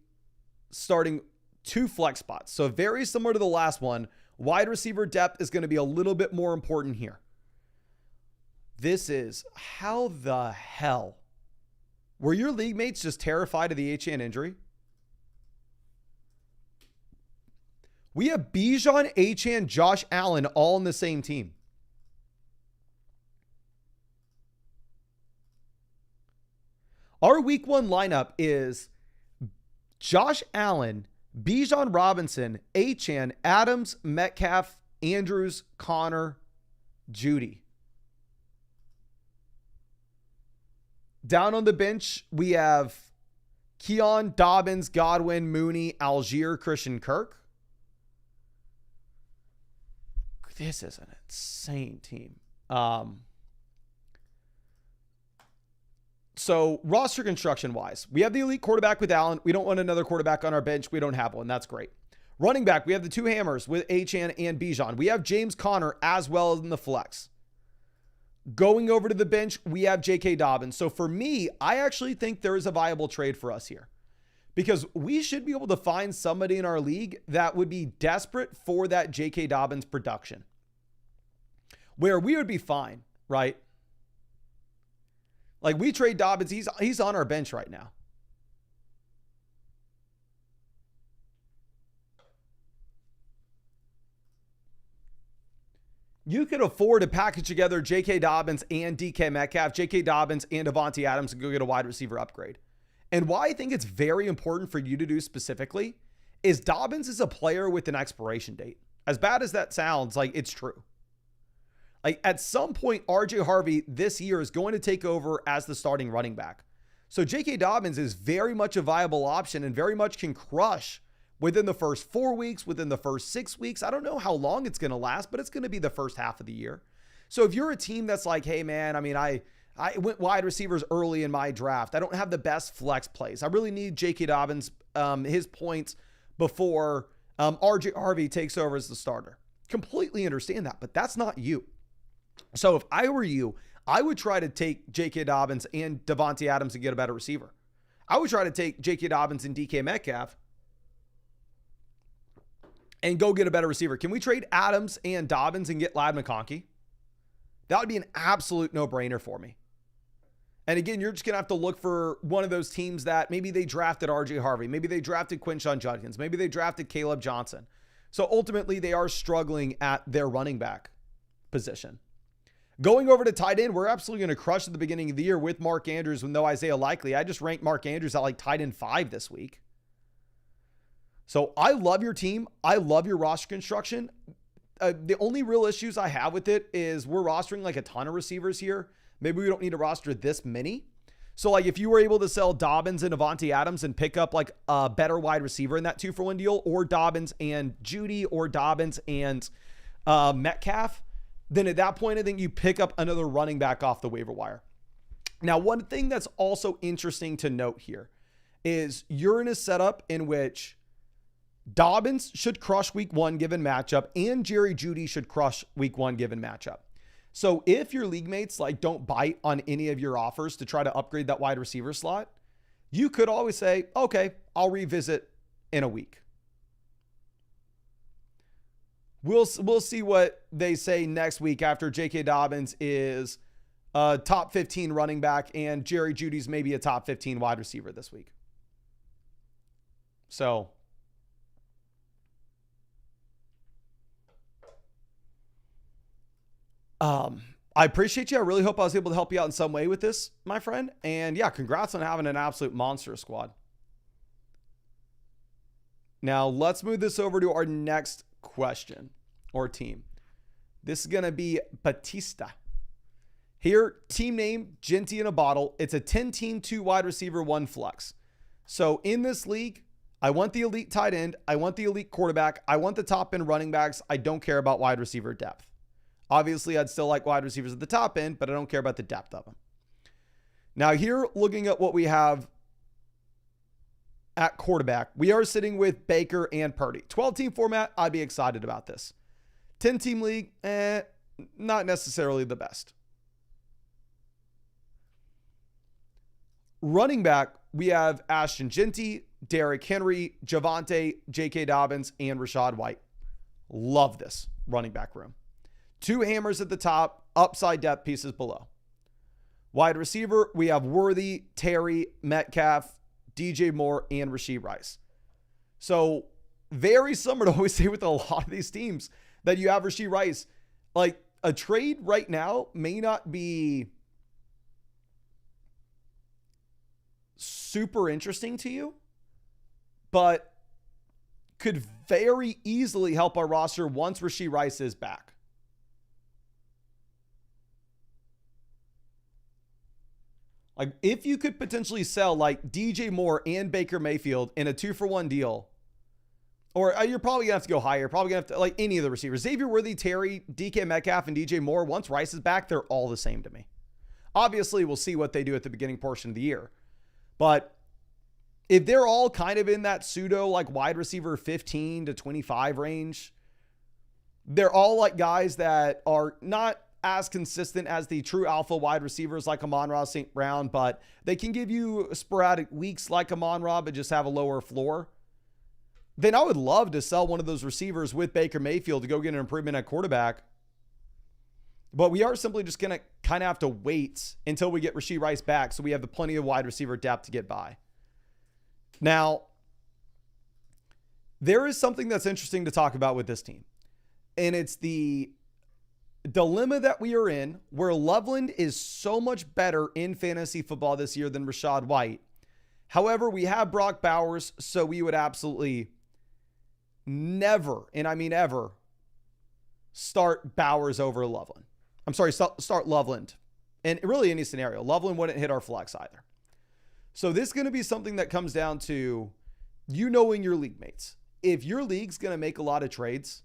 starting 2 flex spots. So very similar to the last one, wide receiver depth is going to be a little bit more important here. This is, how the hell were your league mates just terrified of the Achane injury? We have Bijan, Achane, Josh Allen all in the same team. Our week 1 lineup is Josh Allen, Bijan Robinson, Achane, Adams, Metcalf, Andrews, Connor, Judy. Down on the bench, we have Keon, Dobbins, Godwin, Mooney, Algier, Christian Kirk. This is an insane team. So roster construction wise, we have the elite quarterback with Allen. We don't want another quarterback on our bench. We don't have one. That's great. Running back, we have the 2 hammers with Achane and Bijan. We have James Conner as well as in the flex. Going over to the bench, we have J.K. Dobbins. So for me, I actually think there is a viable trade for us here, because we should be able to find somebody in our league that would be desperate for that J.K. Dobbins production, where we would be fine, right? Like, we trade Dobbins, he's on our bench right now. You could afford to package together J.K. Dobbins and DK Metcalf, J.K. Dobbins and Devontae Adams, and go get a wide receiver upgrade. And why I think it's very important for you to do specifically is Dobbins is a player with an expiration date. As bad as that sounds, like, it's true. Like, at some point, RJ Harvey this year is going to take over as the starting running back. So J.K. Dobbins is very much a viable option and very much can crush within the first 4 weeks, within the first 6 weeks. I don't know how long it's going to last, but it's going to be the first half of the year. So if you're a team that's like, hey, man, I mean, I went wide receivers early in my draft. I don't have the best flex plays. I really need J.K. Dobbins, his points before RJ Harvey takes over as the starter. Completely understand that, but that's not you. So if I were you, I would try to take J.K. Dobbins and Devontae Adams and get a better receiver. I would try to take J.K. Dobbins and DK Metcalf and go get a better receiver. Can we trade Adams and Dobbins and get Ladd McConkey? That would be an absolute no-brainer for me. And again, you're just going to have to look for one of those teams that maybe they drafted RJ Harvey. Maybe they drafted Quinshon Judkins. Maybe they drafted Caleb Johnson. So ultimately, they are struggling at their running back position. Going over to tight end, we're absolutely going to crush at the beginning of the year with Mark Andrews with no Isaiah Likely. I just ranked Mark Andrews at like tight end 5 this week. So I love your team. I love your roster construction. The only real issues I have with it is we're rostering like a ton of receivers here. Maybe we don't need to roster this many. So like if you were able to sell Dobbins and Devontae Adams and pick up like a better wide receiver in that 2-for-1 deal, or Dobbins and Judy, or Dobbins and Metcalf, then at that point, I think you pick up another running back off the waiver wire. Now, one thing that's also interesting to note here is you're in a setup in which Dobbins should crush week 1 given matchup, and Jerry Jeudy should crush week 1 given matchup. So if your league mates like don't bite on any of your offers to try to upgrade that wide receiver slot, you could always say, okay, I'll revisit in a week. We'll see what they say next week after J.K. Dobbins is a top 15 running back and Jerry Jeudy's maybe a top 15 wide receiver this week. So I appreciate you. I really hope I was able to help you out in some way with this, my friend. And yeah, congrats on having an absolute monster squad. Now let's move this over to our next question or team. This is going to be Batista. Here, team name, Genty in a bottle. It's a 10-team, 2 wide receiver, 1 flex. So in this league, I want the elite tight end. I want the elite quarterback. I want the top end running backs. I don't care about wide receiver depth. Obviously, I'd still like wide receivers at the top end, but I don't care about the depth of them. Now here, looking at what we have at quarterback, we are sitting with Baker and Purdy. 12-team format, I'd be excited about this. 10-team league, not necessarily the best. Running back, we have Ashton Genty, Derrick Henry, Javonte, J.K. Dobbins, and Rachaad White. Love this running back room. 2 hammers at the top, upside depth pieces below. Wide receiver, we have Worthy, Terry, Metcalf, DJ Moore, and Rashee Rice. So very similar to what we say with a lot of these teams that you have Rashee Rice. Like a trade right now may not be super interesting to you, but could very easily help our roster once Rashee Rice is back. Like if you could potentially sell like DJ Moore and Baker Mayfield in a 2-for-1 deal, or you're probably gonna have to go higher, probably gonna have to like any of the receivers, Xavier Worthy, Terry, DK Metcalf, and DJ Moore. Once Rice is back, they're all the same to me. Obviously, we'll see what they do at the beginning portion of the year, but if they're all kind of in that pseudo like wide receiver 15 to 25 range, they're all like guys that are not as consistent as the true alpha wide receivers like Amon-Ra St. Brown, but they can give you sporadic weeks like Amon-Ra, but just have a lower floor. Then I would love to sell one of those receivers with Baker Mayfield to go get an improvement at quarterback. But we are simply just going to kind of have to wait until we get Rashee Rice back so we have the plenty of wide receiver depth to get by. Now, there is something that's interesting to talk about with this team, and it's the dilemma that we are in where Loveland is so much better in fantasy football this year than Rachaad White. However, we have Brock Bowers, so we would absolutely never, and I mean ever, start Bowers over Loveland. I'm sorry, start Loveland. And really any scenario. Loveland wouldn't hit our flex either. So this is going to be something that comes down to you knowing your league mates. If your league's going to make a lot of trades,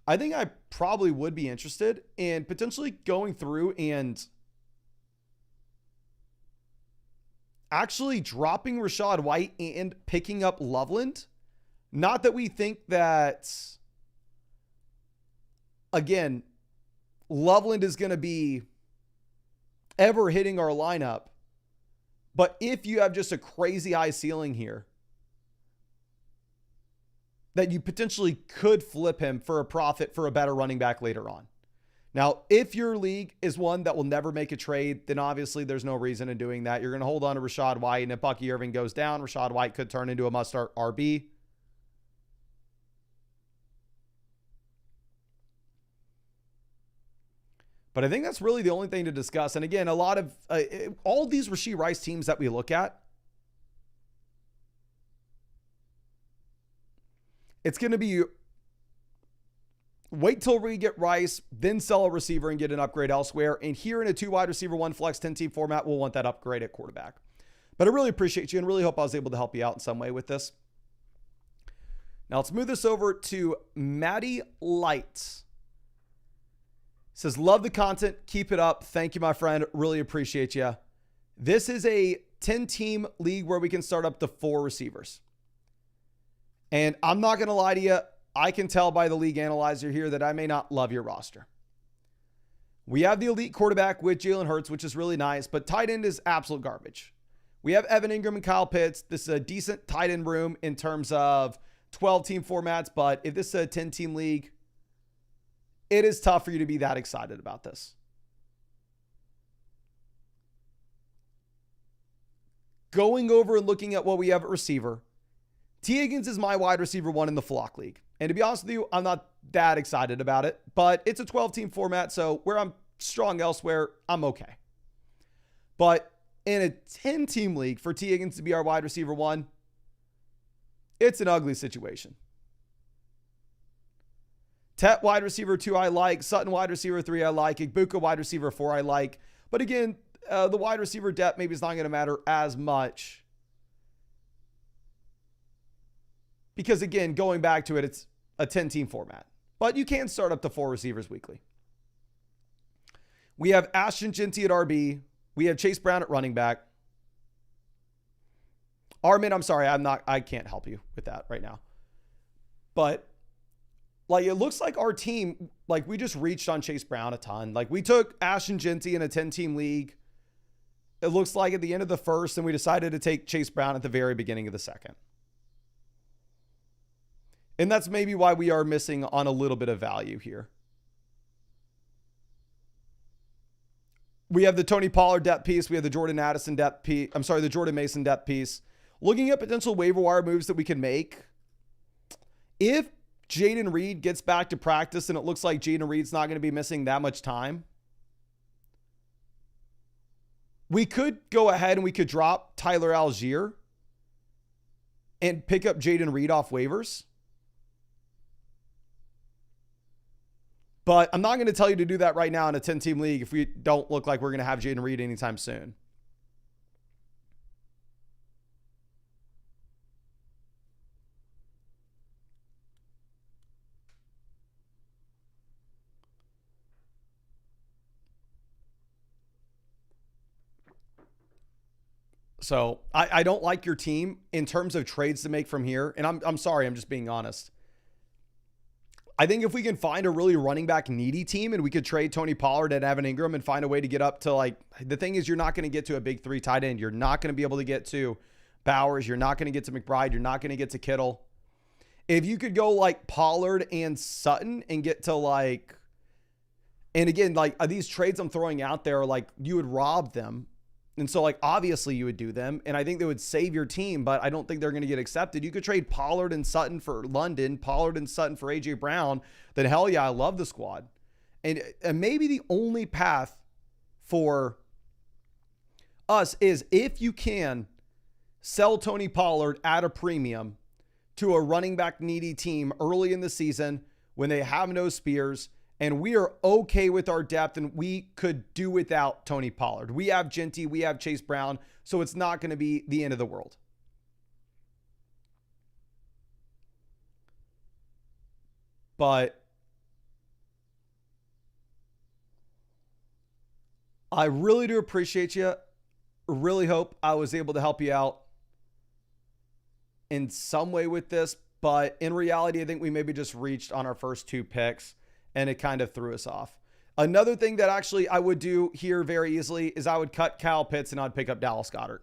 I think I probably would be interested in potentially going through and actually dropping Rachaad White and picking up Loveland. Not that we think that, again, Loveland is going to be ever hitting our lineup. But if you have just a crazy high ceiling here, that you potentially could flip him for a profit for a better running back later on. Now, if your league is one that will never make a trade, then obviously there's no reason in doing that. You're going to hold on to Rachaad White, and if Bucky Irving goes down, Rachaad White could turn into a must-start RB. But I think that's really the only thing to discuss. And again, a lot of all these Rashee Rice teams that we look at, it's going to be wait till we get Rice, then sell a receiver and get an upgrade elsewhere. And here in a 2 wide receiver, 1 flex, 10-team format, we'll want that upgrade at quarterback. But I really appreciate you and really hope I was able to help you out in some way with this. Now let's move this over to Maddie Light. Says, love the content. Keep it up. Thank you, my friend. Really appreciate you. This is a 10-team league where we can start up to 4 receivers. And I'm not going to lie to you. I can tell by the league analyzer here that I may not love your roster. We have the elite quarterback with Jalen Hurts, which is really nice, but tight end is absolute garbage. We have Evan Ingram and Kyle Pitts. This is a decent tight end room in terms of 12-team formats, but if this is a 10-team league, it is tough for you to be that excited about this. Going over and looking at what we have at receiver, T. Higgins is my wide receiver 1 in the Flock League. And to be honest with you, I'm not that excited about it, but it's a 12-team format, so where I'm strong elsewhere, I'm okay. But in a 10-team league, for T. Higgins to be our wide receiver 1, it's an ugly situation. Tet wide receiver 2 I like. Sutton wide receiver 3 I like. Igbuka wide receiver 4 I like. But again, the wide receiver depth maybe is not going to matter as much. Because again, going back to it, it's a 10-team format. But you can start up to 4 receivers weekly. We have Ashton Jeanty at RB. We have Chase Brown at running back. Armin, I'm sorry, I can't help you with that right now. But like, it looks like our team, like we just reached on Chase Brown a ton. Like we took Ashton Jeanty in a 10-team league. It looks like at the end of the first, and we decided to take Chase Brown at the very beginning of the second. And that's maybe why we are missing on a little bit of value here. We have the Tony Pollard depth piece. We have the Jordan Addison depth piece. I'm sorry, the Jordan Mason depth piece. Looking at potential waiver wire moves that we can make. If Jaden Reed gets back to practice and it looks like Jaden Reed's not going to be missing that much time, we could go ahead and we could drop Tyler Algier and pick up Jaden Reed off waivers. But I'm not going to tell you to do that right now in a 10-team league if we don't look like we're going to have Jaden Reed anytime soon. So I don't like your team in terms of trades to make from here. And I'm sorry, I'm just being honest. I think if we can find a really running back needy team and we could trade Tony Pollard and Evan Ingram and find a way to get up to, like, the thing is, you're not going to get to a big 3 tight end. You're not going to be able to get to Bowers. You're not going to get to McBride. You're not going to get to Kittle. If you could go like Pollard and Sutton and get to like, and again, like these trades I'm throwing out there, like you would rob them. And so, like, obviously you would do them, and I think they would save your team, but I don't think they're going to get accepted. You could trade Pollard and Sutton for London, Pollard and Sutton for A.J. Brown, then hell yeah, I love the squad. And maybe the only path for us is if you can sell Tony Pollard at a premium to a running back needy team early in the season when they have no spears, And we are okay with our depth, and we could do without Tony Pollard. We have Genty, we have Chase Brown, so it's not going to be the end of the world. But I really do appreciate you. Really hope I was able to help you out in some way with this. But in reality, I think we maybe just reached on our first 2 picks, and it kind of threw us off. Another thing that actually I would do here very easily is I would cut Kyle Pitts and I'd pick up Dallas Goedert.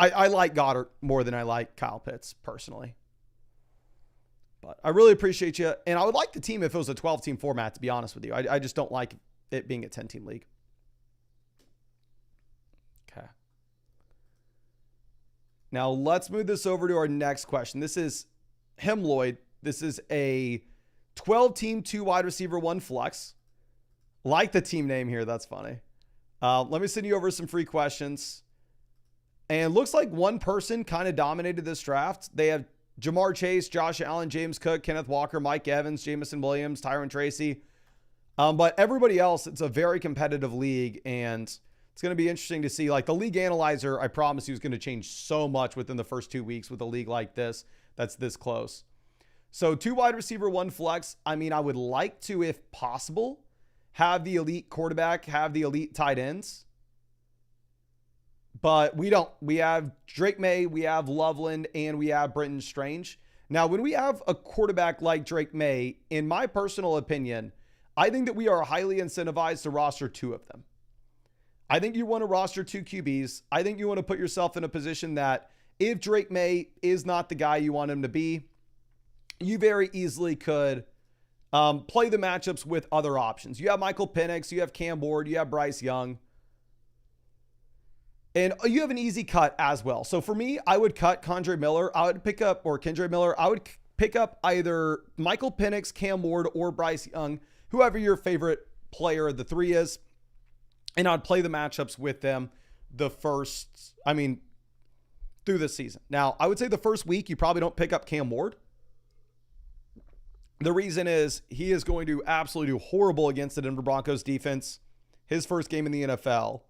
I like Goddard more than I like Kyle Pitts personally. But I really appreciate you. And I would like the team if it was a 12-team format, to be honest with you. I just don't like it being a 10-team league. Okay. Now let's move this over to our next question. This is Hemloyd. This is a 12-team, 2 wide receiver, 1 flex. Like the team name here. That's funny. Let me send you over some free questions. And looks like one person kind of dominated this draft. They have Jamar Chase, Josh Allen, James Cook, Kenneth Walker, Mike Evans, Jamison Williams, Tyron Tracy. But everybody else, it's a very competitive league, and it's going to be interesting to see. Like the league analyzer, I promise you, is going to change so much within the first 2 weeks with a league like this that's this close. So 2 wide receiver, 1 flex. I mean, I would like to, if possible, have the elite quarterback, have the elite tight ends. But we don't. We have Drake May, we have Loveland, and we have Brenton Strange. Now, when we have a quarterback like Drake May, in my personal opinion, I think that we are highly incentivized to roster 2 of them. I think you want to roster 2 QBs. I think you want to put yourself in a position that if Drake May is not the guy you want him to be, you very easily could play the matchups with other options. You have Michael Penix, you have Cam Ward, you have Bryce Young. And you have an easy cut as well. So for me, I would cut Kendre Miller. I would pick up, or Kendre Miller. I would pick up either Michael Penix, Cam Ward, or Bryce Young, whoever your favorite player of the 3 is. And I'd play the matchups with them through the season. Now, I would say the first week, you probably don't pick up Cam Ward. The reason is he is going to absolutely do horrible against the Denver Broncos defense. His first game in the NFL.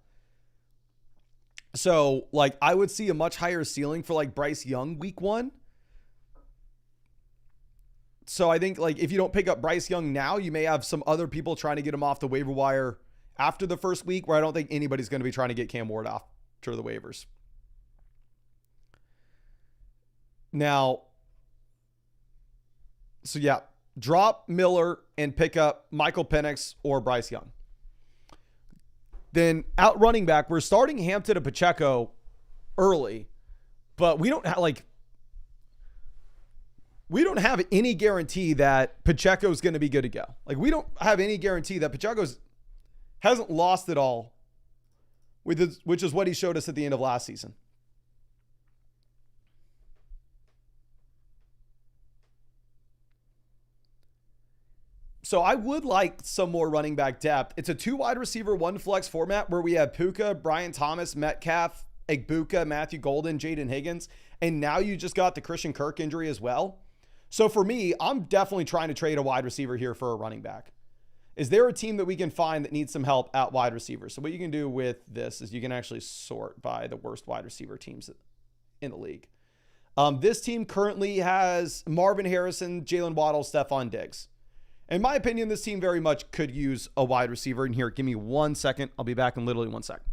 So, like, I would see a much higher ceiling for, like, Bryce Young week 1. So, I think, like, if you don't pick up Bryce Young now, you may have some other people trying to get him off the waiver wire after the first week, where I don't think anybody's going to be trying to get Cam Ward off to the waivers. Now, so, yeah, drop Miller and pick up Michael Penix or Bryce Young. Then out running back, we're starting Hampton and Pacheco early, but we don't have any guarantee that Pacheco is going to be good to go. Like, we don't have any guarantee that Pacheco hasn't lost it all, which is what he showed us at the end of last season. So I would like some more running back depth. It's a 2 wide receiver, 1 flex format where we have Puka, Brian Thomas, Metcalf, Egbuka, Matthew Golden, Jaden Higgins, and now you just got the Christian Kirk injury as well. So for me, I'm definitely trying to trade a wide receiver here for a running back. Is there a team that we can find that needs some help at wide receiver? So what you can do with this is you can actually sort by the worst wide receiver teams in the league. This team currently has Marvin Harrison, Jalen Waddle, Stephon Diggs. In my opinion, this team very much could use a wide receiver. And here, give me 1 second. I'll be back in literally 1 second.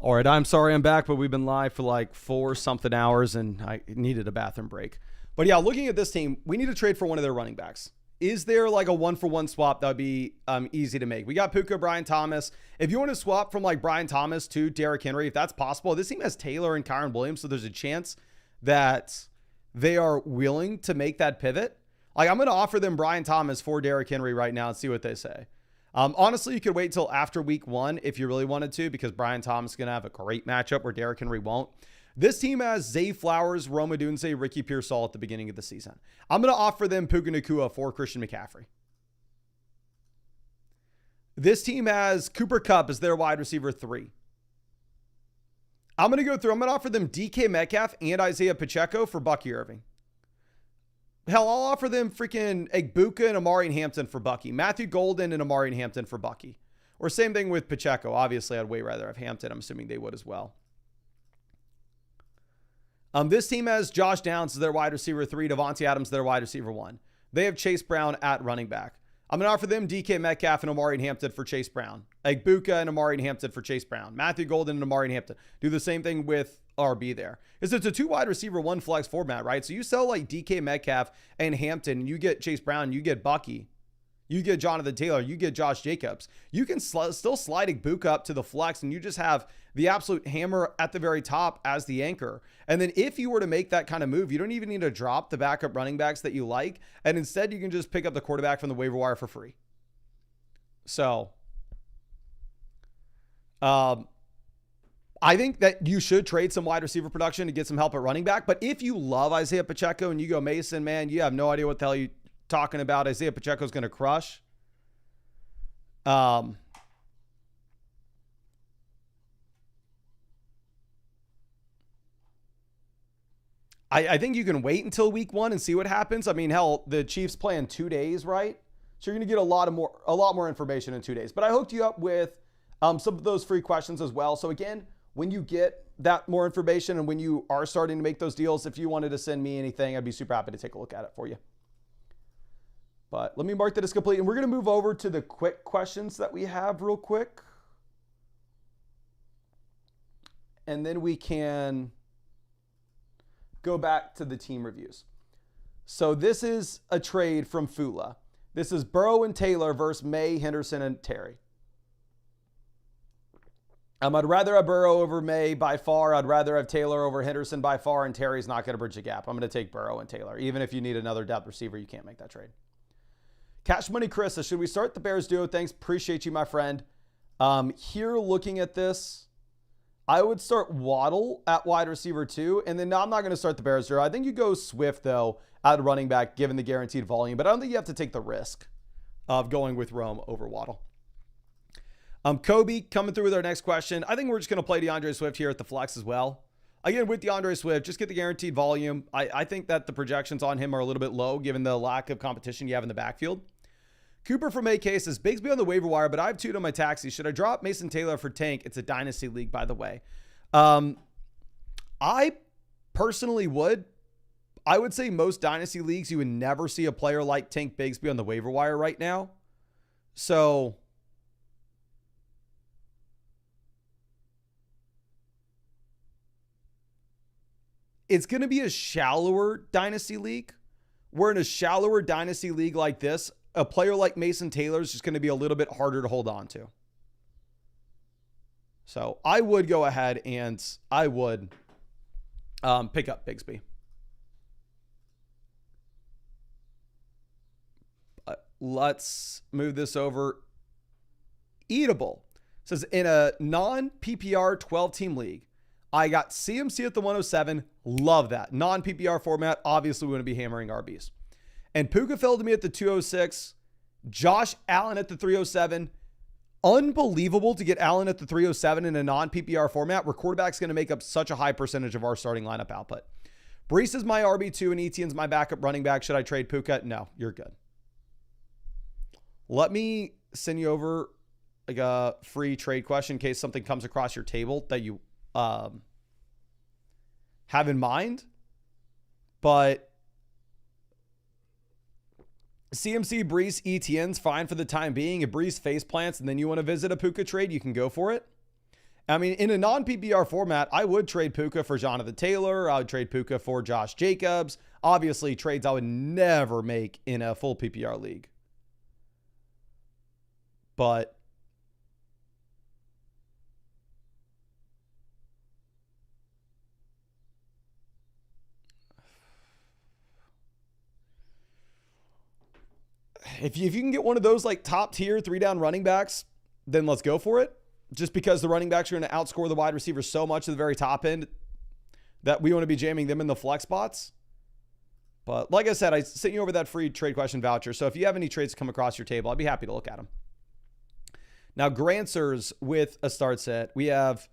All right, I'm sorry I'm back, but we've been live for like 4-something hours and I needed a bathroom break. But yeah, looking at this team, we need to trade for one of their running backs. Is there like a 1-for-1 swap that would be easy to make? We got Puka, Brian Thomas. If you want to swap from like Brian Thomas to Derrick Henry, if that's possible, this team has Taylor and Kyron Williams, so there's a chance that they are willing to make that pivot. Like, I'm going to offer them Brian Thomas for Derrick Henry right now and see what they say. Honestly, you could wait till after week 1 if you really wanted to, because Brian Thomas is going to have a great matchup where Derrick Henry won't. This team has Zay Flowers, Rome Odunze, Ricky Pearsall at the beginning of the season. I'm going to offer them Puka Nacua for Christian McCaffrey. This team has Cooper Kupp as their wide receiver 3. I'm going to go through. I'm going to offer them DK Metcalf and Isaiah Pacheco for Bucky Irving. Hell, I'll offer them freaking Egbuka and Amari Hampton for Bucky. Matthew Golden and Amari Hampton for Bucky. Or same thing with Pacheco. Obviously, I'd way rather have Hampton. I'm assuming they would as well. This team has Josh Downs as their wide receiver 3, Devontae Adams their wide receiver 1. They have Chase Brown at running back. I'm going to offer them DK Metcalf and Amari Hampton for Chase Brown. Egbuka and Amari Hampton for Chase Brown. Matthew Golden and Amari Hampton. Do the same thing with RB there. Because it's a 2 wide receiver, 1 flex format, right? So you sell like DK Metcalf and Hampton, and you get Chase Brown, you get Bucky. You get Jonathan Taylor, you get Josh Jacobs. You can still slide Egbuka up to the flex, and you just have the absolute hammer at the very top as the anchor. And then if you were to make that kind of move, you don't even need to drop the backup running backs that you like. And instead, you can just pick up the quarterback from the waiver wire for free. So, I think that you should trade some wide receiver production to get some help at running back. But if you love Isaiah Pacheco and you go, Mason, man, you have no idea what the hell you talking about. Isaiah Pacheco is going to crush. I think you can wait until week 1 and see what happens. I mean, hell, the Chiefs play in 2 days, right? So you're going to get a lot more information in 2 days. But I hooked you up with some of those free questions as well. So again, when you get that more information and when you are starting to make those deals, if you wanted to send me anything, I'd be super happy to take a look at it for you. But let me mark that as complete. And we're going to move over to the quick questions that we have real quick. And then we can go back to the team reviews. So this is a trade from Fula. This is Burrow and Taylor versus May, Henderson, and Terry. I'd rather have Burrow over May by far. I'd rather have Taylor over Henderson by far, and Terry's not going to bridge the gap. I'm going to take Burrow and Taylor. Even if you need another depth receiver, you can't make that trade. Cash Money Chris says, should we start the Bears duo? Thanks. Appreciate you, my friend. Here, looking at this, I would start Waddle at wide receiver 2. And then, no, I'm not going to start the Bears duo. I think you go Swift, though, at running back, given the guaranteed volume. But I don't think you have to take the risk of going with Rome over Waddle. Kobe coming through with our next question. I think we're just going to play DeAndre Swift here at the flex as well. Again, with DeAndre Swift, just get the guaranteed volume. I think that the projections on him are a little bit low given the lack of competition you have in the backfield. Cooper from AK says, Bigsby on the waiver wire, but I have 2 on my taxi. Should I drop Mason Taylor for Tank? It's a dynasty league, by the way. I personally would. I would say most dynasty leagues, you would never see a player like Tank Bigsby on the waiver wire right now. So it's going to be a shallower dynasty league. We're in a shallower dynasty league like this. A player like Mason Taylor is just going to be a little bit harder to hold on to. So I would go ahead and I would pick up Bigsby. Let's move this over. Eatable says, in a non-PPR 12-team league, I got CMC at the 107. Love that. Non-PPR format. Obviously, we want to be hammering RBs. And Puka fell to me at the 206. Josh Allen at the 307. Unbelievable to get Allen at the 307 in a non-PPR format where quarterback's going to make up such a high percentage of our starting lineup output. Brees is my RB2 and Etienne's my backup running back. Should I trade Puka? No, you're good. Let me send you over like a free trade question in case something comes across your table that you have in mind. But CMC, Brees, Etienne's fine for the time being. If Brees face plants and then you want to visit a Puka trade, you can go for it. I mean, in a non-PPR format, I would trade Puka for Jonathan Taylor. I would trade Puka for Josh Jacobs. Obviously, trades I would never make in a full PPR league. But if you can get one of those like top tier 3-down running backs, then let's go for it. Just because the running backs are going to outscore the wide receivers so much at the very top end that we want to be jamming them in the flex spots. But like I said, I sent you over that free trade question voucher. So if you have any trades come across your table, I'd be happy to look at them. Now, Grantsers with a start set. We have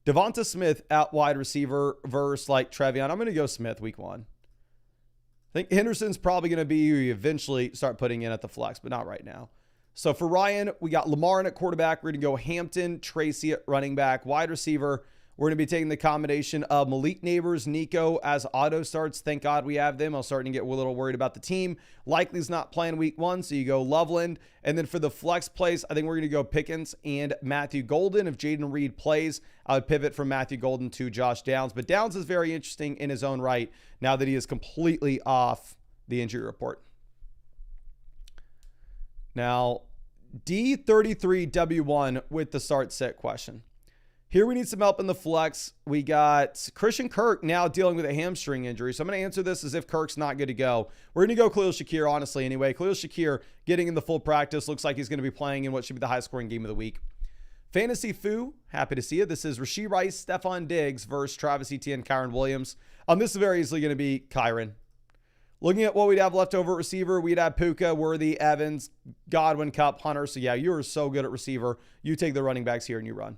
Devonta Smith at wide receiver versus like Trevion. I'm going to go Smith week 1. I think Henderson's probably going to be who you eventually start putting in at the flex, but not right now. So for Ryan, we got Lamar in at quarterback. We're going to go Hampton, Tracy at running back. Wide receiver, we're going to be taking the combination of Malik Neighbors, Nico as auto starts. Thank God we have them. I was starting to get a little worried about the team. Likely's not playing week 1, so you go Loveland. And then for the flex place, I think we're going to go Pickens and Matthew Golden. If Jaden Reed plays, I would pivot from Matthew Golden to Josh Downs. But Downs is very interesting in his own right now that he is completely off the injury report. Now, D33W1 with the start set question. Here we need some help in the flex. We got Christian Kirk now dealing with a hamstring injury. So I'm going to answer this as if Kirk's not good to go. We're going to go Khalil Shakir, honestly, anyway. Khalil Shakir getting in the full practice. Looks like he's going to be playing in what should be the highest scoring game of the week. Fantasy Foo, happy to see you. This is Rashee Rice, Stephon Diggs versus Travis Etienne, Kyron Williams. This is very easily going to be Kyron. Looking at what we'd have left over at receiver, we'd have Puka, Worthy, Evans, Godwin, Kupp, Hunter. So yeah, you are so good at receiver. You take the running backs here and you run.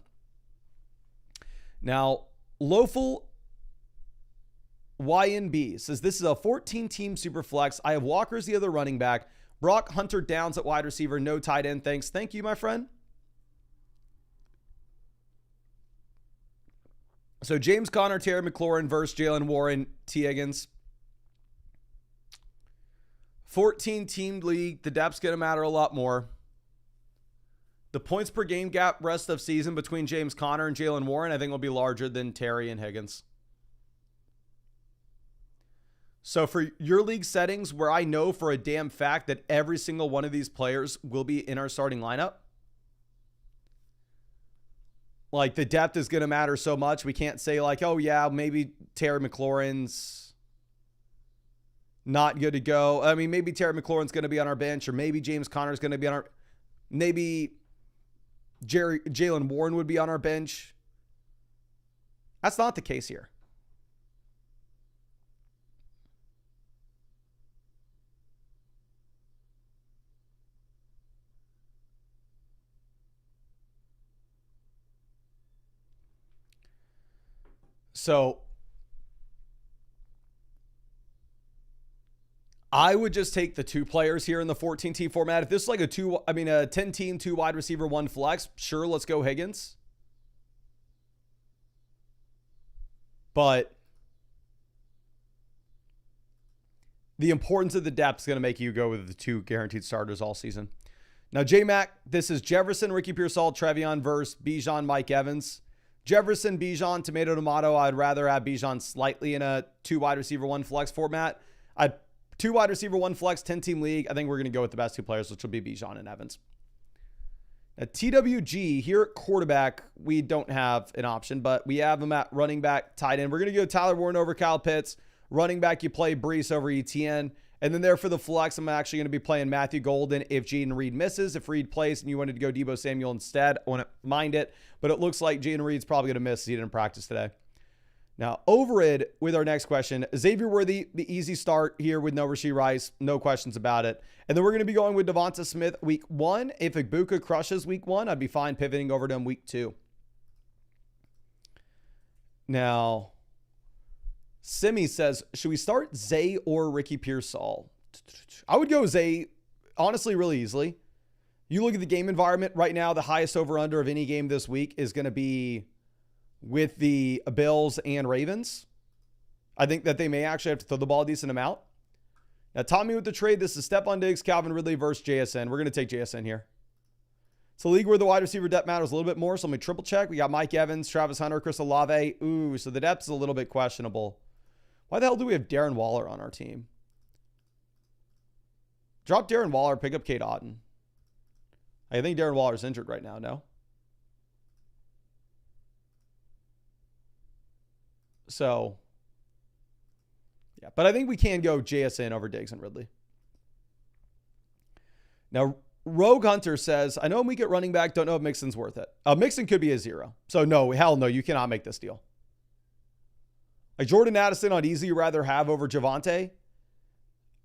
Now, Loful YNB says, this is a 14-team super flex. I have Walker as the other running back. Brock Hunter Downs at wide receiver. No tight end. Thanks. Thank you, my friend. So James Conner, Terry McLaurin versus Jalen Warren, T. Higgins. 14-team league. The depth's going to matter a lot more. The points per game gap rest of season between James Conner and Jalen Warren, I think, will be larger than Terry and Higgins. So for your league settings where I know for a damn fact that every single one of these players will be in our starting lineup, like the depth is going to matter so much. We can't say like, oh yeah, maybe Terry McLaurin's not good to go. I mean, maybe Terry McLaurin's going to be on our bench, or maybe James Conner's going to be on our, maybe Jalen Warren would be on our bench. That's not the case here. So I would just take the 2 players here in the 14-team format. If this is like a 10-team, 2 wide receiver, 1 flex, sure, let's go Higgins. But the importance of the depth is going to make you go with the 2 guaranteed starters all season. Now, J-Mac, this is Jefferson, Ricky Pearsall, Trevion versus Bijan, Mike Evans. Jefferson, Bijan, tomato. I'd rather have Bijan slightly in a 2 wide receiver, 1 flex format. 2 wide receiver, 1 flex, 10-team league. I think we're going to go with the best 2 players, which will be Bijan and Evans. At TWG, here at quarterback, we don't have an option, but we have him at running back, tight end. We're going to go Tyler Warren over Kyle Pitts. Running back, you play Brees over Etienne. And then there for the flex, I'm actually going to be playing Matthew Golden if Jaden Reed misses. If Reed plays and you wanted to go Deebo Samuel instead, I wouldn't mind it. But it looks like Jaden Reed's probably going to miss. He didn't practice today. Now, over it with our next question, Xavier Worthy, the easy start here with no Rashee Rice, no questions about it. And then we're going to be going with Devonta Smith week 1. If Ibuka crushes week 1, I'd be fine pivoting over to him week 2. Now, Simi says, should we start Zay or Ricky Pearsall? I would go Zay, honestly, really easily. You look at the game environment right now, the highest over-under of any game this week is going to be with the Bills and Ravens. I think that they may actually have to throw the ball a decent amount. Now, Tommy with the trade. This is Stephon Diggs, Calvin Ridley versus JSN. We're going to take JSN here. It's a league where the wide receiver depth matters a little bit more. So let me triple check. We got Mike Evans, Travis Hunter, Chris Olave. Ooh, so the depth is a little bit questionable. Why the hell do we have Darren Waller on our team? Drop Darren Waller, pick up Kate Otten. I think Darren Waller's injured right now, no? So, yeah. But I think we can go JSN over Diggs and Ridley. Now, Rogue Hunter says, I know we get running back, don't know if Mixon's worth it. Mixon could be a 0. So, no, hell no, you cannot make this deal. Like Jordan Addison on easy you rather have over Javonte.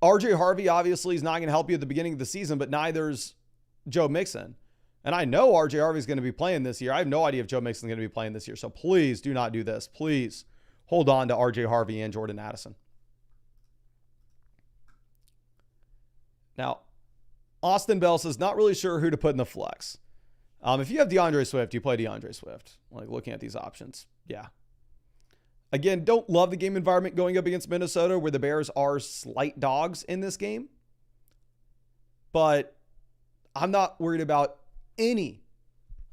RJ Harvey obviously is not going to help you at the beginning of the season, but neither's Joe Mixon. And I know RJ Harvey's going to be playing this year. I have no idea if Joe Mixon's going to be playing this year. So please do not do this. Please hold on to RJ Harvey and Jordan Addison. Now, Austin Bell says, not really sure who to put in the flex. If you have DeAndre Swift, you play DeAndre Swift. Like looking at these options. Yeah. Again, don't love the game environment going up against Minnesota where the Bears are slight dogs in this game. But I'm not worried about any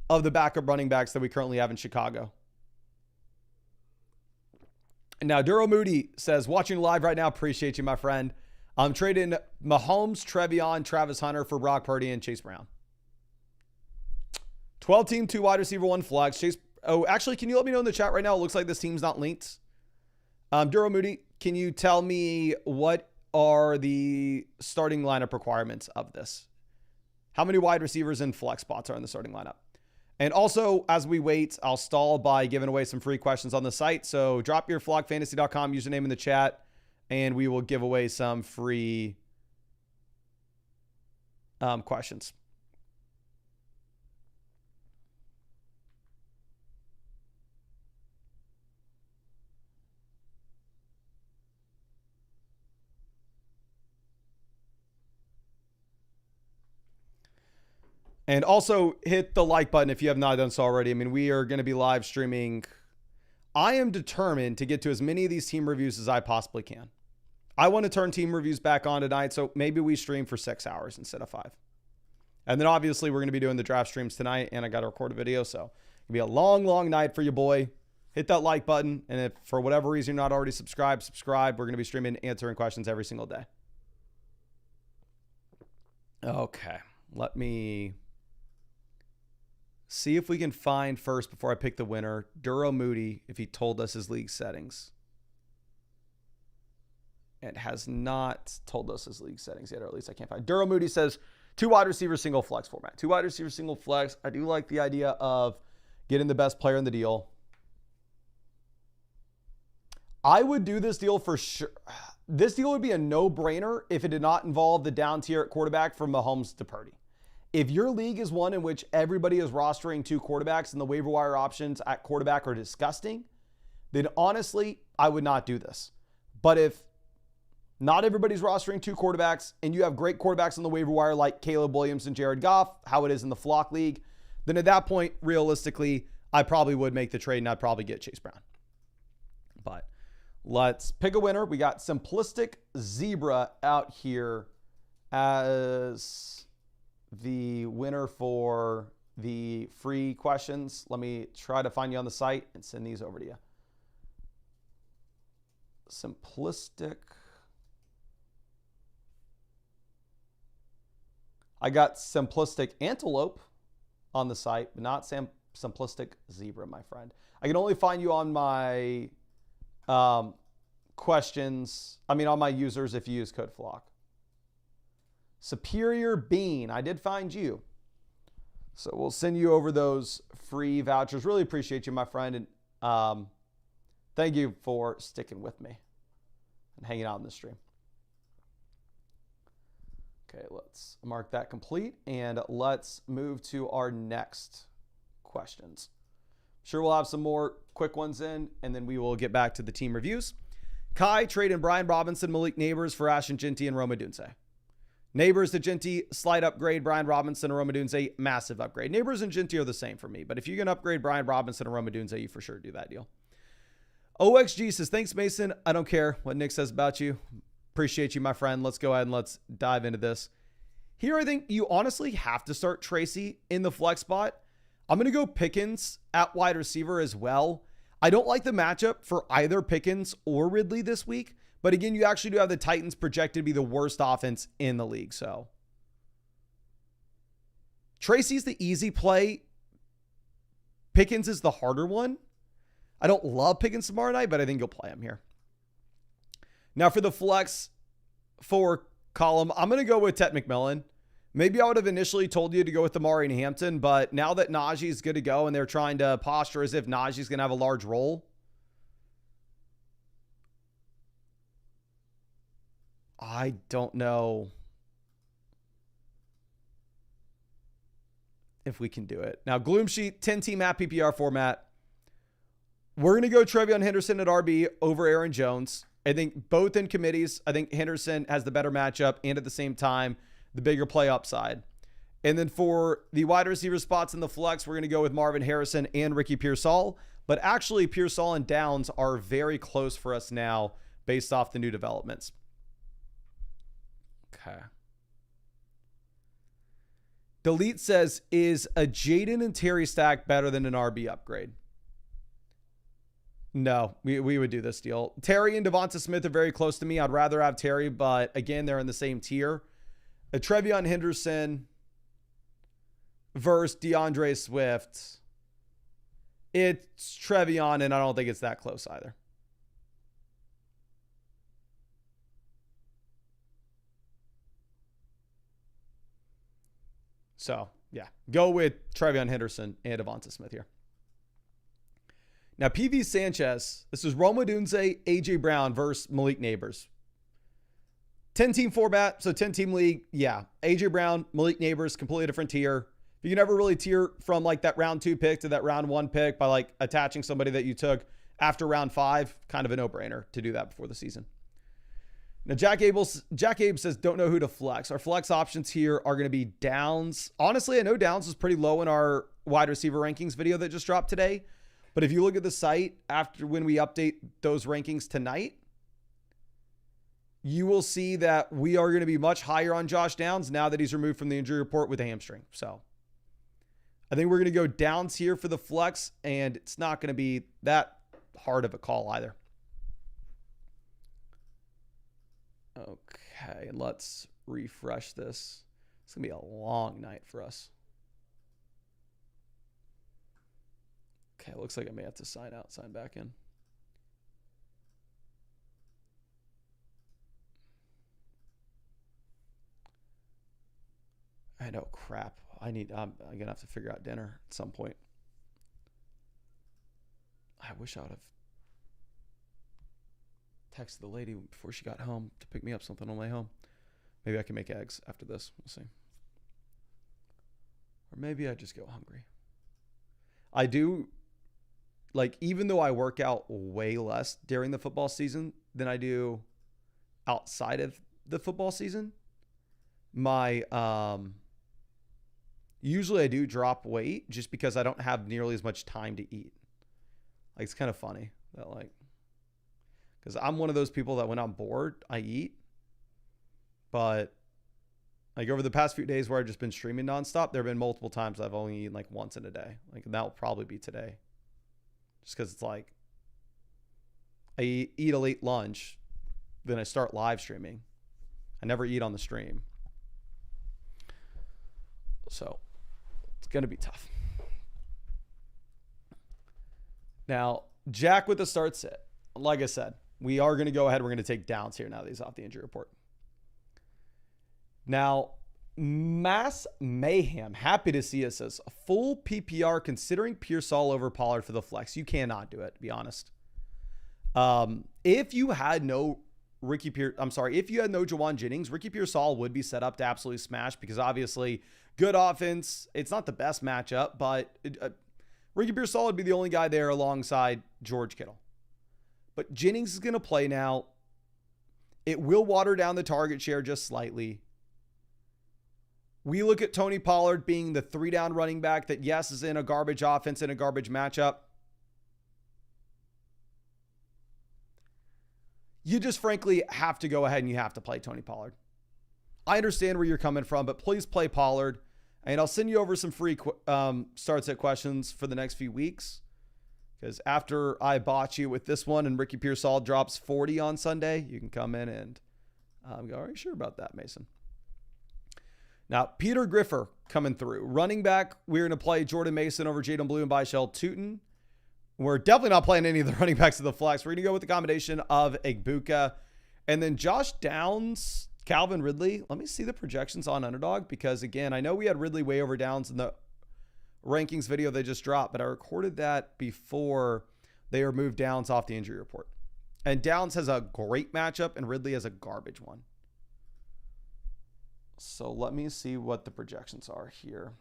of the backup running backs that we currently have in Chicago. Now, Duro Moody says, watching live right now, appreciate you, my friend. I'm trading Mahomes, Trevion, Travis Hunter for Brock Purdy and Chase Brown. 12 team, 2 wide receiver, 1 flex. Actually, can you let me know in the chat right now? It looks like this team's not linked. Duro Moody, can you tell me what are the starting lineup requirements of this? How many wide receivers and flex spots are in the starting lineup? And also, as we wait, I'll stall by giving away some free questions on the site. So drop your flockfantasy.com username in the chat, and we will give away some free questions. And also hit the like button if you have not done so already. I mean, we are going to be live streaming. I am determined to get to as many of these team reviews as I possibly can. I want to turn team reviews back on tonight, so maybe we stream for 6 hours instead of 5. And then obviously we're going to be doing the draft streams tonight, and I got to record a video, so it'll be a long, long night for you, boy. Hit that like button, and if for whatever reason you're not already subscribed, subscribe. We're going to be streaming, answering questions every single day. Okay, let me see if we can find first, before I pick the winner, Duro Moody, if he told us his league settings. It has not told us his league settings yet, or at least I can't find. Duro Moody says 2 wide receiver, single flex format. 2 wide receiver, single flex. I do like the idea of getting the best player in the deal. I would do this deal for sure. This deal would be a no-brainer if it did not involve the down tier at quarterback from Mahomes to Purdy. If your league is one in which everybody is rostering 2 quarterbacks and the waiver wire options at quarterback are disgusting, then honestly, I would not do this. But if not everybody's rostering 2 quarterbacks and you have great quarterbacks on the waiver wire like Caleb Williams and Jared Goff, how it is in the Flock League, then at that point, realistically, I probably would make the trade and I'd probably get Chase Brown. But let's pick a winner. We got Simplistic Zebra out here as the winner for the free questions. Let me try to find you on the site and send these over to you. Simplistic. I got Simplistic Antelope on the site, but not Simplistic Zebra, my friend. I can only find you on my questions. I mean, on my users if you use code FLOCK. Superior Bean, I did find you. So we'll send you over those free vouchers. Really appreciate you, my friend. And thank you for sticking with me and hanging out in the stream. Okay, let's mark that complete. And let's move to our next questions. Sure, we'll have some more quick ones in, and then we will get back to the team reviews. Kai trading Brian Robinson, Malik Neighbors for Ashton Ginty and Rome Odunze. Neighbors to Ginty, slight upgrade. Brian Robinson and Rome Odunze, massive upgrade. Neighbors and Ginty are the same for me, but if you can upgrade Brian Robinson and Rome Odunze, you for sure do that deal. OXG says, thanks, Mason. I don't care what Nick says about you. Appreciate you, my friend. Let's go ahead and let's dive into this. Here, I think you honestly have to start Tracy in the flex spot. I'm going to go Pickens at wide receiver as well. I don't like the matchup for either Pickens or Ridley this week. But again, you actually do have the Titans projected to be the worst offense in the league. So Tracy's the easy play. Pickens is the harder one. I don't love Pickens tomorrow night, but I think you'll play him here. Now for the flex for column, I'm going to go with Ted McMillan. Maybe I would have initially told you to go with Amari and Hampton, but now that Najee's good to go and they're trying to posture as if Najee's going to have a large role, I don't know if we can do it. Now, Gloom Sheet, 10-team app PPR format. We're going to go Trevion Henderson at RB over Aaron Jones. I think both in committees, I think Henderson has the better matchup and at the same time, the bigger play upside. And then for the wide receiver spots in the flex, we're going to go with Marvin Harrison and Ricky Pearsall. But actually, Pearsall and Downs are very close for us now based off the new developments. Okay. Delete says, is a Jaden and Terry stack better than an RB upgrade? No, we would do this deal. Terry and Devonta Smith are very close to me. I'd rather have Terry, but again, they're in the same tier. A Trevion Henderson versus DeAndre Swift. It's Trevion, and I don't think it's that close either. So, yeah, go with Trevion Henderson and Devonta Smith here. Now, PV Sanchez, this is Rome Odunze, AJ Brown versus Malik Neighbors. 10-team format, so 10-team league. Yeah, AJ Brown, Malik Neighbors, completely different tier. You can never really tier from like that round 2 pick to that round 1 pick by like attaching somebody that you took after round 5. Kind of a no-brainer to do that before the season. Now, Jack Abe says, don't know who to flex. Our flex options here are going to be Downs. Honestly, I know Downs is pretty low in our wide receiver rankings video that just dropped today. But if you look at the site after when we update those rankings tonight, you will see that we are going to be much higher on Josh Downs now that he's removed from the injury report with a hamstring. So I think we're going to go Downs here for the flex, and it's not going to be that hard of a call either. Okay, let's refresh this. It's going to be a long night for us. Okay, looks like I may have to sign out, sign back in. I know, crap. I'm going to have to figure out dinner at some point. I wish I would have texted the lady before she got home to pick me up something on the way home. Maybe I can make eggs after this. We'll see. Or maybe I just go hungry. I do, like, even though I work out way less during the football season than I do outside of the football season, my, usually I do drop weight just because I don't have nearly as much time to eat. Like, it's kind of funny that, like, because I'm one of those people that when I'm bored, I eat. But like over the past few days where I've just been streaming nonstop, there have been multiple times I've only eaten like once in a day. Like, that will probably be today. Just because it's like I eat a late lunch, then I start live streaming. I never eat on the stream. So it's going to be tough. Now, Jack with the start sit. Like I said, we are going to go ahead. We're going to take Downs here now that he's off the injury report. Now, Mass Mayhem, happy to see us as a full PPR considering Pearsall over Pollard for the flex. You cannot do it, to be honest. If you had no if you had no Jawan Jennings, Ricky Pearsall would be set up to absolutely smash because obviously good offense. It's not the best matchup, but Ricky Pearsall would be the only guy there alongside George Kittle. But Jennings is going to play now. It will water down the target share just slightly. We look at Tony Pollard being the 3-down running back that, yes, is in a garbage offense and a garbage matchup. You just frankly have to go ahead and you have to play Tony Pollard. I understand where you're coming from, but please play Pollard. And I'll send you over some free starts at questions for the next few weeks. Because after I botch you with this one and Ricky Pearsall drops 40 on Sunday, you can come in and go, are you sure about that, Mason? Now, Peter Griffer coming through. Running back, we're going to play Jordan Mason over Jaden Blue and Byshell Tootin. We're definitely not playing any of the running backs of the flex. We're going to go with the combination of Egbuka. And then Josh Downs, Calvin Ridley. Let me see the projections on Underdog because, again, I know we had Ridley way over Downs in the rankings video they just dropped, but I recorded that before they removed Downs off the injury report. And Downs has a great matchup and Ridley has a garbage one. So let me see what the projections are here.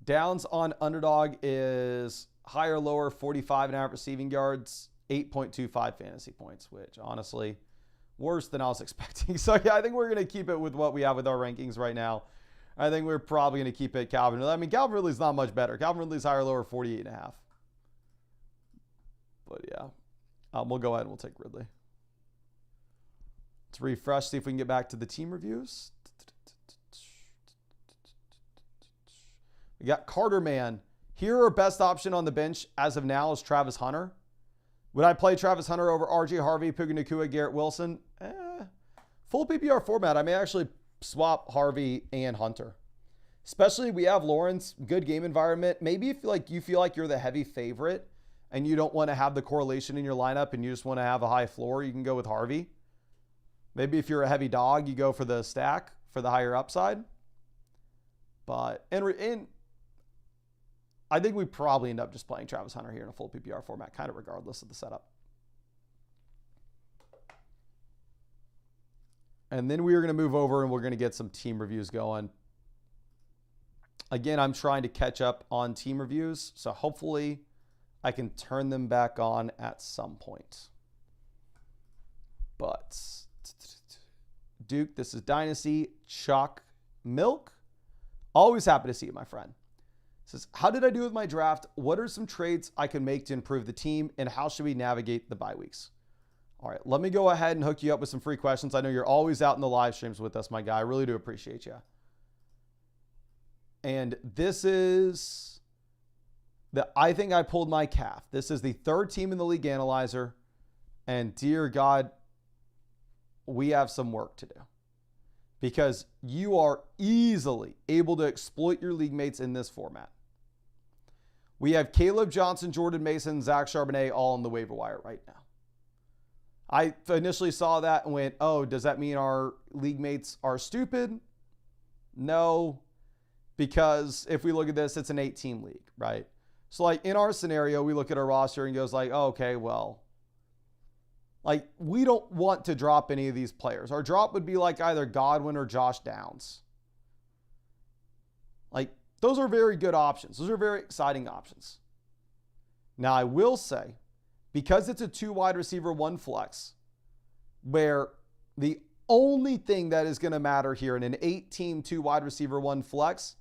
Downs on Underdog is higher, lower, 45.5 receiving yards, 8.25 fantasy points, which honestly, worse than I was expecting. So yeah, I think we're going to keep it with what we have with our rankings right now. I think we're probably going to keep it Calvin. I mean, Calvin Ridley's not much better. Calvin Ridley's higher, lower, 48.5. But yeah, we'll go ahead and we'll take Ridley. Let's refresh, see if we can get back to the team reviews. We got Carter Man. Here, our best option on the bench as of now is Travis Hunter. Would I play Travis Hunter over RJ Harvey, Puka Nacua, Garrett Wilson? Full PPR format, I may actually swap Harvey and Hunter. Especially we have Lawrence, good game environment. Maybe if you feel like you're the heavy favorite and you don't want to have the correlation in your lineup and you just want to have a high floor, you can go with Harvey. Maybe if you're a heavy dog, you go for the stack for the higher upside. But and I think we probably end up just playing Travis Hunter here in a full PPR format, kind of regardless of the setup. And then we are going to move over and we're going to get some team reviews going. Again, I'm trying to catch up on team reviews, so hopefully I can turn them back on at some point. But Duke, this is Dynasty Chalk Milk. Always happy to see you, my friend. Says, how did I do with my draft? What are some trades I can make to improve the team? And how should we navigate the bye weeks? All right, let me go ahead and hook you up with some free questions. I know you're always out in the live streams with us, my guy. I really do appreciate you. And this is I think I pulled my calf. This is the third team in the league analyzer. And dear God, we have some work to do. Because you are easily able to exploit your league mates in this format. We have Caleb Johnson, Jordan Mason, Zach Charbonnet all on the waiver wire right now. I initially saw that and went, oh, does that mean our league mates are stupid? No, because if we look at this, it's an 8-team league, right? So like in our scenario, we look at our roster and goes like, oh, okay, well, like we don't want to drop any of these players. Our drop would be like either Godwin or Josh Downs. Like those are very good options. Those are very exciting options. Now I will say, because it's a 2 wide receiver, 1 flex, where the only thing that is going to matter here in an 8-team, 2 wide receiver, 1 flex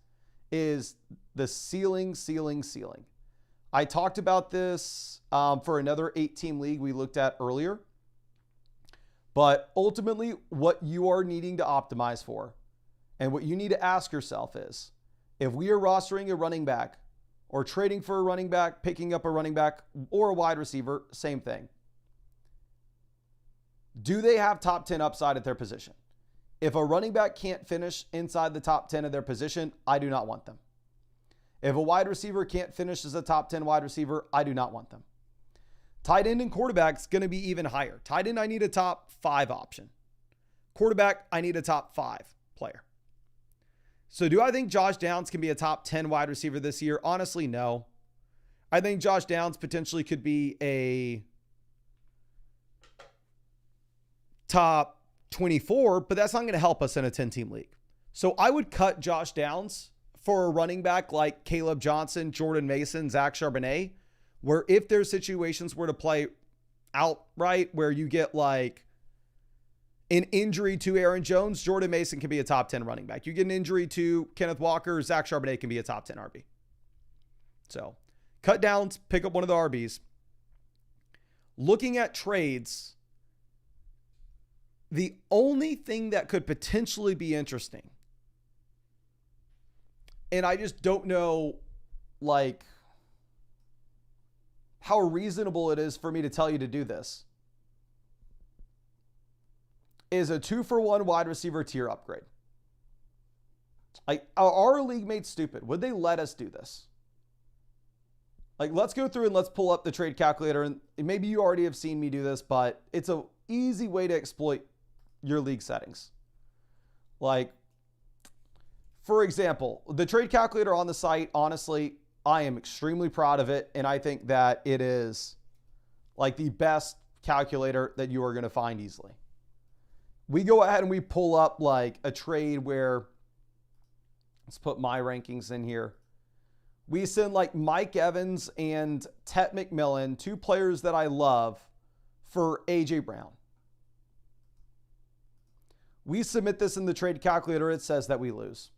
is the ceiling. I talked about this for another 8-team league we looked at earlier. But ultimately, what you are needing to optimize for and what you need to ask yourself is, if we are rostering a running back or trading for a running back, picking up a running back or a wide receiver, same thing. Do they have top 10 upside at their position? If a running back can't finish inside the top 10 of their position, I do not want them. If a wide receiver can't finish as a top 10 wide receiver, I do not want them. Tight end and quarterback is going to be even higher. Tight end, I need a top 5 option. Quarterback, I need a top 5 player. So do I think Josh Downs can be a top 10 wide receiver this year? Honestly, no. I think Josh Downs potentially could be a top 24, but that's not going to help us in a 10-team league. So I would cut Josh Downs for a running back like Caleb Johnson, Jordan Mason, Zach Charbonnet, where if there's situations where to play outright, where you get like an injury to Aaron Jones, Jordan Mason can be a top 10 running back. You get an injury to Kenneth Walker, Zach Charbonnet can be a top 10 RB. So cut Downs, pick up one of the RBs. Looking at trades, The only thing that could potentially be interesting, and I just don't know, like, how reasonable it is for me to tell you to do this, is a 2-for-1 wide receiver tier upgrade. Like, are our league mates stupid? Would they let us do this? Like, let's go through and let's pull up the trade calculator. And maybe you already have seen me do this, but it's an easy way to exploit your league settings. Like, for example, the trade calculator on the site, honestly, I am extremely proud of it. And I think that it is like the best calculator that you are going to find easily. We go ahead and we pull up like a trade where, let's put my rankings in here. We send like Mike Evans and Tet McMillan, 2 players that I love, for AJ Brown. We submit this in the trade calculator. It says that we lose.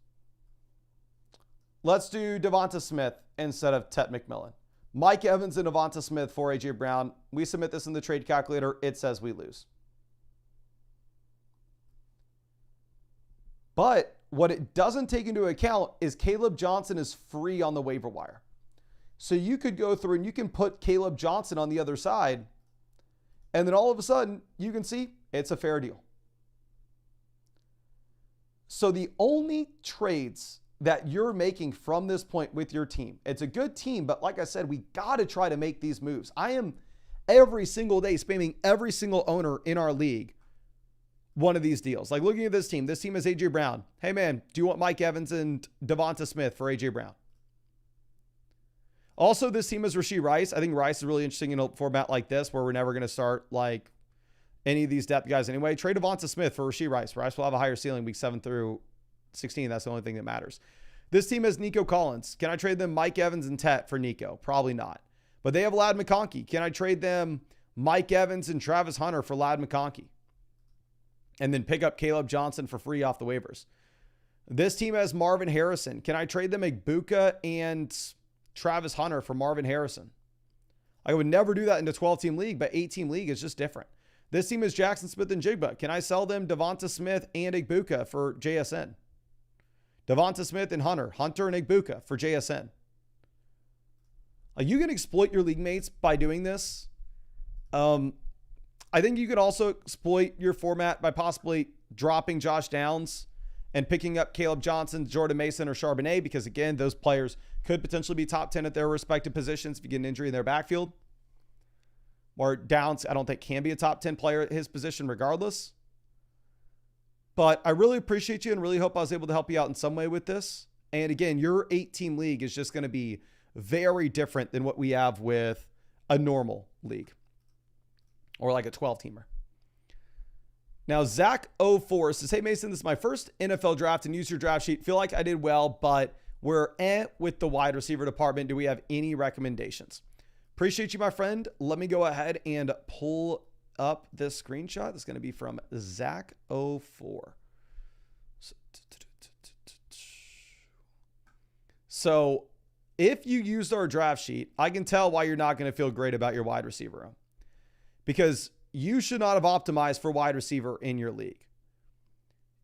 Let's do Devonta Smith instead of Tet McMillan. Mike Evans and Devonta Smith for AJ Brown. We submit this in the trade calculator. It says we lose. But what it doesn't take into account is Caleb Johnson is free on the waiver wire. So you could go through and you can put Caleb Johnson on the other side. And then all of a sudden you can see it's a fair deal. So the only trades that you're making from this point with your team, it's a good team, but like I said, we got to try to make these moves. I am every single day spamming every single owner in our league one of these deals. Like, looking at this team has AJ Brown. Hey man, do you want Mike Evans and Devonta Smith for AJ Brown? Also, this team has Rashee Rice. I think Rice is really interesting in a format like this where we're never going to start like any of these depth guys anyway. Trade Devonta Smith for Rashee Rice. Rice will have a higher ceiling week 7 through 16. That's the only thing that matters. This team has Nico Collins. Can I trade them Mike Evans and Tet for Nico? Probably not. But they have Ladd McConkey. Can I trade them Mike Evans and Travis Hunter for Ladd McConkey? And then pick up Caleb Johnson for free off the waivers. This team has Marvin Harrison. Can I trade them Igbuka and Travis Hunter for Marvin Harrison? I would never do that in a 12-team league, but 8-team league is just different. This team is Jackson Smith and Jigba. Can I sell them Devonta Smith and Igbuka for JSN? Devonta Smith and Hunter and Igbuka for JSN. You can exploit your league mates by doing this. I think you could also exploit your format by possibly dropping Josh Downs and picking up Caleb Johnson, Jordan Mason, or Charbonnet, because again, those players could potentially be top 10 at their respective positions if you get an injury in their backfield. Or Downs, I don't think can be a top 10 player at his position regardless. But I really appreciate you and really hope I was able to help you out in some way with this. And again, your 8-team league is just going to be very different than what we have with a normal league. Or like a 12-teamer. Now, Zach04 says, hey, Mason, this is my first NFL draft and use your draft sheet. Feel like I did well, but we're with the wide receiver department. Do we have any recommendations? Appreciate you, my friend. Let me go ahead and pull up this screenshot. It's going to be from Zach04. So if you used our draft sheet, I can tell why you're not going to feel great about your wide receiver room. Because you should not have optimized for wide receiver in your league.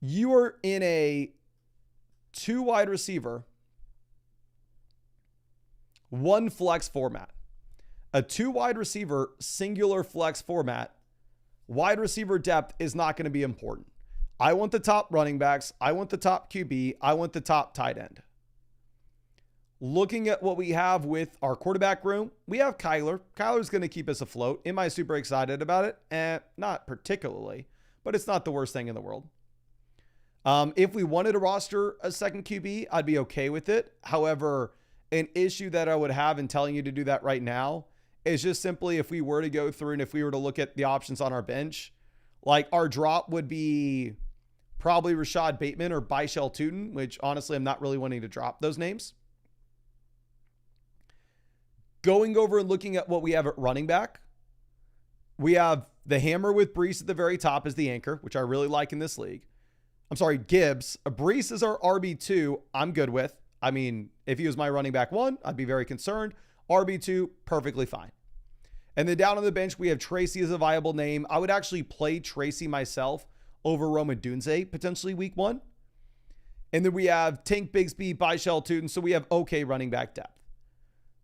You are in a 2 wide receiver, 1 flex format. A 2 wide receiver, singular flex format. Wide receiver depth is not going to be important. I want the top running backs. I want the top QB. I want the top tight end. Looking at what we have with our quarterback room, we have Kyler. Kyler's going to keep us afloat. Am I super excited about it? Not particularly, but it's not the worst thing in the world. If we wanted to roster a second QB, I'd be okay with it. However, an issue that I would have in telling you to do that right now is just simply if we were to go through and if we were to look at the options on our bench, like our drop would be probably Rashad Bateman or Byshell Tootin, which honestly, I'm not really wanting to drop those names. Going over and looking at what we have at running back, we have the hammer with Breece at the very top as the anchor, which I really like in this league. I'm sorry, Gibbs. Breece is our RB2. I'm good with. I mean, if he was my running back 1, I'd be very concerned. RB2, perfectly fine. And then down on the bench, we have Tracy as a viable name. I would actually play Tracy myself over Rome Odunze potentially week 1. And then we have Tank Bigsby, Byshell Tootin. So we have okay running back depth.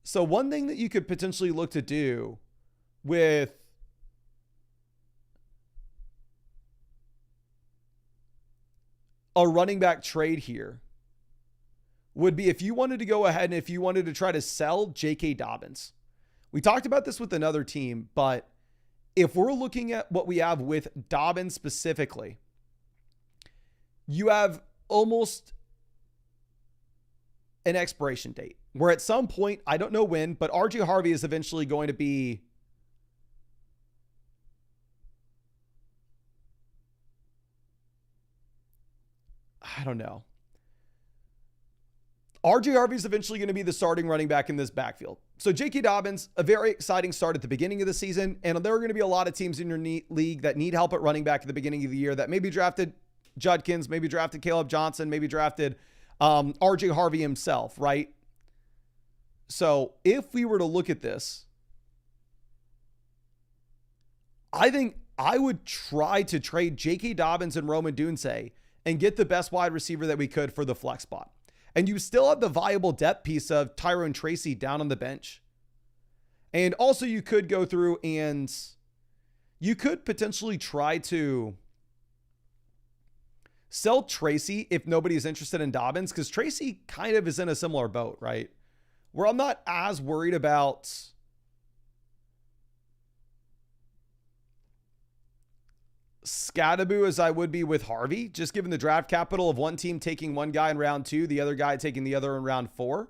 So one thing that you could potentially look to do with a running back trade here would be if you wanted to go ahead and if you wanted to try to sell J.K. Dobbins. We talked about this with another team, but if we're looking at what we have with Dobbins specifically, you have almost an expiration date where at some point, I don't know when, but RJ Harvey is eventually going to be I don't know. RJ Harvey is eventually going to be the starting running back in this backfield. So J.K. Dobbins, a very exciting start at the beginning of the season. And there are going to be a lot of teams in your league that need help at running back at the beginning of the year that maybe drafted Judkins, maybe drafted Caleb Johnson, maybe drafted RJ Harvey himself, right? So if we were to look at this, I think I would try to trade J.K. Dobbins and Rome Odunze and get the best wide receiver that we could for the flex spot. And you still have the viable depth piece of Tyrone Tracy down on the bench. And also you could go through and you could potentially try to sell Tracy if nobody's interested in Dobbins, because Tracy kind of is in a similar boat, right? Where I'm not as worried about Scattaboo as I would be with Harvey, just given the draft capital of one team taking one guy in round 2, the other guy taking the other in round 4.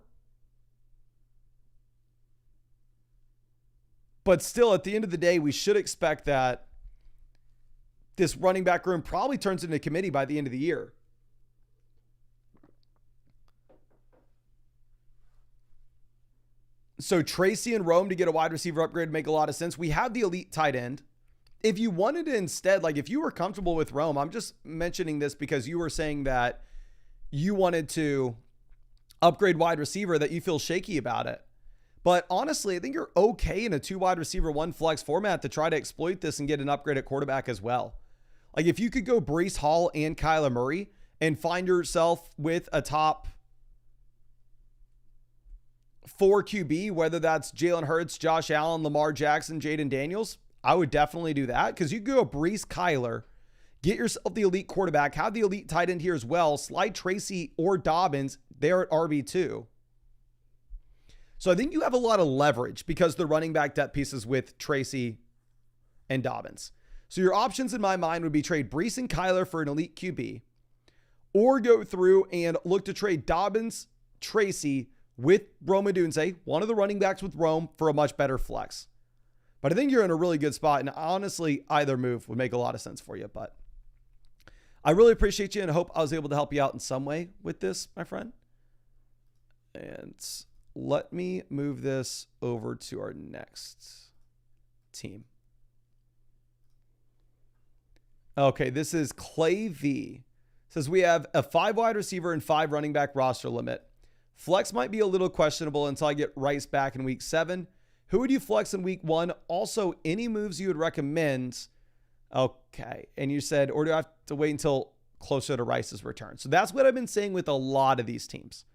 But still, at the end of the day, we should expect that this running back room probably turns into a committee by the end of the year. So Tracy and Rome to get a wide receiver upgrade make a lot of sense. We have the elite tight end. If you wanted to instead, like if you were comfortable with Rome, I'm just mentioning this because you were saying that you wanted to upgrade wide receiver, that you feel shaky about it. But honestly, I think you're okay in a 2 wide receiver, 1 flex format to try to exploit this and get an upgrade at quarterback as well. Like if you could go Breece Hall and Kyler Murray and find yourself with a top 4 QB, whether that's Jalen Hurts, Josh Allen, Lamar Jackson, Jaden Daniels, I would definitely do that, because you go Breece, Kyler, get yourself the elite quarterback, have the elite tight end here as well, slide Tracy or Dobbins there at RB2. So I think you have a lot of leverage because the running back depth pieces with Tracy and Dobbins. So your options in my mind would be trade Breece and Kyler for an elite QB, or go through and look to trade Dobbins, Tracy with Rome Odunze, one of the running backs with Rome, for a much better flex. But I think you're in a really good spot. And honestly, either move would make a lot of sense for you. But I really appreciate you and I hope I was able to help you out in some way with this, my friend. And let me move this over to our next team. Okay, this is Clay V. Says we have a 5 wide receiver and 5 running back roster limit. Flex might be a little questionable until I get Rice back in week 7. Who would you flex in week 1? Also, any moves you would recommend? Okay. And you said, or do I have to wait until closer to Rice's return? So that's what I've been saying with a lot of these teams.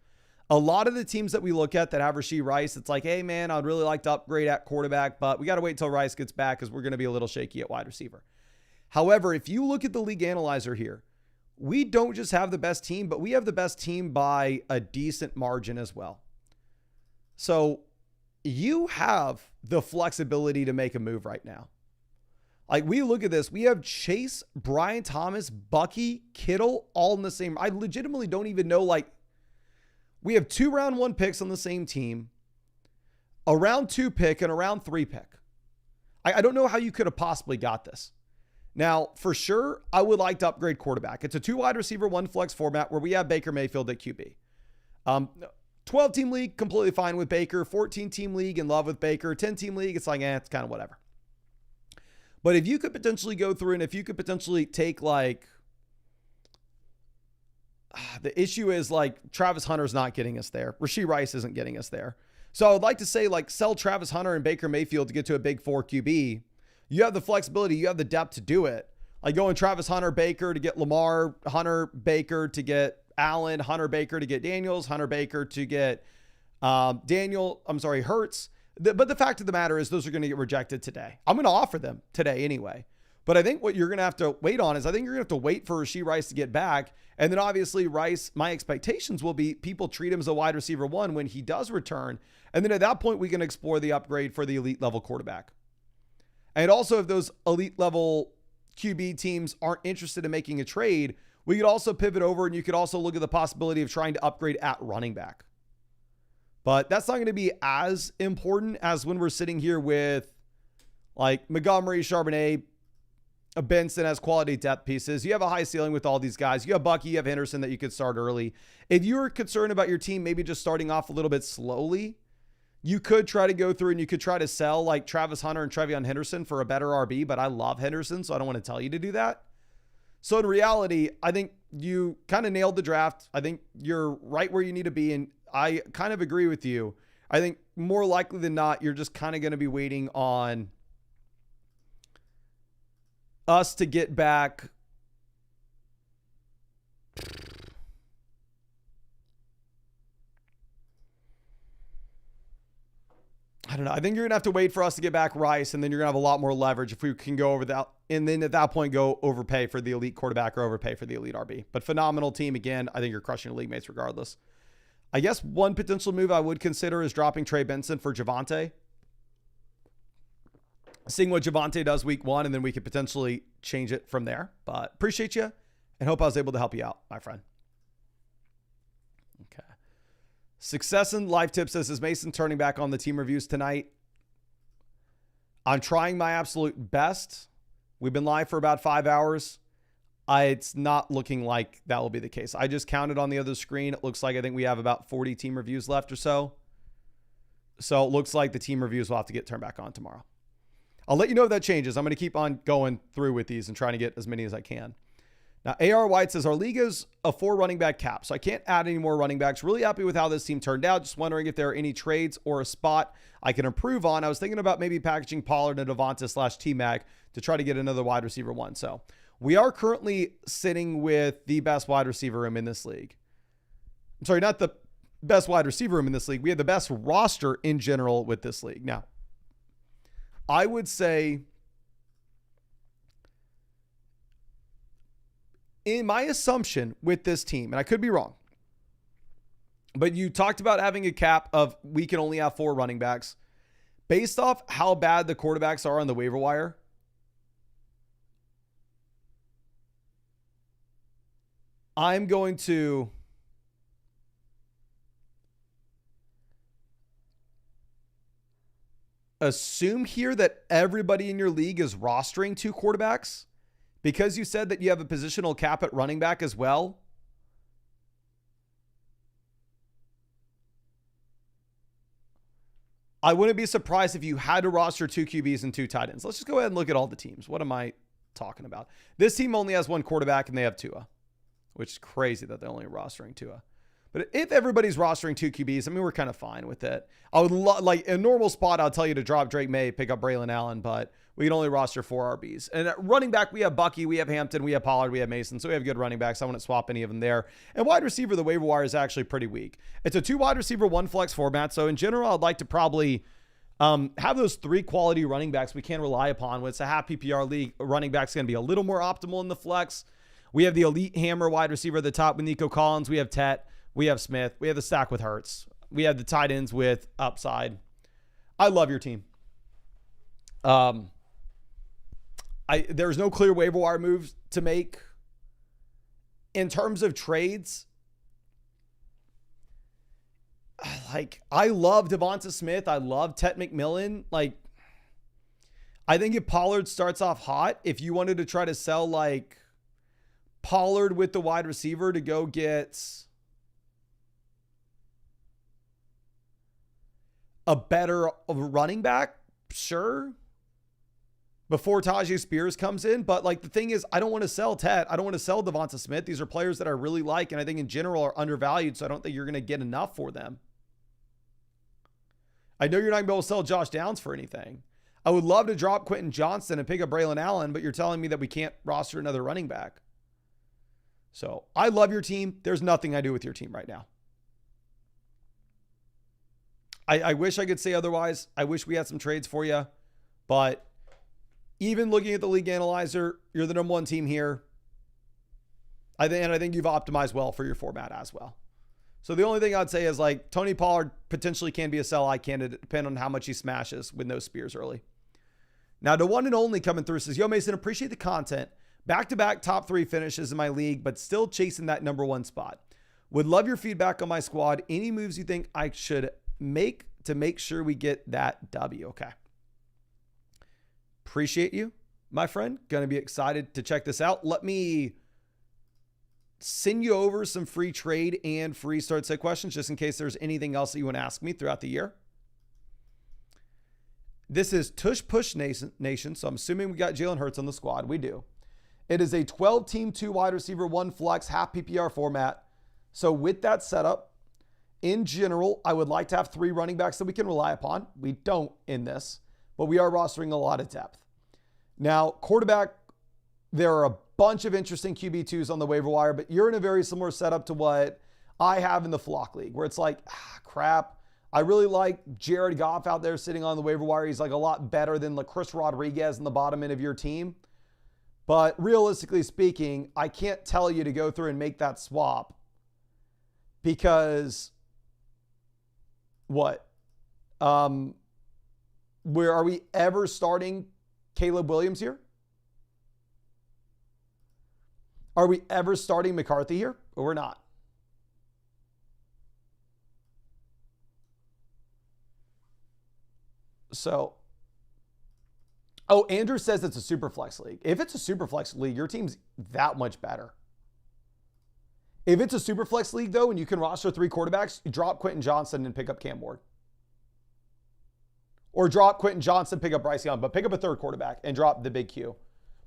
A lot of the teams that we look at that have Rashee Rice, it's like, hey, man, I'd really like to upgrade at quarterback, but we got to wait until Rice gets back because we're going to be a little shaky at wide receiver. However, if you look at the league analyzer here, we don't just have the best team, but we have the best team by a decent margin as well. So you have the flexibility to make a move right now. Like we look at this, we have Chase, Brian Thomas, Bucky, Kittle, all in the same. I legitimately don't even know, like we have 2 round 1 picks on the same team, a round 2 pick and a round 3 pick. I don't know how you could have possibly got this. Now, for sure, I would like to upgrade quarterback. It's a 2 wide receiver, 1 flex format where we have Baker Mayfield at QB. 12-team league, completely fine with Baker. 14-team league, in love with Baker. 10-team league, it's like, it's kind of whatever. But if you could potentially go through and if you could potentially take like, the issue is like Travis Hunter's not getting us there. Rashee Rice isn't getting us there. So I would like to say like sell Travis Hunter and Baker Mayfield to get to a big 4 QB. You have the flexibility, you have the depth to do it. Like going Travis Hunter Baker to get Lamar, Hunter Baker to get Allen, Hunter Baker to get Daniels, Hunter Baker to get Hurts. But the fact of the matter is those are going to get rejected today. I'm going to offer them today anyway. But I think what you're going to have to wait on is I think you're going to have to wait for Rashee Rice to get back. And then obviously Rice, my expectations will be people treat him as a wide receiver 1 when he does return. And then at that point, we can explore the upgrade for the elite level quarterback. And also if those elite level QB teams aren't interested in making a trade, we could also pivot over and you could also look at the possibility of trying to upgrade at running back. But that's not going to be as important as when we're sitting here with like Montgomery, Charbonnet, Benson as quality depth pieces. You have a high ceiling with all these guys. You have Bucky, you have Henderson that you could start early. If you're concerned about your team maybe just starting off a little bit slowly, you could try to go through and you could try to sell like Travis Hunter and Trevion Henderson for a better RB, but I love Henderson, so I don't want to tell you to do that. So in reality, I think you kind of nailed the draft. I think you're right where you need to be, and I kind of agree with you. I think more likely than not, you're just kind of going to be waiting on us to get back. I don't know. I think you're going to have to wait for us to get back Rice, and then you're going to have a lot more leverage if we can go over that. And then at that point, go overpay for the elite quarterback or overpay for the elite RB. But phenomenal team. Again, I think you're crushing your league mates regardless. I guess one potential move I would consider is dropping Trey Benson for Javonte. Seeing what Javonte does week 1, and then we could potentially change it from there. But appreciate you and hope I was able to help you out, my friend. Okay. Success in Life Tip says, is Mason turning back on the team reviews tonight? I'm trying my absolute best. We've been live for about 5 hours. It's not looking like that will be the case. I just counted on the other screen. It looks like I think we have about 40 team reviews left or so. So it looks like the team reviews will have to get turned back on tomorrow. I'll let you know if that changes. I'm going to keep on going through with these and trying to get as many as I can. Now, AR White says, our league is a 4 running back cap, so I can't add any more running backs. Really happy with how this team turned out. Just wondering if there are any trades or a spot I can improve on. I was thinking about maybe packaging Pollard and Devonta / T-Mac to try to get another wide receiver 1. So we are currently sitting with the best wide receiver room in this league. I'm sorry, not the best wide receiver room in this league. We have the best roster in general with this league. Now, I would say in my assumption with this team, and I could be wrong, but you talked about having a cap of we can only have 4 running backs. Based off how bad the quarterbacks are on the waiver wire, I'm going to assume here that everybody in your league is rostering 2 quarterbacks because you said that you have a positional cap at running back as well. I wouldn't be surprised if you had to roster 2 QBs and 2 tight ends. Let's just go ahead and look at all the teams. What am I talking about? This team only has 1 quarterback and they have Tua, which is crazy that they're only rostering Tua. But if everybody's rostering 2 QBs, I mean, we're kind of fine with it. I would like a normal spot. I'll tell you to drop Drake May, pick up Braylon Allen, but we can only roster 4 RBs. And at running back, we have Bucky, we have Hampton, we have Pollard, we have Mason. So we have good running backs. I wouldn't swap any of them there. And wide receiver, the waiver wire is actually pretty weak. It's a 2 wide receiver, 1 flex format. So in general, I'd like to probably have those 3 quality running backs we can rely upon. When it's a half PPR league, a running back's going to be a little more optimal in the flex. We have the elite hammer wide receiver at the top with Nico Collins. We have Tet. We have Smith. We have the stack with Hurts. We have the tight ends with upside. I love your team. There's no clear waiver wire moves to make. In terms of trades, like, I love Devonta Smith. I love Tet McMillan. Like, I think if Pollard starts off hot, if you wanted to try to sell, like, Pollard with the wide receiver to go get a better running back, sure, before Tajay Spears comes in. But like, the thing is, I don't want to sell Tet. I don't want to sell Devonta Smith. These are players that I really like, and I think in general are undervalued, so I don't think you're going to get enough for them. I know you're not going to be able to sell Josh Downs for anything. I would love to drop Quentin Johnston and pick up Braylon Allen, but you're telling me that we can't roster another running back. So I love your team. There's nothing I do with your team right now. I wish I could say otherwise. I wish we had some trades for you, but even looking at the league analyzer, you're the number one team here. I think you've optimized well for your format as well. So the only thing I'd say is like Tony Pollard potentially can be a sell-high candidate depending on how much he smashes with no spears early. Now the one and only coming through says, yo Mason, appreciate the content. Back-to-back top 3 finishes in my league, but still chasing that number 1 spot. Would love your feedback on my squad. Any moves you think I should make to make sure we get that W? Okay. Appreciate you, my friend. Going to be excited to check this out. Let me send you over some free trade and free start set questions just in case there's anything else that you want to ask me throughout the year. This is Tush Push Nation, so I'm assuming we got Jalen Hurts on the squad. We do. It is a 12-team, 2 wide receiver, 1 flex, half PPR format. So with that setup, in general, I would like to have 3 running backs that we can rely upon. We don't in this, but we are rostering a lot of depth. Now, quarterback, there are a bunch of interesting QB2s on the waiver wire, but you're in a very similar setup to what I have in the Flock League, where it's like, crap. I really like Jared Goff out there sitting on the waiver wire. He's like a lot better than Chris Rodriguez in the bottom end of your team. But realistically speaking, I can't tell you to go through and make that swap because what? Where are we ever starting Caleb Williams here? Are we ever starting McCarthy here? Or we're not? So, oh, Andrew says it's a super flex league. If it's a super flex league, your team's that much better. If it's a super flex league, though, and you can roster 3 quarterbacks, you drop Quentin Johnston and pick up Cam Ward. Or drop Quentin Johnston, pick up Bryce Young, but pick up a 3rd quarterback and drop the big Q.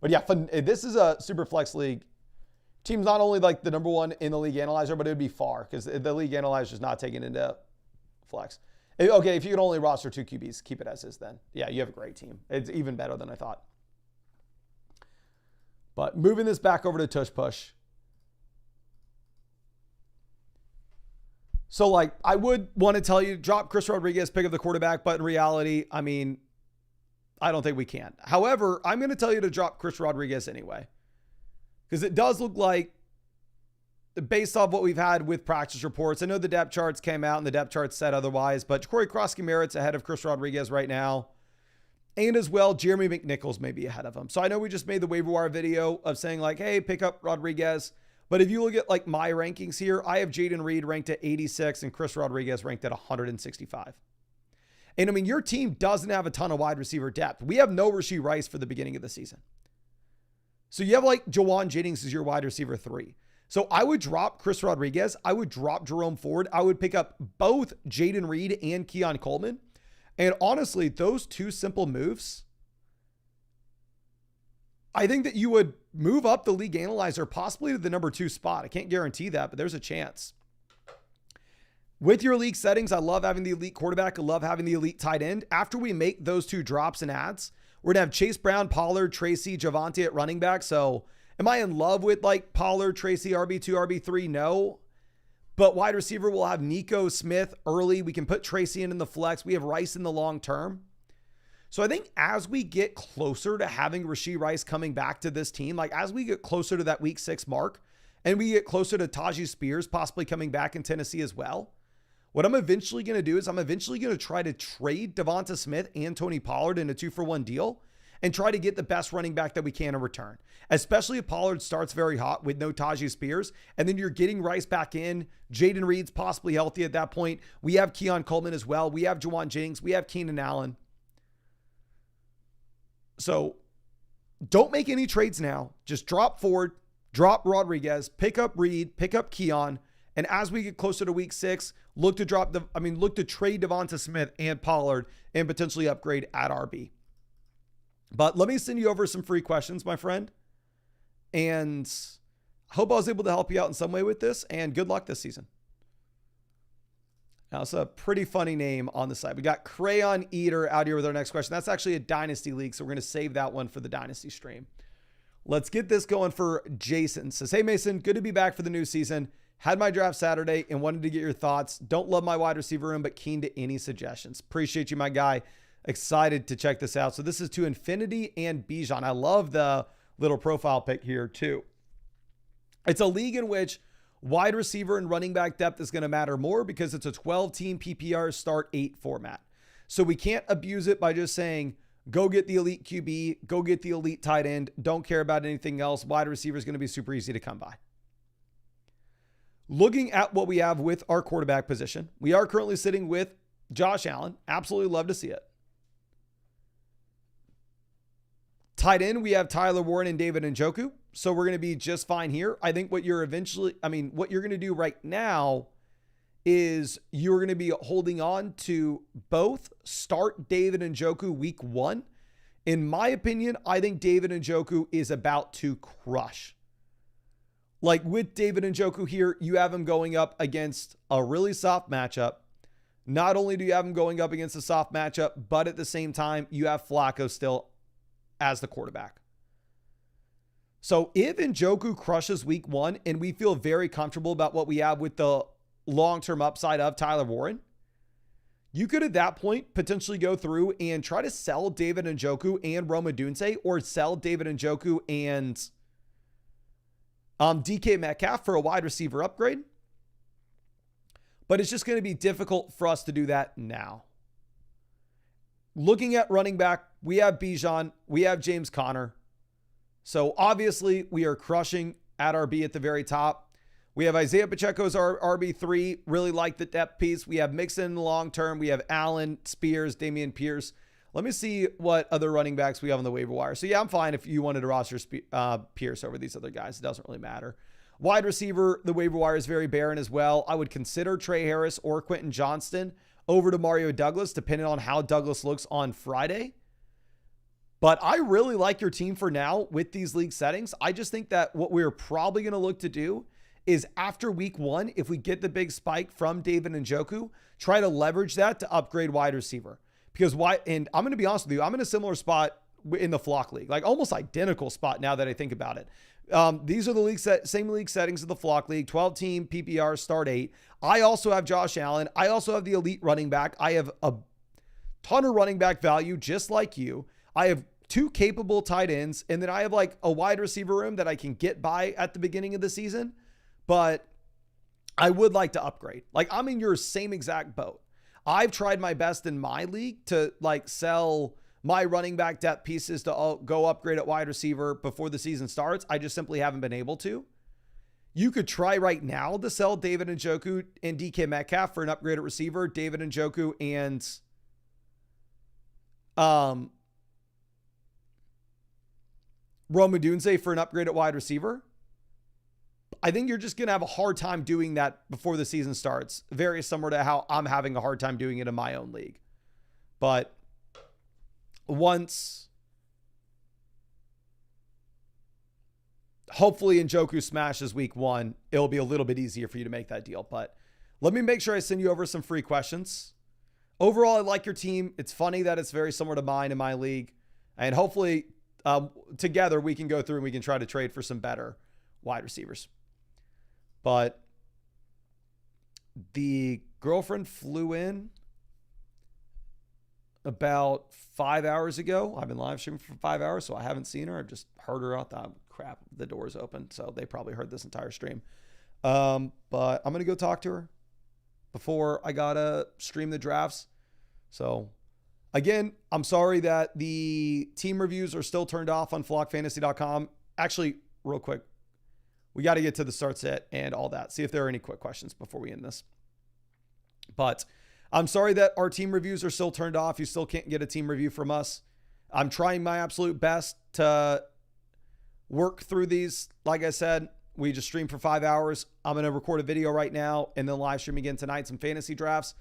But yeah, this is a super flex league. Team's not only like the number 1 in the league analyzer, but it would be far because the league analyzer is not taken into flex. Okay, if you can only roster 2 QBs, keep it as is then. Yeah, you have a great team. It's even better than I thought. But moving this back over to Tush Push. So, like, I would want to tell you, drop Chris Rodriguez, pick up the quarterback, but in reality, I mean, I don't think we can. However, I'm going to tell you to drop Chris Rodriguez anyway. Because it does look like, based off what we've had with practice reports, I know the depth charts came out and the depth charts said otherwise, but Corey Krosky-Merritt's ahead of Chris Rodriguez right now. And as well, Jeremy McNichols may be ahead of him. So I know we just made the waiver wire video of saying like, hey, pick up Rodriguez. But if you look at like my rankings here, I have Jaden Reed ranked at 86 and Chris Rodriguez ranked at 165. And I mean, your team doesn't have a ton of wide receiver depth. We have no Rashee Rice for the beginning of the season. So you have like Jawan Jennings as your wide receiver 3. So I would drop Chris Rodriguez. I would drop Jerome Ford. I would pick up both Jaden Reed and Keon Coleman. And honestly, those 2 simple moves, I think that you would move up the league analyzer possibly to the number 2 spot. I can't guarantee that, but there's a chance. With your league settings, I love having the elite quarterback. I love having the elite tight end. After we make those 2 drops and adds, we're going to have Chase Brown, Pollard, Tracy, Javonte at running back. So am I in love with like Pollard, Tracy, RB2, RB3? No. But wide receiver, we'll have Nico Smith early. We can put Tracy in the flex. We have Rice in the long term. So I think as we get closer to having Rashee Rice coming back to this team, like as we get closer to that week 6 mark and we get closer to Tajee Spears possibly coming back in Tennessee as well, what I'm eventually going to do is I'm eventually going to try to trade Devonta Smith and Tony Pollard in a 2-for-1 deal and try to get the best running back that we can in return, especially if Pollard starts very hot with no Tajee Spears. And then you're getting Rice back in. Jaden Reed's possibly healthy at that point. We have Keon Coleman as well. We have Jawan Jennings. We have Keenan Allen. So don't make any trades now. Just drop Ford, drop Rodriguez, pick up Reed, pick up Keon. And as we get closer to week 6, look to trade Devonta Smith and Pollard and potentially upgrade at RB. But let me send you over some free questions, my friend. And I hope I was able to help you out in some way with this. And good luck this season. That's a pretty funny name on the site. We got Crayon Eater out here with our next question. That's actually a Dynasty League, so we're going to save that one for the Dynasty stream. Let's get this going for Jason. Says, hey, Mason, good to be back for the new season. Had my draft Saturday and wanted to get your thoughts. Don't love my wide receiver room, but keen to any suggestions. Appreciate you, my guy. Excited to check this out. So this is to Infinity and Bijan. I love the little profile pic here, too. It's a league in which wide receiver and running back depth is going to matter more because it's a 12-team PPR start 8 format. So we can't abuse it by just saying, go get the elite QB, go get the elite tight end. Don't care about anything else. Wide receiver is going to be super easy to come by. Looking at what we have with our quarterback position, we are currently sitting with Josh Allen. Absolutely love to see it. Tight end, we have Tyler Warren and David Njoku. So we're going to be just fine here. I think what you're going to do right now is you're going to be holding on to both start David Njoku week 1. In my opinion, I think David Njoku is about to crush. Like with David Njoku here, you have him going up against a really soft matchup. Not only do you have him going up against a soft matchup, but at the same time, you have Flacco still as the quarterback. So if Njoku crushes week 1 and we feel very comfortable about what we have with the long-term upside of Tyler Warren, you could at that point potentially go through and try to sell David Njoku and Rome Odunze, or sell David Njoku and DK Metcalf for a wide receiver upgrade. But it's just going to be difficult for us to do that now. Looking at running back, we have Bijan, we have James Conner. So obviously we are crushing at RB at the very top. We have Isaiah Pacheco's our RB3. Really like the depth piece. We have Mixon in the long term. We have Allen, Spears, Dameon Pierce. Let me see what other running backs we have on the waiver wire. So yeah, I'm fine if you wanted to roster Pierce over these other guys. It doesn't really matter. Wide receiver, the waiver wire is very barren as well. I would consider Trey Harris or Quentin Johnston over to Mario Douglas, depending on how Douglas looks on Friday. But I really like your team for now with these league settings. I just think that what we're probably going to look to do is after week 1, if we get the big spike from David Njoku, try to leverage that to upgrade wide receiver. Because and I'm going to be honest with you, I'm in a similar spot in the Flock League, like almost identical spot now that I think about it. These are the same league settings of the Flock League, 12-team PPR start 8. I also have Josh Allen. I also have the elite running back. I have a ton of running back value, just like you. I have 2 capable tight ends, and then I have like a wide receiver room that I can get by at the beginning of the season, but I would like to upgrade. Like, I'm in your same exact boat. I've tried my best in my league to like sell my running back depth pieces to go upgrade at wide receiver before the season starts. I just simply haven't been able to. You could try right now to sell David Njoku and DK Metcalf for an upgraded receiver, David Njoku and Rome Odunze for an upgraded wide receiver. I think you're just going to have a hard time doing that before the season starts. Very similar to how I'm having a hard time doing it in my own league. But once hopefully Njoku smashes week 1, it'll be a little bit easier for you to make that deal. But let me make sure I send you over some free questions. Overall, I like your team. It's funny that it's very similar to mine in my league. And hopefully together we can go through and we can try to trade for some better wide receivers. But the girlfriend flew in about 5 hours ago. I've been live streaming for 5 hours, so I haven't seen her. I've just heard her out. Crap, the door's open, so they probably heard this entire stream. But I'm going to go talk to her before I got to stream the drafts. So again, I'm sorry that the team reviews are still turned off on flockfantasy.com. Actually, real quick, we got to get to the start set and all that. See if there are any quick questions before we end this. But I'm sorry that our team reviews are still turned off. You still can't get a team review from us. I'm trying my absolute best to work through these. Like I said, we just streamed for 5 hours. I'm going to record a video right now and then live stream again tonight, some fantasy drafts.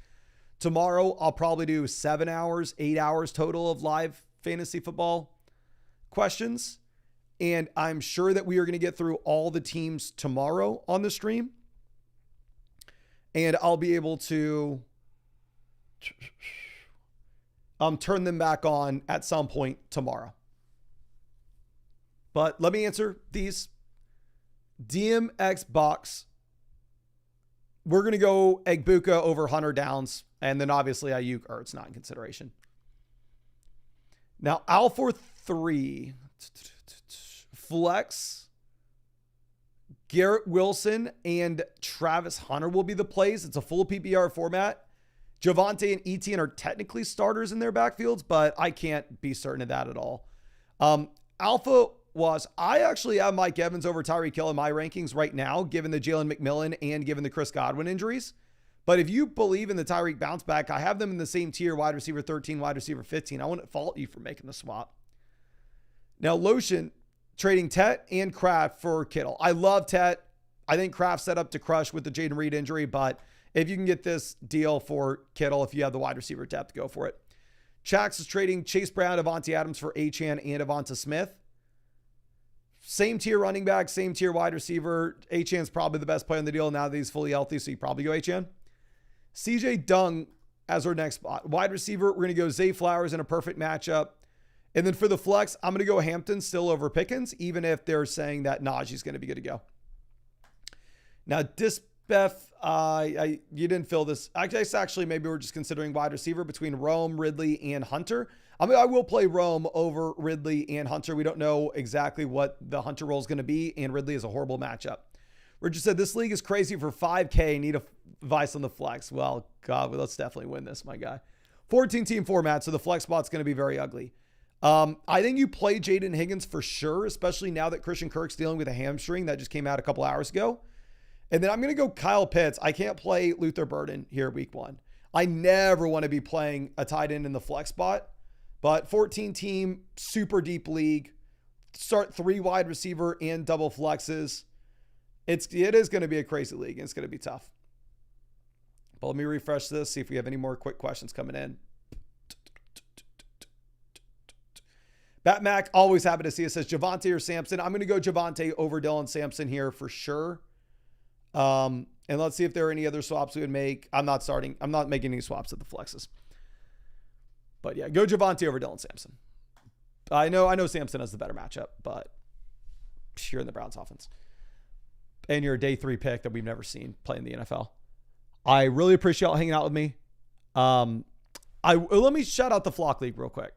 Tomorrow, I'll probably do 7 hours, 8 hours total of live fantasy football questions. And I'm sure that we are going to get through all the teams tomorrow on the stream. And I'll be able to turn them back on at some point tomorrow. But let me answer these. DMX box. We're going to go Egbuka over Hunter Downs. And then obviously Ayuk Ertz not in consideration. Now, Alfor 3. Flex. Garrett Wilson and Travis Hunter will be the plays. It's a full PPR format. Javonte and Etienne are technically starters in their backfields, but I can't be certain of that at all. Alpha was, I actually have Mike Evans over Tyreek Hill in my rankings right now, given the Jalen McMillan and given the Chris Godwin injuries. But if you believe in the Tyreek bounce back, I have them in the same tier, wide receiver 13, wide receiver 15. I wouldn't fault you for making the swap. Now, Lotion trading Tet and Kraft for Kittle. I love Tet. I think Kraft set up to crush with the Jaden Reed injury, but if you can get this deal for Kittle, if you have the wide receiver depth, go for it. Chax is trading Chase Brown, Devontae Adams for Achane and Devonta Smith. Same tier running back, same tier wide receiver. Achane's probably the best play on the deal now that he's fully healthy, so you probably go Achane. CJ Dung as our next spot. Wide receiver, we're going to go Zay Flowers in a perfect matchup. And then for the flex, I'm going to go Hampton still over Pickens, even if they're saying that Najee's going to be good to go. Now, Dispef, you didn't fill this. I guess actually maybe we're just considering wide receiver between Rome, Ridley, and Hunter. I mean, I will play Rome over Ridley and Hunter. We don't know exactly what the Hunter role is going to be, and Ridley is a horrible matchup. Richard said, this league is crazy for 5K. Need advice on the flex. Well, God, let's definitely win this, my guy. 14-team format, so the flex spot's going to be very ugly. I think you play Jaden Higgins for sure, especially now that Christian Kirk's dealing with a hamstring that just came out a couple hours ago. And then I'm going to go Kyle Pitts. I can't play Luther Burden here week 1. I never want to be playing a tight end in the flex spot, but 14-team, super deep league, start 3 wide receiver and double flexes. It is going to be a crazy league, and it's going to be tough. But let me refresh this, see if we have any more quick questions coming in. Bat Mac, always happy to see it. Says Javonte or Sampson. I'm going to go Javonte over Dylan Sampson here for sure. And let's see if there are any other swaps we would make. I'm not making any swaps at the flexes. But yeah, go Javonte over Dylan Sampson. I know Sampson has the better matchup, but you're in the Browns offense. And you're a day 3 pick that we've never seen play in the NFL. I really appreciate y'all hanging out with me. Let me shout out the Flock League real quick.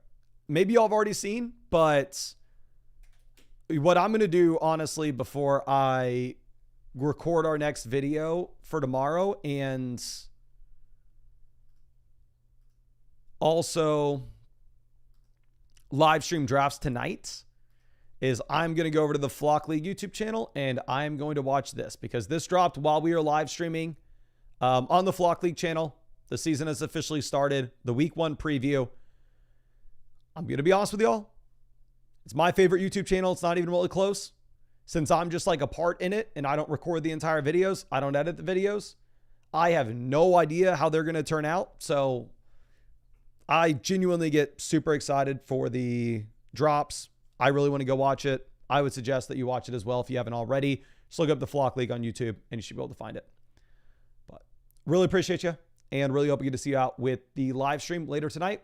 Maybe y'all have already seen, but what I'm going to do, honestly, before I record our next video for tomorrow and also live stream drafts tonight, is I'm going to go over to the Flock League YouTube channel and I'm going to watch this because this dropped while we were live streaming on the Flock League channel. The season has officially started. The week 1 preview. I'm going to be honest with y'all. It's my favorite YouTube channel. It's not even really close. Since I'm just like a part in it and I don't record the entire videos, I don't edit the videos, I have no idea how they're going to turn out. So I genuinely get super excited for the drops. I really want to go watch it. I would suggest that you watch it as well if you haven't already. Just look up the Flock League on YouTube and you should be able to find it. But really appreciate you and really hope we get to see you out with the live stream later tonight.